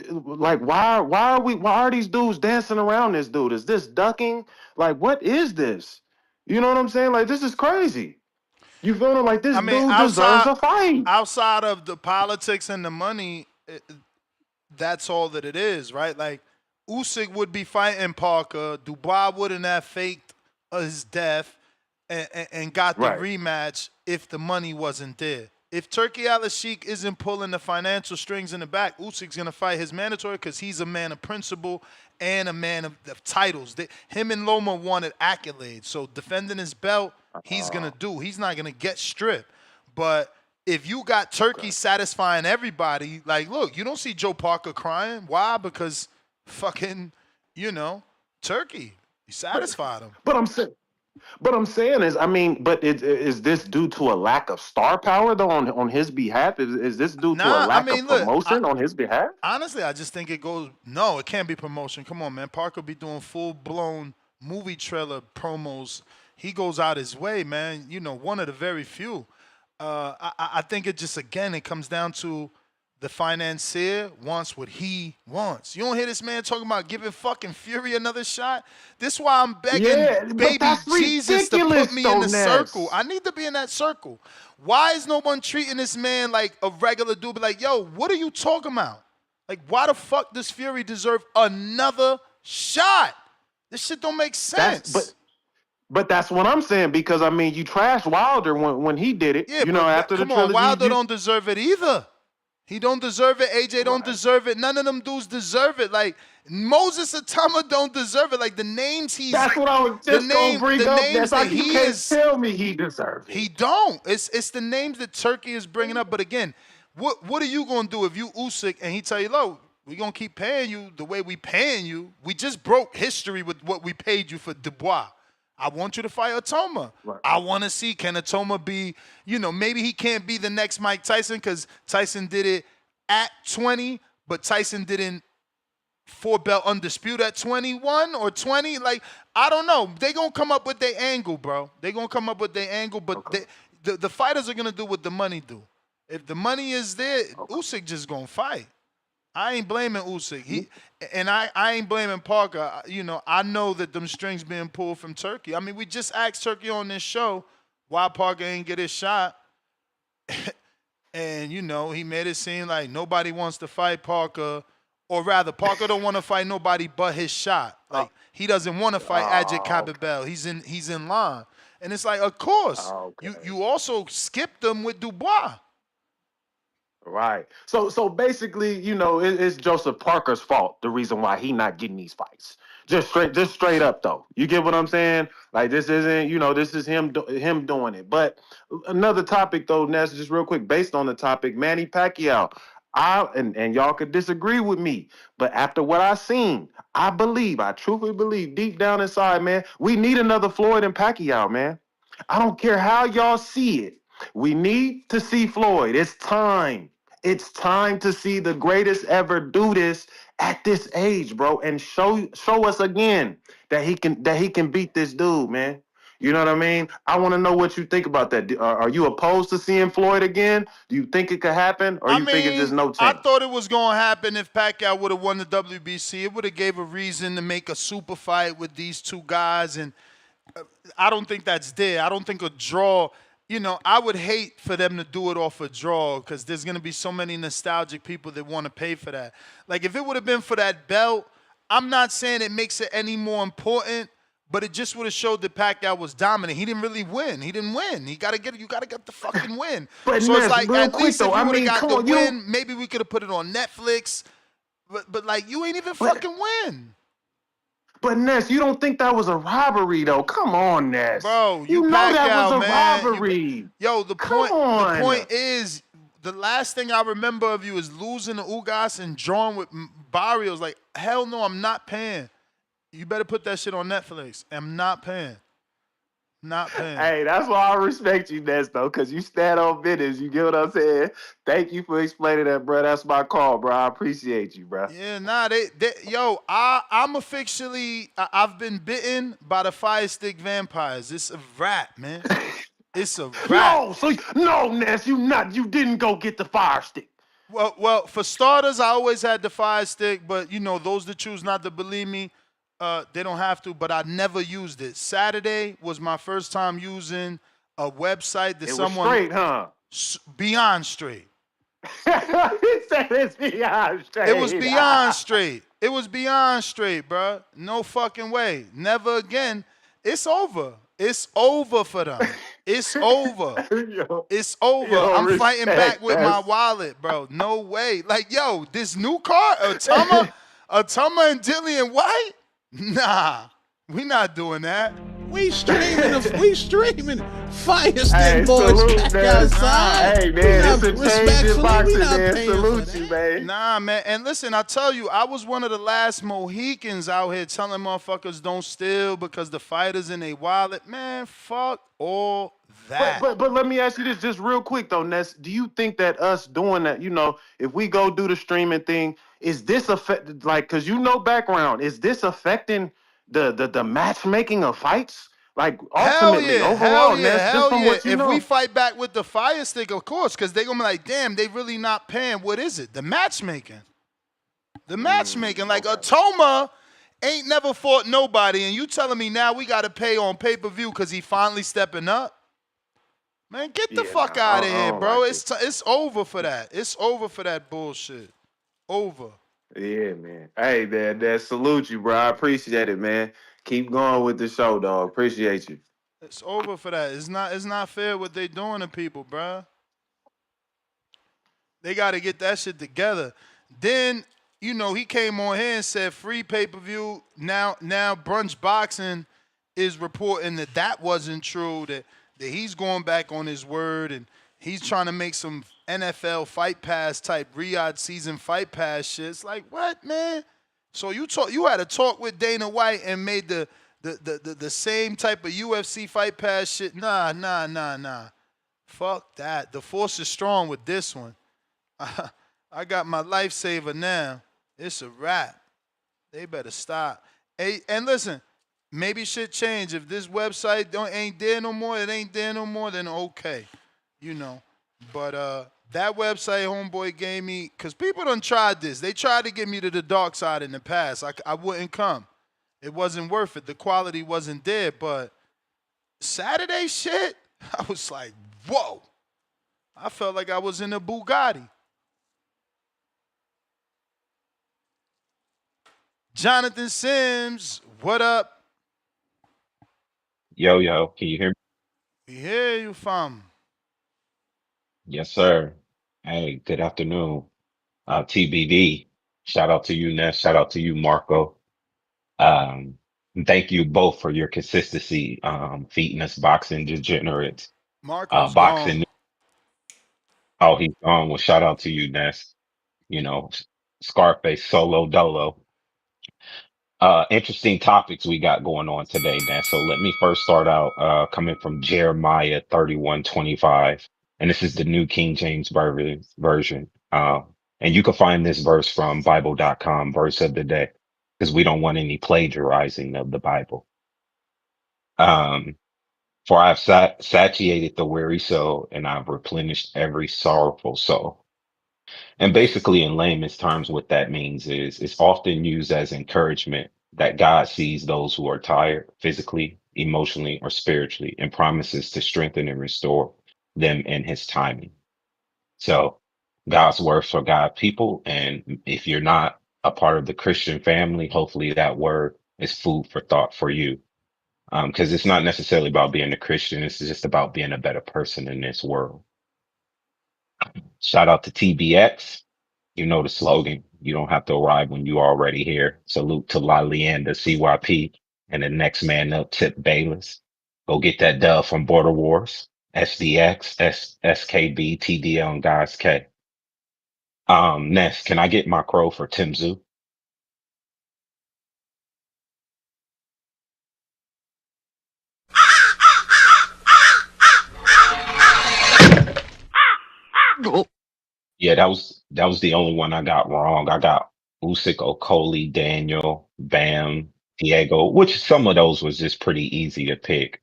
Like why are these dudes dancing around this dude? Is this ducking? Like what is this? You know what I'm saying? Like this is crazy. You feeling like this I mean, dude deserves outside a fight? outside of the politics and the money, that's all that it is, right? Like, Usyk would be fighting Parker. Dubois wouldn't have faked his death and got the Right. rematch if the money wasn't there. If Turkey Al-Sheikh isn't pulling the financial strings in the back, Usyk's going to fight his mandatory because he's a man of principle and a man of titles. Him and Loma wanted accolades. So defending his belt, he's going to do. He's not going to get stripped. But if you got Turkey satisfying everybody, like, look, you don't see Joe Parker crying. Why? Because fucking, Turkey. He satisfied him. But I'm saying is, I mean, but is this due to a lack of star power though on his behalf? Is this due to a Nah, I lack mean, of look, promotion on his behalf? honestly, I just think it goes. No, it can't be promotion. Come on, man. Parker be doing full blown movie trailer promos. He goes out his way, man. One of the very few. I think it just, again, it comes down to the financier wants what he wants. You don't hear this man talking about giving fucking Fury another shot? This is why I'm begging Yeah, but baby that's Jesus to put ridiculous, me in the though, circle. Ness. I need to be in that circle. Why is no one treating this man like a regular dude? Be like, yo, what are you talking about? Like, why the fuck does Fury deserve another shot? This shit don't make sense. But that's what I'm saying, because I mean, you trashed Wilder when he did it. Yeah, After the come on, trilogy. Wilder don't deserve it either. He don't deserve it. AJ don't deserve it. None of them dudes deserve it. Like, Moses Atama don't deserve it. Like, the names he's That's what I was just gonna bring the up. names That's like, that you he can't is. tell me he deserves it. He don't. It's the names that Turkey is bringing up. But again, what are you gonna do if you Usyk and he tell you, look, we gonna keep paying you the way we paying you? We just broke history with what we paid you for Dubois. I want you to fight Atoma. Right. I want to see, can Atoma be, maybe he can't be the next Mike Tyson because Tyson did it at 20, but Tyson didn't 4-belt undisputed at 21 or 20. Like, I don't know. They going to come up with their angle, bro. They going to come up with their angle, but the fighters are going to do what the money do. If the money is there, Usyk just going to fight. I ain't blaming Usyk. I ain't blaming Parker. I know that them strings being pulled from Turkey. I mean, we just asked Turkey on this show why Parker ain't get his shot. And, he made it seem like nobody wants to fight Parker. Or rather, Parker don't want to fight nobody but his shot. Like, he doesn't want to fight Ajit Kababel. He's in line. And it's like, of course. You also skipped them with Dubois. Right. So basically, it's Joseph Parker's fault, the reason why he not getting these fights. Just straight up though. You get what I'm saying? Like, this isn't, this is him doing it. But another topic though, Ness, just real quick, based on the topic, Manny Pacquiao. And y'all could disagree with me, but after what I seen, I truthfully believe deep down inside, man, we need another Floyd and Pacquiao, man. I don't care how y'all see it. We need to see Floyd. It's time. It's time to see the greatest ever do this at this age, bro, and show us again that he can beat this dude, man. You know what I mean? I want to know what you think about that. Are you opposed to seeing Floyd again? Do you think it could happen, or you think it's just no chance? I thought it was going to happen if Pacquiao would have won the WBC. It would have gave a reason to make a super fight with these two guys, and I don't think that's there. I don't think a draw. I would hate for them to do it off a draw because there's going to be so many nostalgic people that want to pay for that. Like, if it would have been for that belt, I'm not saying it makes it any more important, but it just would have showed that Pacquiao was dominant. He didn't really win. You got to get the fucking win. But so Ness, it's like, real at quick, least though, if you would have got the on, win, maybe we could have put it on Netflix. But like, you ain't even fucking win. But Ness, you don't think that was a robbery though? Come on, Ness. Bro, you know Pacquiao, that was a man. robbery. The point is, the last thing I remember of you is losing to Ugas and drawing with Barrios. Like, hell no, I'm not paying. You better put that shit on Netflix. I'm not paying. Not paying. Hey, that's why I respect you, Ness, though, because you stand on business. You get what I'm saying? Thank you for explaining that, bro. That's my call, bro. I appreciate you, bro. Yeah, nah, I'm officially, I've been bitten by the fire stick vampires. It's a wrap, man. It's a wrap. No, Ness, you didn't go get the fire stick. Well, for starters, I always had the fire stick, but those that choose not to believe me, they don't have to, but I never used it. Saturday was my first time using a website that someone... It was straight, huh? Beyond straight. He said it's beyond straight. It was beyond straight. It was beyond straight, bro. No fucking way. Never again. It's over. It's over for them. It's over. It's over. I'm fighting back with my wallet, bro. No way. Like, this new car, Atoma and Dillian White? Nah, we not doing that. We streaming fire stick boys back outside. Hey man, it's a change in boxing, man. Salute you, man. Nah, man. And listen, I tell you, I was one of the last Mohicans out here telling motherfuckers don't steal because the fighters in their wallet. Man, fuck all that. But let me ask you this just real quick though, Ness. Do you think that us doing that, if we go do the streaming thing, is this because background, is this affecting the matchmaking of fights? Like, ultimately, overall, Ness, just from what you know. If we fight back with the fire stick, of course, because they're going to be like, damn, they really not paying. What is it? The matchmaking. Like, Atoma ain't never fought nobody, and you telling me now we got to pay on pay-per-view because he finally stepping up? Man, get the fuck out of here, bro. It's over for that. It's over for that bullshit. Over. Yeah, man. Hey, man, salute you, bro. I appreciate it, man. Keep going with the show, dog. Appreciate you. It's over for that. It's not fair what they doing to people, bro. They got to get that shit together. Then, he came on here and said free pay-per-view. Now Brunch Boxing is reporting that wasn't true, that he's going back on his word and he's trying to make some NFL Fight Pass type Riyadh season Fight Pass shit. It's like, what, man? So you had a talk with Dana White and made the the same type of UFC fight pass shit. Nah. Fuck that. The force is strong with this one. I got my lifesaver now. It's a wrap. They better stop. Hey, and listen, maybe shit change. If this website ain't there no more, it ain't there no more, then okay. You know. But that website homeboy gave me, because people done tried this. They tried to get me to the dark side in the past. I wouldn't come. It wasn't worth it. The quality wasn't there. But Saturday shit, I was like, whoa. I felt like I was in a Bugatti. Jonathan Sims, what up? Yo, can you hear me? We hear you, fam. Yes, sir. Hey, good afternoon. TBD. Shout out to you, Ness. Shout out to you, Marco. Um, thank you both for your consistency, feeding us boxing degenerates. Marco's gone. Boxing. Oh, he's gone. Well, shout out to you, Ness. You know, Scarface, Solo Dolo. Interesting topics we got going on today, Ness. So let me first start out coming from Jeremiah 31:25. And this is the New King James version. And you can find this verse from Bible.com, verse of the day, because we don't want any plagiarizing of the Bible. For I've satiated the weary soul, and I've replenished every sorrowful soul. And basically, in layman's terms, what that means is it's often used as encouragement that God sees those who are tired physically, emotionally, or spiritually and promises to strengthen and restore them in his timing. So God's word for God people. And if you're not a part of the Christian family, hopefully that word is food for thought for you. Because it's not necessarily about being a Christian. It's just about being a better person in this world. Shout out to TBX. You know the slogan. You don't have to arrive when you already here. Salute to La Leanda, CYP, and the next man up, Tip Bayless. Go get that dub from Border Wars, SDX, SKB, TDL, and Guys K. Ness, can I get my crow for Tim Zoo? Yeah, that was the only one I got wrong. I got Usyk, Okoli, Daniel, Bam, Diego, which some of those was just pretty easy to pick.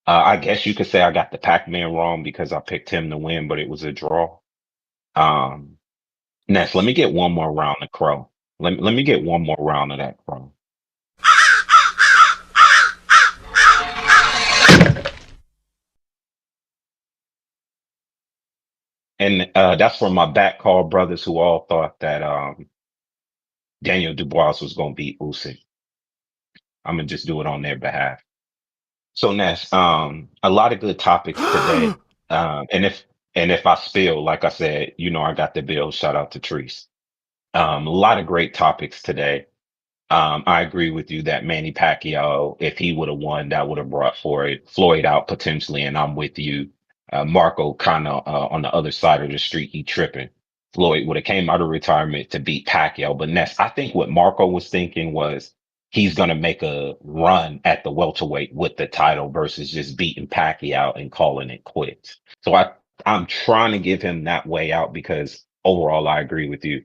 I guess you could say I got the Pacman wrong because I picked him to win, but it was a draw. Um, Ness, let me get one more round of crow. Let me get one more round of that crow. And that's for my back call brothers who all thought that Daniel Dubois was going to beat Usyk. I'm gonna just do it on their behalf. So Ness, a lot of good topics today. And if I spill, like I said, you know I got the bill. Shout out to Treese. A lot of great topics today. I agree with you that Manny Pacquiao, if he would have won, that would have brought Floyd out potentially. And I'm with you. Marco kind of on the other side of the street, he tripping. Floyd would have came out of retirement to beat Pacquiao. But Ness, I think what Marco was thinking was he's going to make a run at the welterweight with the title versus just beating Pacquiao and calling it quits. So I'm trying to give him that way out because overall, I agree with you.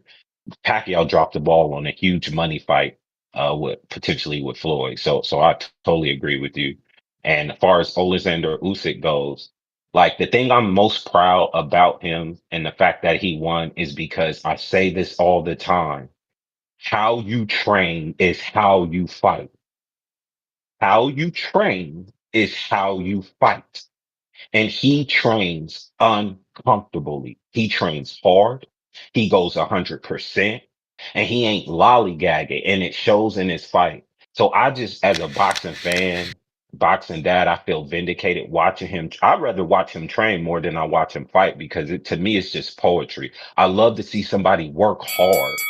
Pacquiao dropped the ball on a huge money fight with potentially with Floyd. So I totally agree with you. And as far as Oleksandr Usyk goes, like the thing I'm most proud about him and the fact that he won is because I say this all the time. How you train is how you fight. How you train is how you fight. And he trains uncomfortably. He trains hard. He goes 100%, and he ain't lollygagging, and it shows in his fight. So I just, as a boxing fan, boxing dad, I feel vindicated watching him. I'd rather watch him train more than I watch him fight because to me, it's just poetry. I love to see somebody work hard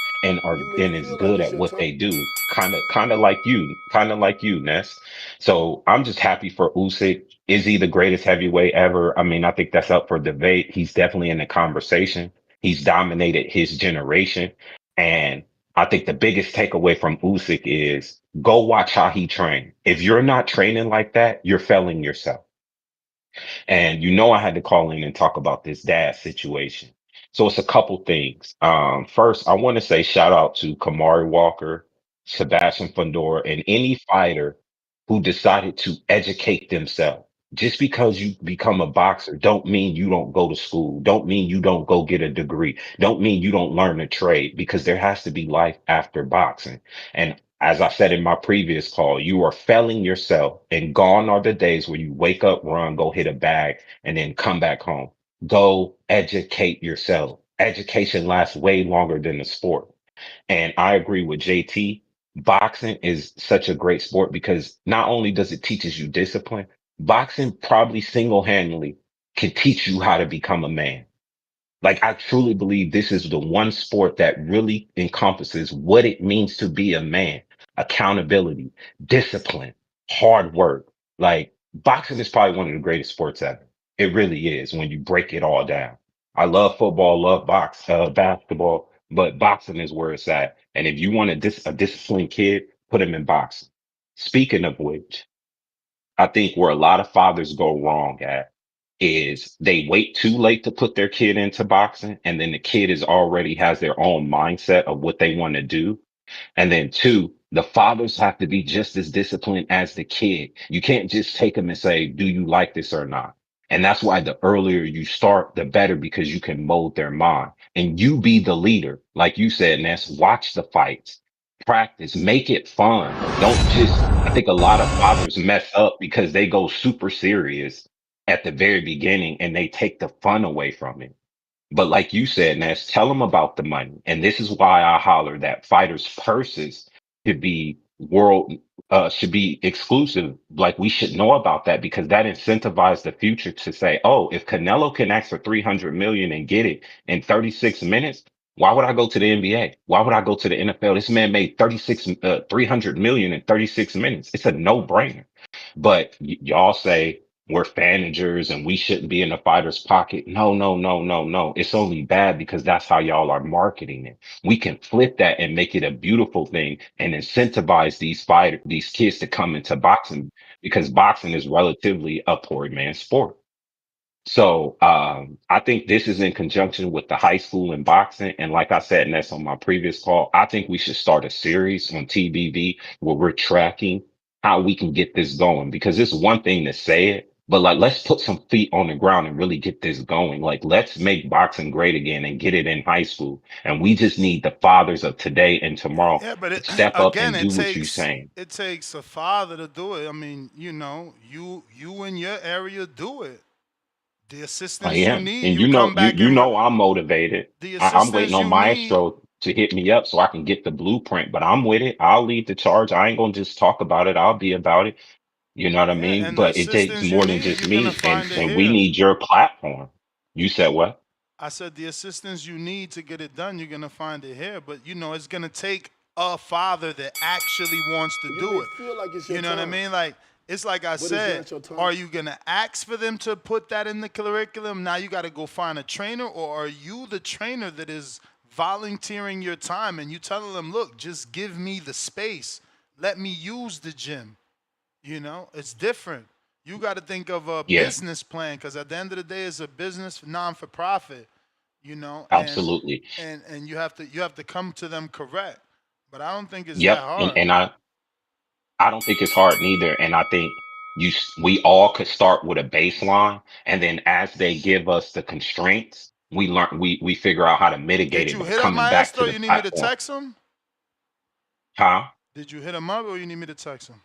You may and is feel like good it's at your what time. they do. Kind of like you, Ness. So I'm just happy for Usyk. Is he the greatest heavyweight ever? I mean, I think that's up for debate. He's definitely in the conversation. He's dominated his generation. And I think the biggest takeaway from Usyk is go watch how he trained. If you're not training like that, you're failing yourself. And I had to call in and talk about this dad situation. So it's a couple things. First, I want to say shout out to Kamari Walker, Sebastian Fundora, and any fighter who decided to educate themselves. Just because you become a boxer, don't mean you don't go to school. Don't mean you don't go get a degree. Don't mean you don't learn a trade, because there has to be life after boxing. And as I said in my previous call, you are failing yourself, and gone are the days where you wake up, run, go hit a bag, and then come back home. Go educate yourself. Education lasts way longer than the sport. And I agree with JT. Boxing is such a great sport because not only does it teaches you discipline, boxing probably single-handedly can teach you how to become a man. Like, I truly believe this is the one sport that really encompasses what it means to be a man: accountability, discipline, hard work. Like, boxing is probably one of the greatest sports ever. It really is when you break it all down. I love football, love basketball, but boxing is where it's at. And if you want a disciplined kid, put him in boxing. Speaking of which, I think where a lot of fathers go wrong at is they wait too late to put their kid into boxing, and then the kid is already has their own mindset of what they want to do. And then two, the fathers have to be just as disciplined as the kid. You can't just take them and say, do you like this or not? And that's why the earlier you start, the better, because you can mold their mind and you be the leader. Like you said, Ness, watch the fights, practice, make it fun. Don't just, I think a lot of fathers mess up because they go super serious at the very beginning and they take the fun away from it. But like you said, Ness, tell them about the money. And this is why I holler that fighters' purses should be should be exclusive. Like, we should know about that, because that incentivizes the future to say, oh, if Canelo can ask for 300 million and get it in 36 minutes, why would I go to the NBA? Why would I go to the NFL? This man made 300 million in 36 minutes. It's a no brainer. But y'all say we're managers and we shouldn't be in the fighter's pocket. No, no, no, no, no. It's only bad because that's how y'all are marketing it. We can flip that and make it a beautiful thing and incentivize these kids to come into boxing, because boxing is relatively a poor man's sport. So I think this is in conjunction with the high school in boxing. And like I said, and that's on my previous call, I think we should start a series on TBV where we're tracking how we can get this going, because it's one thing to say it, but like, let's put some feet on the ground and really get this going. Like, let's make boxing great again and get it in high school. And we just need the fathers of today and tomorrow Yeah, but to step up again, and do what you're saying. it takes a father to do it. I mean, you in your area do it. The I assistance you am. need, And you come back you and know I'm motivated. the I'm waiting assistance on you need. Maestro to hit me up so I can get the blueprint, but I'm with it. I'll lead the charge. I ain't gonna just talk about it. I'll be about it. You know what I Yeah, mean? and the But it takes assistance you more than need, just you're gonna me, find it and we here. need your platform. You said what? I said the assistance you need to get it done, you're gonna find it here. But it's gonna take a father that actually wants to You do may it. feel like it's your You know what I time, mean? Like, it's like I but it's said, not your time. are you gonna ask for them to put that in the curriculum? Now you gotta go find a trainer, or are you the trainer that is volunteering your time and you telling them, look, just give me the space. Let me use the gym. It's different. You got to think of a Yeah, business plan, because at the end of the day, it's a business, non for profit. And absolutely. you have to come to them correct. But I don't think it's that Yep. hard. And I don't think it's hard neither. And I think we all could start with a baseline, and then as they give us the constraints, we figure out how to mitigate Did it you by hit up coming back to Maestro? the You need me to platform. text him? Huh? Did you hit him up, or you need me to text him?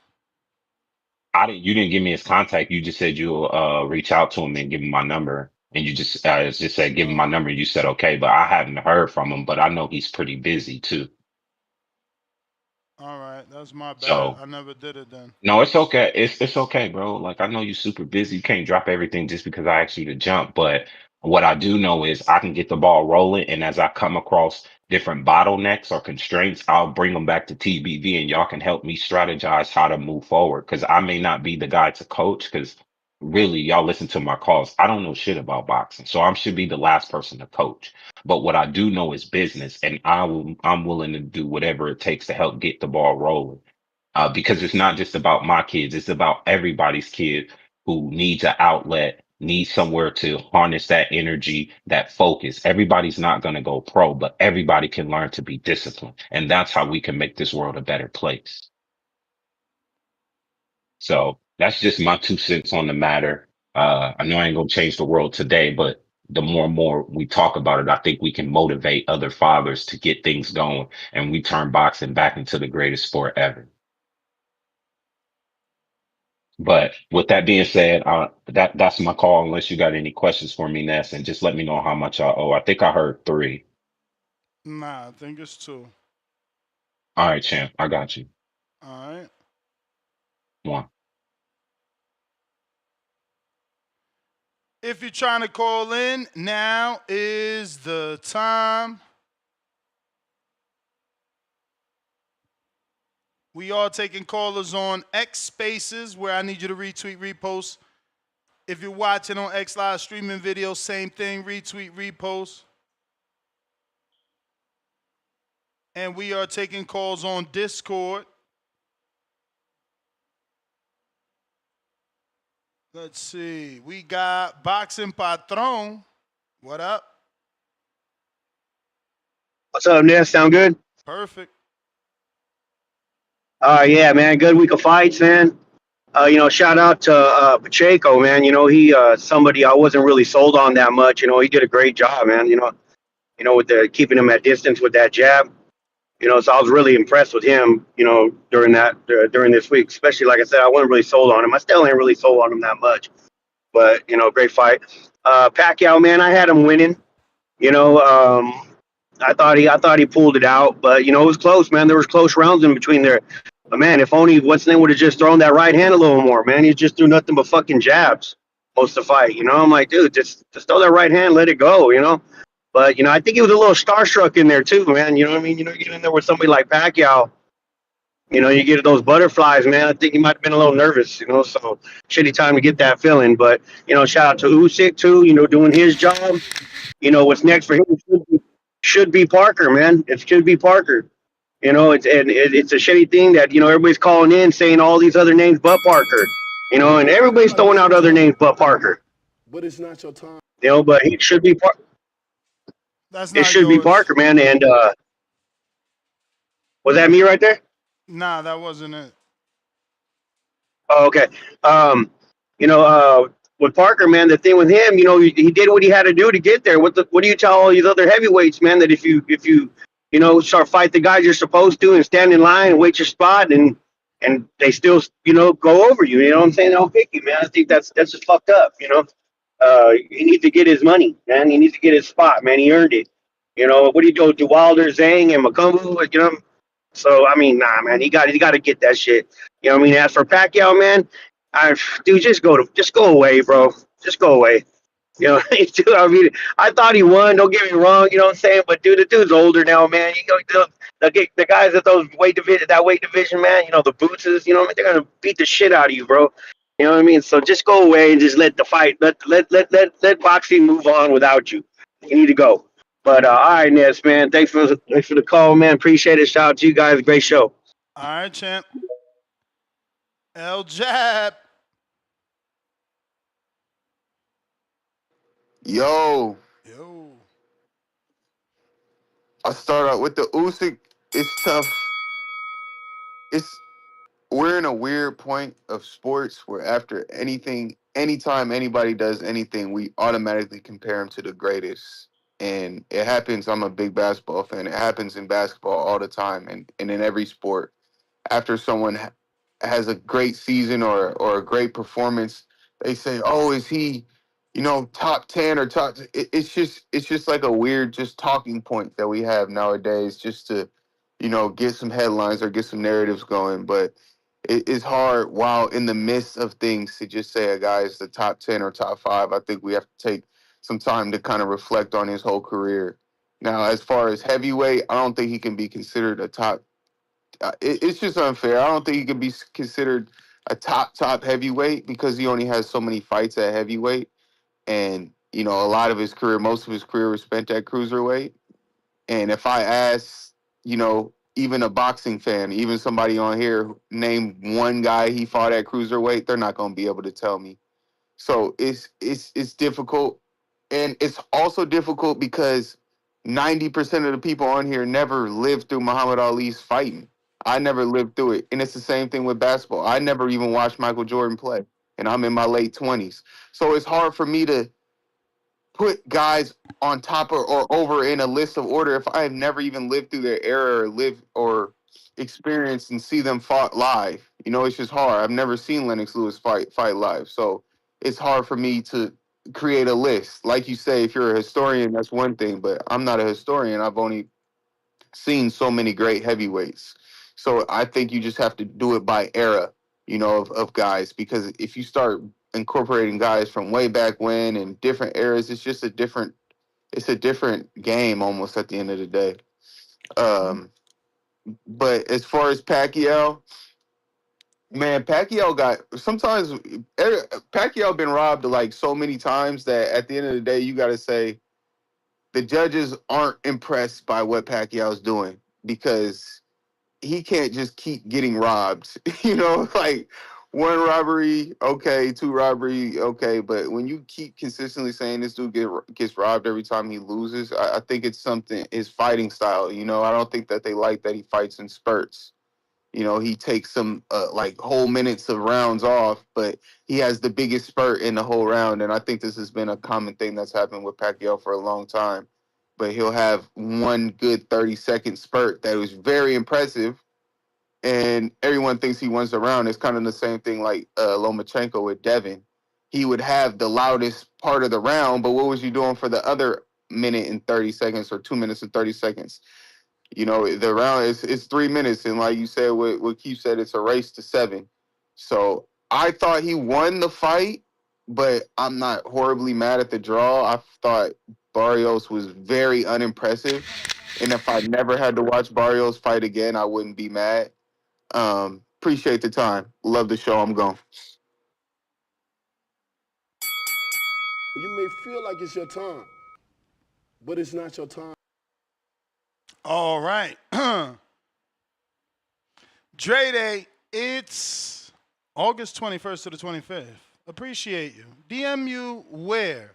You didn't give me his contact. You just said you'll reach out to him and give him my number. And you just said give him my number. You said okay, but I haven't heard from him. But I know he's pretty busy too. All right, that's my bad. So I never did it then. no, it's okay. It's okay, bro. Like, I know you're super busy. You can't drop everything just because I asked you to jump. But what I do know is I can get the ball rolling, and as I come across different bottlenecks or constraints, I'll bring them back to TBV, and y'all can help me strategize how to move forward. Because I may not be the guy to coach, because really, y'all listen to my calls. I don't know shit about boxing, so I should be the last person to coach. But what I do know is business, and I'm willing to do whatever it takes to help get the ball rolling. Because it's not just about my kids; it's about everybody's kid who needs an outlet, needs somewhere to harness that energy, that focus. Everybody's not going to go pro, but everybody can learn to be disciplined, and that's how we can make this world a better place. So that's just my 2 cents on the matter. I know I ain't gonna change the world today, but the more and more we talk about it, I think we can motivate other fathers to get things going, and we turn boxing back into the greatest sport ever. But with that being said, that's my call. Unless you got any questions for me, Ness, and just let me know how much I owe. I think I heard 3. Nah, I think it's 2. All right, champ, I got you. All right. 1. If you're trying to call in, now is the time. We are taking callers on X Spaces, where I need you to retweet, repost. If you're watching on X Live streaming video, same thing, retweet, repost. And we are taking calls on Discord. Let's see. We got Boxing Patron. What up? What's up, Ness? Sound good? Perfect. Yeah, man. Good week of fights, man. Shout out to Pacheco, man. He somebody I wasn't really sold on that much. He did a great job, man. With the keeping him at distance with that jab. So I was really impressed with him. During this week, especially like I said, I wasn't really sold on him. I still ain't really sold on him that much. But great fight. Pacquiao, man, I had him winning. You know, I thought he pulled it out, but it was close, man. There was close rounds in between there. But man, if only what's name would have just thrown that right hand a little more, man. He just threw nothing but fucking jabs most of the fight. I'm like, dude, just throw that right hand, let it go. But I think he was a little starstruck in there too, man. You know what I mean? You get in there with somebody like Pacquiao. You get those butterflies, man. I think he might have been a little nervous, so shitty time to get that feeling. But, shout out to Usyk too, doing his job. What's next for him should be Parker, man. It should be Parker. It's a shitty thing that, everybody's calling in saying all these other names but Parker. And It everybody's feel like throwing it's out your other time, names but Parker. but it's not your time. But he should be That's it not should be yours. Parker, man. And was that me right there? Nah, that wasn't it. Oh, okay. Um, you know, with Parker, man, the thing with him, he did what he had to do to get there. What do you tell all these other heavyweights, man? That if you start fight the guys you're supposed to and stand in line and wait your spot and they still go over you. You know what I'm saying? They don't pick you, man. I think that's just fucked up. He needs to get his money, man. He needs to get his spot, man. He earned it. What do you do? Wilder, Zhang, and Macumbu, So I mean, nah, man, he got to get that shit. You know what I mean? As for Pacquiao, man, dude, just go away, bro. Just go away. Dude, I mean, I thought he won. Don't get me wrong. You know what I'm saying? But dude, the dude's older now, man. The guys at those weight division, man. The bootses. They're gonna beat the shit out of you, bro. You know what I mean? So just go away and just let the fight, let boxing move on without you. You need to go. But all right, Ness, man. Thanks for the call, man. Appreciate it. Shout out to you guys. Great show. All right, champ. El Jab. Yo, Yo. I start out with the Usyk. It's tough. It's We're in a weird point of sports where after anytime anybody does anything, we automatically compare them to the greatest. And it happens. I'm a big basketball fan. It happens in basketball all the time, and in every sport. After someone has a great season or a great performance, they say, "Oh, is he, top 10 or top?" It's just like a weird just talking point that we have nowadays, just to, get some headlines or get some narratives going. But it is hard while in the midst of things to just say a guy is the top 10 or top 5. I think we have to take some time to kind of reflect on his whole career. Now, as far as heavyweight, I don't think he can be considered a top. It's just unfair. I don't think he can be considered a top heavyweight because he only has so many fights at heavyweight, and you know, a lot of his career, most of his career was spent at cruiserweight. And if I ask, you know, even a boxing fan, even somebody on here, name one guy he fought at cruiserweight, they're not going to be able to tell me. So it's difficult, and it's also difficult because 90% of the people on here never lived through Muhammad Ali's fighting. I never lived through it, and it's the same thing with basketball. I never even watched Michael Jordan play, and I'm in my late 20s. So it's hard for me to put guys on top or over in a list of order if I have never even lived through their era or lived or experienced and see them fought live. You know, it's just hard. I've never seen Lennox Lewis fight live. So it's hard for me to create a list. Like you say, if you're a historian, that's one thing, but I'm not a historian. I've only seen so many great heavyweights. So I think you just have to do it by era, you know, of guys, because if you start incorporating guys from way back when and different eras, it's just a different game almost at the end of the day. But as far as Pacquiao, man, Pacquiao been robbed like so many times that at the end of the day, you got to say the judges aren't impressed by what Pacquiao's doing because he can't just keep getting robbed. You know, like one robbery, okay, two robbery, okay, but when you keep consistently saying this dude gets robbed every time he loses, I think it's something, his fighting style. You know, I don't think that they like that he fights in spurts. You know, he takes some like whole minutes of rounds off, but he has the biggest spurt in the whole round. And I think this has been a common thing that's happened with Pacquiao for a long time. But he'll have one good 30-second spurt that was very impressive, and everyone thinks he wins the round. It's kind of the same thing like Lomachenko with Devin. He would have the loudest part of the round, but what was you doing for the other minute and 30 seconds or 2 minutes and 30 seconds? You know, the round is 3 minutes, and like you said, what Keith said, it's a race to 7. So I thought he won the fight, but I'm not horribly mad at the draw. I thought Barrios was very unimpressive, and if I never had to watch Barrios fight again, I wouldn't be mad. Appreciate the time. Love the show. I'm gone. You may feel like it's your time, but it's not your time. All right. Dre Day, it's August 21st to the 25th. Appreciate you. DM you where?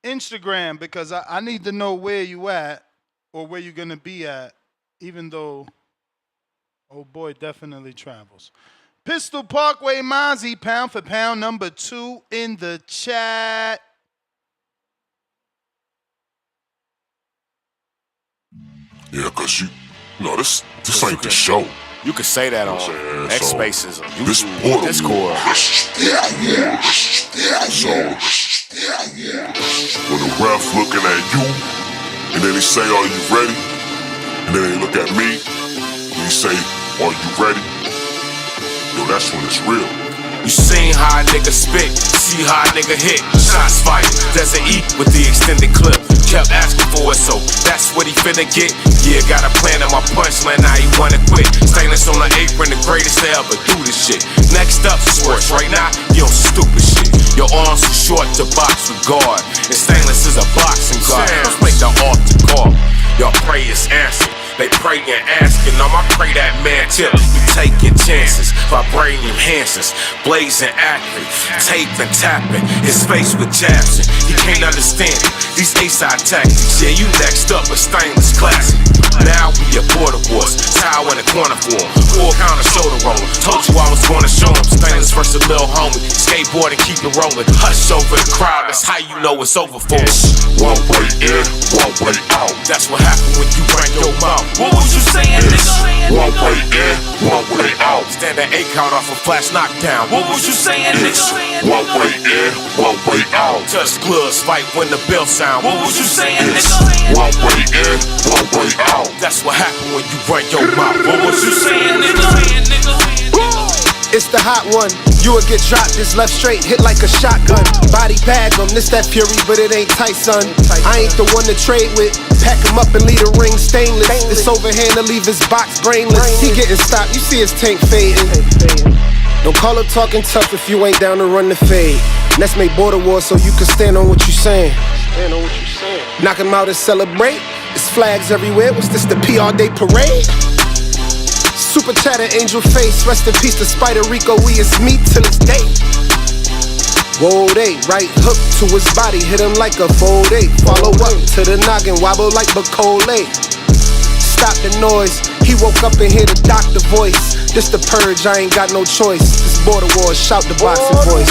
Instagram, because I need to know where you at or where you're going to be at, even though, oh boy, definitely travels. Pistol Parkway Mozzie, pound for pound, number 2 in the chat. Yeah, because this ain't the show. You could say that on X So, Spaces or YouTube, this portal Discord. So, when the ref looking at you, and then he say, "Are you ready?" And then he look at me, and he say, "Are you ready?" Yo, that's when it's real. You seen how a nigga spit, see how a nigga hit. Shots fired, there's an E with the extended clip. Kept asking for it, so that's what he finna get. Yeah, got a plan in my punchline, now he wanna quit. Stainless on the apron, the greatest to ever do this shit. Next up, sports. Right now, you on stupid shit. Your arms too short to box with guard, and Stainless is a boxing guard. Let's make the altar call. Y'all pray is answered. They praying asking, I pray that man tip. You taking chances, vibranium enhancers, blazing accurate, taping, tapping, his face with jabs. He can't understand it. These A-side tactics, yeah, you next up a Stainless classic. Now we a border wars, towel in the corner for him, full counter shoulder roller. Told you I was gonna show him Stainless versus Lil Homie. Skateboard and keep it rolling. Hush over the crowd, that's how you know it's over for him. One way in, one way out. That's what happened when you bring your mouth. What was you saying, nigga? One way in, one way out. Stand an 8 count off a flash knockdown. What was you saying, nigga? One way in, one way out. Touch gloves, fight when the bell sound. What was you saying, nigga? One way in, one way out. That's what happened when you run your mouth. What was you saying, nigga? It's the hot one. You would get dropped, this left straight, hit like a shotgun. Body bag him, this that Fury, but it ain't tight, son. I ain't the one to trade with. Pack him up and leave the ring stainless. This overhand to leave his box brainless. He getting stopped, you see his tank fading. Don't call up talking tough if you ain't down to run the fade. Let's make border wars so you can stand on what you saying. Stand on what you saying. Knock 'em out and celebrate. It's flags everywhere. What's this, the PR Day parade? Super chatter, angel face. Rest in peace to Spider Rico. We is meat till it's day. Whoa, they right hook to his body. Hit him like a 4-8. Follow up to the noggin. Wobble like Bacole. Stop the noise. He woke up and hear the doctor voice. This the purge, I ain't got no choice. This border wars, shout the boxing voice.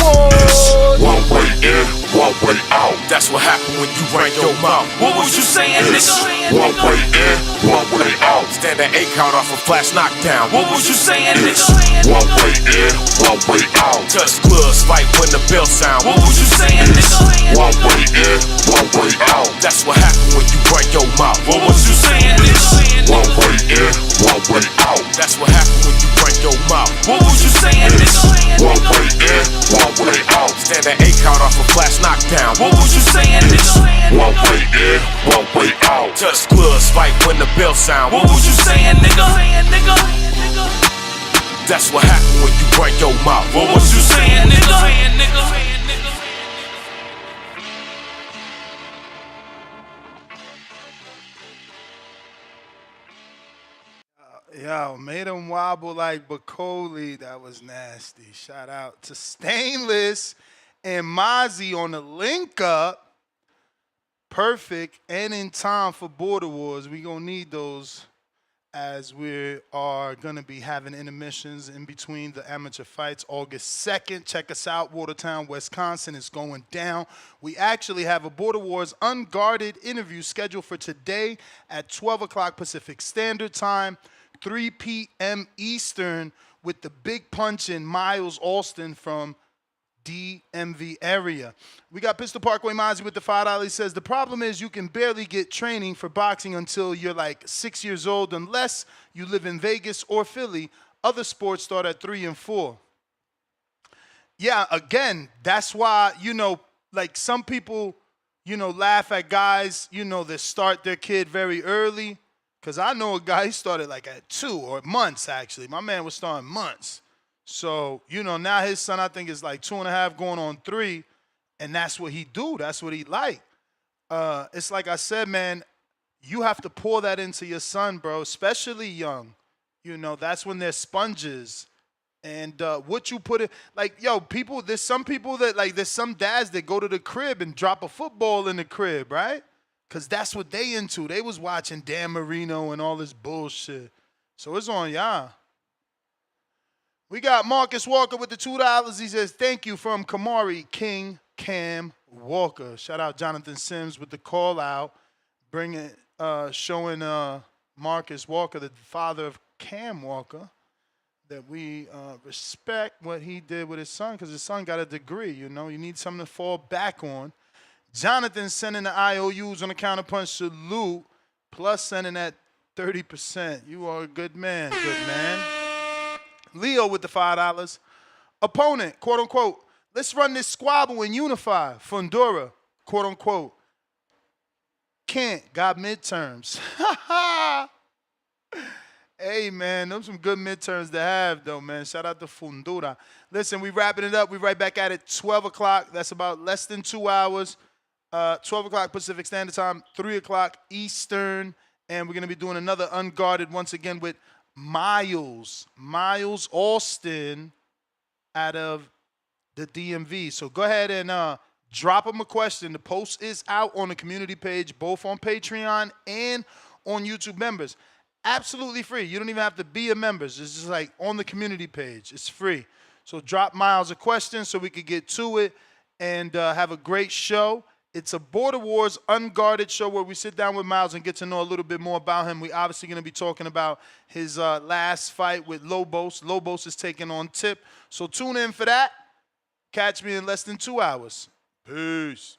One way in, one way out. That's what happened when you ran your mouth. What was you saying, nigga? One way in, one way out. Stand an 8 count off a flash knockdown. What was you saying, nigga? One way in, one way out. Touch gloves, fight when the bell sound. What was you saying, nigga? One way in, one way out. That's what happened when you ran your mouth. What was you saying, nigga? One way in, one way out. That's what happened when you ran your mouth. What was you saying, nigga? One way in, one way out. Stand an 8 count off a flash knockdown. What was you saying, nigga? One way in, one way out. Touch gloves, fight when the bell sound. What was you saying, nigga? That's what happened when you ran your mouth. What was you saying, nigga? Yo, made him wobble like Bacoli. That was nasty. Shout out to Stainless and Mozzie on the link up. Perfect and in time for Border Wars. We gonna need those as we are gonna be having intermissions in between the amateur fights. August 2nd, check us out, Watertown, Wisconsin. It's going down. We actually have a Border Wars Unguarded interview scheduled for today at 12 o'clock Pacific Standard Time. 3 p.m. Eastern with the big punch-in Miles Alston from DMV area. We got Pistol Parkway Mozzie with the $5. He says, the problem is you can barely get training for boxing until you're like 6 years old unless you live in Vegas or Philly. Other sports start at 3 and 4. Yeah, again, that's why, like some people, laugh at guys, that start their kid very early. Because I know a guy, he started like at 2 or months, actually. My man was starting months. So, now his son, I think, is like 2.5 going on 3. And that's what he do. That's what he like. It's like I said, man, you have to pour that into your son, bro, especially young. That's when they're sponges. And what you put it, like, yo, there's some people that, like, there's some dads that go to the crib and drop a football in the crib, right? Because that's what they into. They was watching Dan Marino and all this bullshit. So it's on y'all. We got Marcus Walker with the $2. He says, thank you from Kamari King Cam Walker. Shout out Jonathan Sims with the call out. Showing Marcus Walker, the father of Cam Walker, that we respect what he did with his son because his son got a degree. You need something to fall back on. Jonathan sending the IOUs on the counterpunch salute, plus sending that 30%. You are a good man, good man. Leo with the $5. Opponent, quote unquote, let's run this squabble and unify. Fundora, quote unquote, can't, got midterms. Hey, man, those some good midterms to have, though, man. Shout out to Fundura. Listen, we wrapping it up. We right back at it 12 o'clock. That's about less than 2 hours. 12 o'clock Pacific Standard Time, 3 o'clock Eastern. And we're going to be doing another Unguarded once again with Miles Alston out of the DMV. So go ahead and drop him a question. The post is out on the community page, both on Patreon and on YouTube members. Absolutely free. You don't even have to be a member. It's just like on the community page. It's free. So drop Miles a question so we could get to it and have a great show. It's a Border Wars Unguarded show where we sit down with Miles and get to know a little bit more about him. We're obviously going to be talking about his last fight with Lobos. Lobos is taking on Tip. So tune in for that. Catch me in less than 2 hours. Peace.